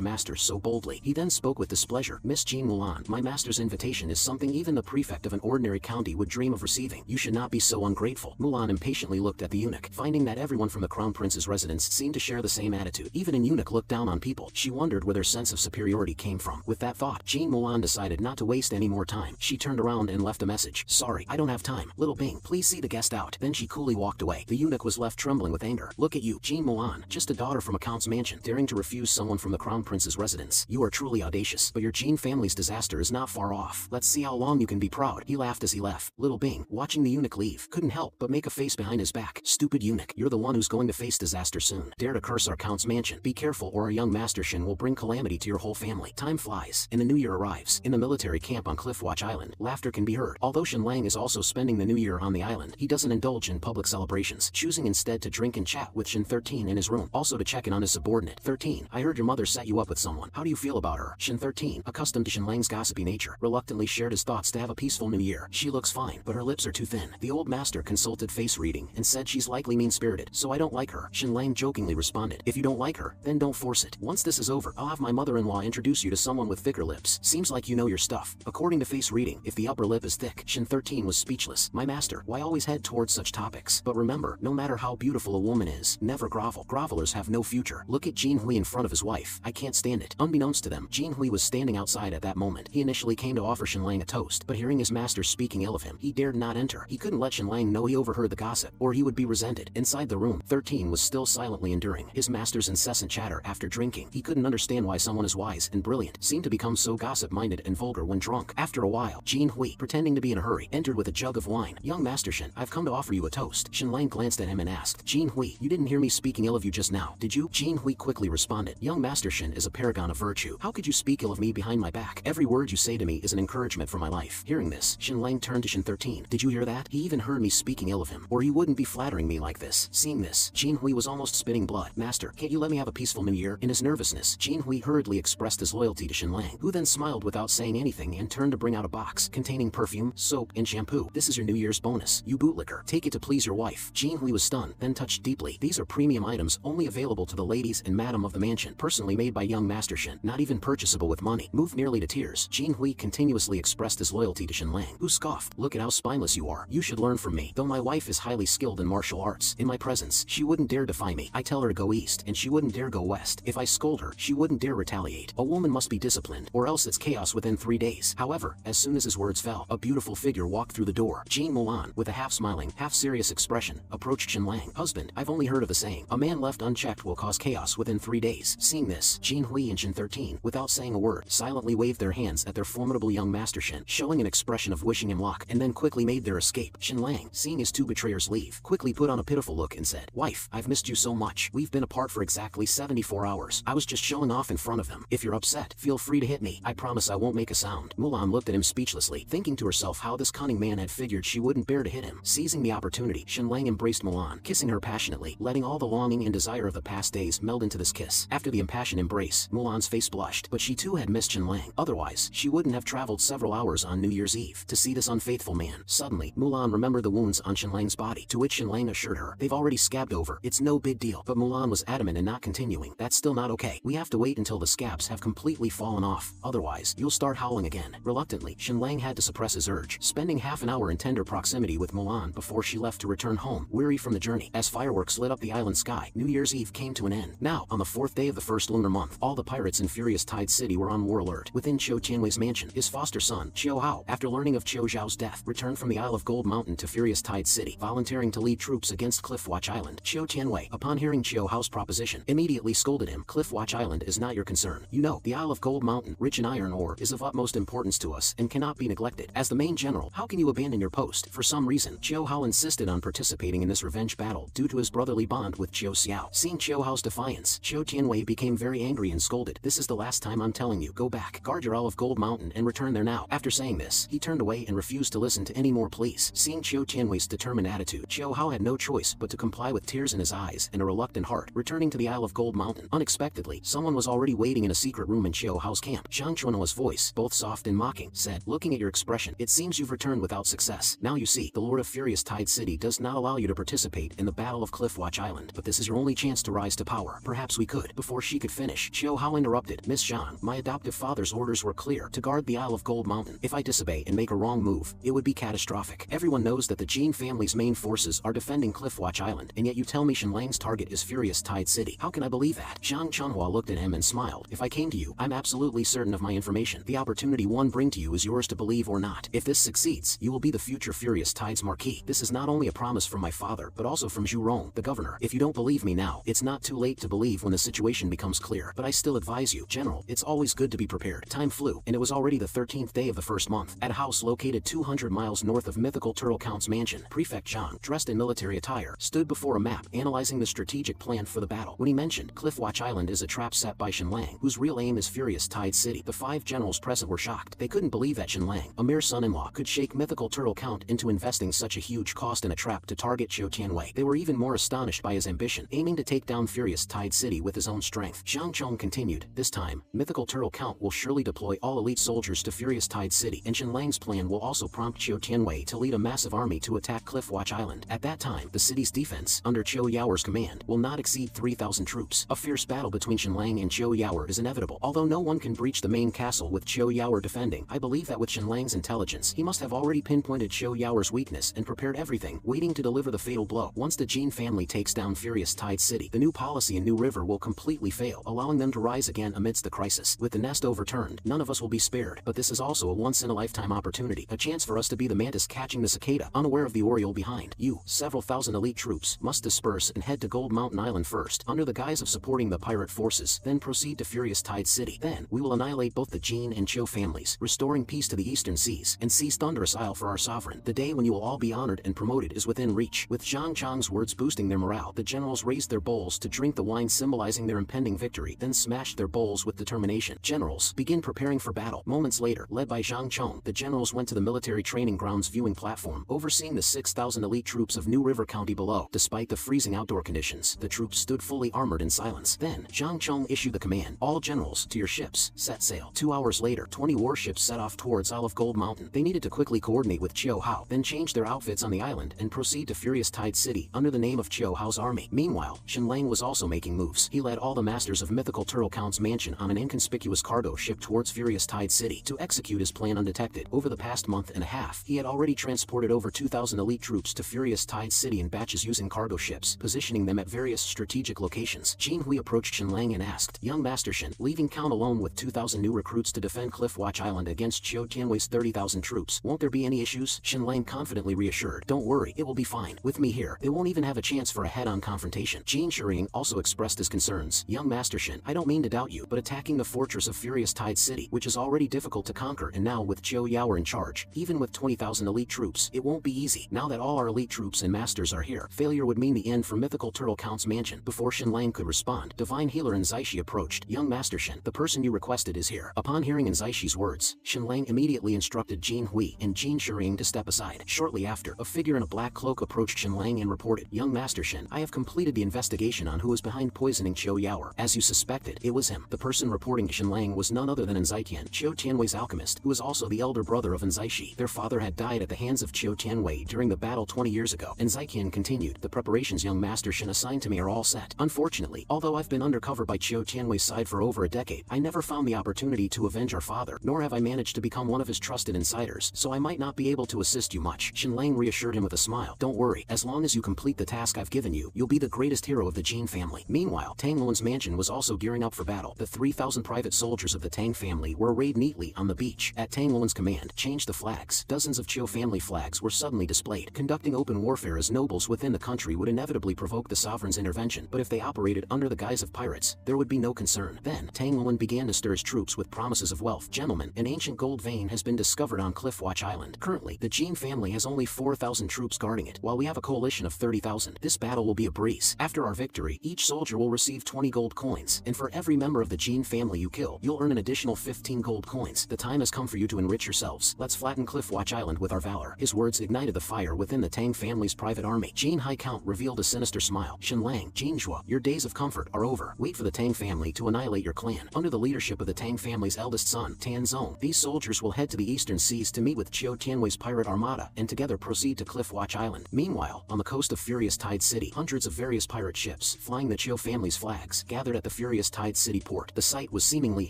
master so boldly. He then spoke with displeasure. Miss Jean Mulan, my master's invitation is something even the prefect of an ordinary county would dream of receiving. You should not be so ungrateful. Mulan impatiently looked at the eunuch, finding that everyone from the crown prince's residence seemed to share the same attitude. Even an eunuch looked down on people. She wondered where their sense of superiority came from. With that thought, Jean Mulan decided not to waste any more time. She turned around and left a message. Sorry, I don't have time. Little Bing, please see the guest out. Then she coolly walked away. The eunuch was left trembling with anger. Look at you, Jean Mulan, just a daughter from a count's mansion, daring to refuse someone from the crown prince's residence. You are truly audacious, but your Jean family's disaster is not far off. Let's see how long you can be proud. He laughed as he left. Little Bing, watching the eunuch leave, couldn't help but make a face behind his back. Stupid eunuch, you're the one who's going to face disaster soon. Dare to curse our count's mansion. Be careful or our young Master Shin will bring calamity to your whole family. Time flies, and the new year arrives. In the military camp on Cliffwatch Island, laughter can be heard. Although Shen Lang is also spending the new year on the island, he doesn't indulge in public celebrations, choosing instead to drink and chat with Shin 13 in his room, also to check in on his subordinate. 13, I heard your mother set you up with someone. How do you feel about her? Shin 13, accustomed to Shen Lang's gossipy nature, reluctantly shared his thoughts to have a peaceful new year. She looks fine, but her lips are too thin. The old master consulted face reading and said she's likely mean-spirited, so I don't like her. Shen Lang jokingly responded, if you don't like her, then don't force it. Once this is over, I'll have my mother-in-law introduce you to someone with thicker lips. Seems like you know your stuff. According to face reading, if the upper lip is thick, Shin 13 was speechless. My master, why always head towards such topics? But remember, no matter how beautiful a woman is, never grovel. Grovelers have no future. Look at Jin Hui in front of his wife. I can't stand it. Unbeknownst to them, Jin Hui was standing outside at that moment. He initially came to offer Shen Lang a toast, but hearing his master speaking ill of him, he dared not enter. He couldn't let Shen Lang know he overheard the gossip, or he would be resented. Inside the room, 13 was still silently enduring his master's incessant chatter after drinking. He couldn't understand why someone as wise and brilliant seemed to become so gossip-minded and vulgar when drunk. After a while, Jin Hui, pretending to be in a hurry, entered with a jug of wine. Young Master Shen, I've come to offer you a toast. Shen Lang glanced at him and asked, Jin Hui, you didn't hear me speaking ill of you just now, did you? Jin Hui quickly responded, Young Master Shen is a paragon of virtue. How could you speak ill of me behind my back? Every word you say to me is an encouragement for my life. Hearing this, Shen Lang turned to Shen 13. Did you hear that? He even heard me speaking ill of him, or he wouldn't be flattering me like this. Seeing this, Jin Hui was almost spitting blood. Master, can't you let me have a peaceful new year? In his nervousness, Jin Hui hurriedly expressed his loyalty to Shen Lang, who then smiled without saying anything and turned to bring out a box containing perfume, soap, and shampoo. "This is your New Year's bonus, you bootlicker. Take it to please your wife." Jin Hui was stunned, then touched deeply. "These are premium items only available to the ladies and madam of the mansion, personally made by young Master Shin, not even purchasable with money." Moved nearly to tears, Jin Hui continuously expressed his loyalty to Lang, who scoffed. "Look at how spineless you are. You should learn from me. Though my wife is highly skilled in martial arts, in my presence, she wouldn't dare defy me. I tell her to go east, and she wouldn't dare go west. If I scold her, she wouldn't dare retaliate. A woman must be disciplined, or else it's chaos within 3 days." However, as soon as his words fell, a beautiful figure walked through the door. Jean Mulan, with a half-smiling, half-serious expression, approached Lang. "Husband, I've only heard of the saying, a man left unchecked will cause chaos within 3 days." Seeing this, Jin Hui and Shin 13, without saying a word, silently waved their hands at their formidable young Master Shin, showing an expression of wishing him luck, and then quickly made their escape. Lang, seeing his two betrayers leave, quickly put on a pitiful look and said, "Wife, I've missed you so much. We've been apart for exactly 74 hours. I was just showing off in front of them. If you're upset, feel free to hit me. I promise I won't make a sound." Mulan looked at him speechlessly, thinking to herself how this cunning man had figured she wouldn't bear to hit him. Seizing the opportunity, Lang embraced Mulan, kissing her passionately, letting all the longing and desire of the past days meld into this kiss. After the impassioned embrace, Mulan's face blushed, but she too had missed Lang. Otherwise, she wouldn't have traveled several hours on New Year's Eve to see this unfaithful man. Suddenly, Mulan remembered the wounds on Lang's body, to which Lang assured her, "They've already scabbed over. It's no big deal." But Mulan was adamant in not continuing. "That's still not okay. We have to wait until the scabs have completely fallen off. Otherwise, you'll start howling again." Reluctantly, Lang had to suppress his urge, spending half an hour in tender proximity with Mulan before she left to return home, weary from the journey. As fireworks lit up the island sky, New Year's Eve came to an end. Now, on the 4th day of the first lunar month, all the pirates in Furious Tide City were on war alert. Within Qiu Tianwei's mansion, his foster son, Qiu Hao, after learning of Qiu Zhao's death, returned from the Isle of Gold Mountain to Furious Tide City, volunteering to lead troops against Cliffwatch Island. Qiu Tianwei, upon hearing Qiu Hao's proposition, immediately scolded him. "Cliffwatch Island is not your concern. You know, the Isle of Gold Mountain, rich in iron ore, is of utmost importance to us and cannot be neglected. As the main general, how can you abandon your post?" For some reason, Qiu Hao insisted on participating in this revenge battle due to his brotherly bond with Qiu Xiao. Seeing Qiu Hao's defiance, Qiu Tianwei became very angry and scolded. "This is the last time I'm telling you. Go back, guard your Isle of Gold Mountain and return there now." After saying this, he turned away and refused to listen to any more pleas. Seeing Qiu Tianwei's determined attitude, Qiu Hao had no choice but to comply with tears in his eyes and a reluctant heart, returning to the Isle of Gold Mountain. Unexpectedly, someone was already waiting in a secret room in Qiu Hao's camp. Zhang Chuanhua's voice, both soft and mocking, said, "Looking at your expression, it seems you've returned without success. Now you see, the Lord of Furious Tide City does not allow you to participate in the Battle of Cliffwatch Island, but this is your only chance to rise to power. Perhaps we could." Before she could finish, Qiu Hao interrupted, "Miss Zhang, my adoptive father's orders were clear, to guard the Isle of Gold Mountain. If I disobey and make a wrong move, it would be catastrophic. Everyone knows that the Jin family's main forces are defending Cliffwatch Island, and yet you tell me Lang's target is Furious Tide City. How can I believe that?" Zhang Chunhua looked at him and smiled. "If I came to you, I'm absolutely certain of my information. The opportunity one bring to you is yours to believe or not. If this succeeds, you will be the future Furious Tide's marquis. This is not only a promise from my father, but also from Zhu Rong, the governor. If you don't believe me now, it's not too late to believe when the situation becomes clear. But I still advise you, General, it's always good to be prepared." Time flew, and it was already the 13th day of the first month. At a house located 200 miles north of mythical Turtle Count's mansion, Prefect Zhang, dressed in military attire, stood before a map, analyzing the strategic plan for the battle. When he mentioned Cliffwatch Island is a trap set by Lang, whose real aim is Furious Tide City, the 5 generals present were shocked. They couldn't believe that Lang, a mere son-in-law, could shake mythical Turtle Count into investing such a huge cost in a trap to target Qiu Tianwei. They were even more astonished by his ambition, aiming to take down Furious Tide City with his own strength. Zhang Chong continued, "This time, mythical Turtle Count will surely deploy all elite soldiers to Furious Tide City, and Lang's plan will also prompt Qiu Tianwei to lead a massive army to attack Cliffwatch Island. At that time, the city's defense, under Qiu Yaoer's command, will not exceed 3,000 troops. A fierce battle between Lang and Qiu Yaoer is inevitable. Although no one can breach the main castle with Qiu Yaoer defending, I believe that with Lang's intelligence, he must have already pinpointed Qiu Yaoer's weakness and prepared everything, waiting to deliver the fatal blow. Once the Jin family takes down Furious Tide City, the new policy in New River will completely fail, allowing them to rise again amidst the crisis. With the nest overturned, none of us will be spared, but this is also a once-in-a-lifetime opportunity, a chance for us to be the mantis catching the cicada, unaware of the Oriole behind. You, several thousand elite troops, must disperse and head to Gold Mountain Island first, under the guise of supporting the pirate forces, then proceed to Furious Tide City. Then, we will annihilate both the Jin and Qiu families, restoring peace to the eastern seas, and seize Thunderous Isle for our sovereign. The day when you will all be honored and promoted is within reach." With Zhang Chong's words boosting their morale, the generals raised their bowls to drink the wine symbolizing their impending victory, then smashed their bowls with determination. "Generals, begin preparing for battle." Moments later, led by Zhang Chong, the generals went to the military training grounds viewing platform, overseeing the 6,000 elite troops of New River County below. Despite the freezing outdoor conditions, the troops stood fully armored in silence. Then, Zhang Chong issued the command, "All generals, to your ships." ships set sail. 2 hours later, 20 warships set off towards Olive Gold Mountain. They needed to quickly coordinate with Chiu Hao, then change their outfits on the island and proceed to Furious Tide City under the name of Chiu Hao's army. Meanwhile, Shen Lang was also making moves. He led all the masters of mythical Turtle Count's mansion on an inconspicuous cargo ship towards Furious Tide City to execute his plan undetected. Over the past month and a half, he had already transported over 2,000 elite troops to Furious Tide City in batches using cargo ships, positioning them at various strategic locations. Jin Hui approached Shen Lang and asked, "Young Master Shen, leaving Count alone with 2,000 new recruits to defend Cliffwatch Island against Qiu Tianwei's 30,000 troops, won't there be any issues?" Shen Lang confidently reassured, "Don't worry, it will be fine. With me here, they won't even have a chance for a head-on confrontation." Jin Shuring also expressed his concerns. "Young Master Shen, I don't mean to doubt you, but attacking the fortress of Furious Tide City, which is already difficult to conquer, and now with Qiu Yao in charge, even with 20,000 elite troops, it won't be easy. Now that all our elite troops and masters are here, failure would mean the end for mythical Turtle Count's mansion." Before Shen Lang could respond, Divine Healer Nzaishi approached. "Young Master Shen, the person you requested is here." Upon hearing Nzaishi's words, Shen Lang immediately instructed Jin Hui and Jin Shuring to step aside. Shortly after, a figure in a black cloak approached Shen Lang and reported, "Young Master Shen, I have completed the investigation on who is behind poisoning Qiu Yao. As you suspected, it was him." The person reporting to Shen Lang was none other than Nzaiqian, Qiu Tianwei's alchemist, who was also the elder brother of Nzaishi. Their father had died at the hands of Qiu Tianwei during the battle 20 years ago. Nzaiqian continued, "The preparations Young Master Shen assigned to me are all set. Unfortunately, although I've been undercover by Qiu Tianwei's side for over a decade, I never found the opportunity to avenge our father, nor have I managed to become one of his trusted insiders, so I might not be able to assist you much." Shen Lang reassured him with a smile, "Don't worry, as long as you complete the task I've given you, you'll be the greatest hero of the Jin family." Meanwhile, Tang Luan's mansion was also gearing up for battle. The 3,000 private soldiers of the Tang family were arrayed neatly on the beach. At Tang Luan's command, "Change the flags." Dozens of Qiu family flags were suddenly displayed. Conducting open warfare as nobles within the country would inevitably provoke the sovereign's intervention, but if they operated under the guise of pirates, there would be no concern. Then, Tang Luan began to stir his troops with promises of wealth. "Gentlemen, an ancient gold vein has been discovered on Cliffwatch Island. Currently, the Jin family has only 4,000 troops guarding it, while we have a coalition of 30,000. This battle will be a breeze. After our victory, each soldier will receive 20 gold coins, and for every member of the Jin family you kill, you'll earn an additional 15 gold coins. The time has come for you to enrich yourselves. Let's flatten Cliffwatch Island with our valor." His words ignited the fire within the Tang family's private army. Jin High Count revealed a sinister smile. "Shen Lang, Jin Zhuo, your days of comfort are over. Wait for the Tang family to annihilate your clan. Under the leadership of the Tang family's eldest son, Tan Zong, these soldiers will head to the eastern seas to meet with Qiu Tianwei's pirate armada, and together proceed to Cliffwatch Island." Meanwhile, on the coast of Furious Tide City, hundreds of various pirate ships, flying the Qiu family's flags, gathered at the Furious Tide City port. The sight was seemingly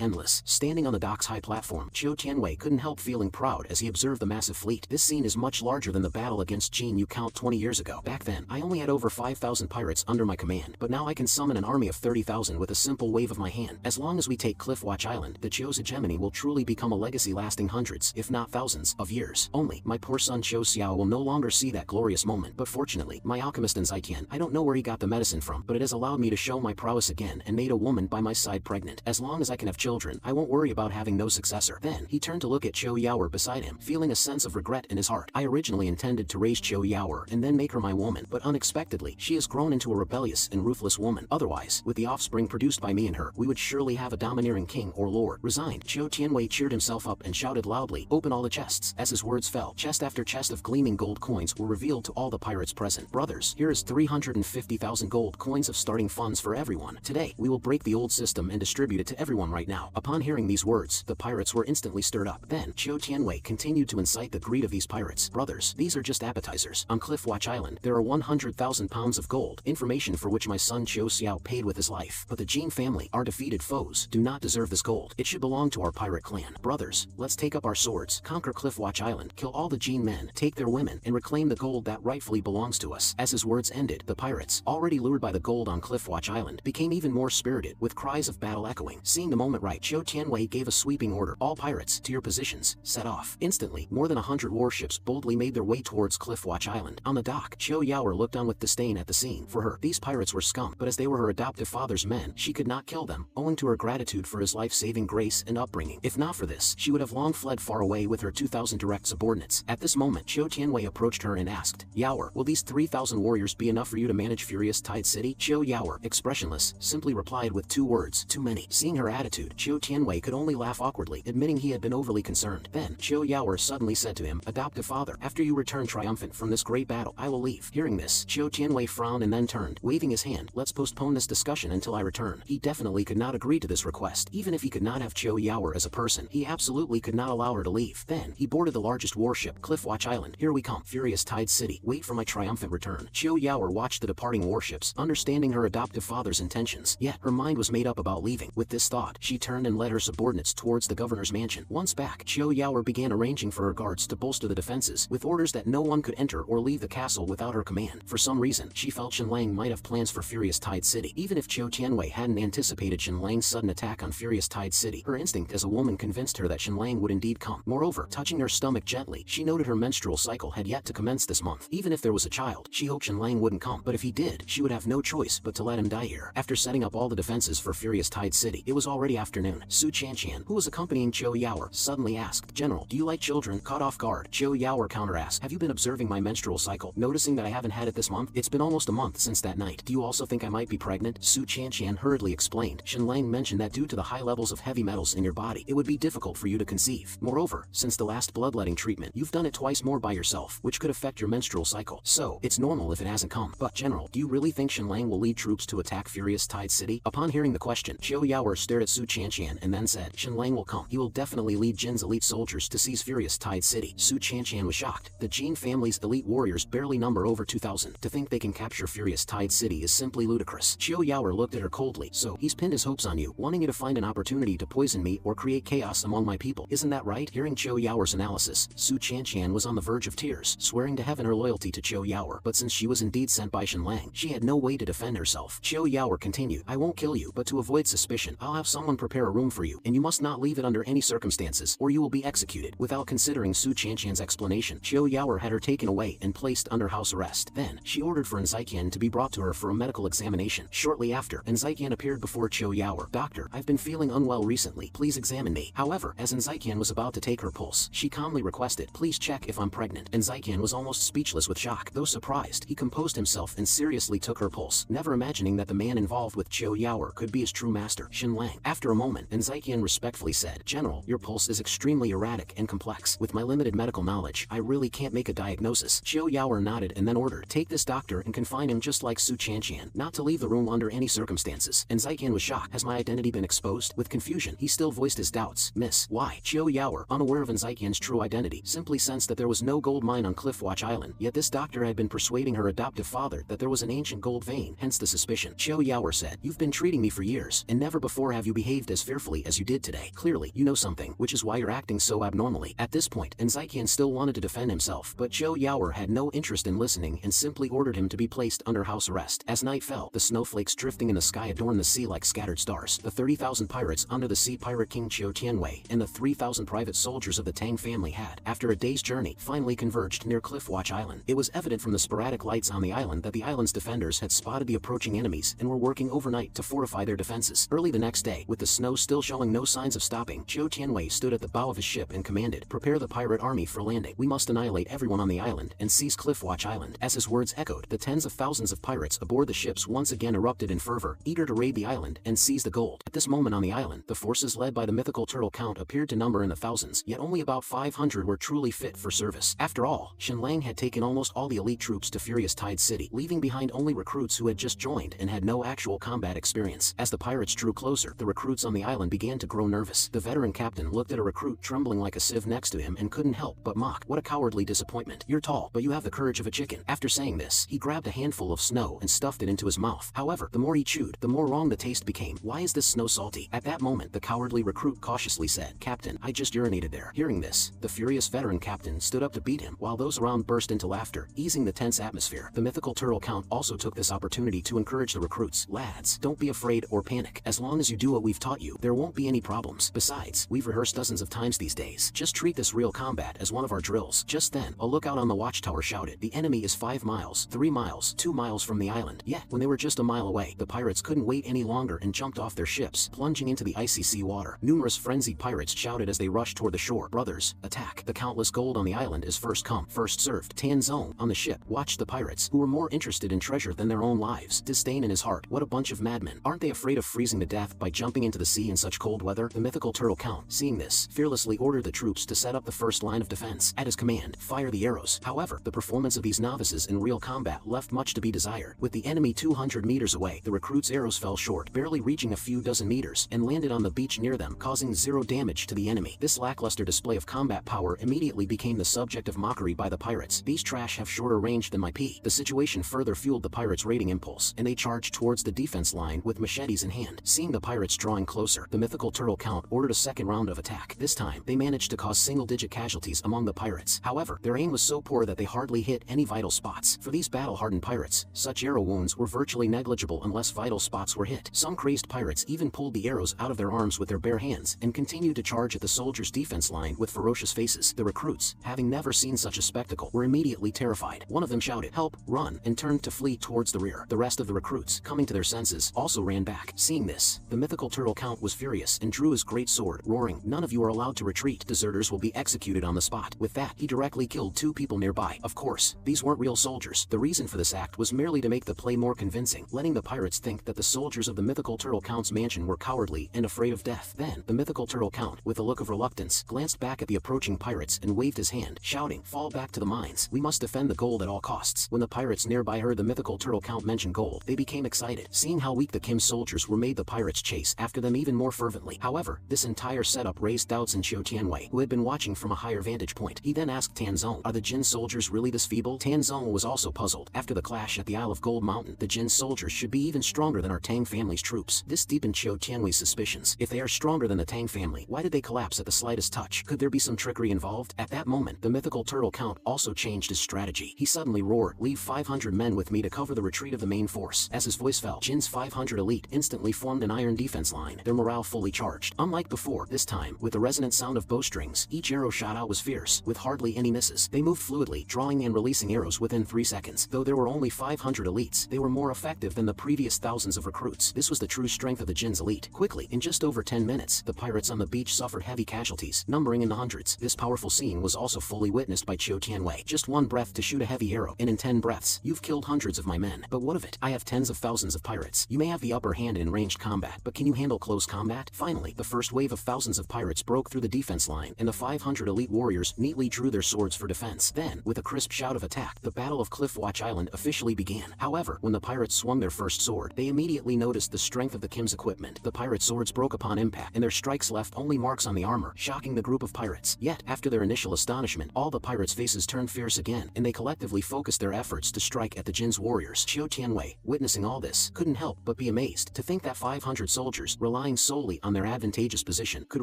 endless. Standing on the dock's high platform, Qiu Tianwei couldn't help feeling proud as he observed the massive fleet. "This scene is much larger than the battle against Jin Yu Count 20 years ago. Back then, I only had over 5,000 pirates under my command, but now I can summon an army of 30,000 with a simple wave of my hand. As long as we take Cliffwatch Island, the Qiu's hegemony will truly become a legacy lasting hundreds, if not thousands, of years. Only, my poor son Qiu Xiao will no longer see that glorious moment. But fortunately, my alchemist Nzaiqian, I don't know where he got the medicine from, but it has allowed me to show my prowess again and made a woman by my side pregnant. As long as I can have children, I won't worry about having no successor." Then, he turned to look at Qiu Yao beside him, feeling a sense of regret in his heart. "I originally intended to raise Qiu Yao and then make her my woman, but unexpectedly, she has grown into a rebellious and ruthless woman. Otherwise, with the offspring produced by me and her, we would surely have a domineering king or lord." Resigned, Qiu Tianwei cheered himself up and shouted loudly, "Open all the chests." As his words fell, chest after chest of gleaming gold coins were revealed to all the pirates present. "Brothers, here is 350,000 gold coins of starting funds for everyone. Today, we will break the old system and distribute it to everyone right now." Upon hearing these words, the pirates were instantly stirred up. Then, Qiu Tianwei continued to incite the greed of these pirates. "Brothers, these are just appetizers. On Cliffwatch Island, there are 100,000 pounds of gold, information for which my son Qiu Xiao paid with his life. But the Jin family, our defeated foes, do not deserve this gold. It should belong to our pirate clan. Brothers, let's take up our swords, conquer Cliffwatch Island, kill all the Jin men, take their women, and reclaim the gold that rightfully belongs to us." As his words ended, the pirates, already lured by the gold on Cliffwatch Island, became even more spirited, with cries of battle echoing. Seeing the moment right, Qiu Tianwei gave a sweeping order. "All pirates, to your positions, set off." Instantly, more than 100 warships boldly made their way towards Cliffwatch Island. On the dock, Qiu Yao looked on with disdain at the scene. For her, these pirates were scum, but as they were her adoptive father's men, she could not kill them, owing to her gratitude for his life-saving grace and upbringing. If not for this, she would have long fled far away with her 2,000 direct subordinates. At this moment, Qiu Tianwei approached her and asked, "Yao, will these 3,000 warriors be enough for you to manage Furious Tide City?" Qiu Yao, expressionless, simply replied with 2 words, "Too many." Seeing her attitude, Qiu Tianwei could only laugh awkwardly, admitting he had been overly concerned. Then, Qiu Yao suddenly said to him, "Adoptive father, after you return triumphant from this great battle, I will leave." Hearing this, Qiu Tianwei frowned and then turned, waving his hand, "Let's postpone this discussion until I return." He definitely could not agree to this request. Even if he could not have Cho Yaoer as a person, he absolutely could not allow her to leave. Then, he boarded the largest warship, Cliffwatch Island. Here we come, Furious Tide City. Wait for my triumphant return. Cho Yaoer watched the departing warships, understanding her adoptive father's intentions. Yet, her mind was made up about leaving. With this thought, she turned and led her subordinates towards the governor's mansion. Once back, Cho Yaoer began arranging for her guards to bolster the defenses, with orders that no one could enter or leave the castle without her command. For some reason, she felt Shenlang might have plans for Furious Tide City. Even if Cho Tianwei hadn't anticipated Shenlang's sudden attack on Furious Tide City, her instinct as a woman convinced her that Shenlang would indeed come. Moreover, touching her stomach gently, she noted her menstrual cycle had yet to commence this month. Even if there was a child, she hoped Shenlang wouldn't come, but if he did, she would have no choice but to let him die here. After setting up all the defenses for Furious Tide City, it was already afternoon. Su Chanqian, who was accompanying Cho Yaoer, suddenly asked, "General, do you like children?" Caught off guard, Cho Yaoer counter-asked, "Have you been observing my menstrual cycle, noticing that I haven't had it this month? It's been almost a month since that night. Do you also think I might be pregnant?" Su Chanqian hurriedly explained. Shenlang mentioned that due to the high levels of heavy metals in your body, it would be difficult for you to conceive. Moreover, since the last bloodletting treatment, you've done it twice more by yourself, which could affect your menstrual cycle. So, it's normal if it hasn't come. But General, do you really think Shenlang will lead troops to attack Furious Tide City? Upon hearing the question, Cho Yaoer stared at Su Chanqian and then said, "Shenlang will come. He will definitely lead Jin's elite soldiers to seize Furious Tide City." Su Chanqian was shocked. The Jin family's elite warriors barely number over 2,000. To think they can capture Furious Tide City is simply ludicrous. Cho Yaoer looked at her coldly. "So, he's pinned his hopes on you, wanting you to find an opportunity to poison me or create chaos among my people. Isn't that right?" Hearing Cho Yaoer's analysis, Su Chanqian was on the verge of tears, swearing to heaven her loyalty to Cho Yaoer. But since she was indeed sent by Shenlang, she had no way to defend herself. Cho Yaoer continued, "I won't kill you, but to avoid suspicion, I'll have someone prepare a room for you, and you must not leave it under any circumstances, or you will be executed." Without considering Su Chanqian's explanation, Cho Yaoer had her taken away and placed under house arrest. Then, she ordered for Nzaiqian to be brought to her for a medical examination. Shortly after, Nzaiqian appeared before Cho Yaoer. "Doctor, I've been feeling unwell recently. Please examine me." However, as Nzaiqian was about to take her pulse, she calmly requested, "Please check if I'm pregnant." Nzaiqian was almost speechless with shock. Though surprised, he composed himself and seriously took her pulse, never imagining that the man involved with Cho Yaoer could be his true master, Shenlang. After a moment, Nzaiqian respectfully said, "General, your pulse is extremely erratic and complex. With my limited medical knowledge, I really can't make a diagnosis." Cho Yaoer nodded and then ordered, "Take this doctor and confine him just like Su Chanqian, not to leave the room under any circumstances." Nzaiqian was shocked. Has my identity been exposed? With confusion, he still voiced his doubts. "Miss, why?" Cho Yaoer, unaware of Nzaiqian's true identity, simply sensed that there was no gold mine on Cliffwatch Island, yet this doctor had been persuading her adoptive father that there was an ancient gold vein, hence the suspicion. Cho Yaoer said, "You've been treating me for years, and never before have you behaved as fearfully as you did today. Clearly, you know something, which is why you're acting so abnormally." At this point, Nzaiqian still wanted to defend himself, but Cho Yaoer had no interest in listening and simply ordered him to be placed under house arrest. As night fell, the snowflakes drifting in the sky adorned the sea like scattered stars. The 30,000 pirates under the sea pirate king Cho Tianwei and the 3,000 private soldiers of the Tang family had, after a day's journey, finally converged near Cliffwatch Island. It was evident from the sporadic lights on the island that the island's defenders had spotted the approaching enemies and were working overnight to fortify their defenses. Early the next day, with the snow still showing no signs of stopping, Cho Tianwei stood at the bow of his ship and commanded, "Prepare the pirate army for landing. We must annihilate everyone on the island and seize Cliffwatch Island." As his words echoed, the tens of thousands of pirates aboard the ships once again erupted in fervor, eager to raid the island and seize the gold. At this moment on the island, the forces led by the mythical turtle Count appeared to number in the thousands, yet only about 500 were truly fit for service. After all, Shenlang had taken almost all the elite troops to Furious Tide City, leaving behind only recruits who had just joined and had no actual combat experience. As the pirates drew closer, the recruits on the island began to grow nervous. The veteran captain looked at a recruit trembling like a sieve next to him and couldn't help but mock. "What a cowardly disappointment. You're tall, but you have the courage of a chicken." After saying this, he grabbed a handful of snow and stuffed it into his mouth. However, the more he chewed, the more wrong the taste became. "Why is this snow salty?" At that moment, the cowardly recruit cautiously said, "Captain, I just urinated there." Hearing this, the furious veteran captain stood up to beat him, while those around burst into laughter, easing the tense atmosphere. The mythical turtle Count also took this opportunity to encourage the recruits. "Lads, don't be afraid or panic. As long as you do what we've taught you, there won't be any problems. Besides, we've rehearsed dozens of times these days. Just treat this real combat as one of our drills." Just then, a lookout on the watchtower shouted, "The enemy is 5 miles, 3 miles, 2 miles from the island." Yet, when they were just a mile away, the pirates couldn't wait any longer and jumped off their ships, plunging into the icy sea water. Numerous frenzied pirates shouted as they rushed toward the shore, "Brothers, attack! The countless gold on the island is first come, first served." Tan Zong, on the ship, watched the pirates, who were more interested in treasure than their own lives. Disdain in his heart. What a bunch of madmen. Aren't they afraid of freezing to death by jumping into the sea in such cold weather? The mythical turtle Count, seeing this, fearlessly ordered the troops to set up the first line of defense. At his command, fire the arrows. However, the performance of these novices in real combat left much to be desired. With the enemy 200 meters away, the recruits' arrows fell short, barely reaching a few dozen meters. soldiers and landed on the beach near them, causing zero damage to the enemy. This lackluster display of combat power immediately became the subject of mockery by the pirates. These trash have shorter range than my pea. The situation further fueled the pirates' raiding impulse, and they charged towards the defense line with machetes in hand. Seeing the pirates drawing closer, the mythical turtle count ordered a second round of attack. This time, they managed to cause single-digit casualties among the pirates. However, their aim was so poor that they hardly hit any vital spots. For these battle-hardened pirates, such arrow wounds were virtually negligible unless vital spots were hit. Some crazed pirates even pulled the arrows out of their arms with their bare hands and continued to charge at the soldiers' defense line with ferocious faces. The recruits, having never seen such a spectacle, were immediately terrified. One of them shouted, "Help, run," and turned to flee towards the rear. The rest of the recruits, coming to their senses, also ran back. Seeing this, the mythical turtle count was furious and drew his great sword, roaring, "None of you are allowed to retreat. Deserters will be executed on the spot." With that, he directly killed 2 people nearby. Of course, these weren't real soldiers. The reason for this act was merely to make the play more convincing, letting the pirates think that the soldiers of the mythical turtle count's mansion were cowardly and afraid of death. Then, the mythical turtle count, with a look of reluctance, glanced back at the approaching pirates and waved his hand, shouting, "Fall back to the mines. We must defend the gold at all costs." When the pirates nearby heard the mythical turtle count mention gold, they became excited. Seeing how weak the Kim soldiers were made the pirates chase after them even more fervently. However, this entire setup raised doubts in Qiu Tianwei, who had been watching from a higher vantage point. He then asked Tan Zong, "Are the Jin soldiers really this feeble?" Tan Zong was also puzzled. After the clash at the Isle of Gold Mountain, the Jin soldiers should be even stronger than our Tang family's troops. This deepened Qiu Tianwei's suspicions. If they are stronger than the Tang family, why did they collapse at the slightest touch? Could there be some trickery involved? At that moment, the mythical turtle count also changed his strategy. He suddenly roared, "Leave 500 men with me to cover the retreat of the main force." As his voice fell, Jin's 500 elite instantly formed an iron defense line, their morale fully charged. Unlike before, this time, with the resonant sound of bowstrings, each arrow shot out was fierce, with hardly any misses. They moved fluidly, drawing and releasing arrows within 3 seconds. Though there were only 500 elites, they were more effective than the previous thousands of recruits. This was the true strength of the Jin's elite. Quickly, in just over 10 minutes, the pirates on the beach suffered heavy casualties, numbering in the hundreds. This powerful scene was also fully witnessed by Qiu Tianwei. Just one breath to shoot a heavy arrow, and in 10 breaths, you've killed hundreds of my men. But what of it? I have tens of thousands of pirates. You may have the upper hand in ranged combat, but can you handle close combat? Finally, the first wave of thousands of pirates broke through the defense line, and the 500 elite warriors neatly drew their swords for defense. Then, with a crisp shout of attack, the Battle of Cliffwatch Island officially began. However, when the pirates swung their first sword, they immediately noticed the strength of the Kim's equipment. The pirate swords broke upon impact, and their strikes left only marks on the armor, shocking the group of pirates. Yet, after their initial astonishment, all the pirates' faces turned fierce again, and they collectively focused their efforts to strike at the Jin's warriors. Qiu Tianwei, witnessing all this, couldn't help but be amazed to think that 500 soldiers, relying solely on their advantageous position, could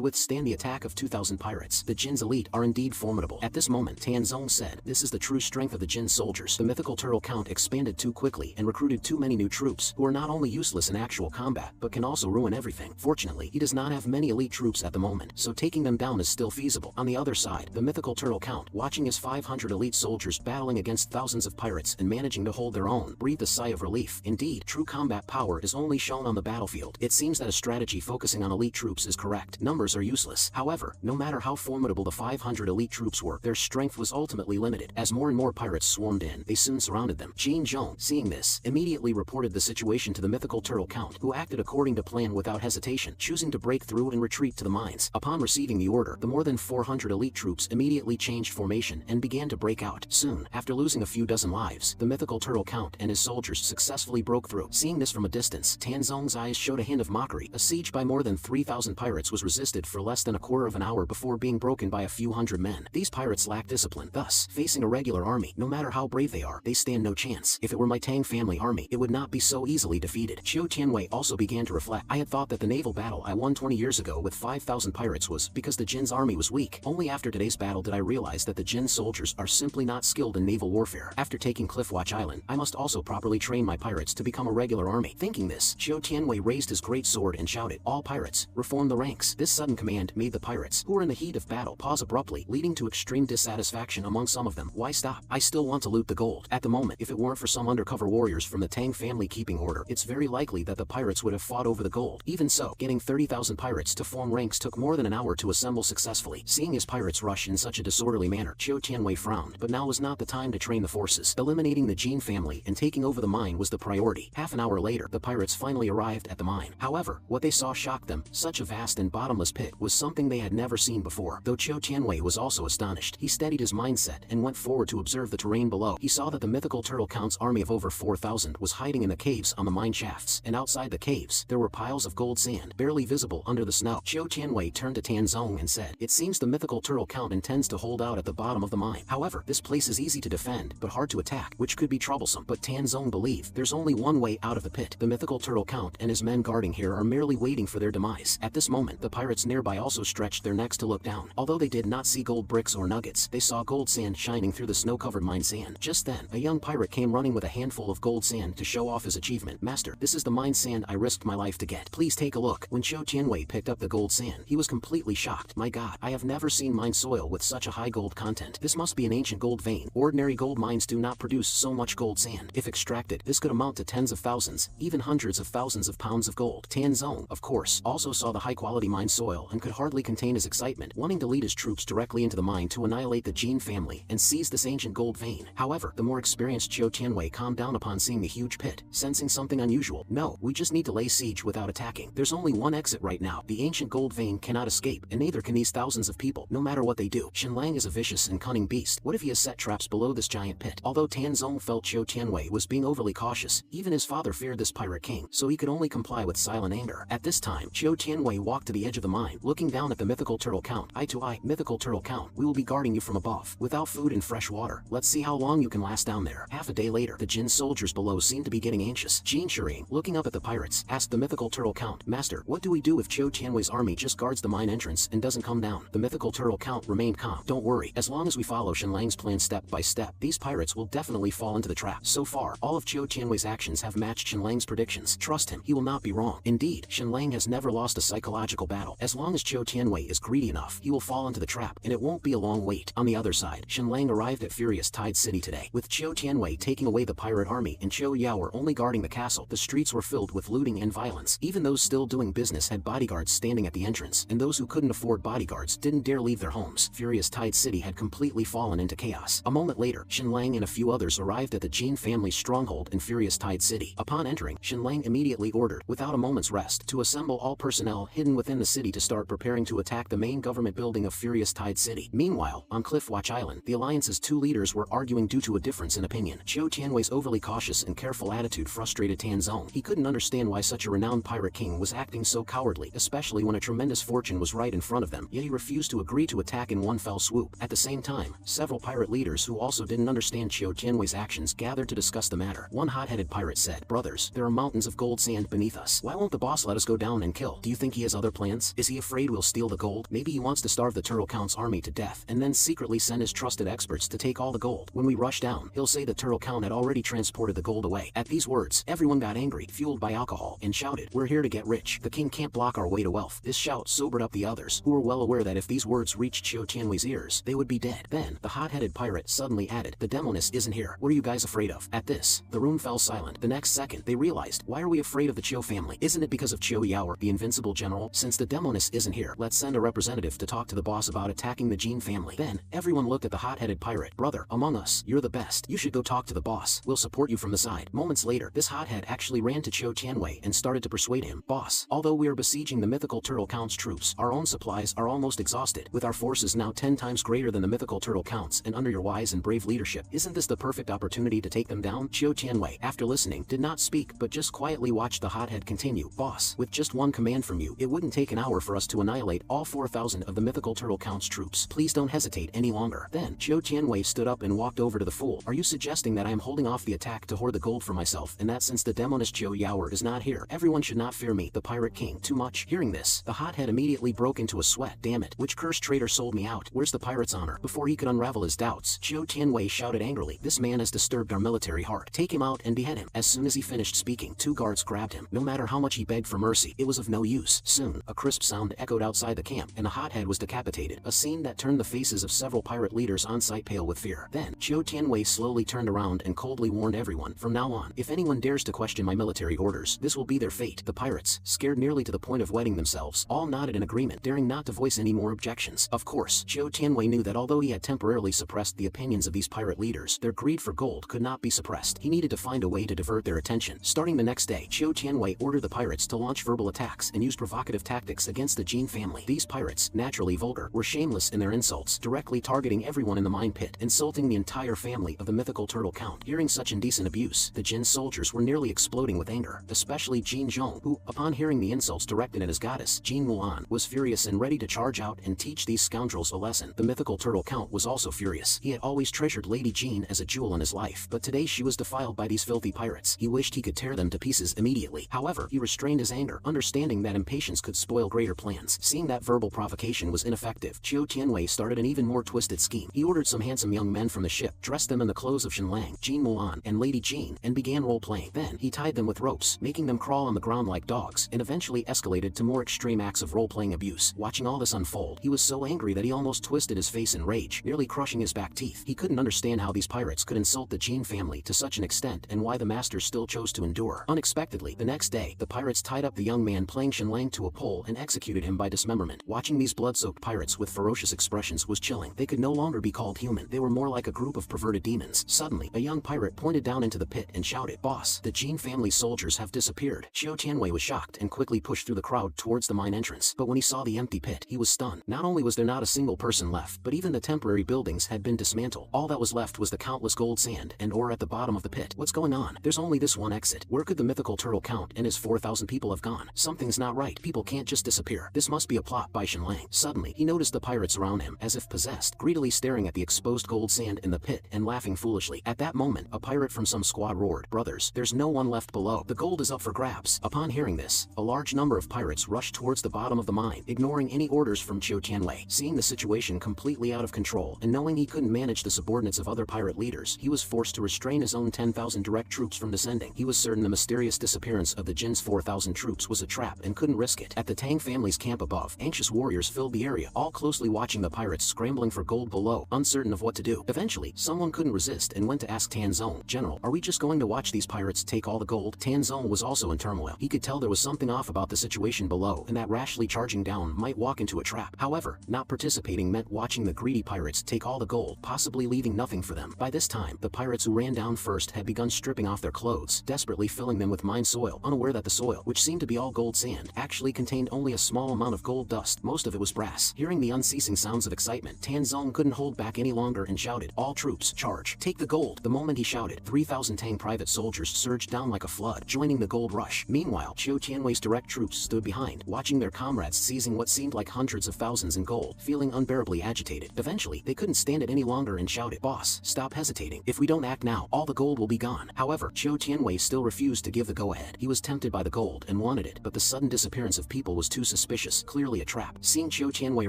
withstand the attack of 2,000 pirates. The Jin's elite are indeed formidable. At this moment, Tan Zong said, "This is the true strength of the Jin soldiers." The mythical turtle count expanded too quickly and recruited too many new troops, who are not only useless in actual combat, but can also ruin everything. Fortunately, he does not have many elite troops at the moment, so taking them down is still feasible. On the other side, the mythical turtle count, watching his 500 elite soldiers battling against thousands of pirates and managing to hold their own, breathed a sigh of relief. Indeed, true combat power is only shown on the battlefield. It seems that a strategy focusing on elite troops is correct. Numbers are useless. However, no matter how formidable the 500 elite troops were, their strength was ultimately limited. As more and more pirates swarmed in, they soon surrounded them. Jin Zhong, seeing this, immediately reported the situation to the mythical turtle count, who acted according to plan without hesitation, choosing to break through and retreat to the mines. Upon receiving the order, the more than 400 elite troops immediately changed formation and began to break out. Soon, after losing a few dozen lives, the mythical turtle count and his soldiers successfully broke through. Seeing this from a distance, Tan Zong's eyes showed a hint of mockery. A siege by more than 3,000 pirates was resisted for less than a quarter of an hour before being broken by a few hundred men. These pirates lack discipline. Thus, facing a regular army, no matter how brave they are, they stand no chance. If it were my Tang family army, it would not be so easily defeated. Qiu Tianwei also began to reflect. I had thought that the naval battle I won 20 years ago with 5,000 pirates was because the Jin's army was weak. Only after today's battle did I realize that the Jin soldiers are simply not skilled in naval warfare. After taking Cliffwatch Island, I must also properly train my pirates to become a regular army. Thinking this, Qiu Tianwei raised his great sword and shouted, "All pirates, reform the ranks." This sudden command made the pirates, who were in the heat of battle, pause abruptly, leading to extreme dissatisfaction among some of them. Why stop? I still want to loot the gold. At the moment, if it weren't for some undercover warriors from the Tang family keeping order, it's very likely that the pirates would have fought over the gold. Even so, getting 30,000 pirates to form ranks took more than an hour to assemble successfully. Seeing his pirates rush in such a disorderly manner, Qiu Tianwei frowned, but now was not the time to train the forces. Eliminating the Jin family and taking over the mine was the priority. Half an hour later, the pirates finally arrived at the mine. However, what they saw shocked them. Such a vast and bottomless pit was something they had never seen before. Though Qiu Tianwei was also astonished, he steadied his mindset and went forward to observe the terrain below. He saw that the mythical turtle count's army of over 4,000 was hiding in the caves on the mine shafts, and outside the caves, there were piles of gold gold sand, barely visible under the snow. Chiu Tianwei turned to Tan Zong and said, "It seems the mythical turtle count intends to hold out at the bottom of the mine. However, this place is easy to defend, but hard to attack, which could be troublesome." But Tan Zong believed there's only one way out of the pit. The mythical turtle count and his men guarding here are merely waiting for their demise. At this moment, the pirates nearby also stretched their necks to look down. Although they did not see gold bricks or nuggets, they saw gold sand shining through the snow-covered mine sand. Just then, a young pirate came running with a handful of gold sand to show off his achievement. "Master, this is the mine sand I risked my life to get. Please take a look." When Chiu Tianwei picked up the gold sand, he was completely shocked. "My God, I have never seen mine soil with such a high gold content. This must be an ancient gold vein. Ordinary gold mines do not produce so much gold sand. If extracted, this could amount to tens of thousands, even hundreds of thousands of pounds of gold." Tan Zong, of course, also saw the high-quality mine soil and could hardly contain his excitement, wanting to lead his troops directly into the mine to annihilate the Jin family and seize this ancient gold vein. However, the more experienced Chiu Tianwei calmed down upon seeing the huge pit, sensing something unusual. "No, we just need to lay siege without attacking. There's only one exit right now. The ancient gold vein cannot escape, and neither can these thousands of people, no matter what they do. Shenlang is a vicious and cunning beast. What if he has set traps below this giant pit?" Although Tan Zong felt Chiu Tianwei was being overly cautious, even his father feared this pirate king, so he could only comply with silent anger. At this time, Chiu Tianwei walked to the edge of the mine, looking down at the mythical turtle count. "Eye to eye, mythical turtle count, we will be guarding you from above. Without food and fresh water, let's see how long you can last down there." Half a day later, the Jin soldiers below seemed to be getting anxious. Jin Shiring, looking up at the pirates, asked the mythical turtle count, "Master, what do we do if Chiu Tianwei's army just guards the mine entrance and doesn't come down?" The mythical turtle count remained calm. "Don't worry, as long as we follow Shenlang's plan step by step, these pirates will definitely fall into the trap. So far, all of Chiu Tianwei's actions have matched Shenlang's predictions. Trust him, he will not be wrong." Indeed, Shenlang has never lost a psychological battle. As long as Chiu Tianwei is greedy enough, he will fall into the trap, and it won't be a long wait. On the other side, Shenlang arrived at Furious Tide City today. With Chiu Tianwei taking away the pirate army and Chiu Yao were only guarding the castle, the streets were filled with looting and violence. Even those still doing business had bodyguards standing at the entrance, and those who couldn't afford bodyguards didn't dare leave their homes. Furious Tide City had completely fallen into chaos. A moment later, Shenlang and a few others arrived at the Jin family's stronghold in Furious Tide City. Upon entering, Shenlang immediately ordered, without a moment's rest, to assemble all personnel hidden within the city to start preparing to attack the main government building of Furious Tide City. Meanwhile, on Cliffwatch Island, the Alliance's two leaders were arguing due to a difference in opinion. Chiu Tianwei's overly cautious and careful attitude frustrated Tan Zong. He couldn't understand why such a renowned pirate king was acting so cowardly, especially when a tremendous fortune was right in front of them, yet he refused to agree to attack in one fell swoop. At the same time, several pirate leaders who also didn't understand Chiu Tianwei's actions gathered to discuss the matter. One hot-headed pirate said, "Brothers, there are mountains of gold sand beneath us. Why won't the boss let us go down and kill? Do you think he has other plans? Is he afraid we'll steal the gold? Maybe he wants to starve the Turtle Count's army to death and then secretly send his trusted experts to take all the gold. When we rush down, he'll say the Turtle Count had already transported the gold away." At these words, everyone got angry, fueled by alcohol, and shouted, "We're here to get rich. The king can't block our way to wealth." This shout sobered up the others, who were well aware that if these words reached Chiu Tianwei's ears, they would be dead. Then, the hot-headed pirate suddenly added, "The demoness isn't here. What are you guys afraid of?" At this, the room fell silent. The next second, they realized, why are we afraid of the Chiu family? Isn't it because of Chiu Yao, the invincible general? Since the demoness isn't here, let's send a representative to talk to the boss about attacking the Jin family. Then, everyone looked at the hot-headed pirate. "Brother, among us, you're the best. You should go talk to the boss. We'll support you from the side." Moments later, this hothead actually ran to Chiu Tianwei and started to persuade him. "Boss, although we are besieging the mythical Turtle Count's troops, our own supplies are almost exhausted. With our forces now 10 times greater than the mythical Turtle Count's and under your wise and brave leadership, isn't this the perfect opportunity to take them down?" Chiu Tianwei, after listening, did not speak but just quietly watched the hothead continue. "Boss, with just one command from you, it wouldn't take an hour for us to annihilate all 4,000 of the mythical Turtle Count's troops. Please don't hesitate any longer." Then, Chiu Tianwei stood up and walked over to the fool. "Are you suggesting that I am holding off the attack to hoard the gold for myself, and that since the demoness Chiu Yao is not here, everyone should not fear me, the pirate king, too much?" Hearing this, the hothead immediately broke into a sweat. "Damn it, which cursed traitor sold me out? Where's the pirate's honor?" Before he could unravel his doubts, Chiu Tianwei shouted angrily, "This man has disturbed our military heart. Take him out and behead him." As soon as he finished speaking, two guards grabbed him. No matter how much he begged for mercy, it was of no use. Soon, a crisp sound echoed outside the camp, and the hothead was decapitated, a scene that turned the faces of several pirate leaders on site pale with fear. Then, Chiu Tianwei slowly turned around and coldly warned everyone, "From now on, if anyone dares to question my military orders, this will be their fate." The pirates, scared nearly to the point of wetting themselves, all nodded in agreement, daring not to voice any more objections. Of course, Chiu Tianwei knew that although he had temporarily suppressed the opinions of these pirate leaders, their greed for gold could not be suppressed. He needed to find a way to divert their attention. Starting the next day, Chiu Tianwei ordered the pirates to launch verbal attacks and use provocative tactics against the Jin family. These pirates, naturally vulgar, were shameless in their insults, directly targeting everyone in the mine pit, insulting the entire family of the mythical Turtle Count. Hearing such indecent abuse, the Jin soldiers were nearly exploding with anger, especially Jin Zhong, who, Upon hearing the insults directed at his goddess, Jin Mulan was furious and ready to charge out and teach these scoundrels a lesson. The mythical turtle count was also furious. He had always treasured Lady Jean as a jewel in his life, but today she was defiled by these filthy pirates. He wished he could tear them to pieces immediately. However, he restrained his anger, understanding that impatience could spoil greater plans. Seeing that verbal provocation was ineffective, Chiu Tianwei started an even more twisted scheme. He ordered some handsome young men from the ship, dressed them in the clothes of Shenlang, Jin Mulan, and Lady Jean, and began role-playing. Then, he tied them with ropes, making them crawl on the ground like dogs, and eventually escalated to more extreme acts of role-playing abuse. Watching all this unfold, he was so angry that he almost twisted his face in rage, nearly crushing his back teeth. He couldn't understand how these pirates could insult the Jean family to such an extent and why the master still chose to endure. Unexpectedly, the next day, the pirates tied up the young man playing Shenlang to a pole and executed him by dismemberment. Watching these blood-soaked pirates with ferocious expressions was chilling. They could no longer be called human. They were more like a group of perverted demons. Suddenly, a young pirate pointed down into the pit and shouted, "Boss, the Jean family soldiers have disappeared." Chiu Tianwei was shocked and quickly pushed through the crowd towards the mine entrance. But when he saw the empty pit, he was stunned. Not only was there not a single person left, but even the temporary buildings had been dismantled. All that was left was the countless gold sand and ore at the bottom of the pit. What's going on? There's only this one exit. Where could the mythical turtle count and his 4,000 people have gone? Something's not right. People can't just disappear. This must be a plot by Shenlang. Suddenly, he noticed the pirates around him, as if possessed, greedily staring at the exposed gold sand in the pit and laughing foolishly. At that moment, a pirate from some squad roared, "Brothers, there's no one left below. The gold is up for grabs." Upon hearing this, a large number of pirates rushed towards the bottom of the mine, ignoring any orders from Chiu Tianwei. Seeing the situation completely out of control, and knowing he couldn't manage the subordinates of other pirate leaders, he was forced to restrain his own 10,000 direct troops from descending. He was certain the mysterious disappearance of the Jin's 4,000 troops was a trap and couldn't risk it. At the Tang family's camp above, anxious warriors filled the area, all closely watching the pirates scrambling for gold below, uncertain of what to do. Eventually, someone couldn't resist and went to ask Tan Zong, "General, are we just going to watch these pirates take all the gold?" Tan Zong was also in turmoil. He could tell there was something off about the situation below and that rashly charging down might walk into a trap. However, not participating meant watching the greedy pirates take all the gold, possibly leaving nothing for them. By this time, the pirates who ran down first had begun stripping off their clothes, desperately filling them with mine soil, unaware that the soil, which seemed to be all gold sand, actually contained only a small amount of gold dust. Most of it was brass. Hearing the unceasing sounds of excitement, Tan Zong couldn't hold back any longer and shouted, "All troops, charge! Take the gold!" The moment he shouted, 3,000 Tang private soldiers surged down like a flood, joining the gold rush. Meanwhile, Chiu Tianwei's direct troops stood behind, watching their comrades seizing what seemed like hundreds of thousands in gold, feeling unbearably agitated. Eventually, they couldn't stand it any longer and shouted, "Boss, stop hesitating. If we don't act now, all the gold will be gone." However, Chiu Tianwei still refused to give the go-ahead. He was tempted by the gold and wanted it, but the sudden disappearance of people was too suspicious, clearly a trap. Seeing Chiu Tianwei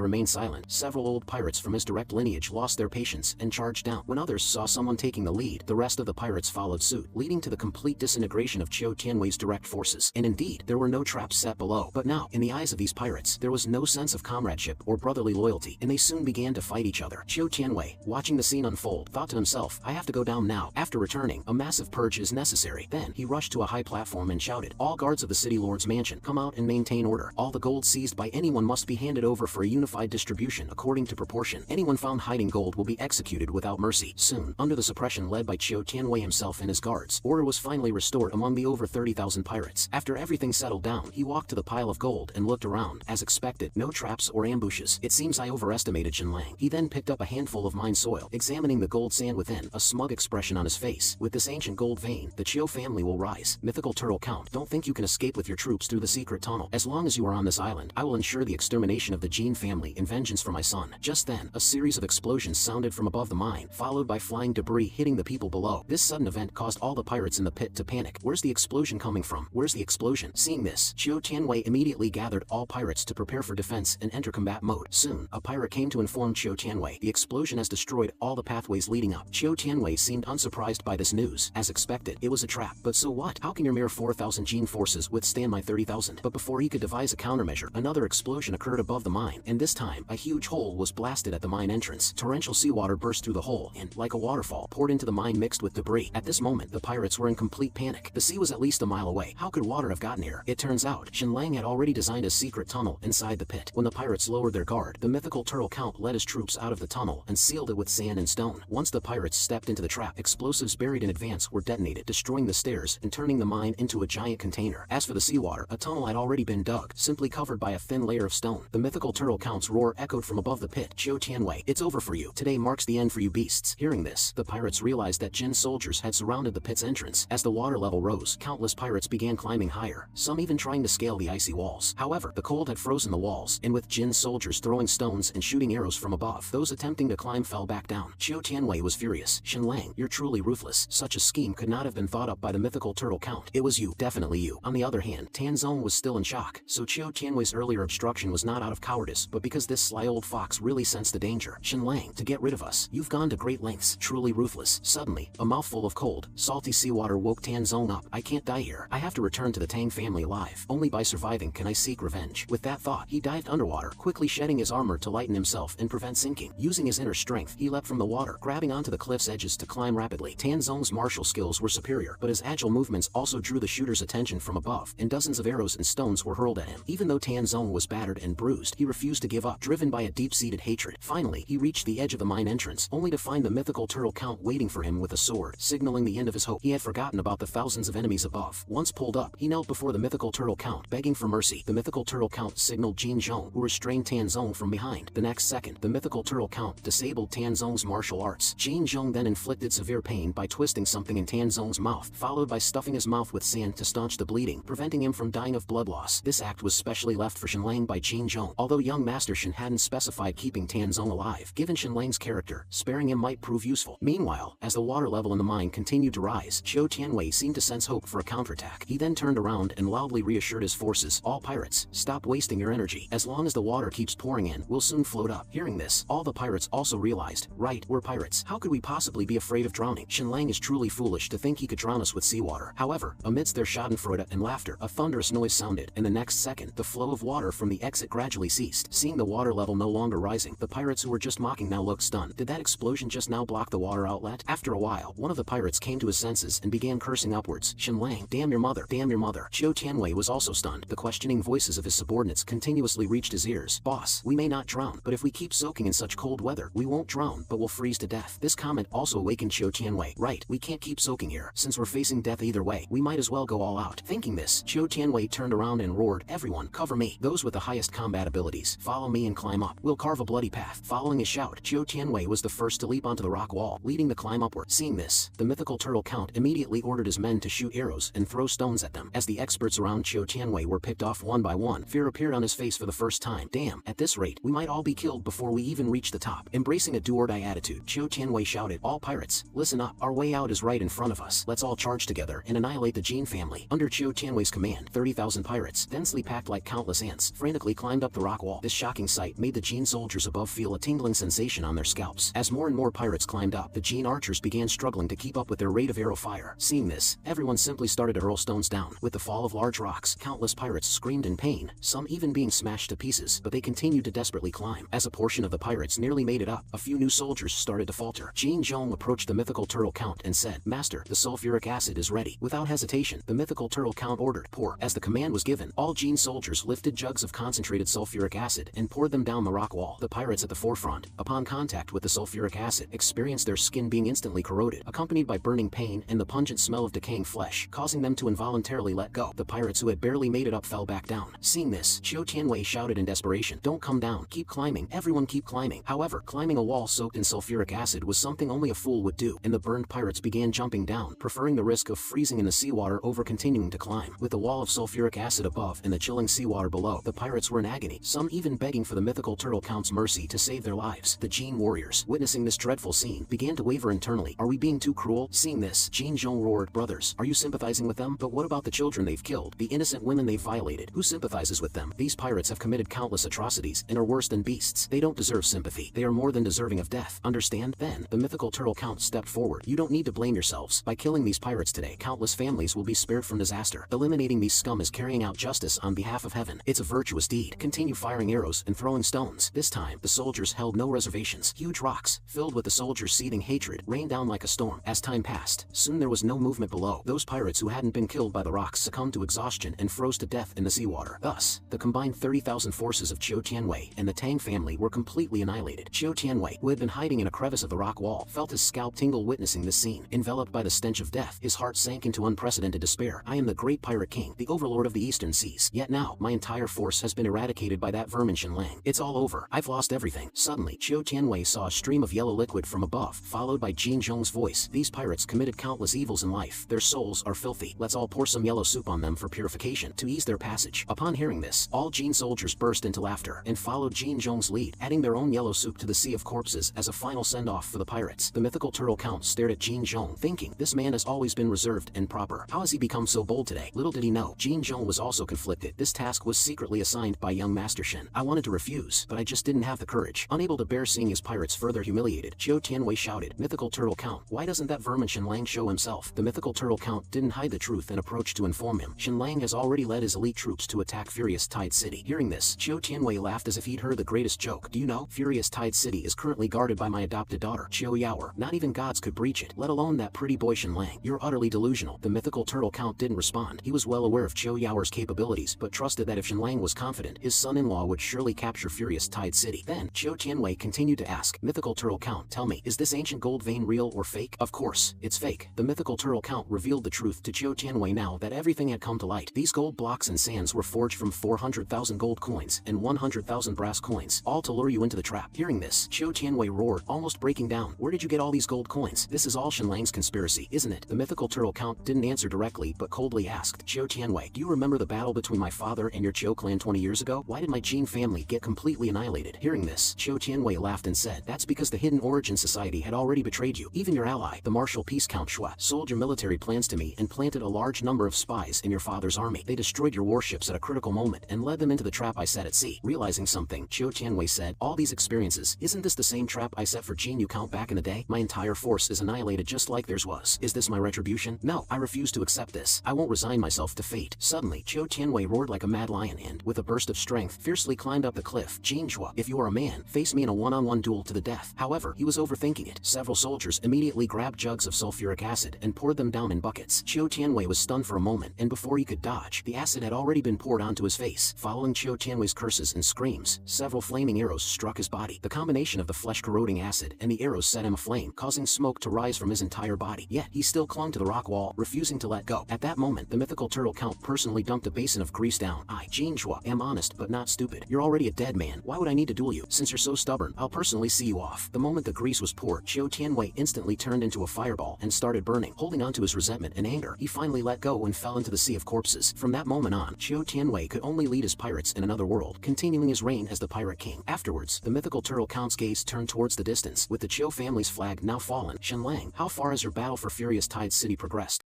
remain silent, several old pirates from his direct lineage lost their patience and charged down. When others saw someone taking the lead, the rest of the pirates followed suit, leading to the complete disintegration of Chiu Tianwei's direct forces. And indeed, there were no traps set below. But now, in the eyes of these pirates, there was no sense of comradeship or brotherly loyalty, and they soon began to fight each other. Chiu Tianwei, watching the scene unfold, thought to himself, "I have to go down now." After returning, a massive purge is necessary. Then, he rushed to a high platform and shouted, "All guards of the city lord's mansion, come out and maintain order. All the gold seized by anyone must be handed over for a unified distribution according to proportion. Anyone found hiding gold will be executed without mercy." Soon, under the suppression led by Chiu Tianwei himself and his guards, order was finally restored among the over 30,000 pirates. After everything settled down, he walked to the pile of gold and looked around. As expected, no traps or ambushes. "It seems I overestimated Shenlang." He then picked up a handful of mine soil, examining the gold sand within, a smug expression on his face. "With this ancient gold vein, the Chiu family will rise." Mythical turtle count, don't think you can escape with your troops through the secret tunnel. As long as you are on this island, I will ensure the extermination of the Jean family in vengeance for my son. Just then, a series of explosions sounded from above the mine, followed by flying debris hitting the people below. This sudden event caused all the pirates in the pit to panic. Where's the explosion coming from? Where's the explosion? Seeing this, Chiu Tianwei immediately gathered all pirates to prepare for defense and enter combat mode. Soon, a pirate came to inform Chiu Tianwei the explosion has destroyed all the pathways leading up. Chiu Tianwei seemed unsurprised by this news. As expected, it was a trap. But so what? How can your mere 4,000 Jean forces withstand my 30,000? But before he could devise a countermeasure, another explosion occurred above the mine, and this time, a huge hole was blasted at the mine entrance. Torrential seawater burst through the hole and, like a waterfall, poured into the mine mixed with debris. At this moment, the pirates were in complete panic. The sea was at least a mile away. How could water have gotten here? It turns out, Shenlang had already designed a secret tunnel inside the pit. When the pirates lowered their guard, the mythical turtle count led his troops out of the tunnel and sealed it with sand and stone. Once the pirates stepped into the trap, explosives buried in advance were detonated, destroying the stairs and turning the mine into a giant container. As for the seawater, a tunnel had already been dug, simply covered by a thin layer of stone. The mythical turtle count's roar echoed from above the pit. "Chiu Tianwei, it's over for you. Today marks the end for you beasts." Hearing this, the pirates realized that Jin soldiers had surrounded the pit's entrance. As the water level rose, countless pirates began climbing higher, some even trying to scale the icy walls. However, the cold had frozen the walls, and with Jin's soldiers throwing stones and shooting arrows from above, those attempting to climb fell back down. Qiu Tianwei was furious. Shenlang, you're truly ruthless. Such a scheme could not have been thought up by the mythical turtle count. It was you, definitely you. On the other hand, Tanzong was still in shock, so Qiu Tianwei's earlier obstruction was not out of cowardice, but because this sly old fox really sensed the danger. Shenlang, to get rid of us, you've gone to great lengths. Truly ruthless. Suddenly, a mouthful of cold, salty seawater woke Tanzong up. I can't die here. I have to return to the Tang family alive. Only by surviving can I seek revenge. With that thought, he dived underwater, quickly shedding his armor to lighten himself and prevent sinking. Using his inner strength, he leapt from the water, grabbing onto the cliff's edges to climb rapidly. Tanzong's martial skills were superior, but his agile movements also drew the shooter's attention from above, and dozens of arrows and stones were hurled at him. Even though Tanzong was battered and bruised, he refused to give up, driven by a deep-seated hatred. Finally, he reached the edge of the mine entrance, only to find the mythical turtle count waiting for him with a sword, signaling the end of his hope. He had forgotten about the thousands of enemies above. Once pulled up, he knelt before the mythical turtle count, begging for mercy. The mythical turtle count signaled Jin Zhong, who restrained Tanzong from behind. The next second, the mythical turtle count disabled Tanzong's martial arts. Jin Zhong then inflicted severe pain by twisting something in Tanzong's mouth, followed by stuffing his mouth with sand to staunch the bleeding, preventing him from dying of blood loss. This act was specially left for Shenlang by Jin Zhong, although young Master Shen hadn't specified keeping Tanzong alive. Given Shenlang's character, sparing him might prove useful. Meanwhile, as the water level in the mine continued to rise, Qiu Tianwei seemed to sense hope for a counterattack. He then turned around and loudly reassured his forces, all pirates, stop wasting your energy. As long as the water keeps pouring in, we'll soon float up. Hearing this, all the pirates also realized, right, we're pirates. How could we possibly be afraid of drowning? Shenlang is truly foolish to think he could drown us with seawater. However, amidst their schadenfreude and laughter, a thunderous noise sounded, and the next second, the flow of water from the exit gradually ceased. Seeing the water level no longer rising, the pirates who were just mocking now looked stunned. Did that explosion just now block the water outlet? After a while, one of the pirates came to his senses and began cursing upwards. Shenlang, damn your mother, damn your mother. Qiu Tianwei was also stunned. The questioning voices of his subordinates continuously reached his ears. Boss, we may not drown, but if we keep soaking in such cold weather, we won't drown, but we'll freeze to death. This comment also awakened Qiu Tianwei. Right, we can't keep soaking here. Since we're facing death either way, we might as well go all out. Thinking this, Qiu Tianwei turned around and roared, everyone, cover me. Those with the highest combat abilities, follow me and climb up. We'll carve a bloody path. Following his shout, Qiu Tianwei was the first to leap onto the rock wall, leading the climb upward. Seeing this, the mythical turtle count immediately ordered his men to shoot arrows and throw stones at them. As the experts around Qiu Tianwei were picked off one by one, fear appeared on his face for the first time. Damn, at this rate, we might all be killed before we even reach the top. Embracing a do-or-die attitude, Qiu Tianwei shouted, all pirates, listen up. Our way out is right in front of us. Let's all charge together and annihilate the Jin family. Under Qiu Tianwei's command, 30,000 pirates, densely packed like countless ants, frantically climbed up the rock wall. This shocking sight made the Jin soldiers above feel a tingling sensation on their scalps. As more and more pirates climbed up, the Jin archers began struggling to keep up with their rate of arrow fire. Seeing this, everyone simply started to hurl stones down. With the fall of large rocks, countless pirates screamed in pain, some even being smashed to pieces, but they continued to desperately climb. As a portion of the pirates nearly made it up, a few new soldiers started to falter. Jin Zhong approached the mythical turtle count and said, Master, the sulfuric acid is ready. Without hesitation, the mythical turtle count ordered, pour. As the command was given, all Jin soldiers lifted jugs of concentrated sulfuric acid and poured them down the rock wall. The pirates at the forefront, upon contact with the sulfuric acid, experienced their skin being instantly corroded, accompanied by burning pain and the pungent smell of decaying flesh, causing them to involuntarily let go. The pirates who had barely made it up fell back down. Seeing this, Qiu Tianwei shouted in desperation, don't come down, keep climbing, everyone keep climbing. However, climbing a wall soaked in sulfuric acid was something only a fool would do, and the burned pirates began jumping down, preferring the risk of freezing in the seawater over continuing to climb. With the wall of sulfuric acid above and the chilling seawater below, the pirates were in agony, some even begging for the mythical turtle count's mercy to save their lives. The Jin warriors, witnessing this dreadful scene, began to waver internally. Are we being too cruel? Seeing this, Jin Zhong roared, brothers, are you sympathizing with them? But what about the children they've killed, the innocent women they've violated? Who sympathizes with them? These pirates have committed countless atrocities and are worse than beasts. They don't deserve sympathy. They are more than deserving of death. Understand? Then, the mythical turtle count stepped forward. You don't need to blame yourselves. By killing these pirates today, countless families will be spared from disaster. Eliminating these scum is carrying out justice on behalf of heaven. It's a virtuous deed. Continue firing arrows and throwing stones. This time, the soldiers held no reservations. Huge rocks, filled with the soldiers' seething hatred, rained down like a storm. As time passed, soon there was no movement below. Those pirates who hadn't been killed by the rocks succumbed to exhaustion and froze to death in the seawater. Thus, the combined 30,000 forces of Qiu Tianwei and the Tang family were completely annihilated. Qiu Tianwei, who had been hiding in a crevice of the rock wall, felt his scalp tingle witnessing this scene. Enveloped by the stench of death, his heart sank into unprecedented despair. I am the great pirate king, the overlord of the eastern seas. Yet now, my entire force has been eradicated by that vermin Shenlang. It's all over. I've lost everything. Suddenly, Qiu Tianwei saw a stream of yellow liquid from above, followed by Jin Zhong's voice. These pirates committed countless evils in life. Their souls are filthy. Let's all pour some yellow soup on them. them for purification to ease their passage. Upon hearing this, all Jin soldiers burst into laughter and followed Jin Zhong's lead, adding their own yellow soup to the sea of corpses as a final send-off for the pirates. The mythical turtle count stared at Jin Zhong, thinking, this man has always been reserved and proper. How has he become so bold today? Little did he know, Jin Zhong was also conflicted. This task was secretly assigned by young Master Shen. I wanted to refuse, but I just didn't have the courage. Unable to bear seeing his pirates further humiliated, Qiu Tianwei shouted, mythical turtle count, why doesn't that vermin Shen Lang show himself? The mythical turtle count didn't hide the truth and approached to inform him. Shen Lang has already led his elite troops to attack Furious Tide City. Hearing this, Qiu Tianwei laughed as if he'd heard the greatest joke. Do you know, Furious Tide City is currently guarded by my adopted daughter, Qiu Yaoer. Not even gods could breach it, let alone that pretty boy Shen Lang. You're utterly delusional. The mythical turtle count didn't respond. He was well aware of Qiu Yaoer's capabilities, but trusted that if Shen Lang was confident, his son-in-law would surely capture Furious Tide City. Then, Qiu Tianwei continued to ask, mythical turtle count, tell me, is this ancient gold vein real or fake? Of course, it's fake. The mythical turtle count revealed the truth to Qiu Tianwei now that everything had come to light. These gold blocks and sands were forged from 400,000 gold coins and 100,000 brass coins, all to lure you into the trap. Hearing this, Qiu Tianwei roared, almost breaking down. Where did you get all these gold coins? This is all Shen Lang's conspiracy, isn't it? The mythical turtle count didn't answer directly but coldly asked, Qiu Tianwei, do you remember the battle between my father and your Qiu clan 20 years ago? Why did my Jin family get completely annihilated? Hearing this, Qiu Tianwei laughed and said, that's because the Hidden Origin Society had already betrayed you. Even your ally, the Martial Peace Count Shua, sold your military plans to me and planted a large number of spies in your father's army. They destroyed your warships at a critical moment and led them into the trap I set at sea. Realizing something, Qiu Tianwei said, all these experiences, isn't this the same trap I set for Jin Yu Count back in the day? My entire force is annihilated just like theirs was. Is this my retribution? No, I refuse to accept this. I won't resign myself to fate. Suddenly, Qiu Tianwei roared like a mad lion and, with a burst of strength, fiercely climbed up the cliff. Jin Zhua, if you are a man, face me in a one-on-one duel to the death. However, he was overthinking it. Several soldiers immediately grabbed jugs of sulfuric acid and poured them down in buckets. Qiu Tianwei was stunned for a moment, and before he could dodge, the acid had already been poured onto his face. Following Qiu Tianwei's curses and screams, several flaming arrows struck his body. The combination of the flesh-corroding acid and the arrows set him aflame, causing smoke to rise from his entire body. Yet, he still clung to the rock wall, refusing to let go. At that moment, the mythical turtle count personally dumped a basin of grease down. I, Jin Zhua, am honest but not stupid. You're already a dead man. Why would I need to duel you? Since you're so stubborn, I'll personally see you off. The moment the grease was poured, Qiu Tianwei instantly turned into a fireball and started burning. Holding on to his resentment and anger, he finally let go and fell into the sea of corpses. From that moment on, Qiu Tianwei could only lead his pirates in another world, continuing his reign as the pirate king. Afterwards, the mythical turtle count's gaze turned towards the distance. With the Qiu family's flag now fallen, Shen Lang, how far has your battle for Furious Tide City progressed?